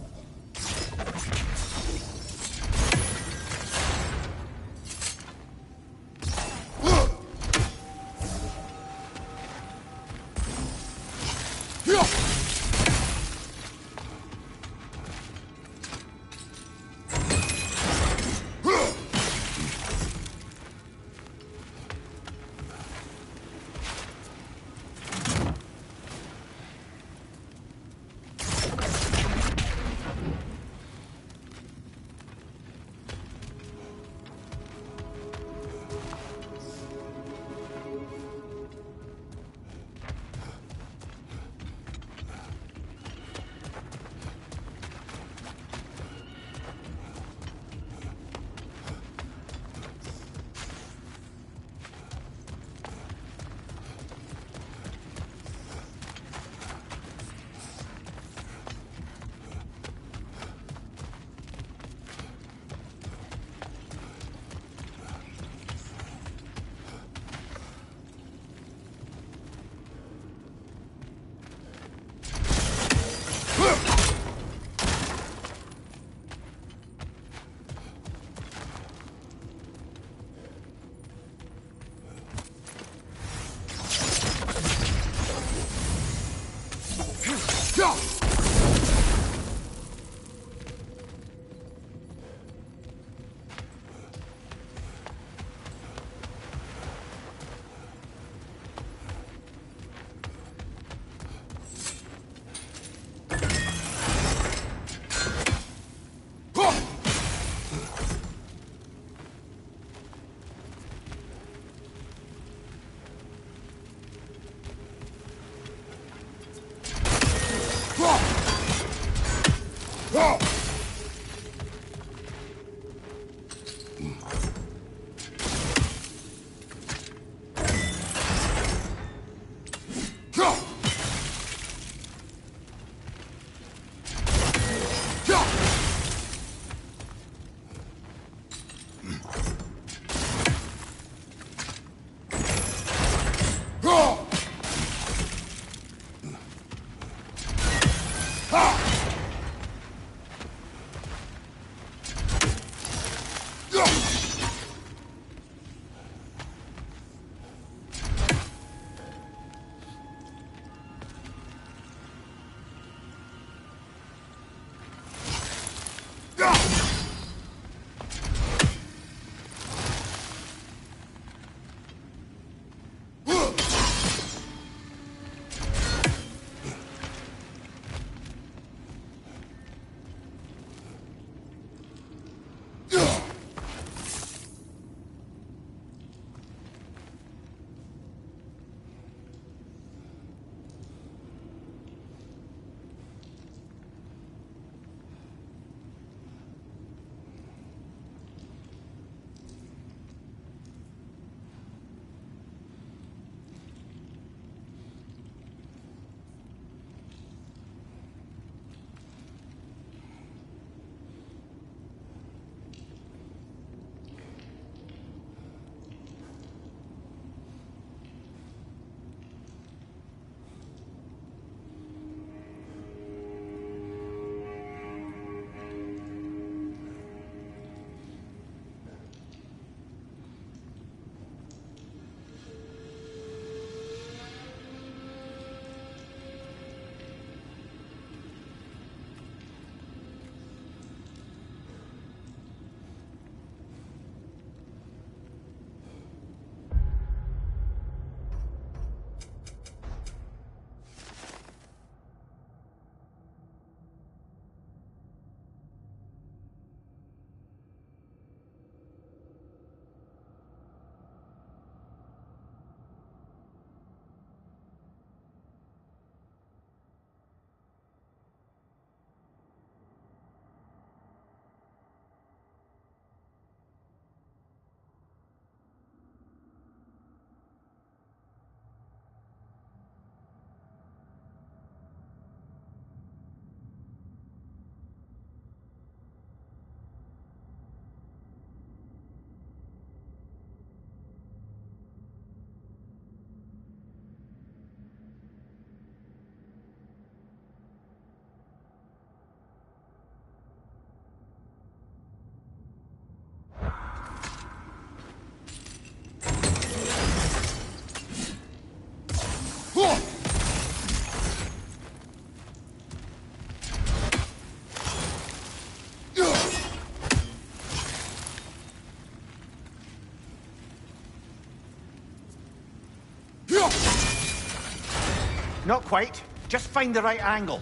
[SPEAKER 1] Not quite. Just find the right angle.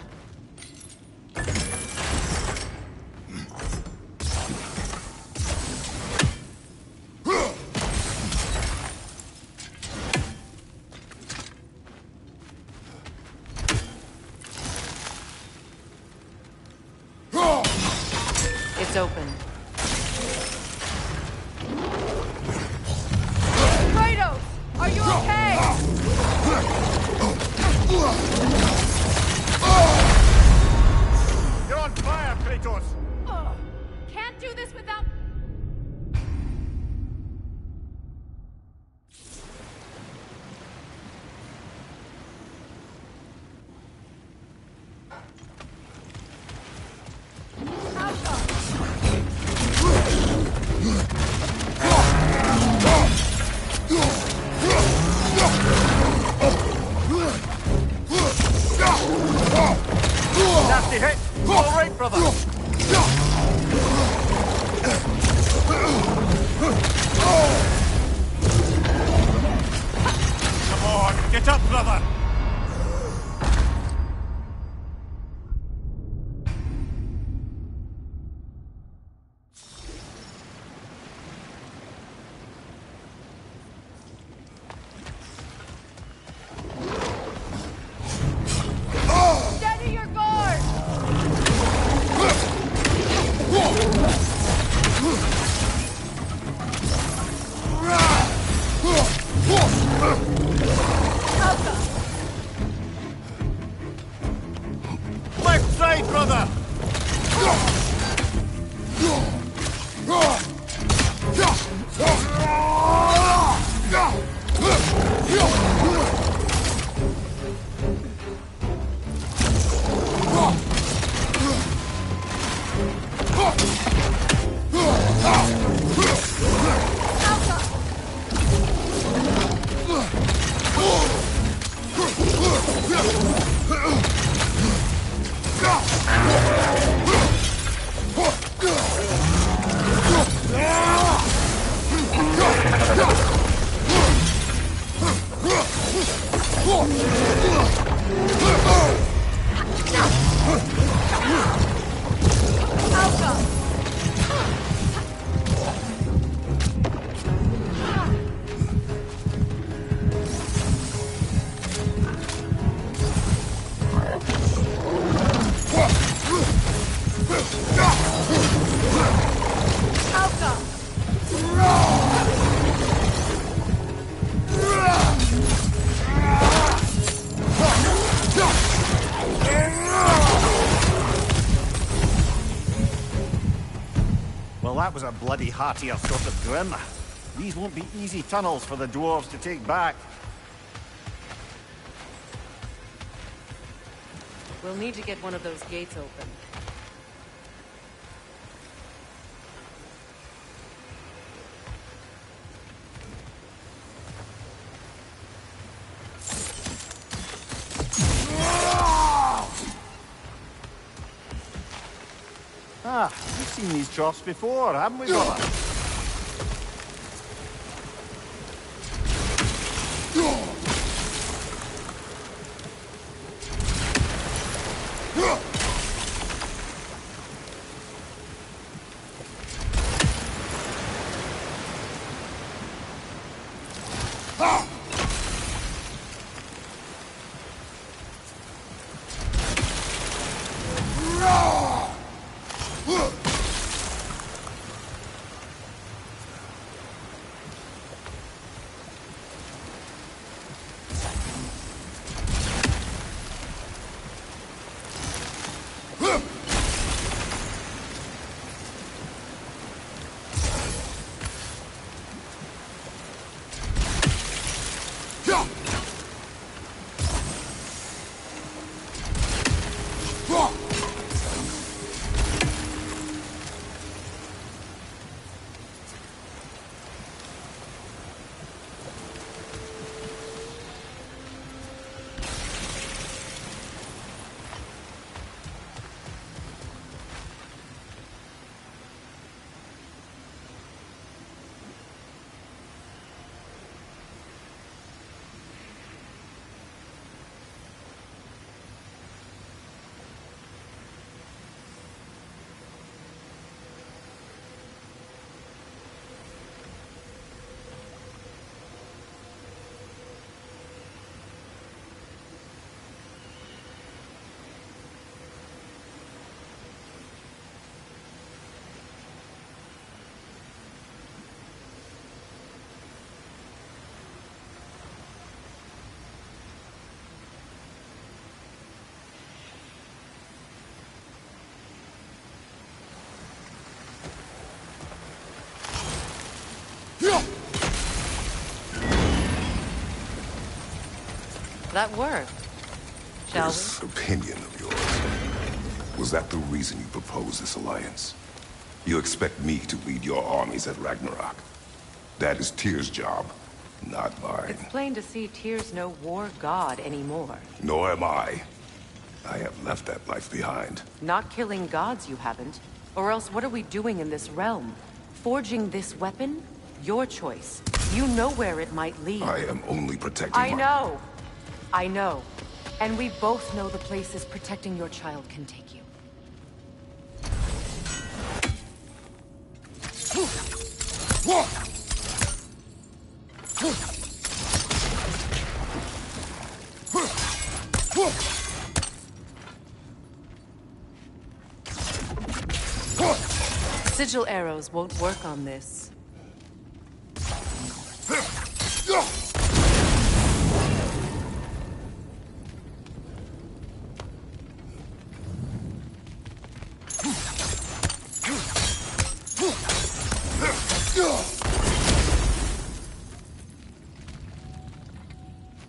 [SPEAKER 2] It's open.
[SPEAKER 6] Kratos! Are you okay?
[SPEAKER 1] You're on fire, Kratos!
[SPEAKER 6] Can't do this without...
[SPEAKER 1] Nasty hit! All right, brother! Come on, get up, brother!
[SPEAKER 6] Steady your guard!
[SPEAKER 1] Left side, brother! Well, that was a bloody heartier sort of grim. These won't be easy tunnels for the dwarves to take back.
[SPEAKER 2] We'll need to get one of those gates open.
[SPEAKER 1] Ah, we've seen these troughs before, haven't we, brother?
[SPEAKER 2] that worked. Shall we?
[SPEAKER 4] This opinion of yours, was that the reason you proposed this alliance? You expect me to lead your armies at Ragnarok? That is Tyr's job, not mine.
[SPEAKER 2] It's plain to see Tyr's no war god anymore.
[SPEAKER 4] Nor am I. I have left that life behind.
[SPEAKER 2] Not killing gods, you haven't. Or else what are we doing in this realm? Forging this weapon? Your choice. You know where it might lead.
[SPEAKER 4] I am only protecting
[SPEAKER 2] I know. I know. And we both know the places protecting your child can take you. Sigil arrows won't work on this.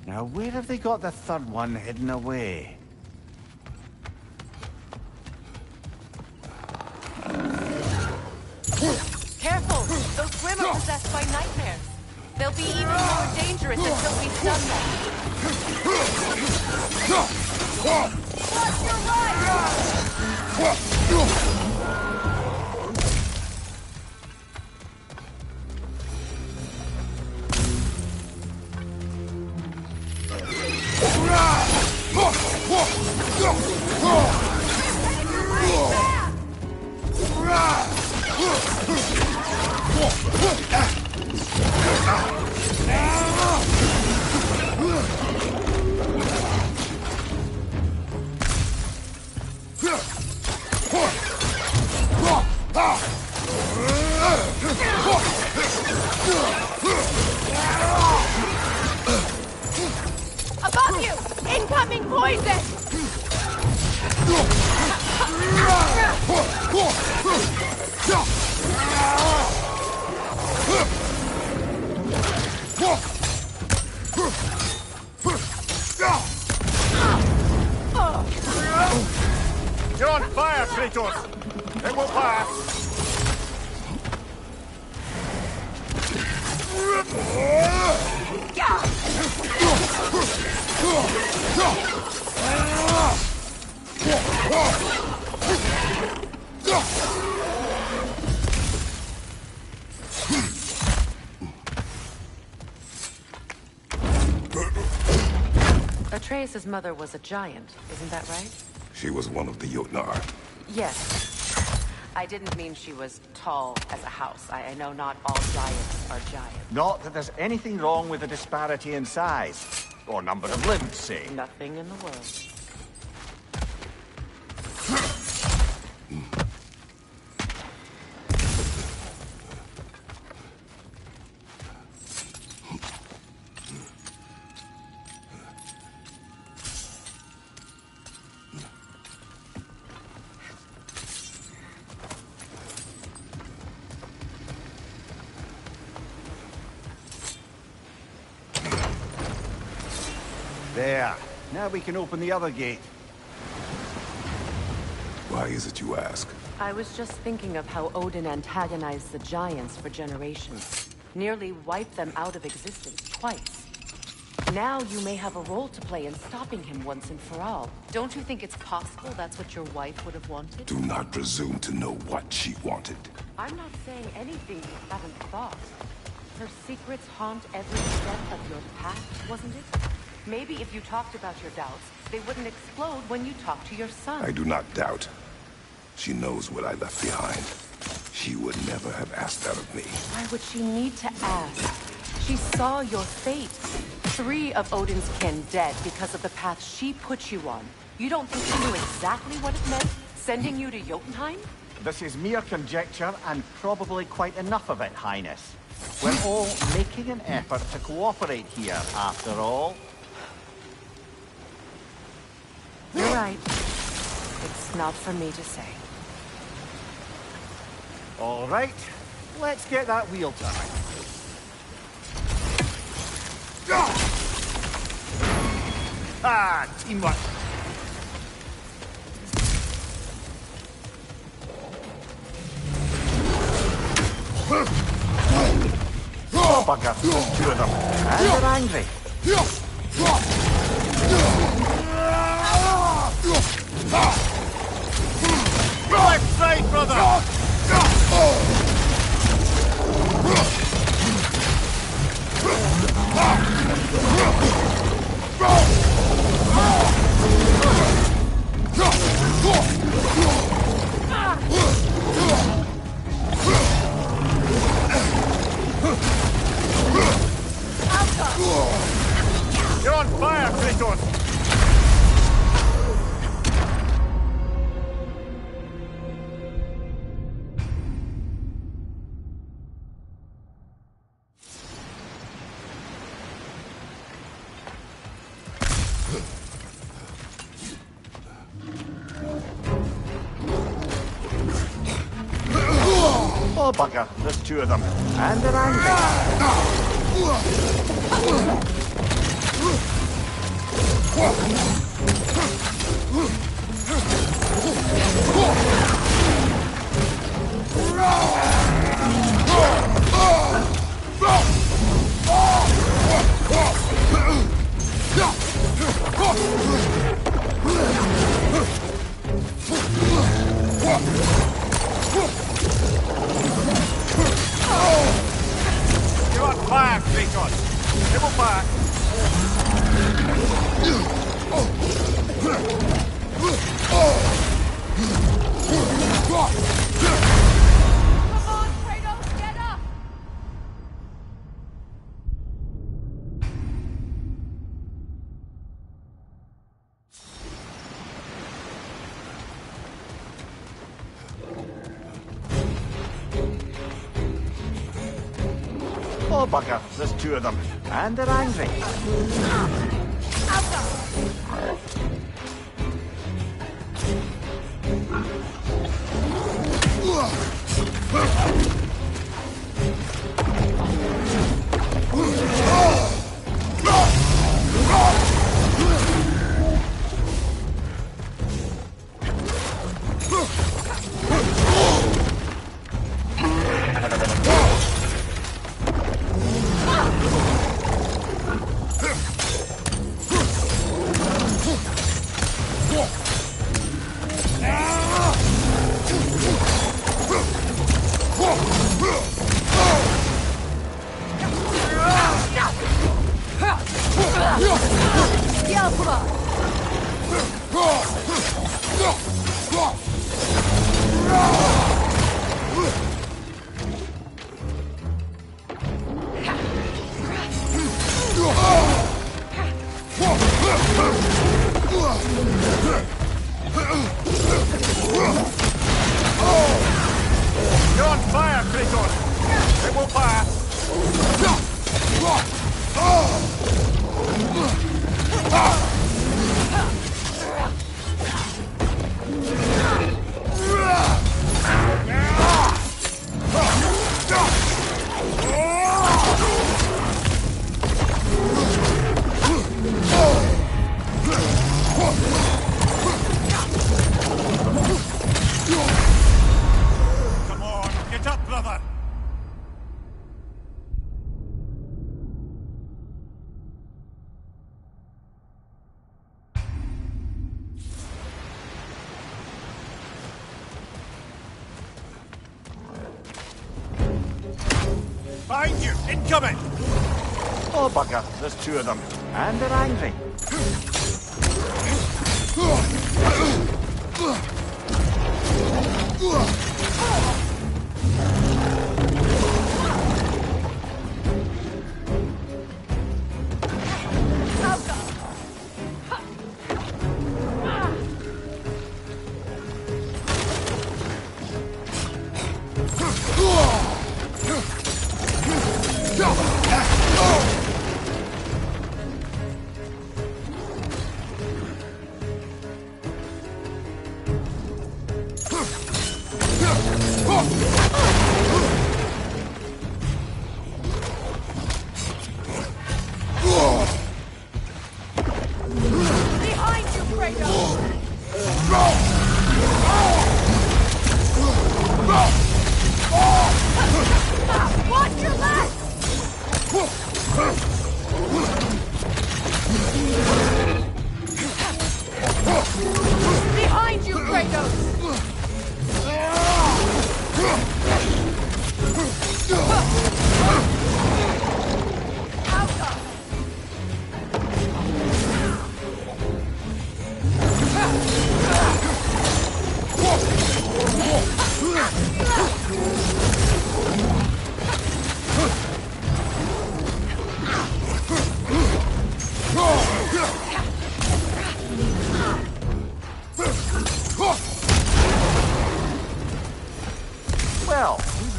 [SPEAKER 1] Now, where have they got the third one hidden away?
[SPEAKER 2] Careful! Those Grim are possessed by nightmares. They'll be even more dangerous until we stun them. Watch your right! Above you! Incoming poison!
[SPEAKER 1] You're on fire, Kratos! It will pass!
[SPEAKER 2] Atreus' mother was a giant, isn't that right?
[SPEAKER 4] She was one of the Jotnar.
[SPEAKER 2] Yes. I didn't mean she was tall as a house. I know not all giants are giants.
[SPEAKER 1] Not that there's anything wrong with the disparity in size. Or number of limbs, say.
[SPEAKER 2] Nothing in the world.
[SPEAKER 1] There. Now we can open the other gate.
[SPEAKER 4] Why is it you ask?
[SPEAKER 2] I was just thinking of how Odin antagonized the giants for generations. Nearly wiped them out of existence twice. Now you may have a role to play in stopping him once and for all. Don't you think it's possible that's what your wife would have wanted?
[SPEAKER 4] Do not presume to know what she wanted.
[SPEAKER 2] I'm not saying anything you haven't thought. Her secrets haunt every step of your path, wasn't it? Maybe if you talked about your doubts, they wouldn't explode when you talk to your son.
[SPEAKER 4] I do not doubt. She knows what I left behind. She would never have asked that of me.
[SPEAKER 2] Why would she need to ask? She saw your fate. 3 of Odin's kin dead because of the path she put you on. You don't think she knew exactly what it meant, sending you to Jotunheim?
[SPEAKER 1] This is mere conjecture, and probably quite enough of it, Highness. We're all making an effort to cooperate here, after all.
[SPEAKER 2] You're right. It's not for me to say.
[SPEAKER 1] All right, let's get that wheel turning. Ha! Teamwork. Oh, bugger. There's two of them. And they're angry. Left side, brother! You're on fire, Kratos! Oh, bugger. There's two of them. And they're angry. You're on fire, Kratos. Double fire.
[SPEAKER 6] Come on, Kratos, get up!
[SPEAKER 1] Oh, bugger. There's two of them. And they're angry. You're on fire, Kratos! It will fire! Come on, get up, brother! Behind you! Incoming! Oh, bugger. There's two of them. And they're angry.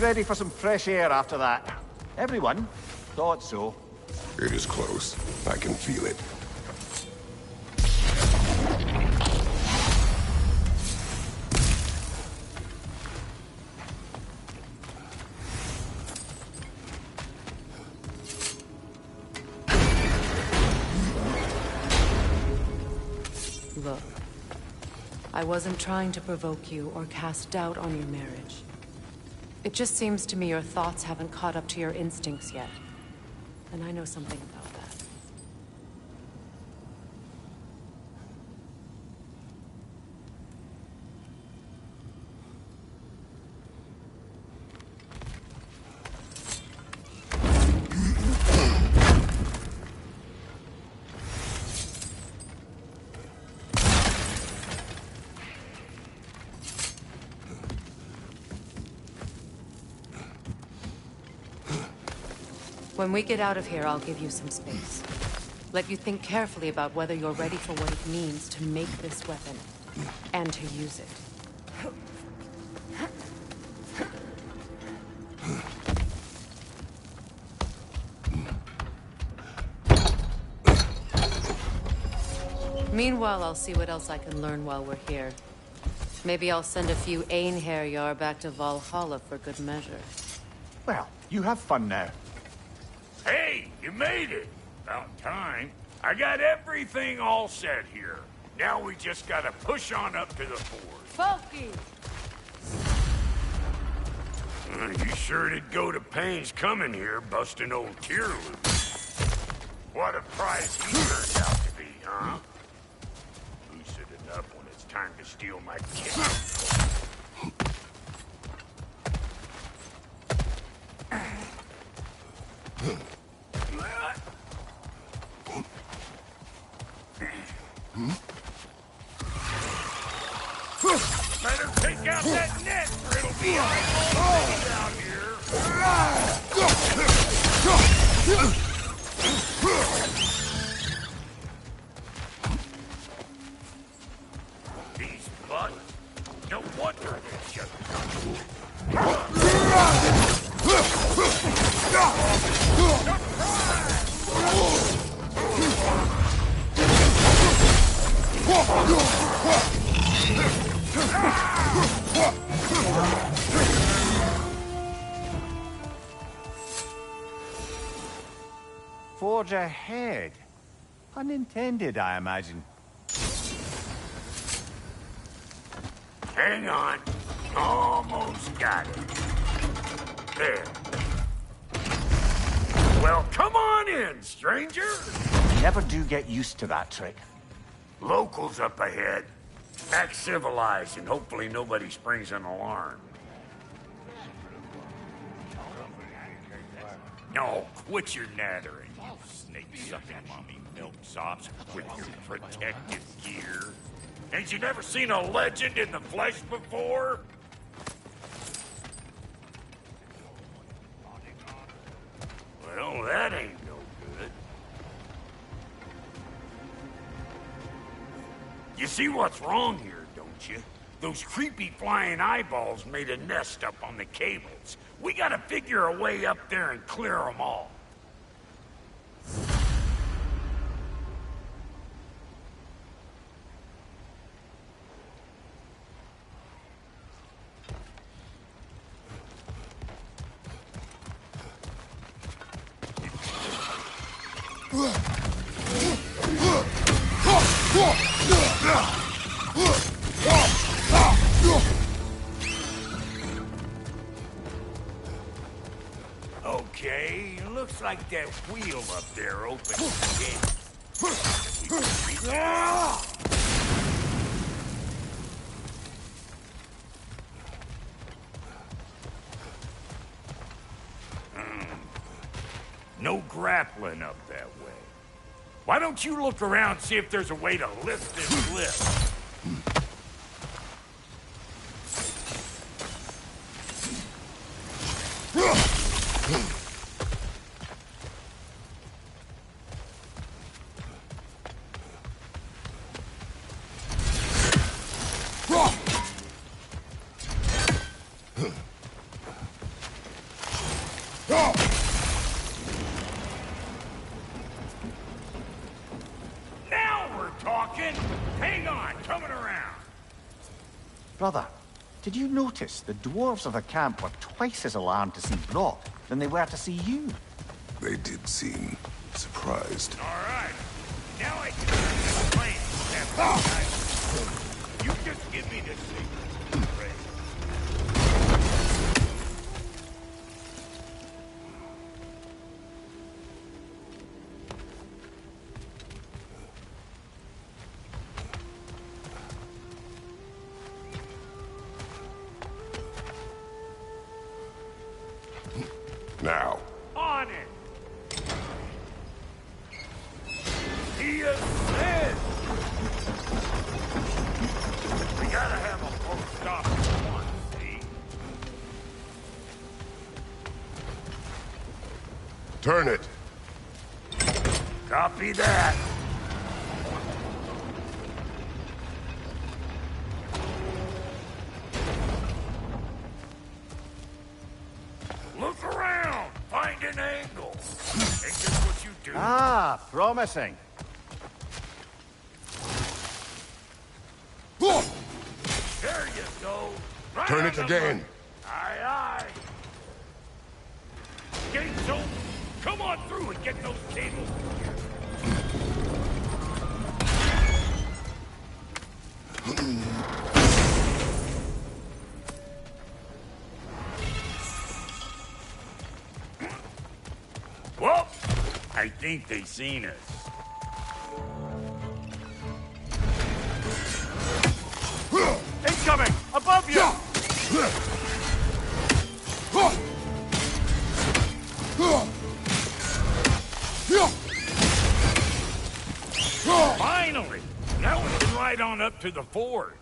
[SPEAKER 1] ready for some fresh air after that. Everyone thought so.
[SPEAKER 4] It is close. I can feel it.
[SPEAKER 2] Look, I wasn't trying to provoke you or cast doubt on your marriage. It just seems to me your thoughts haven't caught up to your instincts yet. And I know something about that. When we get out of here, I'll give you some space. Let you think carefully about whether you're ready for what it means to make this weapon, and to use it. Meanwhile, I'll see what else I can learn while we're here. Maybe I'll send a few Einherjar back to Valhalla for good measure.
[SPEAKER 1] Well, you have fun now.
[SPEAKER 3] Hey, you made it! About time. I got everything all set here. Now we just gotta push on up to the fort.
[SPEAKER 2] Funky!
[SPEAKER 3] You sure did go to pains coming here, busting old Tyr loose. What a prize he turned out to be, huh? Lucid enough when it's time to steal my kid. Better take out that net, or it'll be all out here. These butts. No wonder they shut
[SPEAKER 1] Forge ahead. Unintended, I imagine.
[SPEAKER 3] Hang on. Almost got it. There. Well, come on in, stranger.
[SPEAKER 1] Never do get used to that trick.
[SPEAKER 3] Locals up ahead. Act civilized, and hopefully nobody springs an alarm. No, quit your nattering, you snake-sucking mommy milksops with your protective gear. Ain't you never seen a legend in the flesh before? Well, that ain't no good. You see what's wrong here, don't you? Those creepy flying eyeballs made a nest up on the cables. We gotta figure a way up there and clear them all. Okay, looks like that wheel up there opens the gate. No grappling up that way. Why don't you look around and see if there's a way to lift this lift? Hang on, coming around.
[SPEAKER 1] Brother, did you notice the dwarves of the camp were twice as alarmed to see Brock than they were to see you?
[SPEAKER 4] They did seem surprised.
[SPEAKER 3] All right. Now I can explain that. You just give me the signal. Right.
[SPEAKER 4] Now.
[SPEAKER 3] On it! He is dead! We gotta have a post stop at once, see?
[SPEAKER 4] Turn it.
[SPEAKER 3] Copy that. Look around! Find an angle! Ain't this what you do?
[SPEAKER 1] Ah, promising.
[SPEAKER 3] There you go! Right
[SPEAKER 4] Turn
[SPEAKER 3] on
[SPEAKER 4] it
[SPEAKER 3] the
[SPEAKER 4] again.
[SPEAKER 3] mark. Aye, aye! Gates open! Come on through and get those tables together. Well, I think they seen us.
[SPEAKER 1] Incoming! Above you!
[SPEAKER 3] Finally! Now we can ride on up to the fort.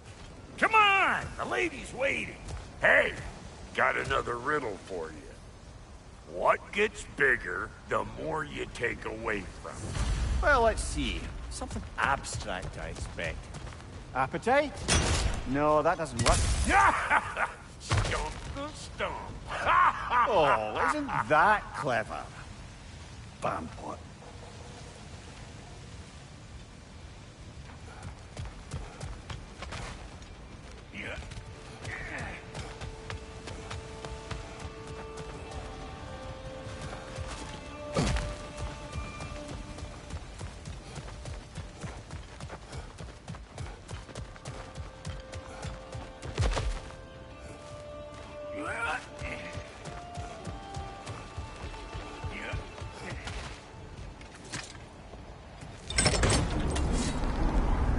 [SPEAKER 3] Come on! The lady's waiting. Hey, got another riddle for you. What gets bigger the more you take away from it?
[SPEAKER 1] Well, let's see. Something abstract, I expect. Appetite? No, that doesn't work.
[SPEAKER 3] Stomp the stump.
[SPEAKER 1] Oh, isn't that clever? Bampot.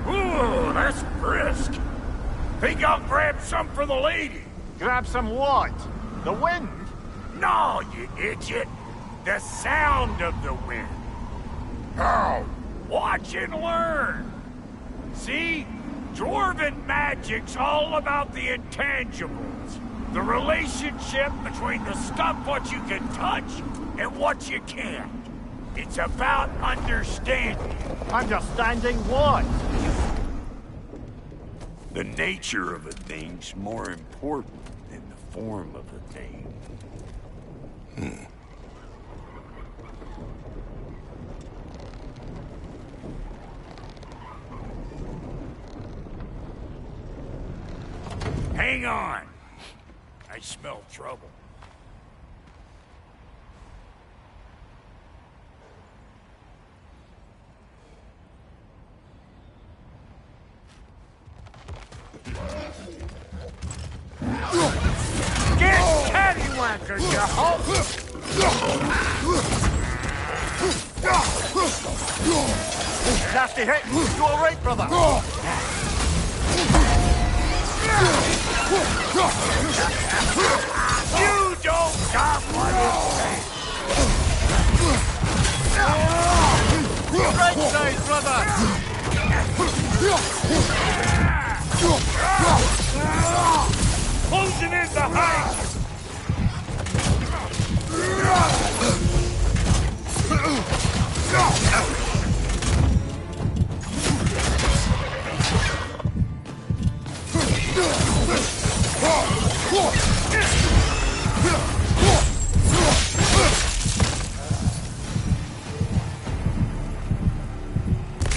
[SPEAKER 3] Ooh, that's brisk. Think I'll grab some for the lady.
[SPEAKER 1] Grab some what? The wind?
[SPEAKER 3] No, you idiot. The sound of the wind.
[SPEAKER 4] How?
[SPEAKER 3] Watch and learn. See? Dwarven magic's all about the intangibles. The relationship between the stuff what you can touch and what you can't. It's about understanding.
[SPEAKER 1] Understanding what?
[SPEAKER 3] The nature of a thing's more important than the form of a thing. Hang on. I smell trouble. Get cattywacker, you hoe!
[SPEAKER 1] Nasty hit! You all right, brother?
[SPEAKER 3] You don't got what it takes!
[SPEAKER 1] Right side, brother!
[SPEAKER 3] Closing in behind you!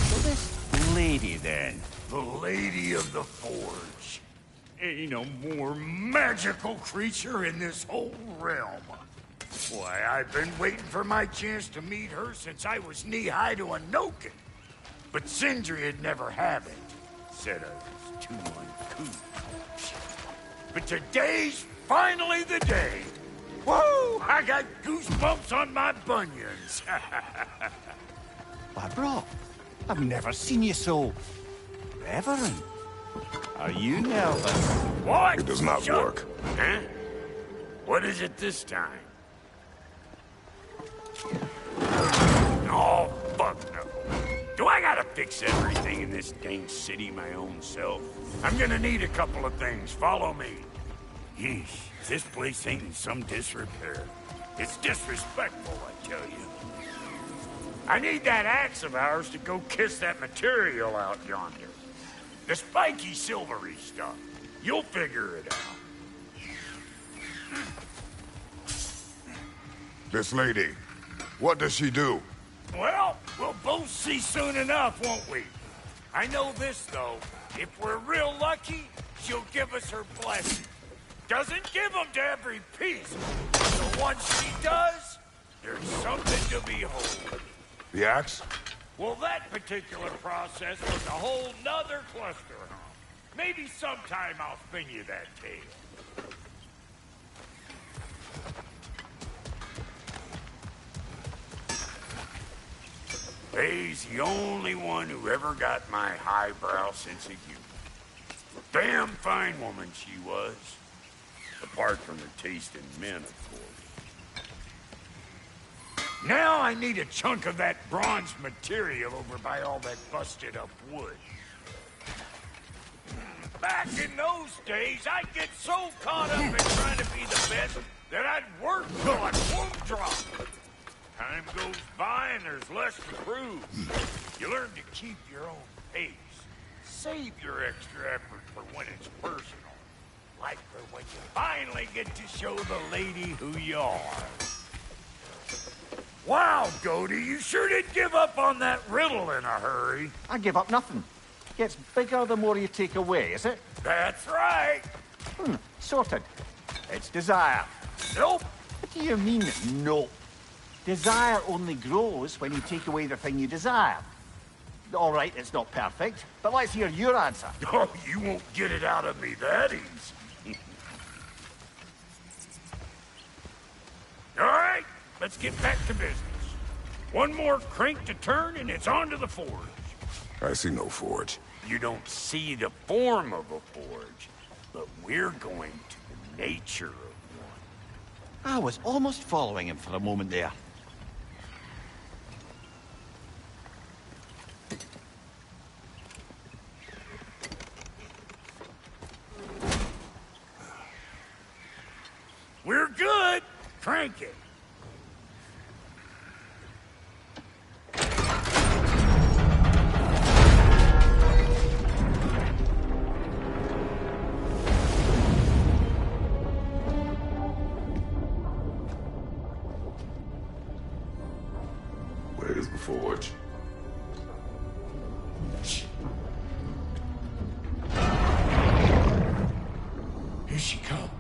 [SPEAKER 1] So this lady, then.
[SPEAKER 3] The Lady of the Forge. Ain't no more magical creature in this whole realm. Why, I've been waiting for my chance to meet her since I was knee-high to a Noken. But Sindri would never have it. Said I was too uncouth. But today's finally the day. Whoa! I got goosebumps on my bunions.
[SPEAKER 1] Why, bro, I've never seen you so... reverent. Are you nervous?
[SPEAKER 3] What?
[SPEAKER 4] It does not work.
[SPEAKER 3] Huh? What is it this time? Oh, fuck no. Do I gotta fix everything in this dang city my own self? I'm gonna need a couple of things. Follow me. Yeesh, this place ain't in some disrepair. It's disrespectful, I tell you. I need that axe of ours to go kiss that material out yonder. The spiky, silvery stuff. You'll figure it out.
[SPEAKER 4] This lady, what does she do?
[SPEAKER 3] Well, we'll both see soon enough, won't we? I know this, though. If we're real lucky, she'll give us her blessing. Doesn't give them to every piece. But once she does, there's something to behold.
[SPEAKER 4] The axe?
[SPEAKER 3] Well, that particular process was a whole nother cluster, huh? Maybe sometime I'll spin you that tale. Faye's the only one who ever got my highbrow sense of humor. Damn fine woman she was. Apart from her taste in men, of course. Now I need a chunk of that bronze material over by all that busted up wood. Back in those days, I'd get so caught up in trying to be the best that I'd work till I won't drop. Time goes by and there's less to prove. You learn to keep your own pace. Save your extra effort for when it's personal. Like for when you finally get to show the lady who you are. Wow, Goaty, you sure did give up on that riddle in a hurry.
[SPEAKER 1] I give up nothing. Gets bigger the more you take away, is it?
[SPEAKER 3] That's right.
[SPEAKER 1] Sorted. It's desire.
[SPEAKER 3] Nope.
[SPEAKER 1] What do you mean, nope? Desire only grows when you take away the thing you desire. All right, it's not perfect, but let's hear your answer.
[SPEAKER 3] Oh, you won't get it out of me that easy. All right, let's get back to business. One more crank to turn and it's on to the forge.
[SPEAKER 4] I see no forge.
[SPEAKER 3] You don't see the form of a forge, but we're going to the nature of one.
[SPEAKER 1] I was almost following him for a moment there.
[SPEAKER 3] We're good. Crank it.
[SPEAKER 4] Where's the forge?
[SPEAKER 3] Here she comes.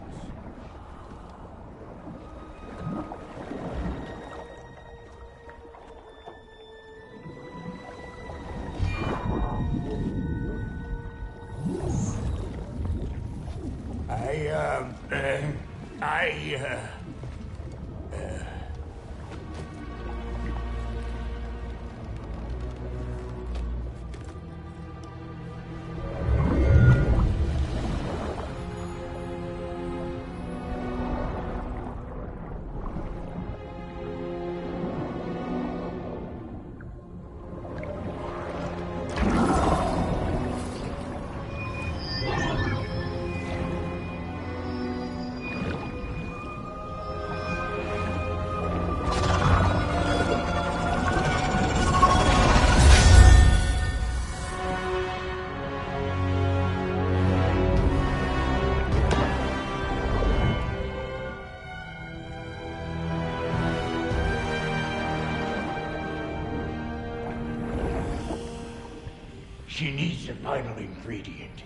[SPEAKER 3] She needs the final ingredient.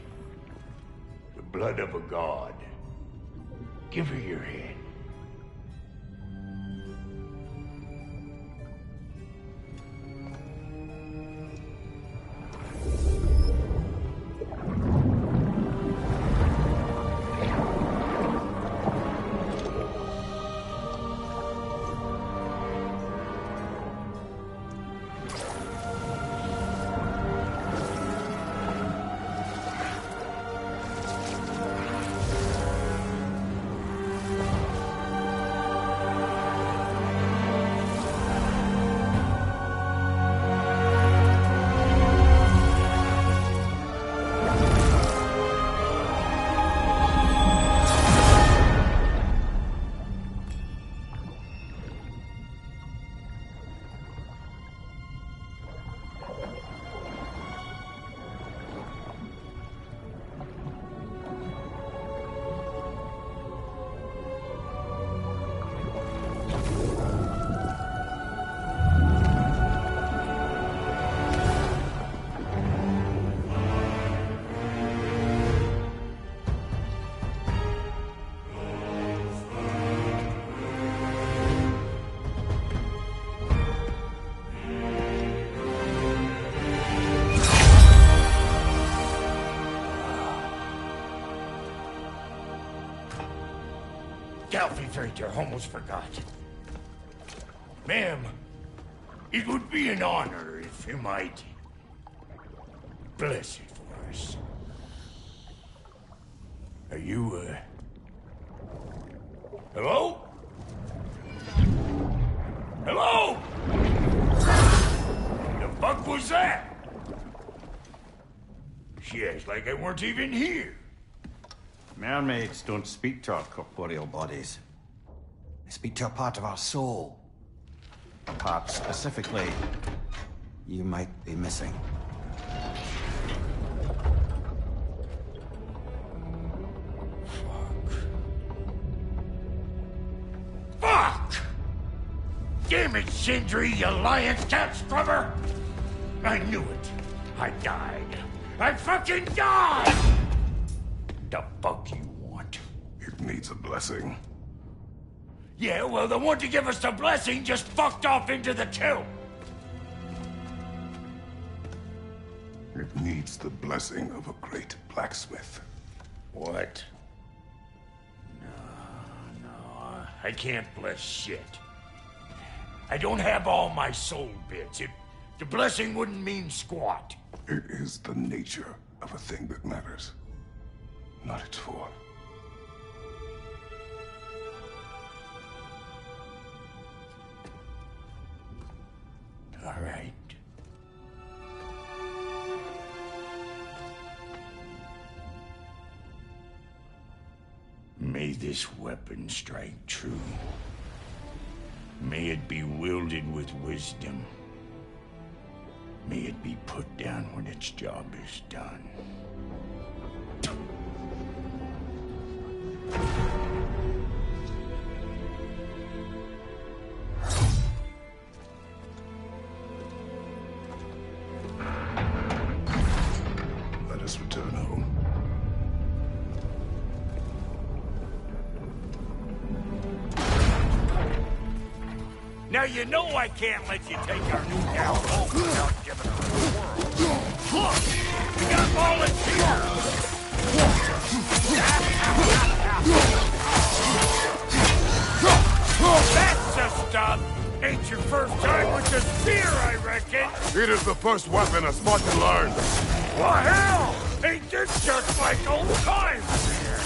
[SPEAKER 3] The blood of a god. Give her your hand. Filter almost forgot. Ma'am, it would be an honor if you might bless it for us. Are you, hello? Hello? The fuck was that? She acts like I weren't even here.
[SPEAKER 19] Mermaids don't speak to our corporeal bodies. They speak to a part of our soul. A part specifically you might be missing.
[SPEAKER 3] Fuck! Damn it, Sindri, you lying cat scrubber! I knew it. I died. I fucking died! The fuck you want?
[SPEAKER 4] It needs a blessing.
[SPEAKER 3] Yeah, well, the one to give us the blessing just fucked off into the tomb.
[SPEAKER 4] It needs the blessing of a great blacksmith.
[SPEAKER 3] What? No, I can't bless shit. I don't have all my soul bits. The blessing wouldn't mean squat.
[SPEAKER 4] It is the nature of a thing that matters, not its form.
[SPEAKER 3] All right. May this weapon strike true. May it be wielded with wisdom. May it be put down when its job is done.
[SPEAKER 4] Let us return home.
[SPEAKER 3] Now you know I can't let you take our new gal home without giving her the world. Look! We got volunteers! That's the stuff! Ain't your first time with the spear, I reckon!
[SPEAKER 4] It is the first weapon a Spartan learned.
[SPEAKER 3] Well, hell! Ain't this just like old times here?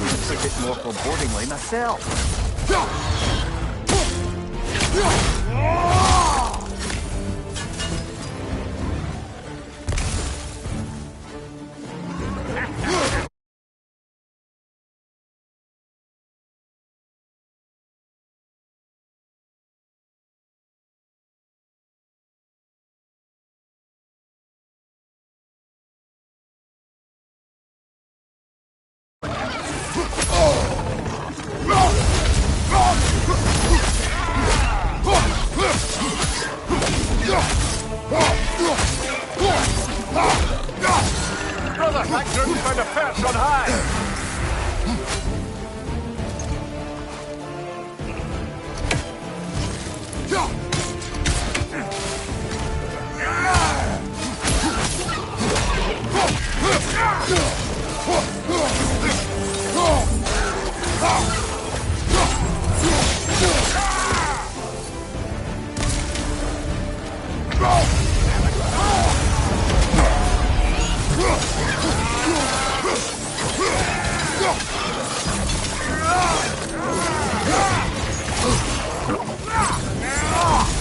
[SPEAKER 1] Looks a bit more forebodingly myself. Brother, that group's found a perch on high!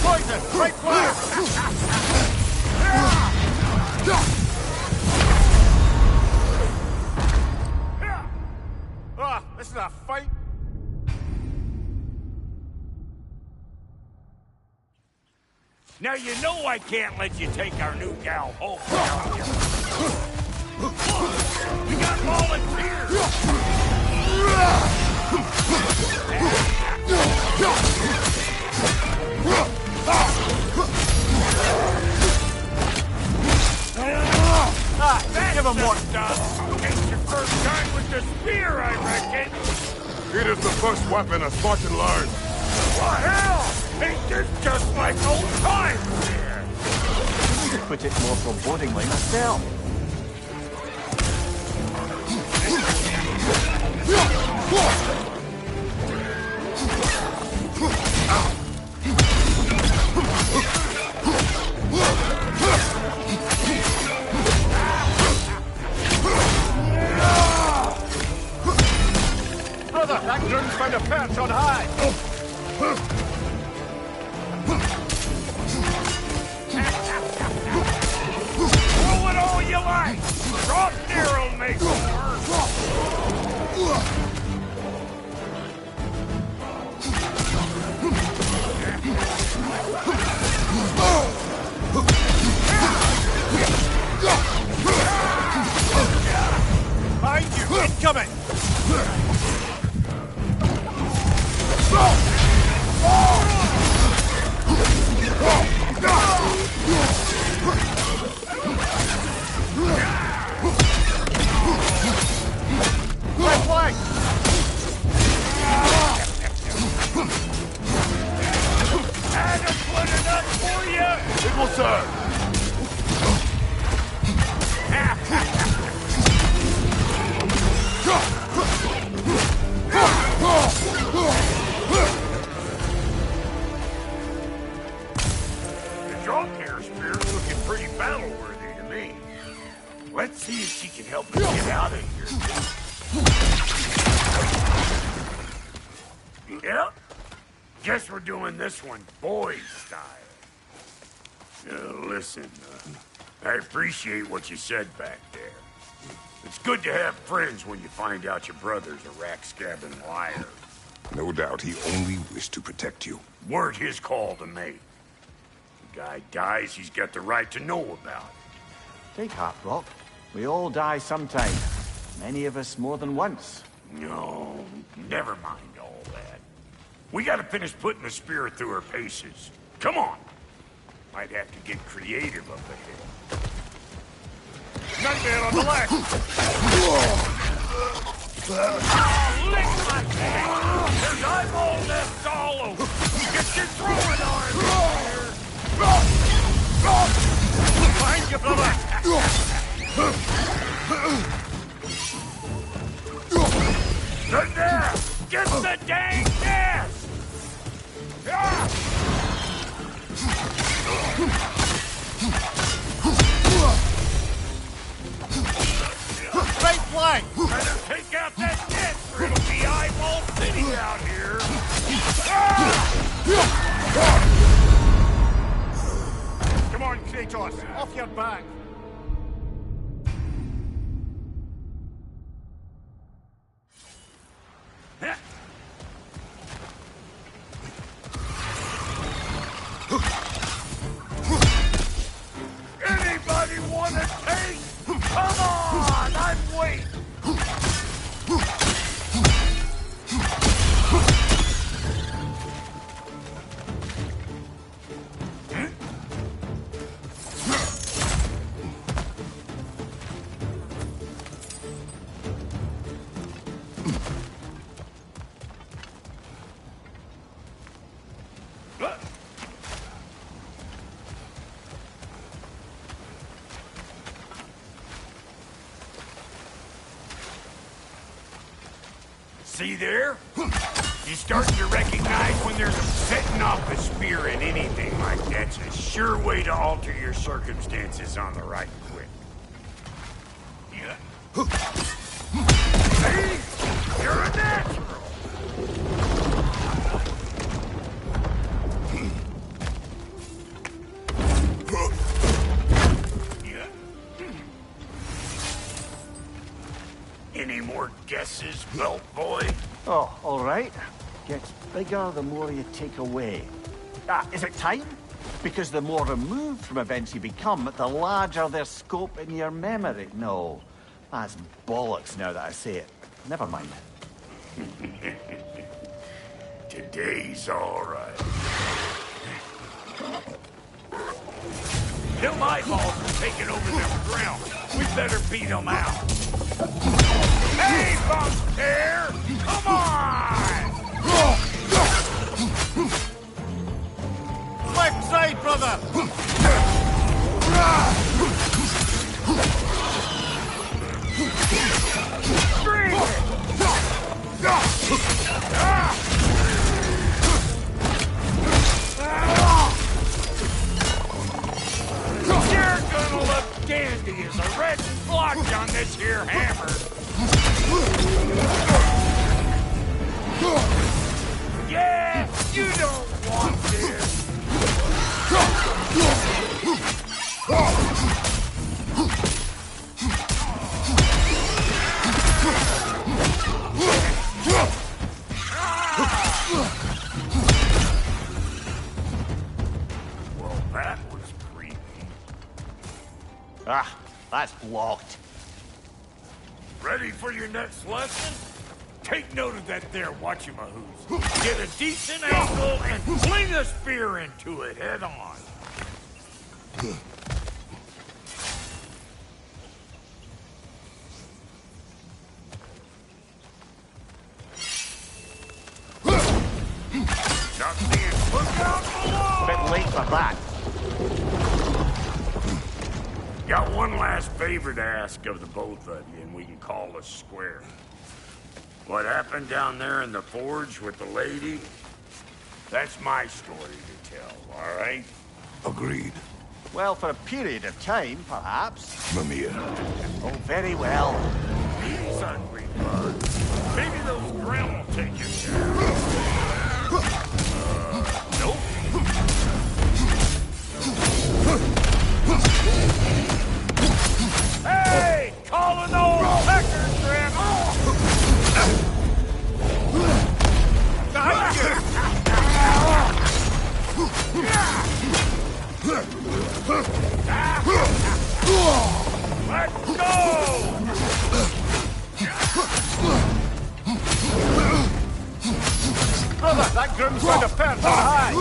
[SPEAKER 1] Poison! Right flank! This is a fight.
[SPEAKER 3] Now you know I can't let you take our new gal home. We got volunteers.
[SPEAKER 1] Give him one.
[SPEAKER 3] It's your first time with the spear, I reckon.
[SPEAKER 4] It is the first weapon a Spartan learned.
[SPEAKER 3] What hell? Ain't this just like old times here?
[SPEAKER 1] I need to put it more forebodingly myself. Brother, that groom's found a perch on high.
[SPEAKER 3] Throw it all you like. Drop near'll make it
[SPEAKER 1] Behind you! Incoming! Left flank!
[SPEAKER 3] Had to put it up for you.
[SPEAKER 4] It will serve.
[SPEAKER 3] The Drawcare Spear's looking pretty battle-worthy to me. Let's see if she can help us get out of here. Yep. Guess we're doing this one boys style. Listen, I appreciate what you said back there. It's good to have friends when you find out your brother's a rack-scabbing liar.
[SPEAKER 4] No doubt he only wished to protect you.
[SPEAKER 3] Weren't his call to make. The guy dies, he's got the right to know about it.
[SPEAKER 1] Take heart, Brock. We all die sometime. Many of us more than once.
[SPEAKER 3] No, never mind all that. We gotta finish putting the spear through her paces. Come on. Might have to get creative up ahead. Nightmare on the left! Oh, lick my hand! There's eyeball nests all over! Get your throwing arms here!
[SPEAKER 1] Behind you, brother!
[SPEAKER 3] Good there! Get the dang nest!
[SPEAKER 1] Right flank!
[SPEAKER 3] Better take out that nest or it'll be eyeball city out here!
[SPEAKER 1] Come on, Kratos, off your back!
[SPEAKER 3] Anybody want a taste? Come on! I'm waiting! See there? You starting to recognize when there's a setting off a spear in anything like that's a sure way to alter your circumstances on the right quick. Yeah. See? You're a natural. Any more guesses, belt boy?
[SPEAKER 1] Oh, all right. Gets bigger the more you take away. Is it time? Because the more removed from events you become, the larger their scope in your memory. No, that's bollocks now that I say it. Never mind.
[SPEAKER 3] Today's all right. Them eyeballs are taking over them ground. We better beat them out. Hey, Bumptail! Come on!
[SPEAKER 1] Left side, brother!
[SPEAKER 3] Bring it! You're gonna look dandy as a red splotch on this here hammer. Yeah, you don't want this. Well, that was creepy.
[SPEAKER 1] Ah, that's locked.
[SPEAKER 3] Ready for your next lesson? Take note of that there whatchamahoos. Get a decent angle and fling a spear into it head on. Not seeing look out below!
[SPEAKER 1] Bit late for that.
[SPEAKER 3] Got one last favor to ask of the both of you, and we can call us square. What happened down there in the forge with the lady? That's my story to tell, all right?
[SPEAKER 4] Agreed.
[SPEAKER 1] Well, for a period of time, perhaps.
[SPEAKER 4] Mamiya.
[SPEAKER 1] Oh, very well.
[SPEAKER 3] These ugly bugs. Maybe those Grim will take you down. Nope. Hey! Calling old Pecker Grim! Let's go!
[SPEAKER 1] Brother, that Grim's going to perch on high.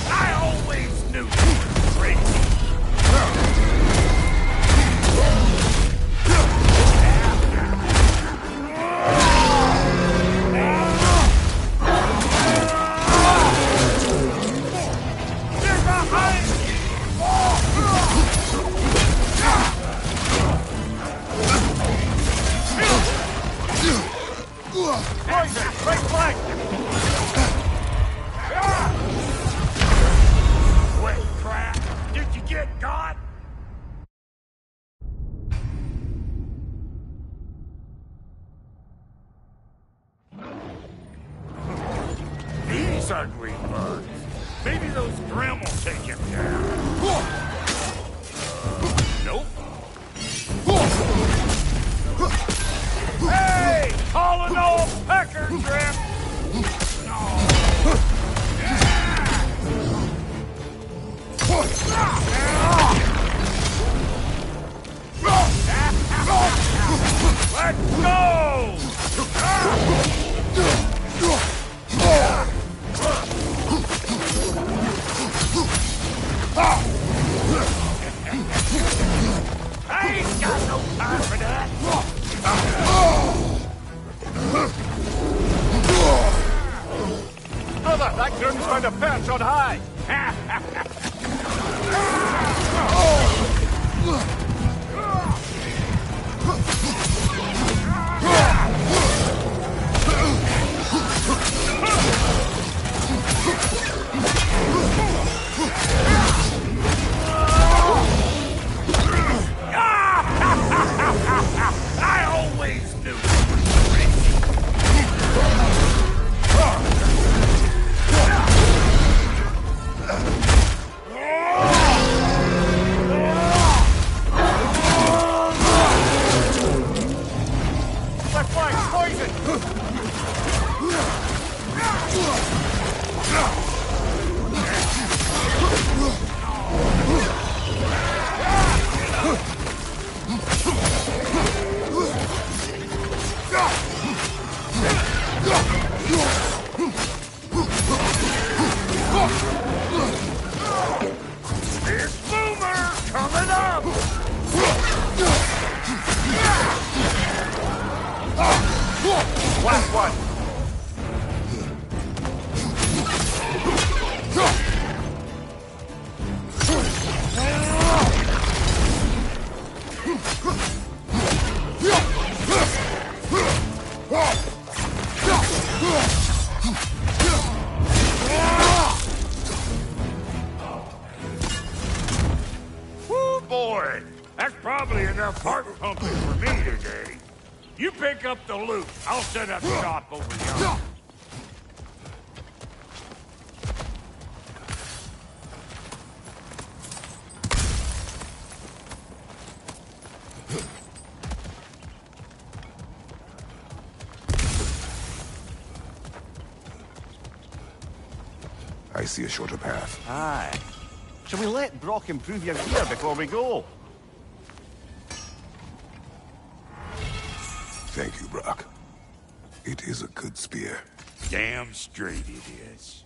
[SPEAKER 3] I always knew you were crazy.
[SPEAKER 1] Right flank!
[SPEAKER 3] Wait, crap! Did you get got? These ugly bugs. Maybe those Grim will take him down. Nope. Hey! Calling old Pecker Grim! Let's go! I ain't got no time for that!
[SPEAKER 1] That groom's found a perch on high!
[SPEAKER 3] I always knew
[SPEAKER 1] My flag's poisoned!
[SPEAKER 3] Here's Boomer coming up!
[SPEAKER 1] Last one!
[SPEAKER 3] Woo, boy! That's probably enough heart pumping for me today. You pick up the loot. I'll set up shop over yonder.
[SPEAKER 4] I see a shorter path.
[SPEAKER 1] Aye. Shall we let Brock improve your gear before we go?
[SPEAKER 4] Thank you, Brock. It is a good spear.
[SPEAKER 3] Damn straight it is.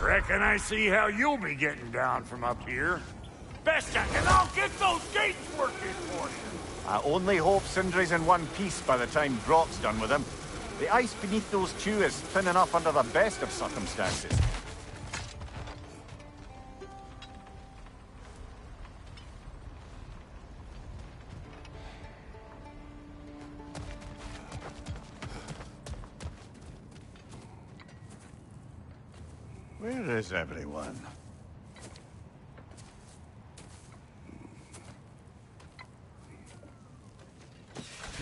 [SPEAKER 3] Reckon I see how you'll be getting down from up here. Best I can, I'll get those gates working for you.
[SPEAKER 1] I only hope Sindri's in one piece by the time Brock's done with him. The ice beneath those two is thin enough under the best of circumstances.
[SPEAKER 17] Where is everyone?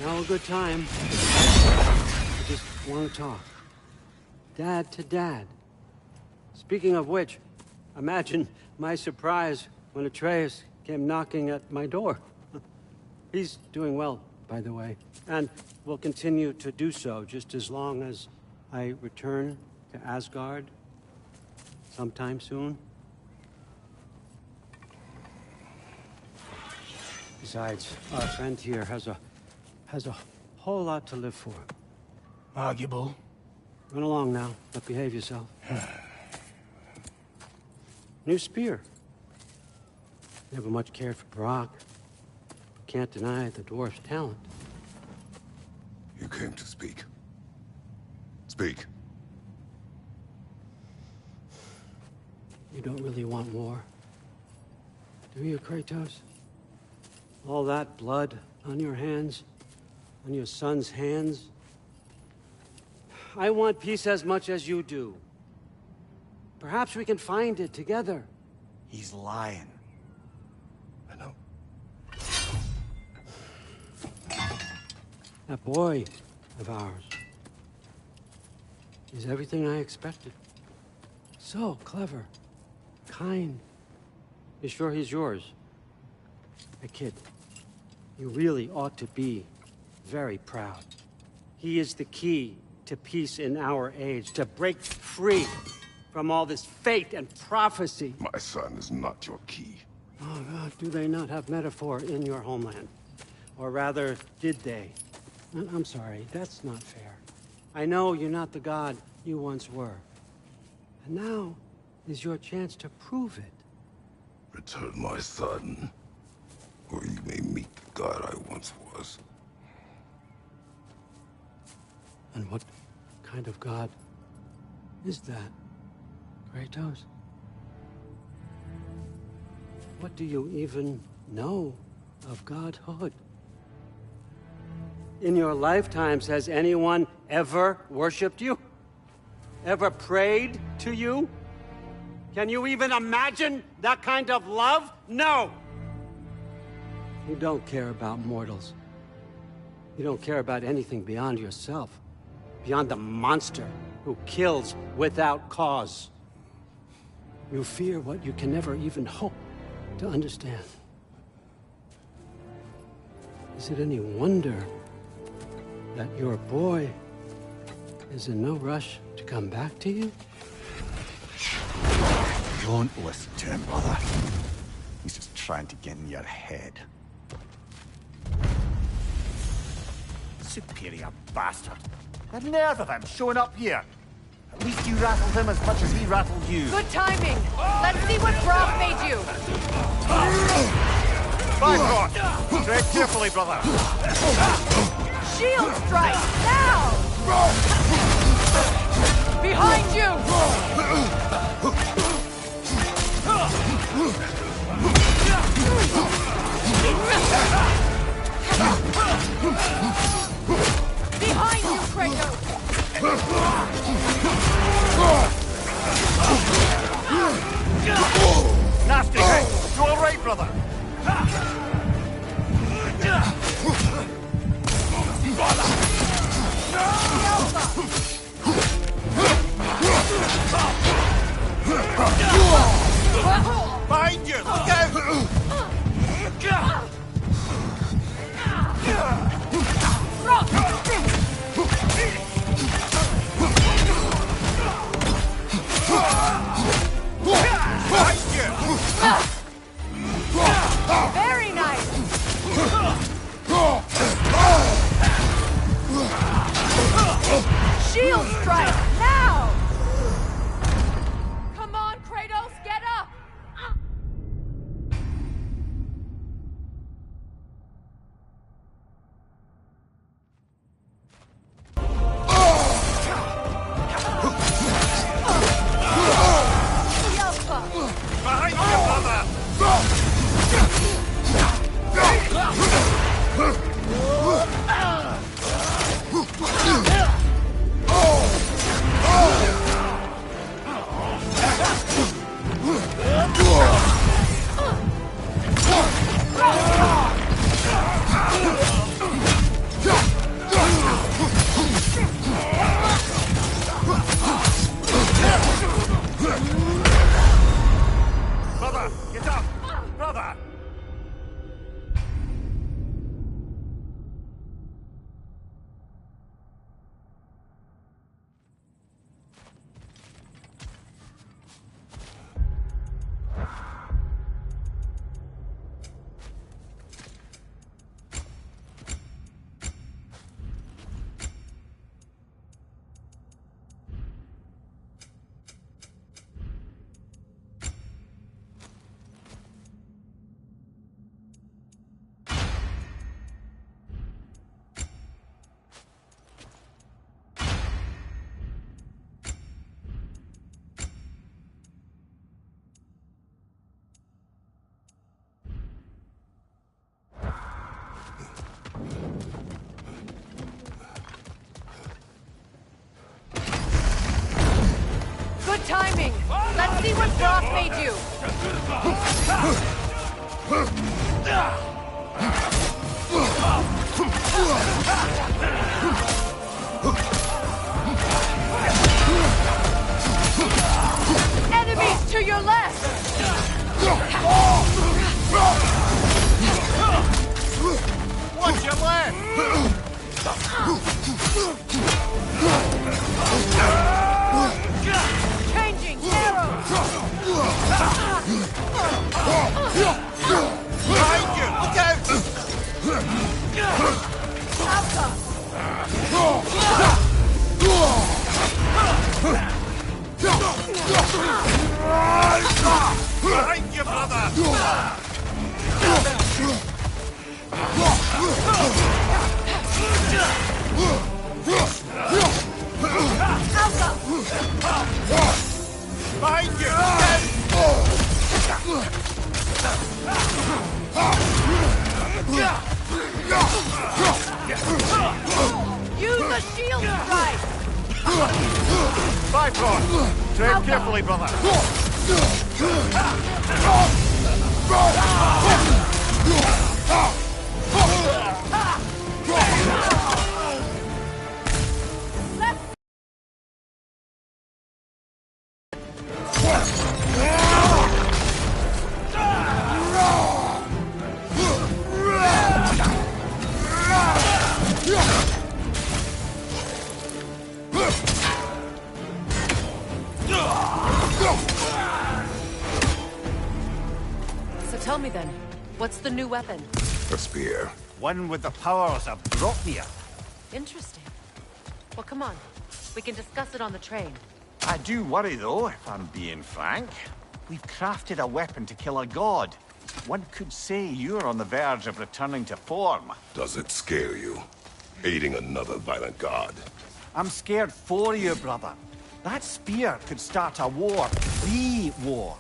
[SPEAKER 11] Now a good time. I just want to talk. Dad to Dad. Speaking of which, imagine my surprise when Atreus came knocking at my door. He's doing well, by the way, and will continue to do so just as long as I return to Asgard sometime soon. Besides, our friend here has a whole lot to live for.
[SPEAKER 14] Arguable.
[SPEAKER 11] Run along now, but behave yourself. New spear. Never much cared for Brock. Can't deny the dwarf's talent.
[SPEAKER 4] You came to speak. Speak.
[SPEAKER 11] You don't really want war, do you, Kratos? All that blood on your hands, on your son's hands. I want peace as much as you do. Perhaps we can find it together.
[SPEAKER 1] He's lying.
[SPEAKER 4] I know.
[SPEAKER 11] That boy of ours is everything I expected. So clever, kind, You sure he's yours? Hey, kid, you really ought to be very proud. He is the key to peace in our age, to break free from all this fate and prophecy.
[SPEAKER 4] My son is not your key.
[SPEAKER 11] Oh, God, do they not have metaphor in your homeland? Or rather, did they? I'm sorry, that's not fair. I know you're not the god you once were. And now is your chance to prove it.
[SPEAKER 4] Return my son, or you may meet the god I once was.
[SPEAKER 11] And what kind of god is that, Kratos? What do you even know of godhood? In your lifetimes, has anyone ever worshipped you? Ever prayed to you? Can you even imagine that kind of love? No! You don't care about mortals. You don't care about anything beyond yourself. Beyond the monster who kills without cause. You fear what you can never even hope to understand. Is it any wonder that your boy is in no rush to come back to you?
[SPEAKER 17] Don't listen to him, brother. He's just trying to get in your head.
[SPEAKER 1] Superior bastard. The nerve of him showing up here. At least you rattled him as much as he rattled you.
[SPEAKER 2] Good timing. Let's see what Brock made you.
[SPEAKER 1] By God! Tread carefully, brother.
[SPEAKER 2] Shield strike, now! Behind you! Behind you, Kratos!
[SPEAKER 1] Nasty hit! You all right, brother? Behind you! Look out!
[SPEAKER 2] Very nice! Shield strike, now! Come on, Kratos, get up!
[SPEAKER 1] Behind you, brother! Brother, get up! Brother!
[SPEAKER 2] Good timing! Let's see what Brock made you! Enemies to your left!
[SPEAKER 1] Watch your left!
[SPEAKER 2] Changing arrows!
[SPEAKER 1] Behind you! Look out! Behind you, brother! Behind you!
[SPEAKER 2] Use the shield strike!
[SPEAKER 1] Bifrost! Tread carefully, brother!
[SPEAKER 2] So tell me then, what's the new weapon?
[SPEAKER 4] A spear.
[SPEAKER 1] One with the powers of Dropnir.
[SPEAKER 2] Interesting. Well, come on. We can discuss it on the train.
[SPEAKER 1] I do worry, though, if I'm being frank. We've crafted a weapon to kill a god. One could say you're on the verge of returning to form.
[SPEAKER 4] Does it scare you? Aiding another violent god?
[SPEAKER 1] I'm scared for you, brother. That spear could start a war. The war.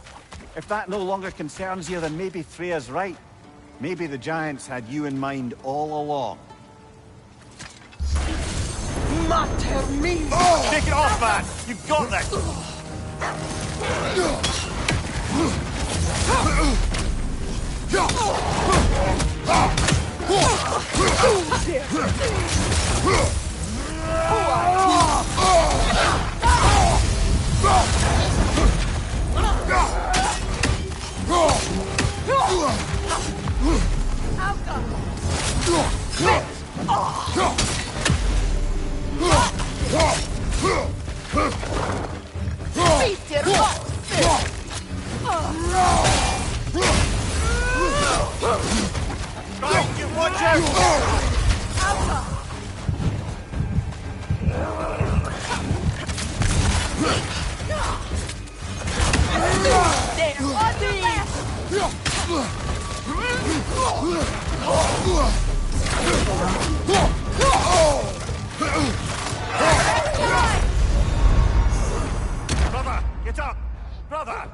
[SPEAKER 1] If that no longer concerns you, then maybe Freya's right. Maybe the Giants had you in mind all along.
[SPEAKER 20] Mater me!
[SPEAKER 1] Take it off, man! You've got this! Watch out! Brother, get up! Brother!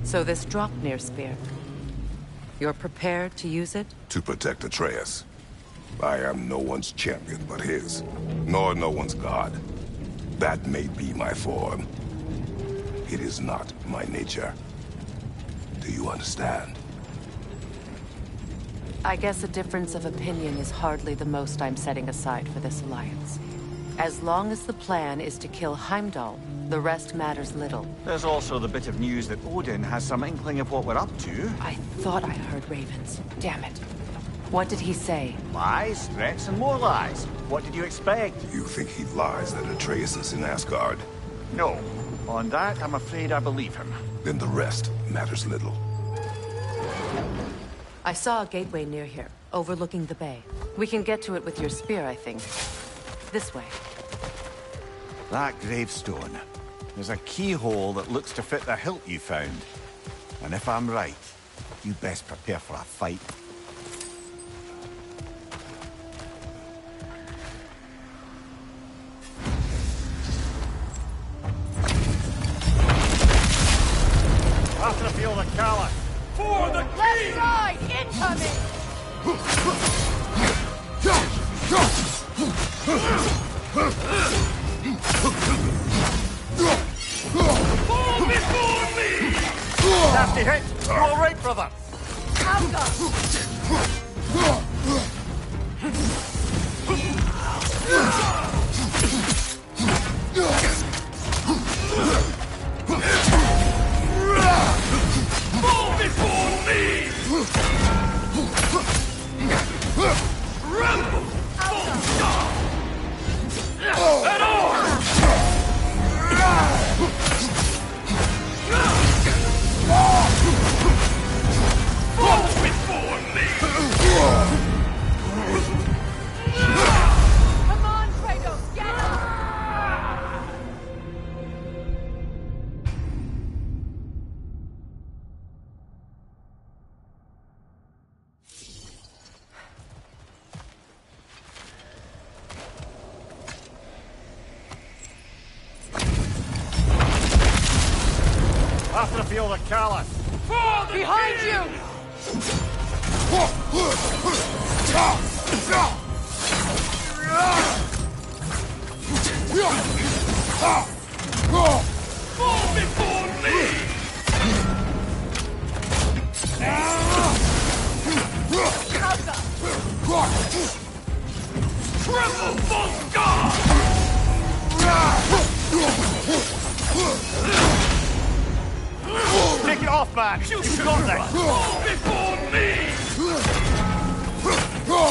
[SPEAKER 2] So this Dropnir spear, you're prepared to use it?
[SPEAKER 4] To protect Atreus. I am no one's champion but his, nor no one's god. That may be my form. It is not my nature. Do you understand?
[SPEAKER 2] I guess a difference of opinion is hardly the most I'm setting aside for this alliance. As long as the plan is to kill Heimdall, the rest matters little.
[SPEAKER 1] There's also the bit of news that Odin has some inkling of what we're up to.
[SPEAKER 2] I thought I heard ravens. Damn it. What did he say?
[SPEAKER 1] Lies, threats, and more lies. What did you expect?
[SPEAKER 4] You think he lies that Atreus is in Asgard?
[SPEAKER 1] No. On that, I'm afraid I believe him.
[SPEAKER 4] Then the rest matters little.
[SPEAKER 2] I saw a gateway near here, overlooking the bay. We can get to it with your spear, I think. This way.
[SPEAKER 1] That gravestone. There's a keyhole that looks to fit the hilt you found. And if I'm right, you best prepare for a fight. After the field of Cala.
[SPEAKER 3] For the
[SPEAKER 2] Left side, incoming!
[SPEAKER 3] Fall before me!
[SPEAKER 1] Nasty hit! You all right, brother?
[SPEAKER 3] Fall before me! Rebel! At arms! Fall before me!
[SPEAKER 2] Come on, Kratos, get up!
[SPEAKER 1] After the field of Cala.
[SPEAKER 2] Behind you!
[SPEAKER 3] Fall before me! Triple full god!
[SPEAKER 1] Take it off, man! You got this!
[SPEAKER 3] Fall before me! Triple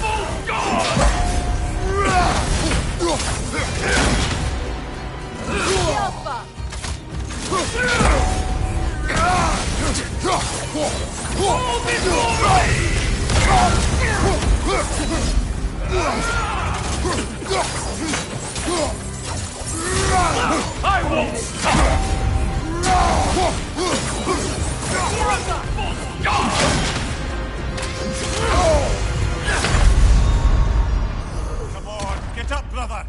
[SPEAKER 3] full god! Fall before I won't stop!
[SPEAKER 1] Come on, get up, brother!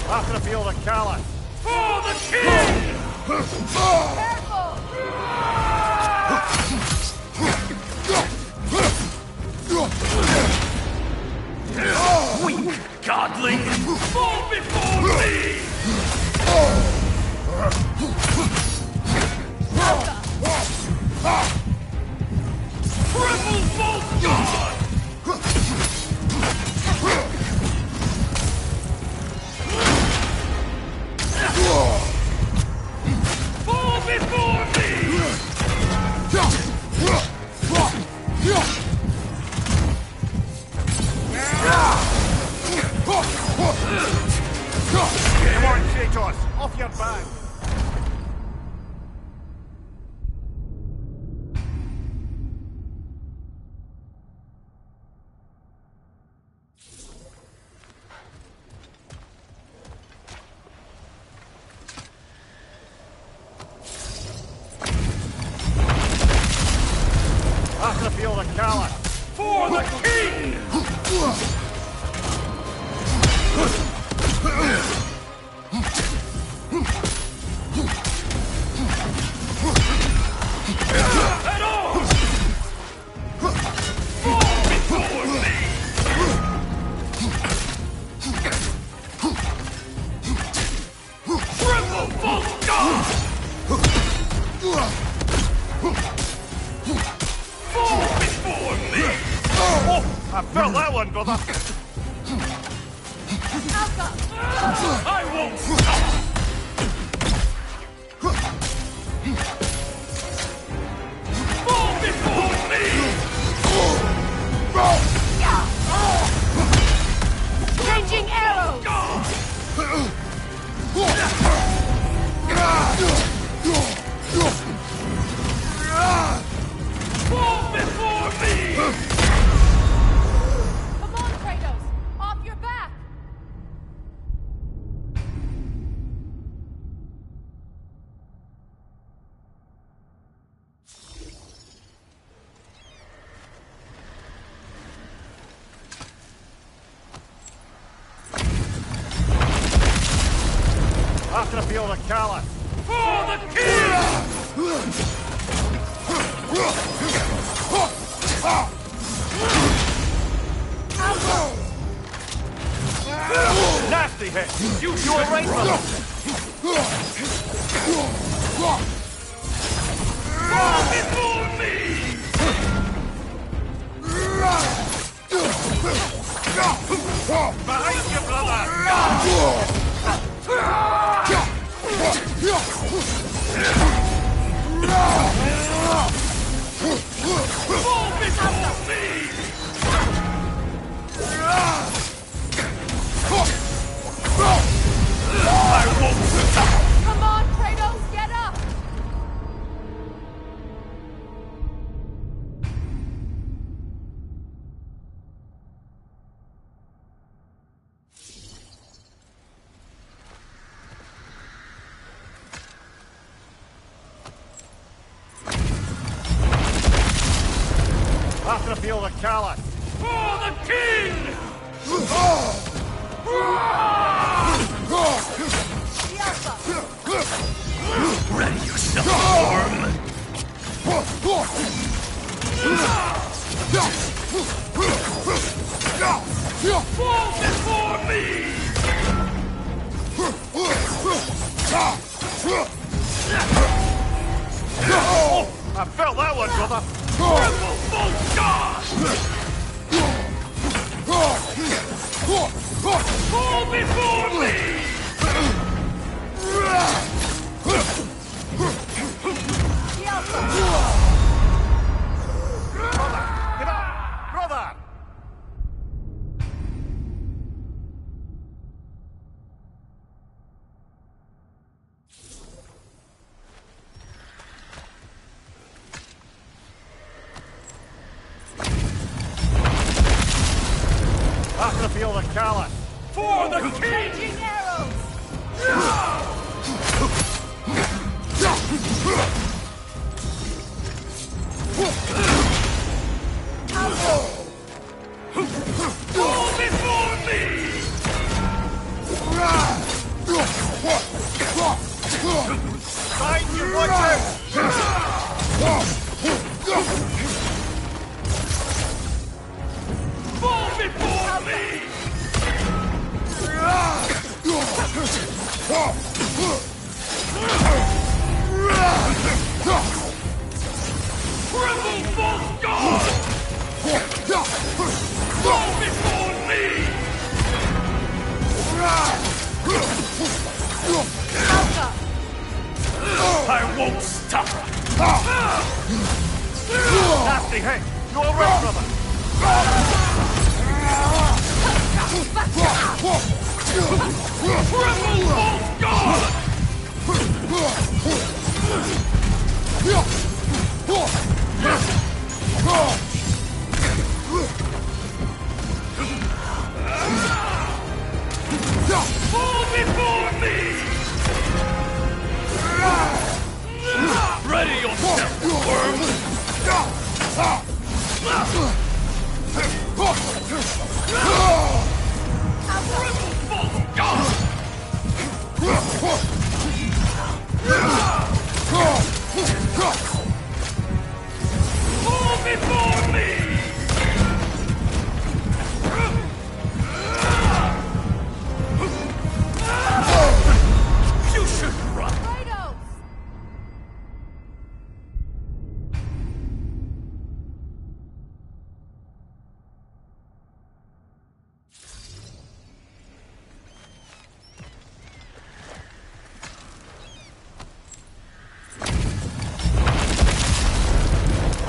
[SPEAKER 1] After the field of Cala.
[SPEAKER 3] For the king! Weak godling! Fall before me! Triple full god! Fall before me!
[SPEAKER 1] Come on, Kratos! Off your back! After the field of Cala.
[SPEAKER 3] For the king! At arms! Fall before me! Triple full god! Fall before me!
[SPEAKER 1] Oh, I felt that one, brother!
[SPEAKER 3] I won't stop! Fall before me!
[SPEAKER 6] Changing arrows!
[SPEAKER 3] Fall before me!
[SPEAKER 2] Come on, Kratos! Off your back!
[SPEAKER 1] After the field of Callus.
[SPEAKER 3] For the king!
[SPEAKER 1] Nasty hit! You were right, brother!
[SPEAKER 3] Fall before me!
[SPEAKER 1] Behind you, brother!
[SPEAKER 3] Fall before me! I won't stop!
[SPEAKER 2] Come on, Kratos, get up!
[SPEAKER 1] After the field of Callus.
[SPEAKER 3] For the king! Ready yourself, Orm! Fall before me!
[SPEAKER 1] Oh, I felt that one, brother!
[SPEAKER 3] Triple full charge! Fall before me!
[SPEAKER 1] Get up! Brother! After the field of Callus.
[SPEAKER 3] For the king!
[SPEAKER 2] Changing arrows!
[SPEAKER 3] Fall before me!
[SPEAKER 1] Find you, watch out!
[SPEAKER 3] Fall before me! Triple full guard! Fall before me! I won't stop!
[SPEAKER 1] Nasty hit! You all right, brother?
[SPEAKER 3] Triple full guard! Fall before me! Ready yourself, worm!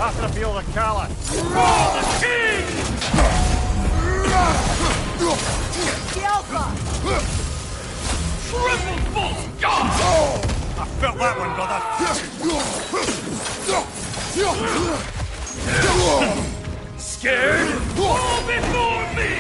[SPEAKER 1] After the field of Callus.
[SPEAKER 3] For the king!
[SPEAKER 2] The Alpha!
[SPEAKER 3] Triple full god!
[SPEAKER 1] I felt that one, brother.
[SPEAKER 3] Scared? Fall before me!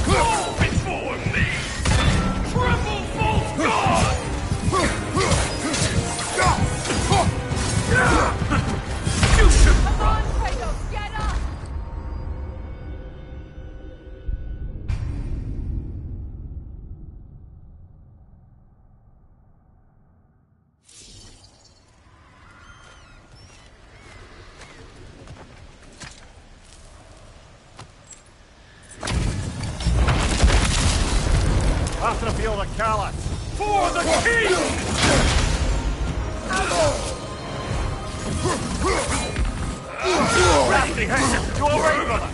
[SPEAKER 3] Fall before me! Triple full god! You should
[SPEAKER 2] Come on, Kratos, get up!
[SPEAKER 1] After the field of Callus.
[SPEAKER 3] For the king!
[SPEAKER 1] Crafty hand. You all right, brother?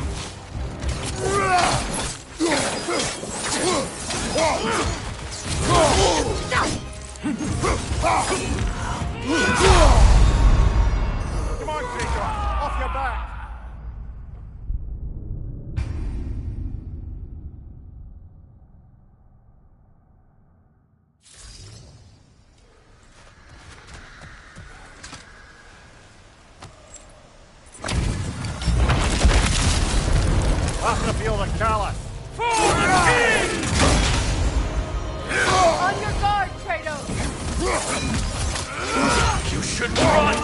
[SPEAKER 1] Come on, Jacob. Off your back. After the field of Callus.
[SPEAKER 3] For the king!
[SPEAKER 2] On your guard, Kratos!
[SPEAKER 3] You should run!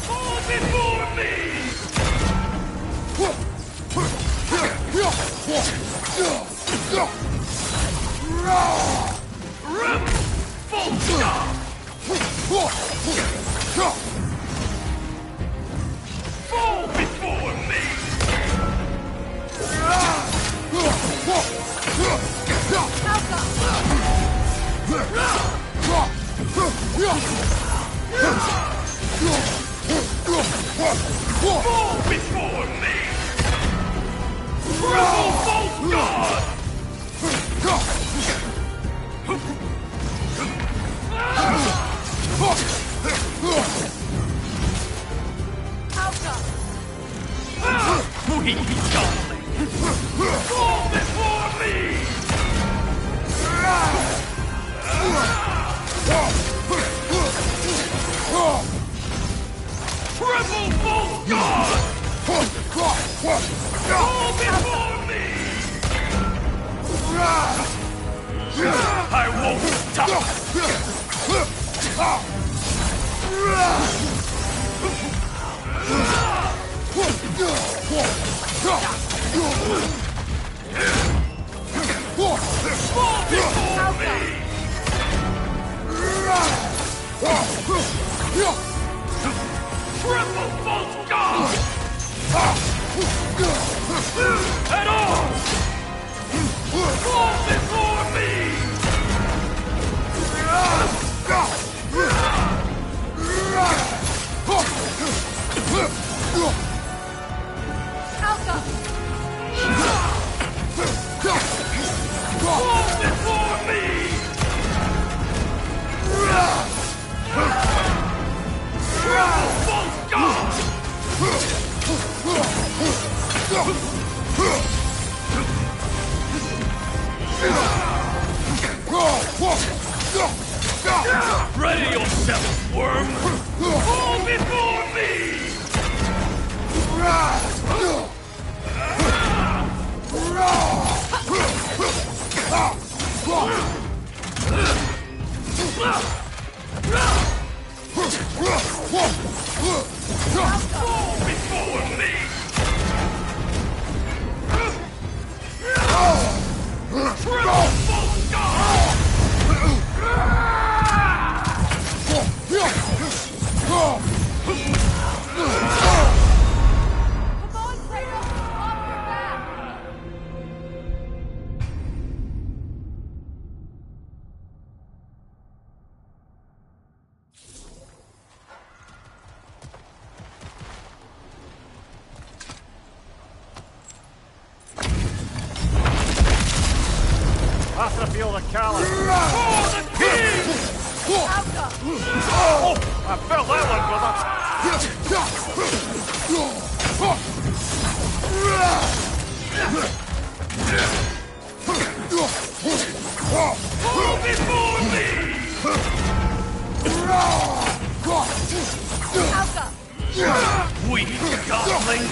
[SPEAKER 3] Fall before me! Rip! Full stop! Fall before me! Fall before me! Triple false god! We darling! Fall before me! Triple false god! Fall before me! I won't stop! Fall before me! Triple false god! At all! Fall before me!
[SPEAKER 2] Alpha!
[SPEAKER 3] Fall before me! Triple false god! Ready yourself, worm! Fall before me! Fall before me! Triple false god!
[SPEAKER 1] the callous!
[SPEAKER 3] For the king!
[SPEAKER 1] Oh! I felt that one, brother!
[SPEAKER 3] Fall before me! Weak godling!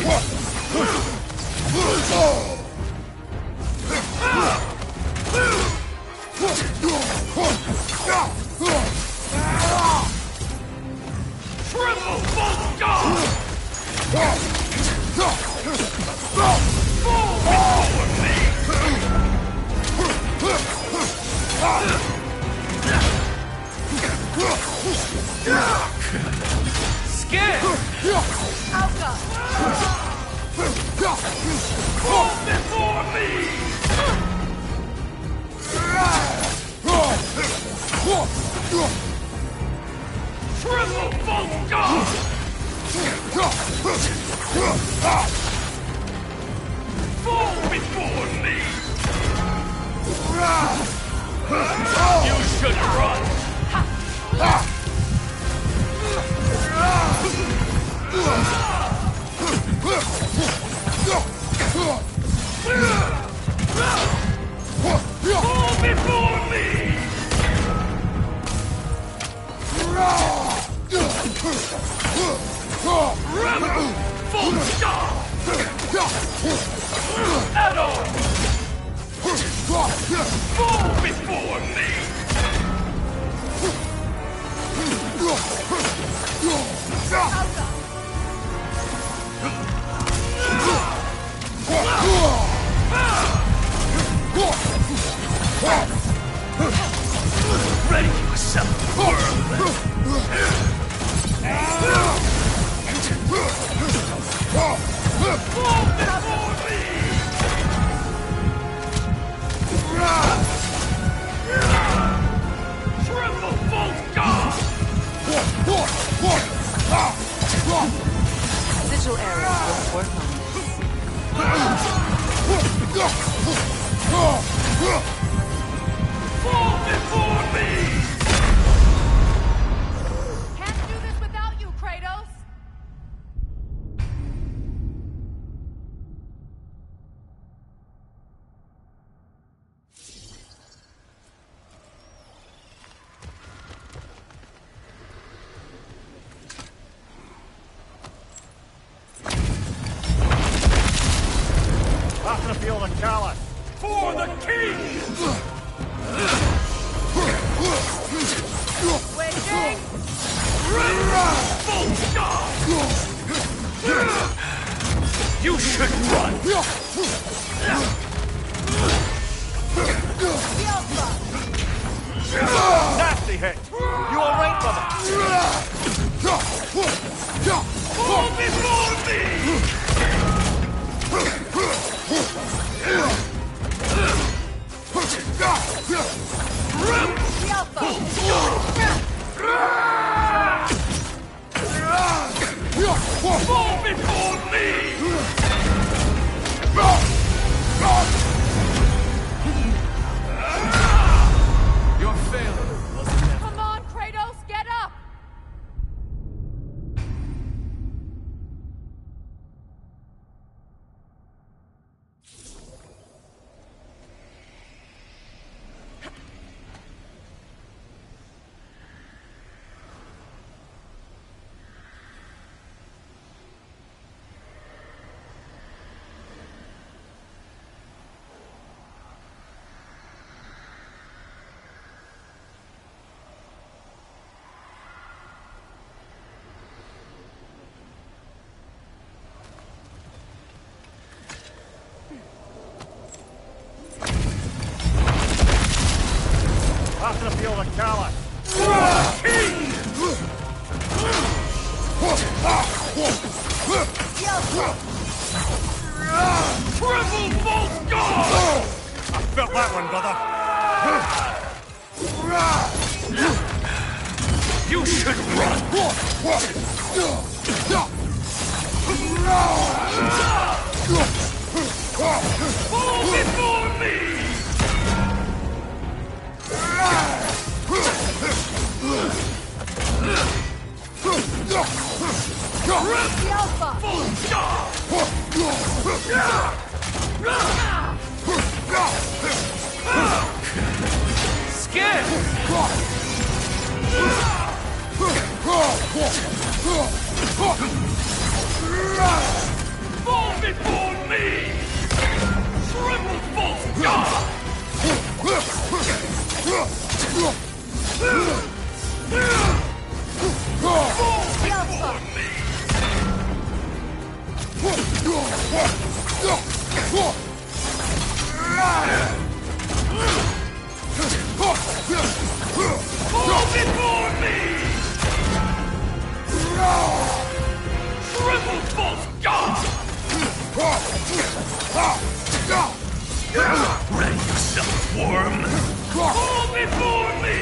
[SPEAKER 3] Triple bolt god! Fall before me! Scared! Fall before me! Triple bolt god! Fall before me! You should run! Fall before me! Rebel! Full stop! Add-on! Fall before me! Ready yourself, world! Fall before me! Triple bolt god!
[SPEAKER 2] Sigil area will work on
[SPEAKER 3] Fall before me!
[SPEAKER 2] Can't do this without you, Kratos!
[SPEAKER 1] Not gonna feel the callous!
[SPEAKER 3] For the king!
[SPEAKER 2] Waiting!
[SPEAKER 3] Bolt god! You should run!
[SPEAKER 1] Nasty hit! You alright, brother?
[SPEAKER 3] Fall before me! Fall before me!
[SPEAKER 7] Your failure wasn't never.
[SPEAKER 2] Come on, Kratos, get up!
[SPEAKER 1] Not gonna feel the callous!
[SPEAKER 3] Triple bolt god!
[SPEAKER 1] I felt that one, brother!
[SPEAKER 3] You should run! Fall before me!
[SPEAKER 20] Fall before me! Triple false god! Fall before me! Triple false god! Ready yourself, worm! Fall before me!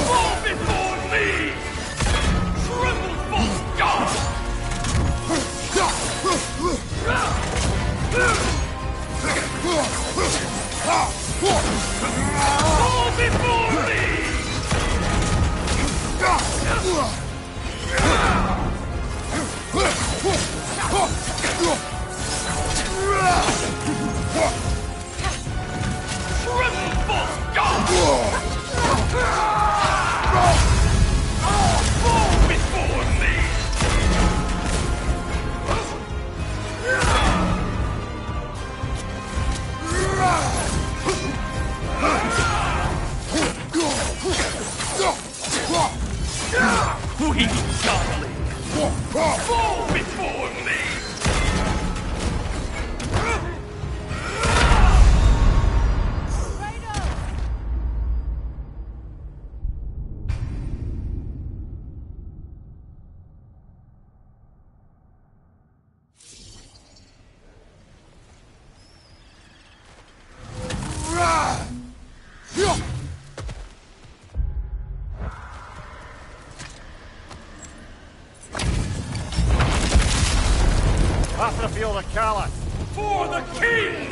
[SPEAKER 20] Fall before me! Triple false god! Fall before me! Triple false god! Fall before me! Weak godling! Fall before me!
[SPEAKER 1] After the field of Callus.
[SPEAKER 20] For the king!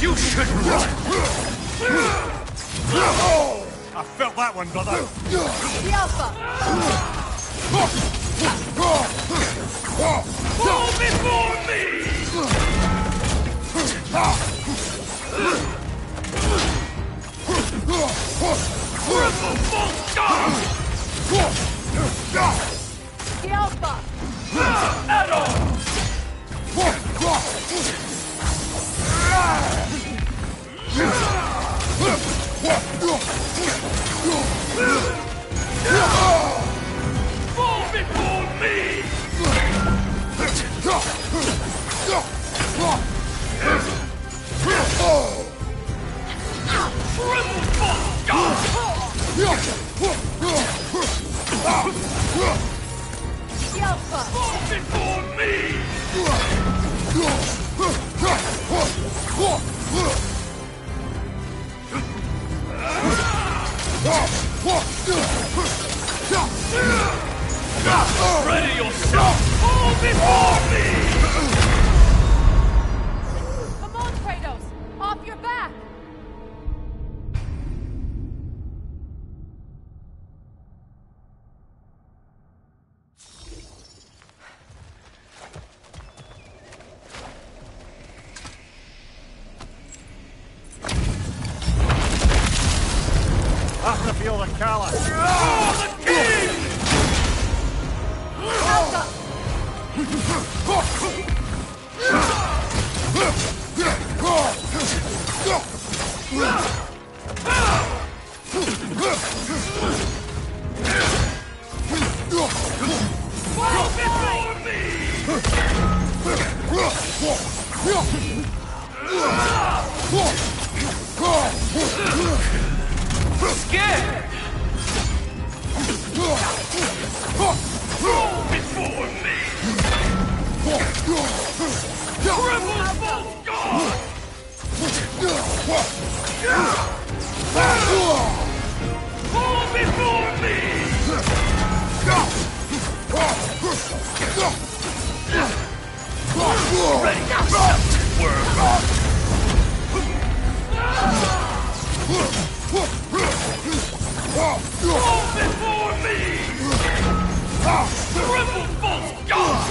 [SPEAKER 20] You should run!
[SPEAKER 1] I felt that one, brother.
[SPEAKER 20] Fall before me! Triple false god! At all! Fall before me! Triple false god! Fall before me! Ready yourself! Fall before me!
[SPEAKER 2] Come on, Kratos! Off your back!
[SPEAKER 1] After the field of Callus.
[SPEAKER 20] For the king! Fall before me! Scared! Fall before me! Triple false god! Fall before me! Ready now, worm! Fall before me! Triple false god!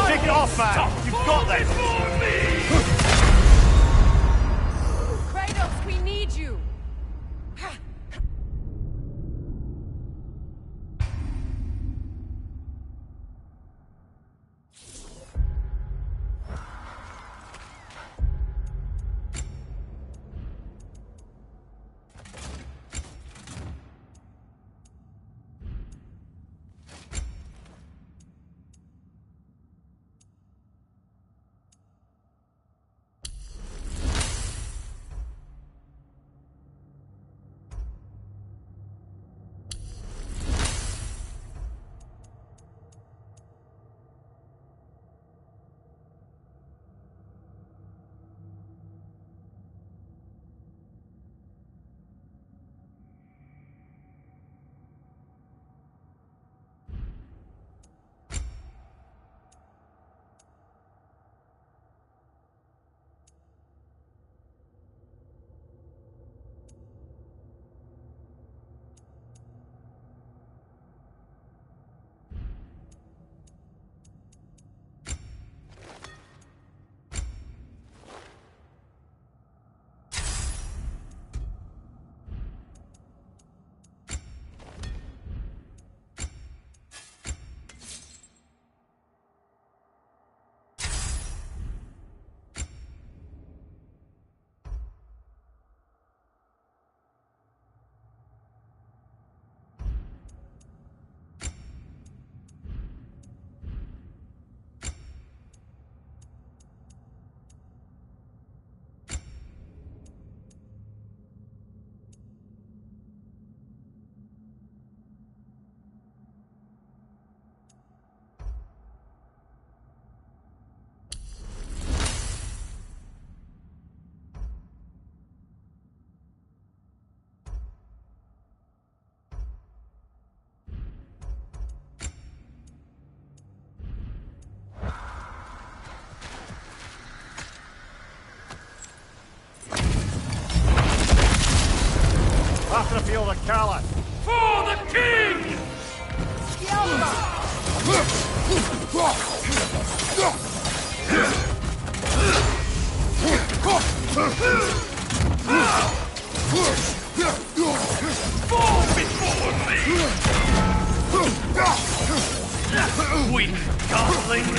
[SPEAKER 1] Take it off, man! You've got this!
[SPEAKER 2] Kratos, we need you!
[SPEAKER 1] After the field of Kala.
[SPEAKER 20] For the king! Fall before me! Weak godling!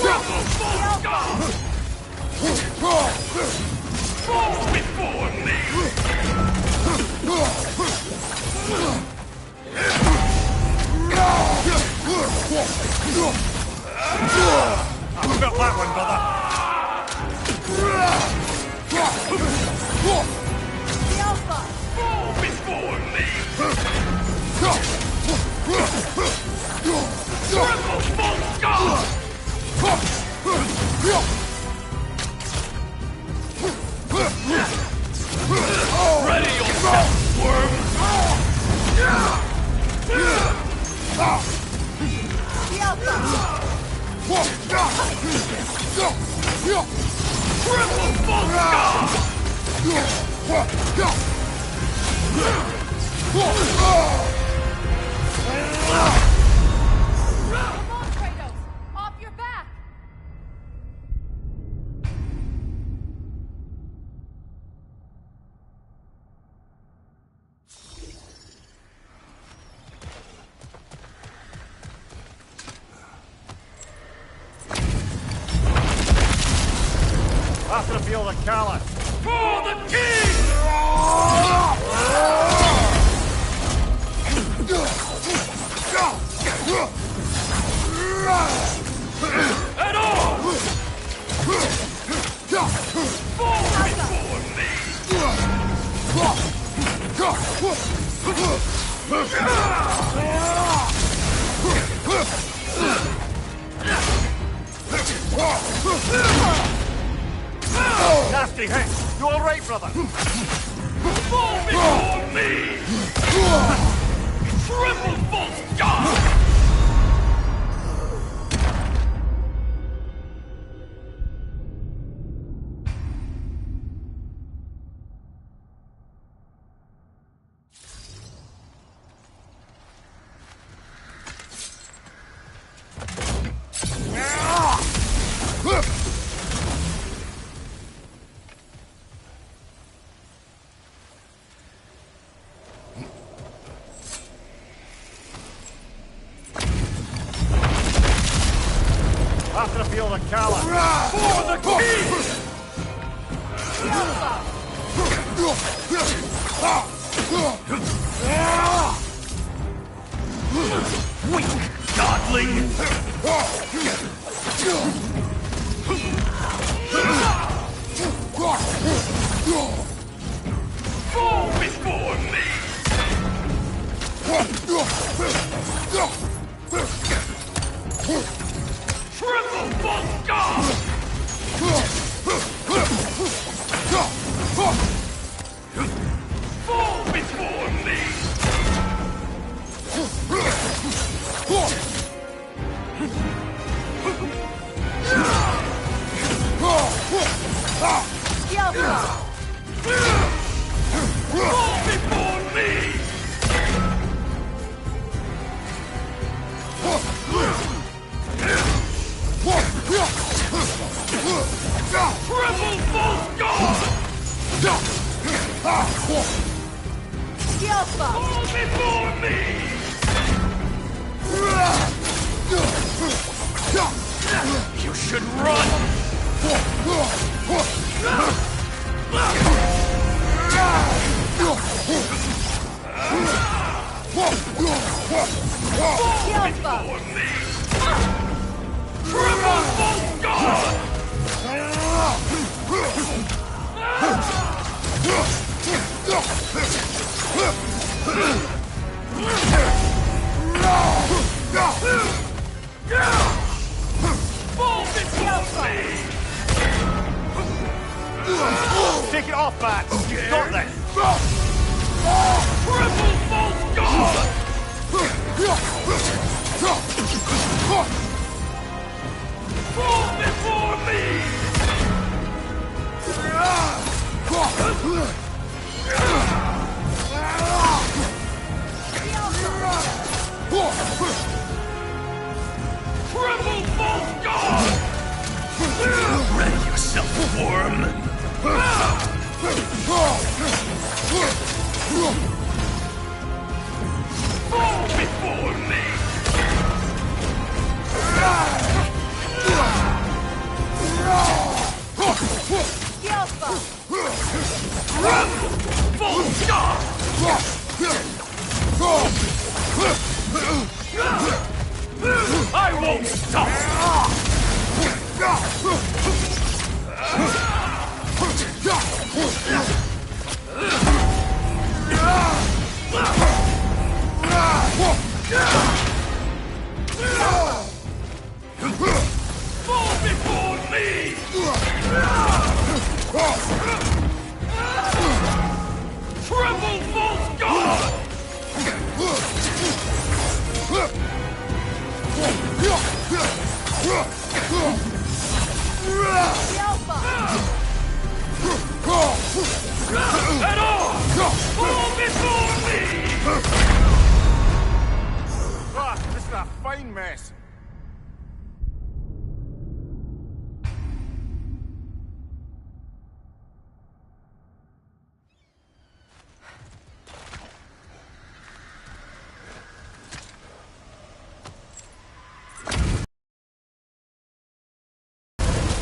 [SPEAKER 20] Trouble for God! Fall before me!
[SPEAKER 1] I felt that one, brother.
[SPEAKER 20] Fall before me! Triple false god! Ready yourself, worm! Triple false god!
[SPEAKER 2] Come on, Kratos! Off your back!
[SPEAKER 1] After the field of Kala.
[SPEAKER 20] For the king! At all! Fall before me!
[SPEAKER 1] Nasty hit! You alright, brother?
[SPEAKER 3] Fall before me! Triple false god!
[SPEAKER 1] After the field of Kala.
[SPEAKER 3] For the king! Weak godling! Fall before me! Triple false god! Fall before me! Fall before me! Triple false god! Fall before me! You should run! Fall before me! Triple false god! Fall before me!
[SPEAKER 1] Take it off, Matt! You've got this!
[SPEAKER 3] Triple false god! Fall before me! Triple false god! Ready yourself, worm! Fall before me! False god! I won't stop! Fall before me! Triple false god! Head on! Fall before me!
[SPEAKER 1] Ah, this is a fine mess.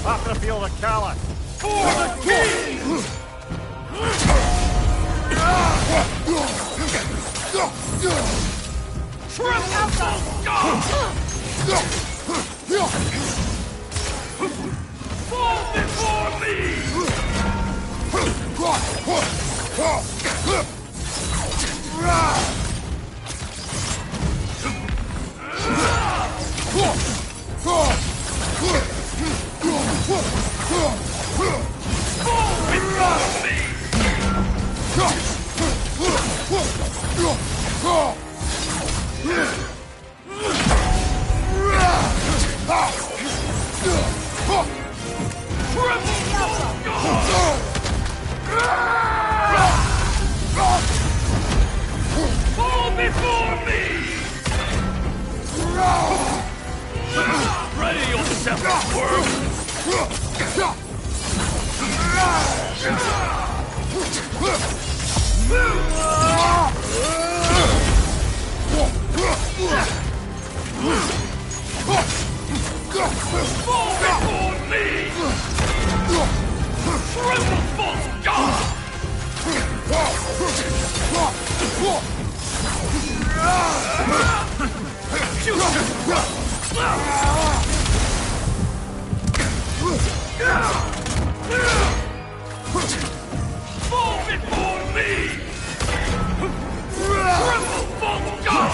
[SPEAKER 1] After the field of Kala.
[SPEAKER 3] For the king! Triple false god! Fall before me!
[SPEAKER 20] Fall before me! Ready yourself, worm! Fall before me! Tremble, false god! Fall before me! Tremble, false god!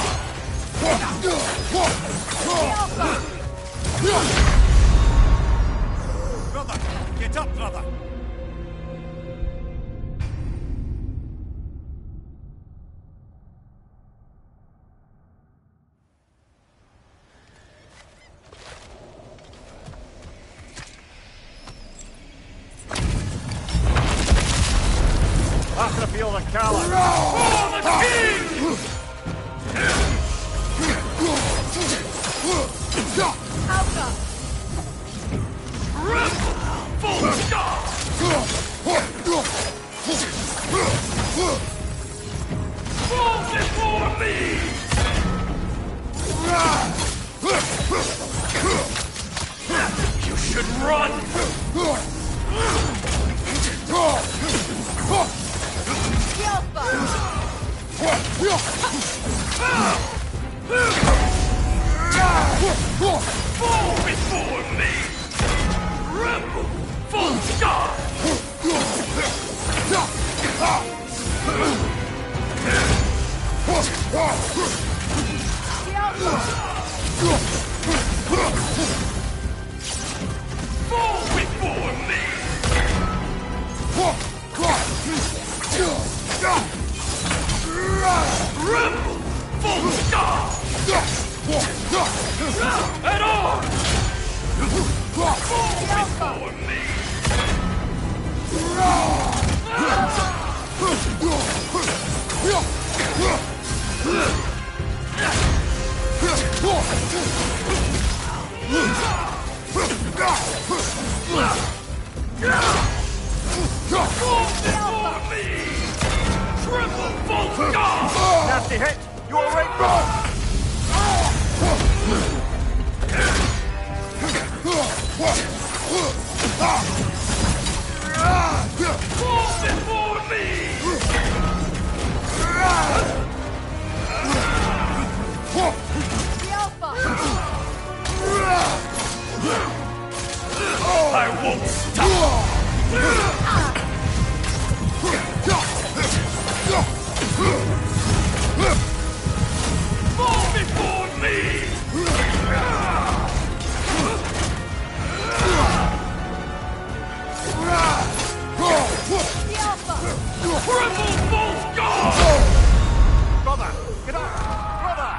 [SPEAKER 1] Brother, get up, brother. After the field of Cala.
[SPEAKER 20] For the king!
[SPEAKER 6] Alka!
[SPEAKER 20] Tremble, false god! Fall before me! You should run! Fall before me! Tremble, false god! Fall before me! Tremble, false god! At arms! Fall before me! Triple false god!
[SPEAKER 1] Nasty hit! You alright, brother?
[SPEAKER 20] Fall before me! I won't stop! Fall before me! Triple false god!
[SPEAKER 1] Brother, get up! Brother!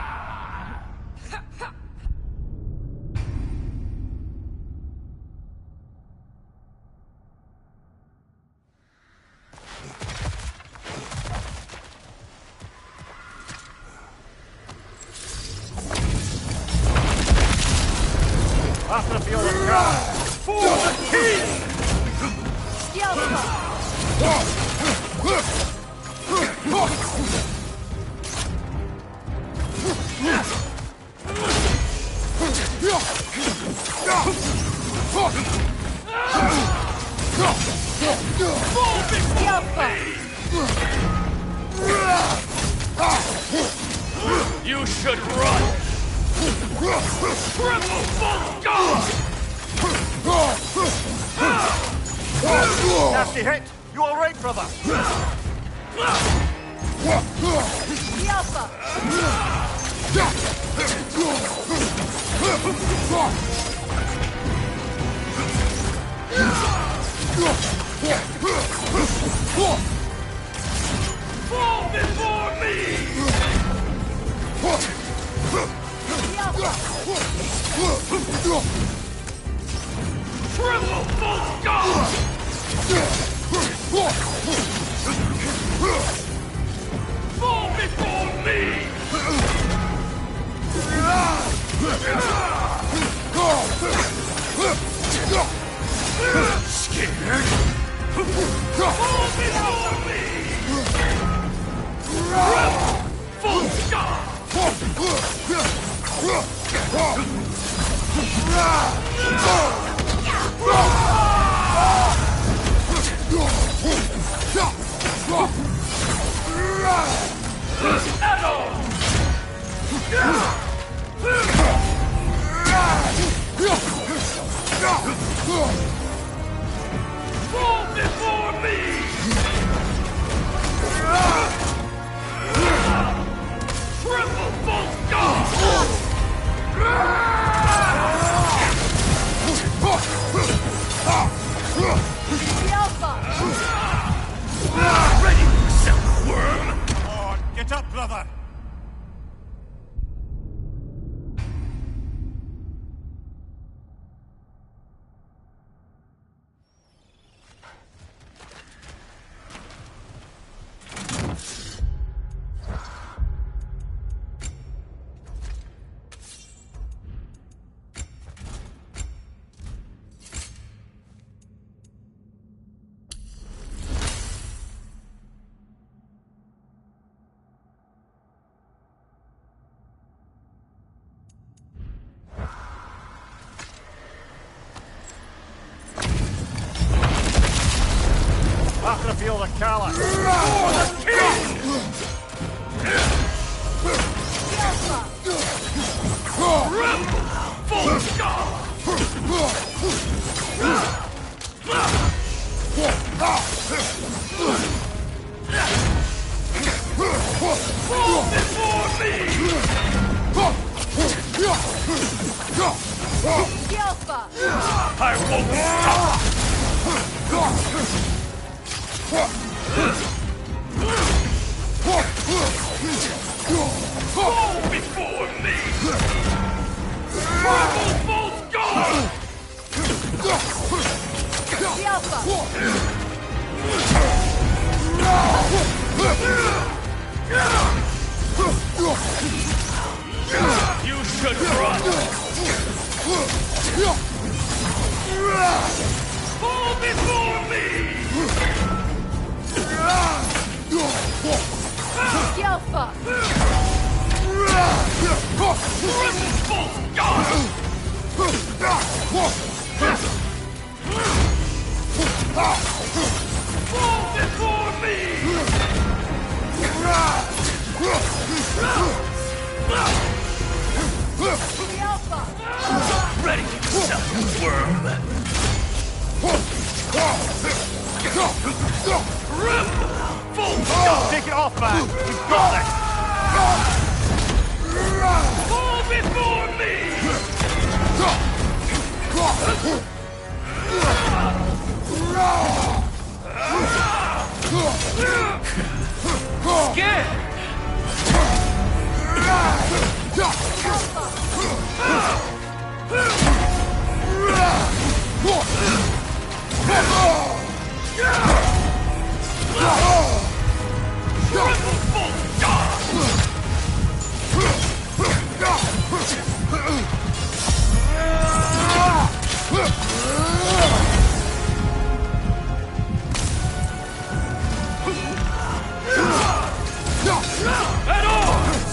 [SPEAKER 1] After the field of Cala.
[SPEAKER 20] For the king! You should run! Triple false god!
[SPEAKER 1] Nasty hit! You alright, brother?
[SPEAKER 20] Fall before me!
[SPEAKER 3] Fall before me! Scared? Fall before me! Full stop! Fall before me! Triple full stop! Ready to accept the worm?
[SPEAKER 1] Oh, get up, brother! After feel the collar. For the king! Rebel! Full stop! Fall before me! I won't stop! Fall before me! Rebel full guard! You should run! Fall before me! Fall before me! Ready to accept the worm? Rebel! Full stop! Take it off, man! We've got this!
[SPEAKER 3] Fall before me! Scared! Triple full stop! At arms!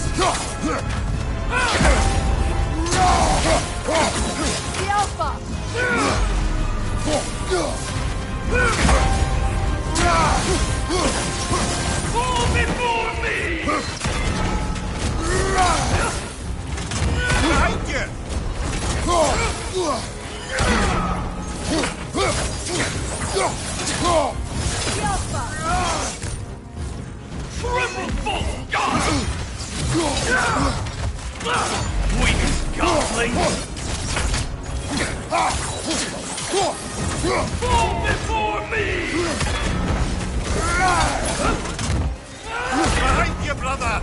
[SPEAKER 3] Fall before me!
[SPEAKER 1] Behind you!
[SPEAKER 3] Triple full guard! Weakest godling! Fall before me!
[SPEAKER 1] Behind you, brother!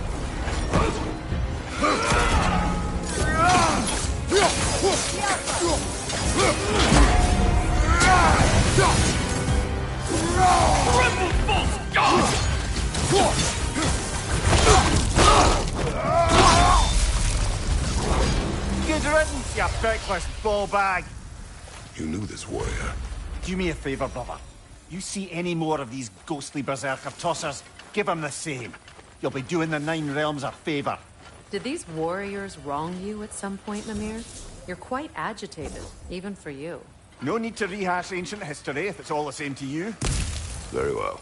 [SPEAKER 1] Good riddance, you feckless ball bag.
[SPEAKER 4] You knew this warrior.
[SPEAKER 1] Do me a favor, brother. You see any more of these ghostly berserker tossers, give them the same. You'll be doing the Nine Realms a favor.
[SPEAKER 2] Did these warriors wrong you at some point, Mimir? You're quite agitated, even for you.
[SPEAKER 1] No need to rehash ancient history if it's all the same to you.
[SPEAKER 4] Very well.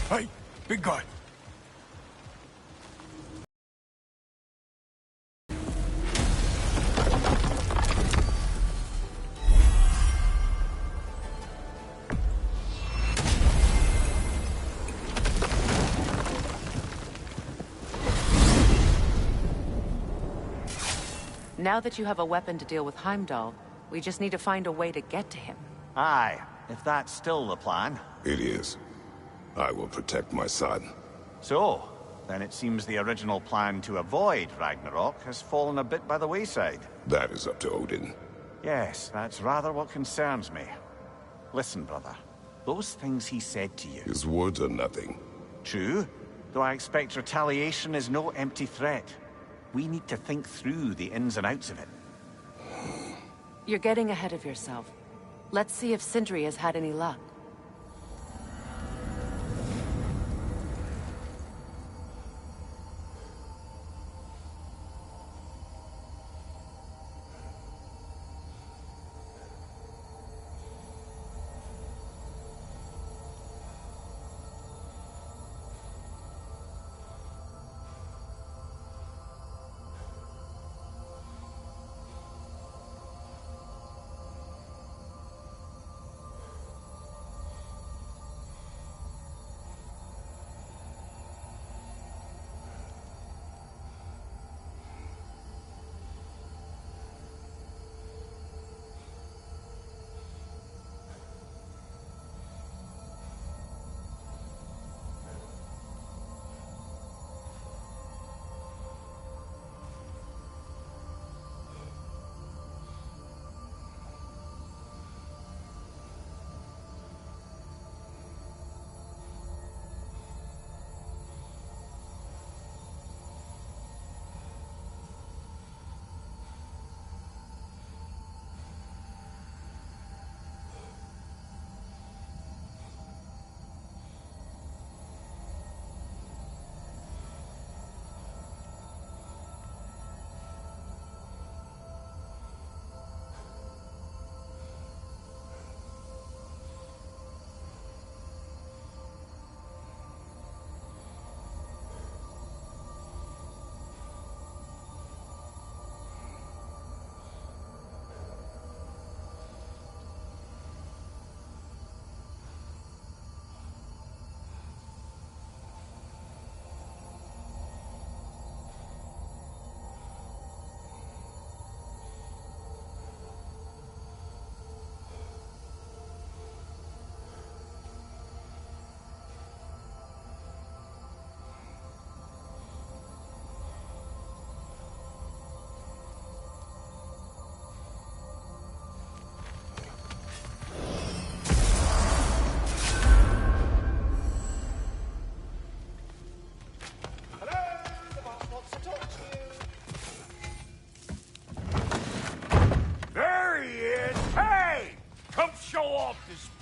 [SPEAKER 3] Hey, big guy.
[SPEAKER 2] Now that you have a weapon to deal with Heimdall, we just need to find a way to get to him.
[SPEAKER 1] Aye, if that's still the plan.
[SPEAKER 4] It is. I will protect my son.
[SPEAKER 1] So, then it seems the original plan to avoid Ragnarok has fallen a bit by the wayside.
[SPEAKER 4] That is up to Odin.
[SPEAKER 1] Yes, that's rather what concerns me. Listen, brother. Those things he said to you...
[SPEAKER 4] His words are nothing.
[SPEAKER 1] True, though I expect retaliation is no empty threat. We need to think through the ins and outs of it.
[SPEAKER 2] You're getting ahead of yourself. Let's see if Sindri has had any luck.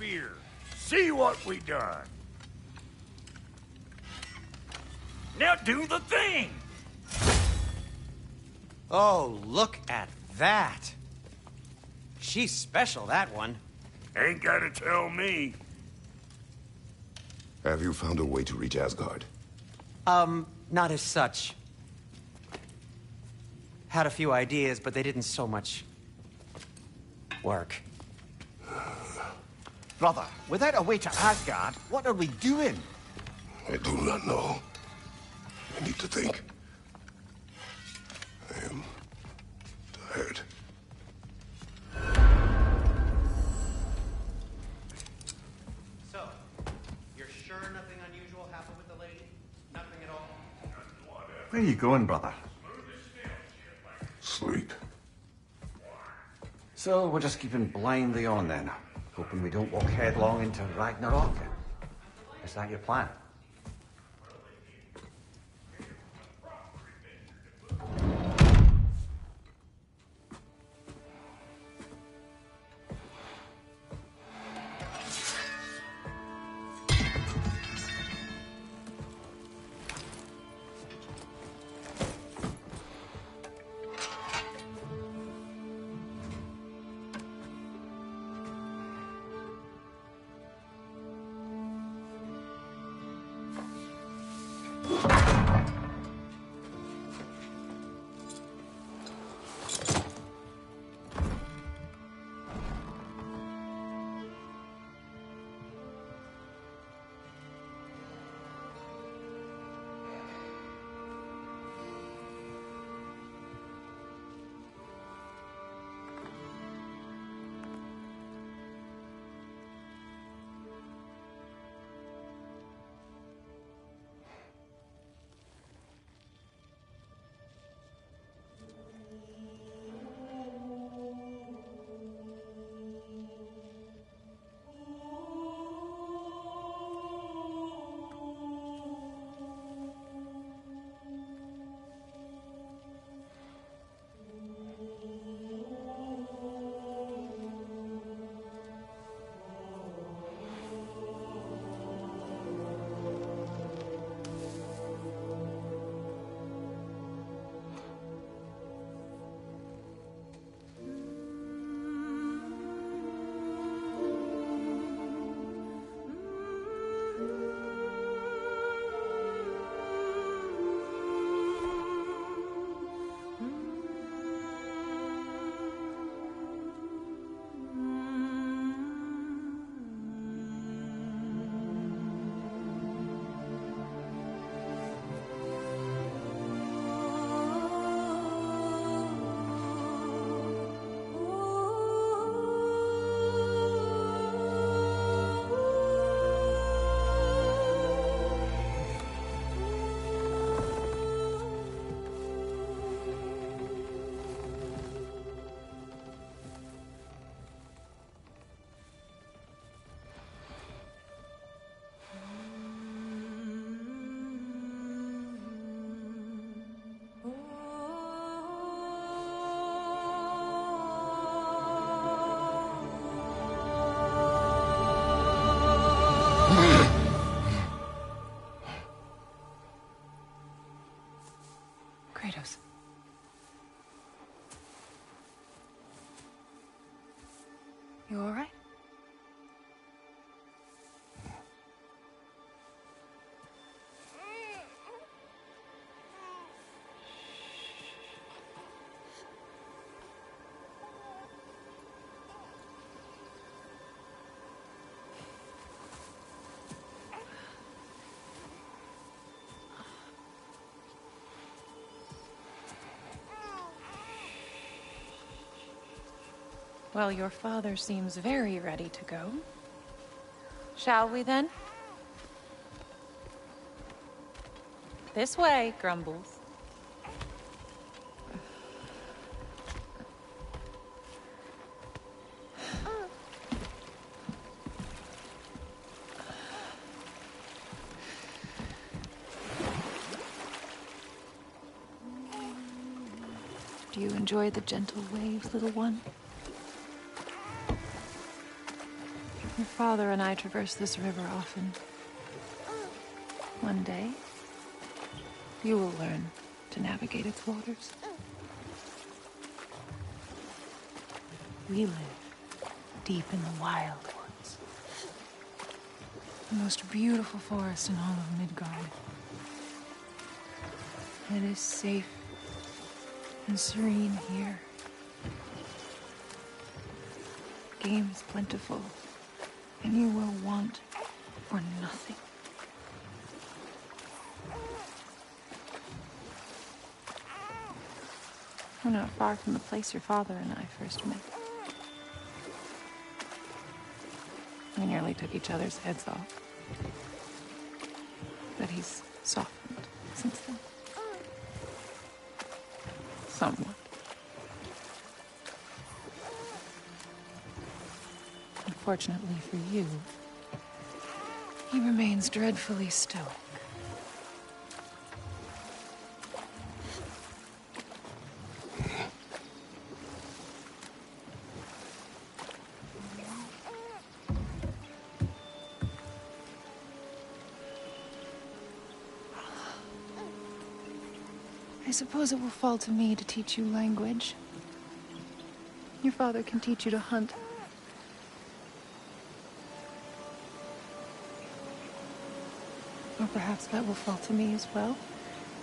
[SPEAKER 3] spear. See what we done. Now do the thing!
[SPEAKER 5] Oh, look at that. She's special, that one.
[SPEAKER 3] Ain't gotta tell me.
[SPEAKER 4] Have you found a way to reach Asgard?
[SPEAKER 5] Not as such. Had a few ideas, but they didn't so much work.
[SPEAKER 1] Brother, without a way to Asgard, what are we doing?
[SPEAKER 4] I do not know. I need to think. I am tired.
[SPEAKER 5] So, you're sure nothing unusual happened with the lady? Nothing at all?
[SPEAKER 19] Where are you going, brother?
[SPEAKER 4] Sleep.
[SPEAKER 19] So we're just keeping blindly on then, hoping we don't walk headlong into Ragnarok. Is that your plan?
[SPEAKER 2] Kratos. You all right? Well, your father seems very ready to go. Shall we then? This way, Grumbles. Do you enjoy the gentle waves, little one? Your father and I traverse this river often. One day, you will learn to navigate its waters. We live deep in the wild woods.
[SPEAKER 21] The most beautiful forest in all of Midgard. It is safe and serene here. Game is plentiful, and you will want for nothing. We're not far from the place your father and I first met. We nearly took each other's heads off. But he's softened since then. Somewhat. Unfortunately for you, he remains dreadfully stoic. I suppose it will fall to me to teach you language. Your father can teach you to hunt. Or perhaps that will fall to me as well,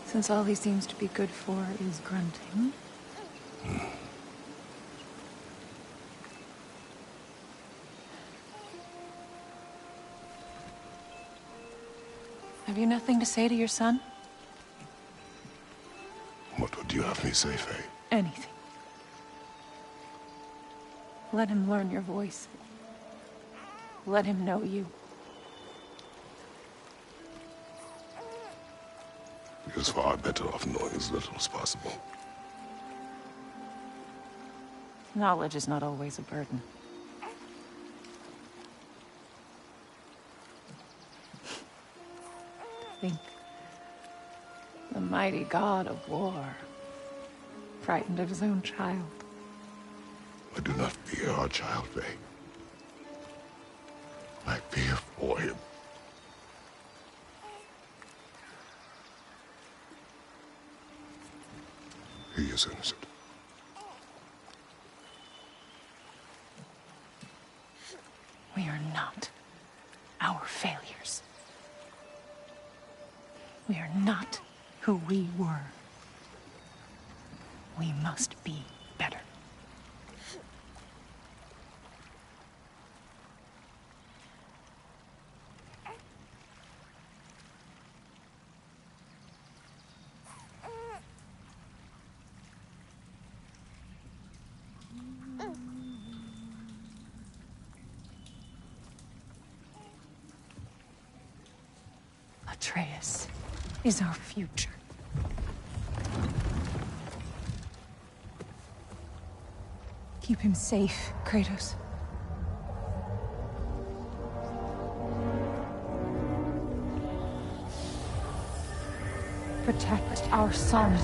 [SPEAKER 21] since all he seems to be good for is grunting. Have you nothing to say to your son?
[SPEAKER 4] What would you have me say, Faye?
[SPEAKER 21] Anything. Let him learn your voice. Let him know you.
[SPEAKER 4] He is far better off knowing as little as possible.
[SPEAKER 21] Knowledge is not always a burden. Think. The mighty god of war, frightened of his own child.
[SPEAKER 4] I do not fear our child, Faye. I fear for him. He is innocent.
[SPEAKER 21] We are not our failures. We are not who we were. We must be better. Atreus is our future. Keep him safe, Kratos. Protect our son.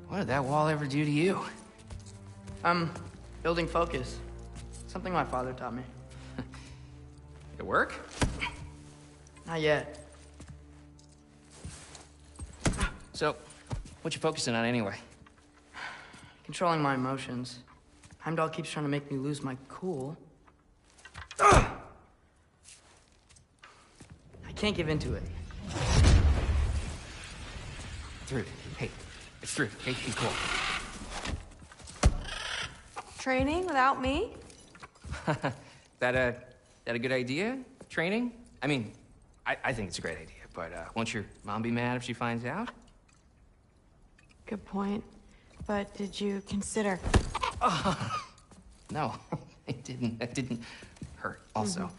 [SPEAKER 10] What did that wall ever do to you?
[SPEAKER 8] Building focus. Something my father taught me.
[SPEAKER 10] It work?
[SPEAKER 8] Not yet.
[SPEAKER 10] So, what you focusing on anyway?
[SPEAKER 8] Controlling my emotions. Heimdall keeps trying to make me lose my cool. I can't give in to it.
[SPEAKER 10] Through. Hey, it's through. Hey, be cool.
[SPEAKER 2] Training without me?
[SPEAKER 10] That a good idea? Training? I mean, I think it's a great idea, but won't your mom be mad if she finds out?
[SPEAKER 21] Good point. But did you consider...
[SPEAKER 10] No, it didn't. That didn't hurt, also.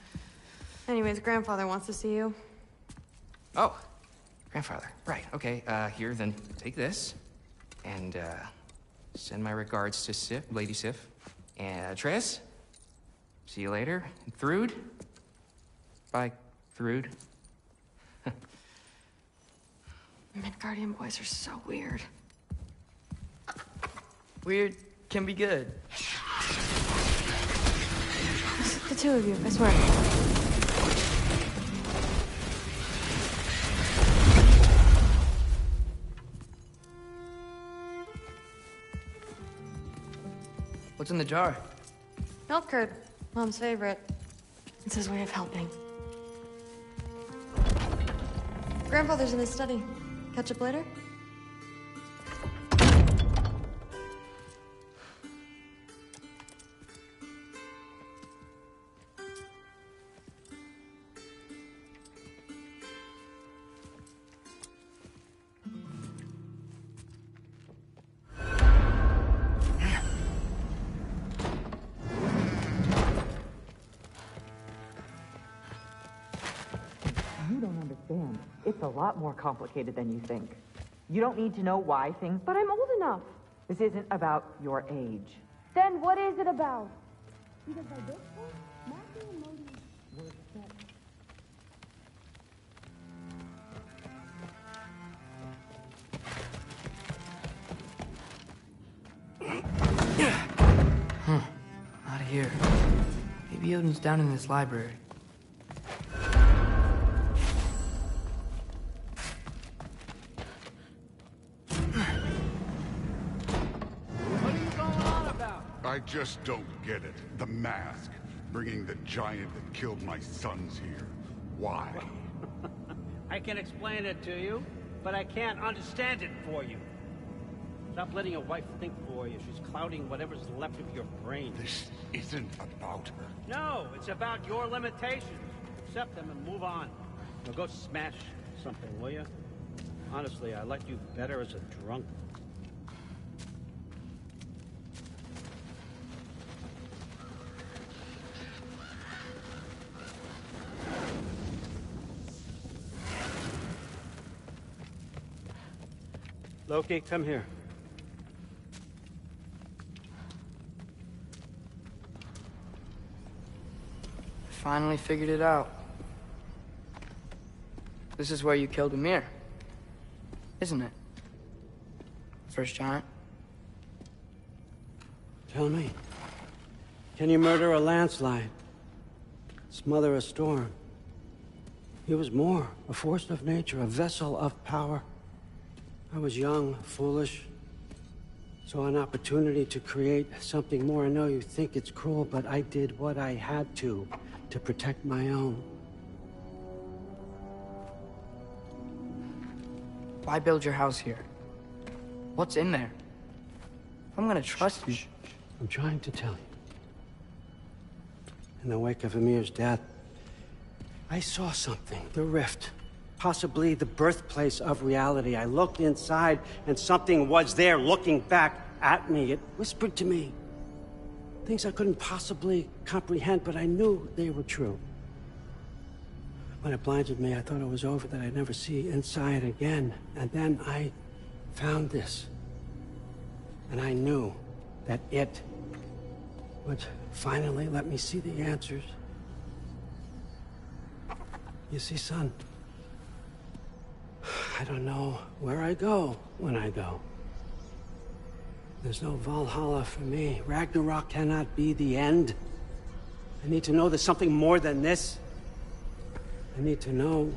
[SPEAKER 21] Anyways, grandfather wants to see you.
[SPEAKER 10] Oh, grandfather. Right, okay. Here, then take this. And, send my regards to Sif, Lady Sif. And, Triss. See you later. And Thrude. Bye, Thrude.
[SPEAKER 21] Midgardian boys are so weird.
[SPEAKER 8] Weird can be good.
[SPEAKER 21] The two of you, I swear.
[SPEAKER 8] What's in the jar?
[SPEAKER 21] Milk curd. Mom's favorite. It's his way of helping. Grandfather's in his study. Catch up later?
[SPEAKER 13] You don't understand. It's a lot more complicated than you think. You don't need to know why things...
[SPEAKER 21] But I'm old enough.
[SPEAKER 13] This isn't about your age.
[SPEAKER 21] Then what is it about? Because by this point, Matthew and Modi were set.
[SPEAKER 8] Out of here. Maybe Odin's down in this library.
[SPEAKER 17] I just don't get it. The mask. Bringing the giant that killed my sons here. Why?
[SPEAKER 11] I can explain it to you, but I can't understand it for you. Stop letting your wife think for you. She's clouding whatever's left of your brain.
[SPEAKER 17] This isn't about her.
[SPEAKER 11] No, it's about your limitations. Accept them and move on. Now go smash something, will you? Honestly, I liked you better as a drunk. Loki, come here.
[SPEAKER 8] Finally figured it out. This is where you killed Ymir. Isn't it? First giant.
[SPEAKER 11] Tell me. Can you murder a landslide? Smother a storm? He was more. A force of nature, a vessel of power. I was young, foolish. Saw an opportunity to create something more. I know you think it's cruel, but I did what I had to protect my own.
[SPEAKER 8] Why build your house here? What's in there? I'm gonna trust you.
[SPEAKER 11] I'm trying to tell you. In the wake of Ymir's death, I saw something. The rift. Possibly the birthplace of reality. I looked inside, and something was there looking back at me. It whispered to me things I couldn't possibly comprehend, but I knew they were true. When it blinded me, I thought it was over, that I'd never see inside again. And then I found this. And I knew that it would finally let me see the answers. You see, son, I don't know where I go when I go. There's no Valhalla for me. Ragnarok cannot be the end. I need to know there's something more than this. I need to know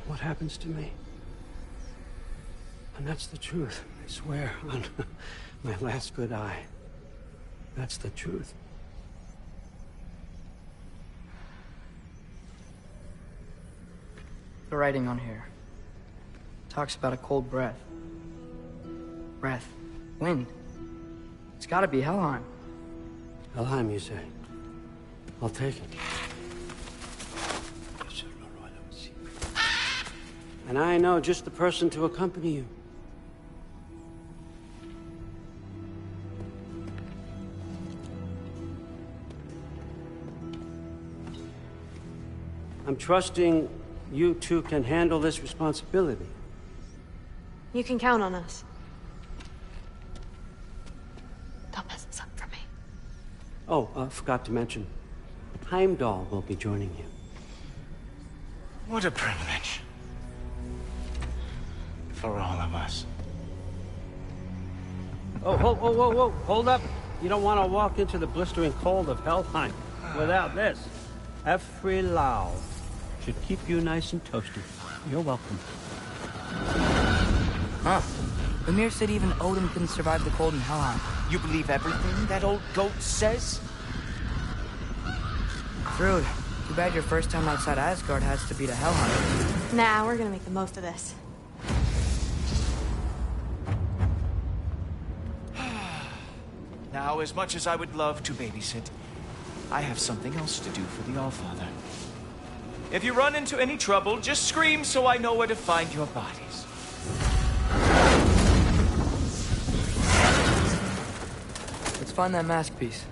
[SPEAKER 11] what happens to me. And that's the truth. I swear on my last good eye. That's the truth.
[SPEAKER 8] The writing on here talks about a cold breath. Breath. Wind. It's gotta be Helheim.
[SPEAKER 11] Helheim, you say? I'll take it. And I know just the person to accompany you. I'm trusting you two can handle this responsibility.
[SPEAKER 21] You can count on us. Don't mess this up for me.
[SPEAKER 11] Oh, forgot to mention. Heimdall will be joining you.
[SPEAKER 14] What a privilege. For all of us.
[SPEAKER 11] Oh, whoa. Hold up. You don't want to walk into the blistering cold of Helheim without this. Every Lau should keep you nice and toasty. You're welcome.
[SPEAKER 8] Huh. Ymir said even Odin couldn't survive the cold in Helheim.
[SPEAKER 15] You believe everything that old goat says?
[SPEAKER 8] Thrud, too bad your first time outside Asgard has to be to Helheim.
[SPEAKER 21] Nah, we're gonna make the most of this.
[SPEAKER 15] Now, as much as I would love to babysit, I have something else to do for the Allfather. If you run into any trouble, just scream so I know where to find your bodies.
[SPEAKER 8] Let's find that mask piece.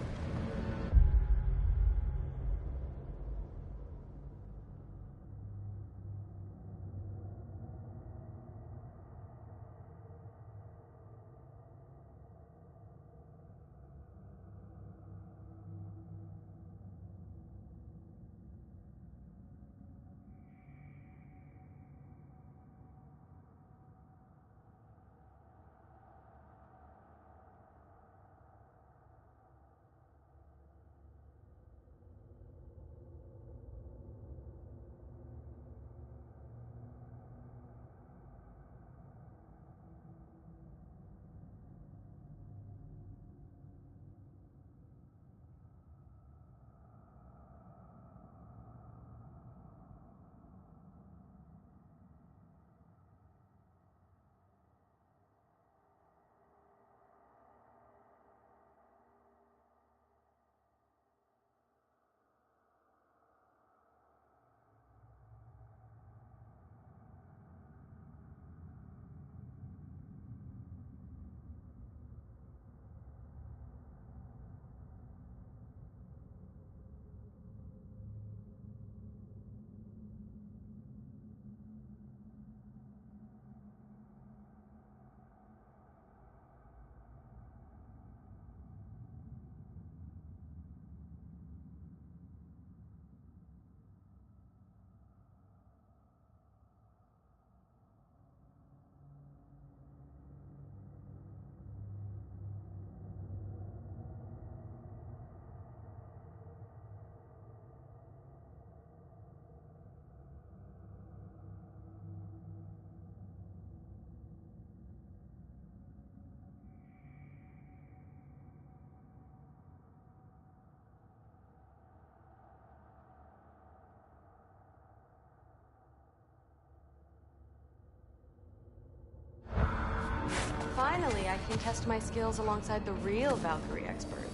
[SPEAKER 21] Finally, I can test my skills alongside the real Valkyrie expert.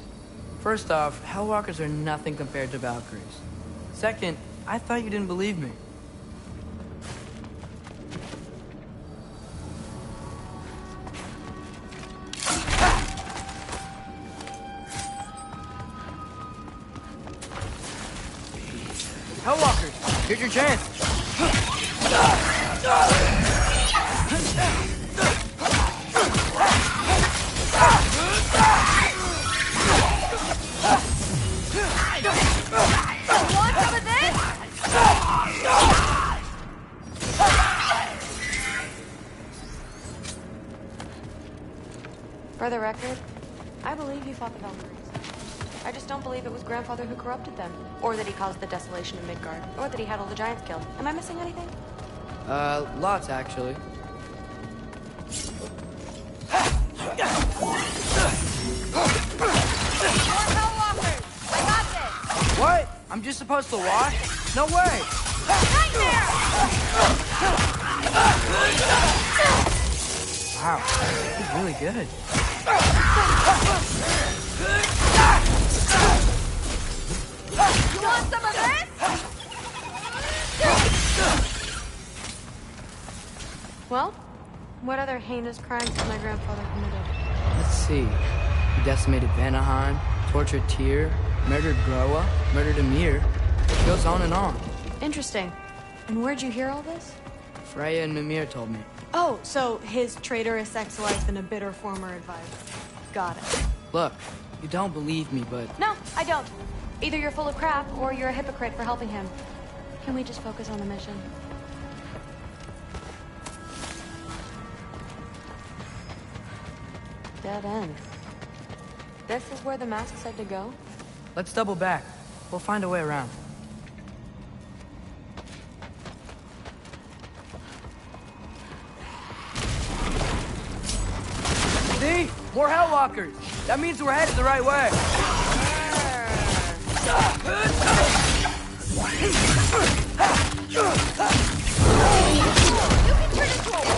[SPEAKER 8] First off, Hellwalkers are nothing compared to Valkyries. Second, I thought you didn't believe me. Hellwalkers, here's your chance.
[SPEAKER 21] Want some of this? For the record, I believe you fought the Valkyries.
[SPEAKER 2] I just don't believe it was Grandfather who corrupted them. Or that he caused the desolation of Midgard. Or that he had all the giants killed. Am I missing anything?
[SPEAKER 8] Lots, actually.
[SPEAKER 6] More Hellwalkers! I got this!
[SPEAKER 8] What? I'm just supposed to watch? No way!
[SPEAKER 6] Nightmare!
[SPEAKER 8] Wow, he's really good.
[SPEAKER 6] You want some of this?
[SPEAKER 2] Well, what other heinous crimes has my grandfather committed?
[SPEAKER 8] Let's see. He decimated Vanaheim, tortured Tyr, murdered Groa, murdered Ymir. It goes on and on.
[SPEAKER 2] Interesting. And where'd you hear all this?
[SPEAKER 8] Freya and Mimir told me.
[SPEAKER 2] Oh, so his traitorous ex-wife and a bitter former advisor. Got it.
[SPEAKER 8] Look, you don't believe me, but...
[SPEAKER 2] No, I don't. Either you're full of crap, or you're a hypocrite for helping him. Can we just focus on the mission? Dead end. This is where the mask said to go?
[SPEAKER 8] Let's double back. We'll find a way around. See? More Hellwalkers! That means we're headed the right way!
[SPEAKER 6] You can turn into a wolf?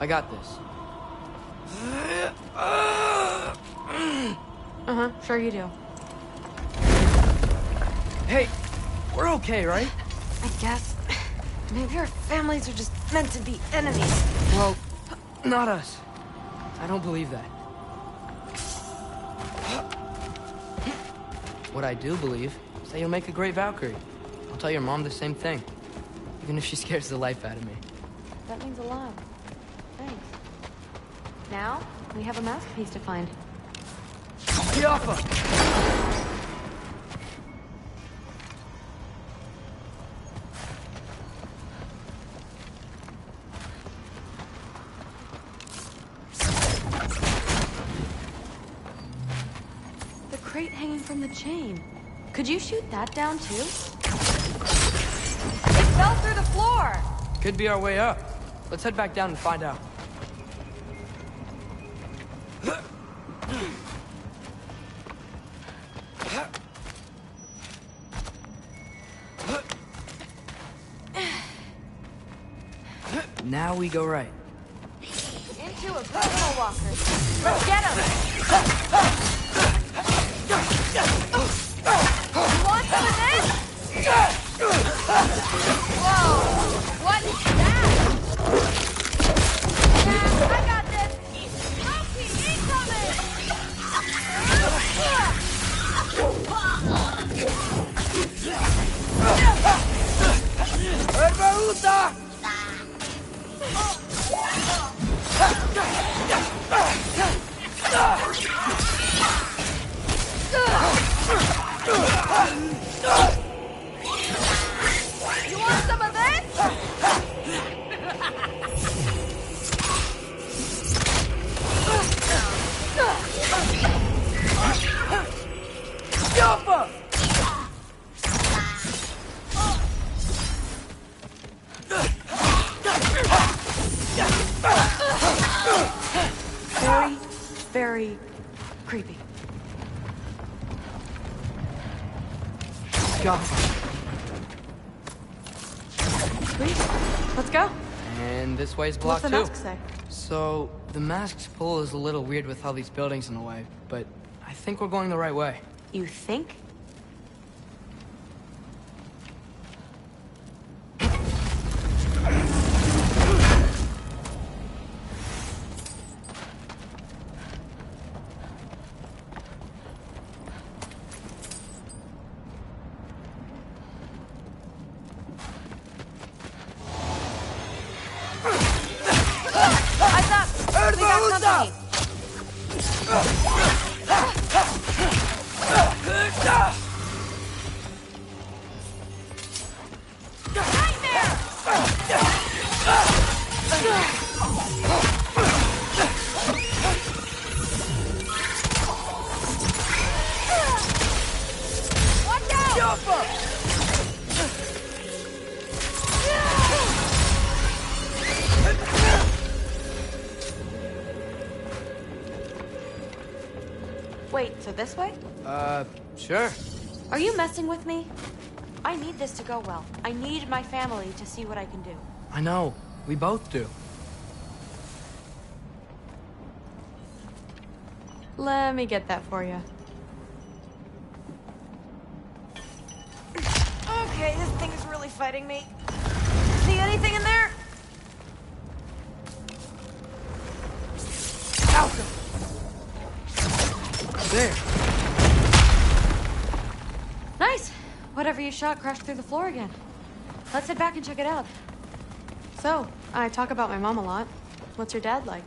[SPEAKER 8] I got this.
[SPEAKER 2] Uh-huh, sure you do.
[SPEAKER 8] Hey, we're okay, right?
[SPEAKER 2] I guess. Maybe our families are just meant to be enemies.
[SPEAKER 8] Well, not us. I don't believe that. What I do believe is that you'll make a great Valkyrie. I'll tell your mom the same thing, even if she scares the life out of me.
[SPEAKER 2] That means a lot. Thanks. Now, we have a masterpiece to find.
[SPEAKER 8] Kiafa!
[SPEAKER 2] The crate hanging from the chain. Could you shoot that down too? It fell through the floor!
[SPEAKER 8] Could be our way up. Let's head back down and find out. Now we go right.
[SPEAKER 6] Into a personal walker. Let's get him! You want some of this? Whoa! What is that? Yeah, I got this! Loki, incoming!
[SPEAKER 20] Herbaruta!
[SPEAKER 2] very creepy.
[SPEAKER 8] Go.
[SPEAKER 2] Sweet. Let's go.
[SPEAKER 8] And this way's
[SPEAKER 2] What's
[SPEAKER 8] blocked
[SPEAKER 2] the
[SPEAKER 8] too.
[SPEAKER 2] mask say?
[SPEAKER 8] So, the mask's pull is a little weird with all these buildings in the way, but I think we're going the right way.
[SPEAKER 2] You think? Eyes up! We got company! Watch out! Wait, so this way?
[SPEAKER 8] Sure.
[SPEAKER 2] Are you messing with me? I need this to go well. I need my family to see what I can do.
[SPEAKER 8] I know. We both do.
[SPEAKER 2] Let me get that for you. Okay, this thing is really fighting me. See anything in there?
[SPEAKER 8] There.
[SPEAKER 2] Nice. Whatever you shot crashed through the floor again. Let's head back and check it out. So, I talk about my mom a lot. What's your dad like?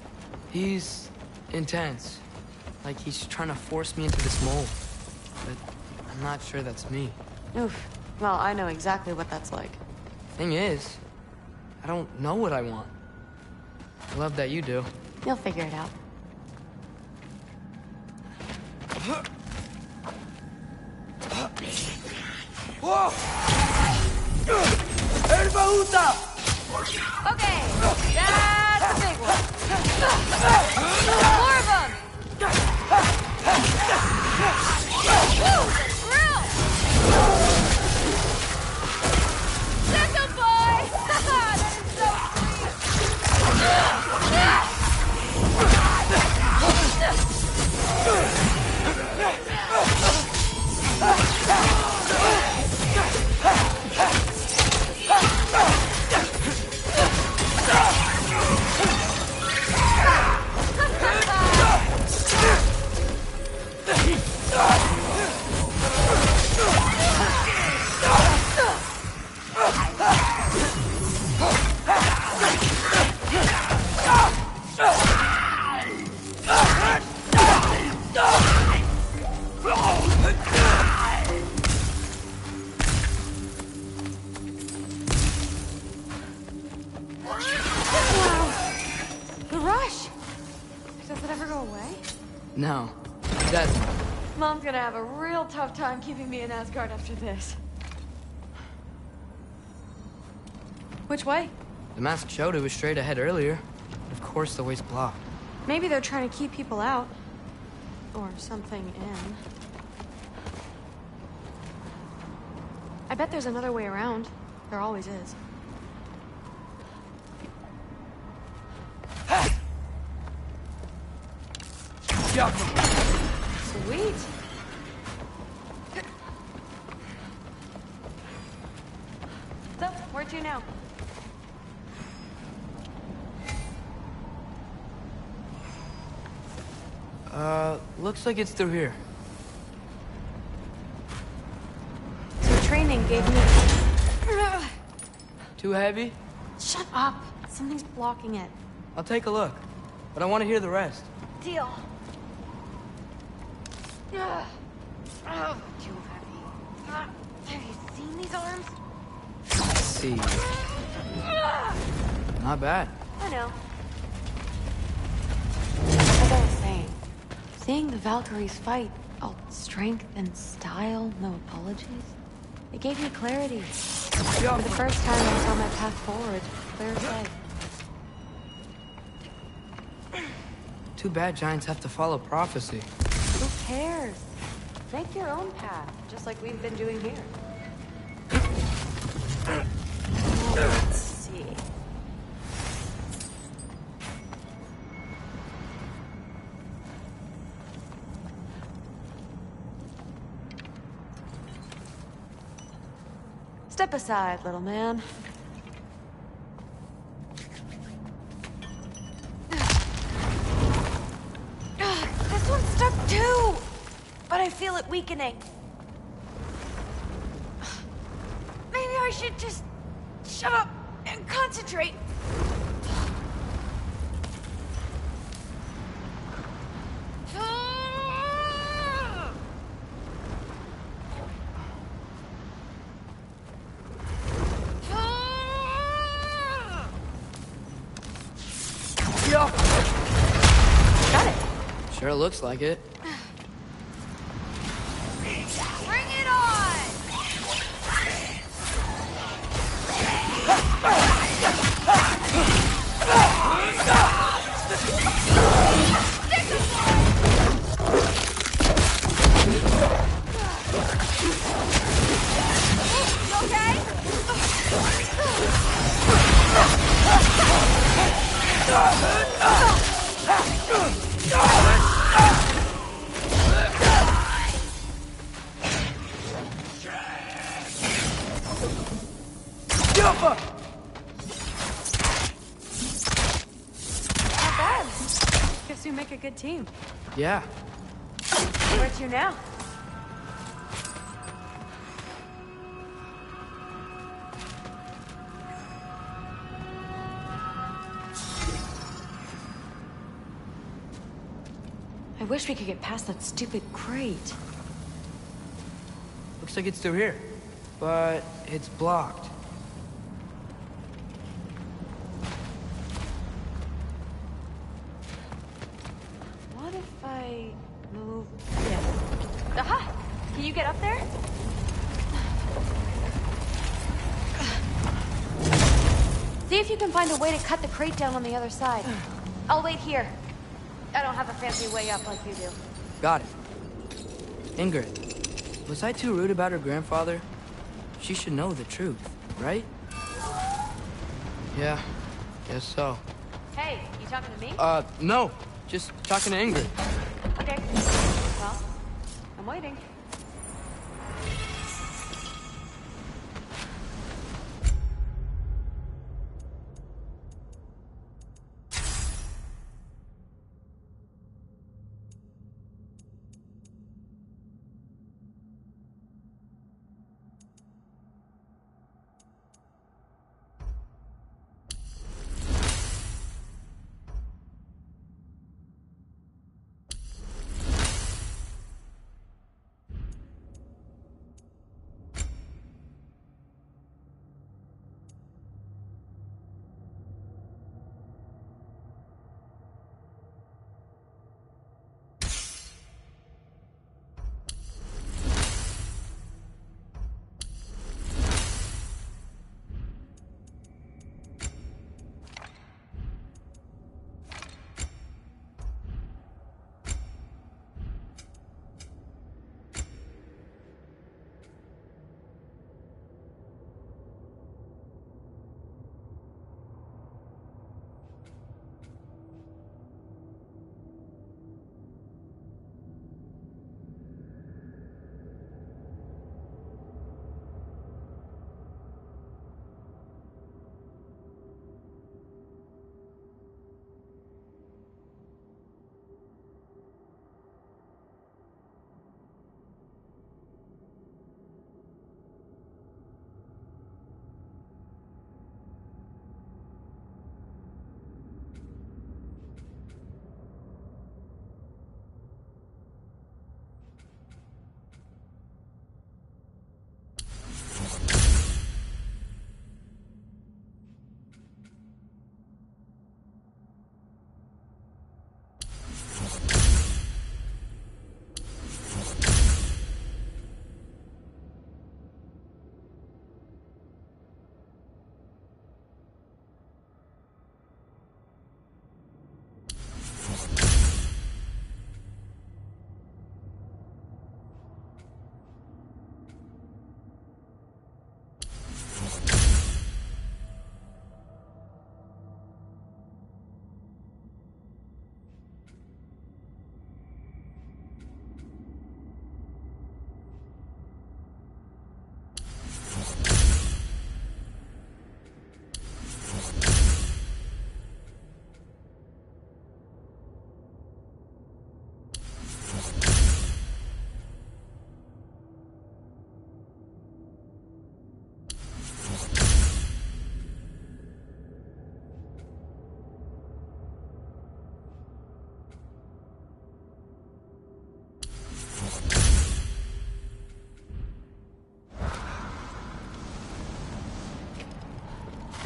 [SPEAKER 8] He's intense. Like he's trying to force me into this mold. But I'm not sure that's me.
[SPEAKER 2] Oof. Well, I know exactly what that's like.
[SPEAKER 8] Thing is, I don't know what I want. I love that you do.
[SPEAKER 2] You'll figure it out.
[SPEAKER 20] Whoa! El Bahuta!
[SPEAKER 2] Okay, that's a big one. More of them! Woo! Real! Sick 'em, boy! That is so
[SPEAKER 8] No. That...
[SPEAKER 2] Mom's gonna have a real tough time keeping me in Asgard after this. Which way?
[SPEAKER 8] The mask showed it was straight ahead earlier. Of course the way's blocked.
[SPEAKER 2] Maybe they're trying to keep people out. Or something in. I bet there's another way around. There always is. Sweet. So, where to now?
[SPEAKER 8] Looks like it's through here.
[SPEAKER 2] So training gave me...
[SPEAKER 8] Too heavy?
[SPEAKER 2] Shut up. Something's blocking it.
[SPEAKER 8] I'll take a look, but I want to hear the rest.
[SPEAKER 2] Deal. Oh, too heavy. Have you seen these arms?
[SPEAKER 8] Let's see. Not bad.
[SPEAKER 2] I know. As I was saying, seeing the Valkyries fight, all strength and style, no apologies, it gave me clarity. For the first time I saw my path forward, clear as day.
[SPEAKER 8] Too bad giants have to follow prophecy.
[SPEAKER 2] Who cares? Make your own path, just like we've been doing here. Let's see. Step aside, little man. This one's stuck too! But I feel it weakening. Maybe I should just shut up and concentrate.
[SPEAKER 8] Got it. Sure looks like it.
[SPEAKER 6] Bring it on! You okay?
[SPEAKER 2] Not bad. Guess you make a good team.
[SPEAKER 8] Yeah.
[SPEAKER 2] Where to now? I wish we could get past that stupid crate.
[SPEAKER 8] Looks like it's through here. But it's blocked.
[SPEAKER 2] What if I move this? Aha! Can you get up there? See if you can find a way to cut the crate down on the other side. I'll wait here. I don't have a fancy way up like you do.
[SPEAKER 8] Got it. Ingrid, was I too rude about her grandfather? She should know the truth, right? Yeah, guess so.
[SPEAKER 2] Hey, you talking to me?
[SPEAKER 8] No. Just talking to Ingrid.
[SPEAKER 2] Okay. Well, I'm waiting.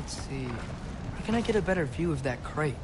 [SPEAKER 8] Let's see. Where can I get a better view of that crate?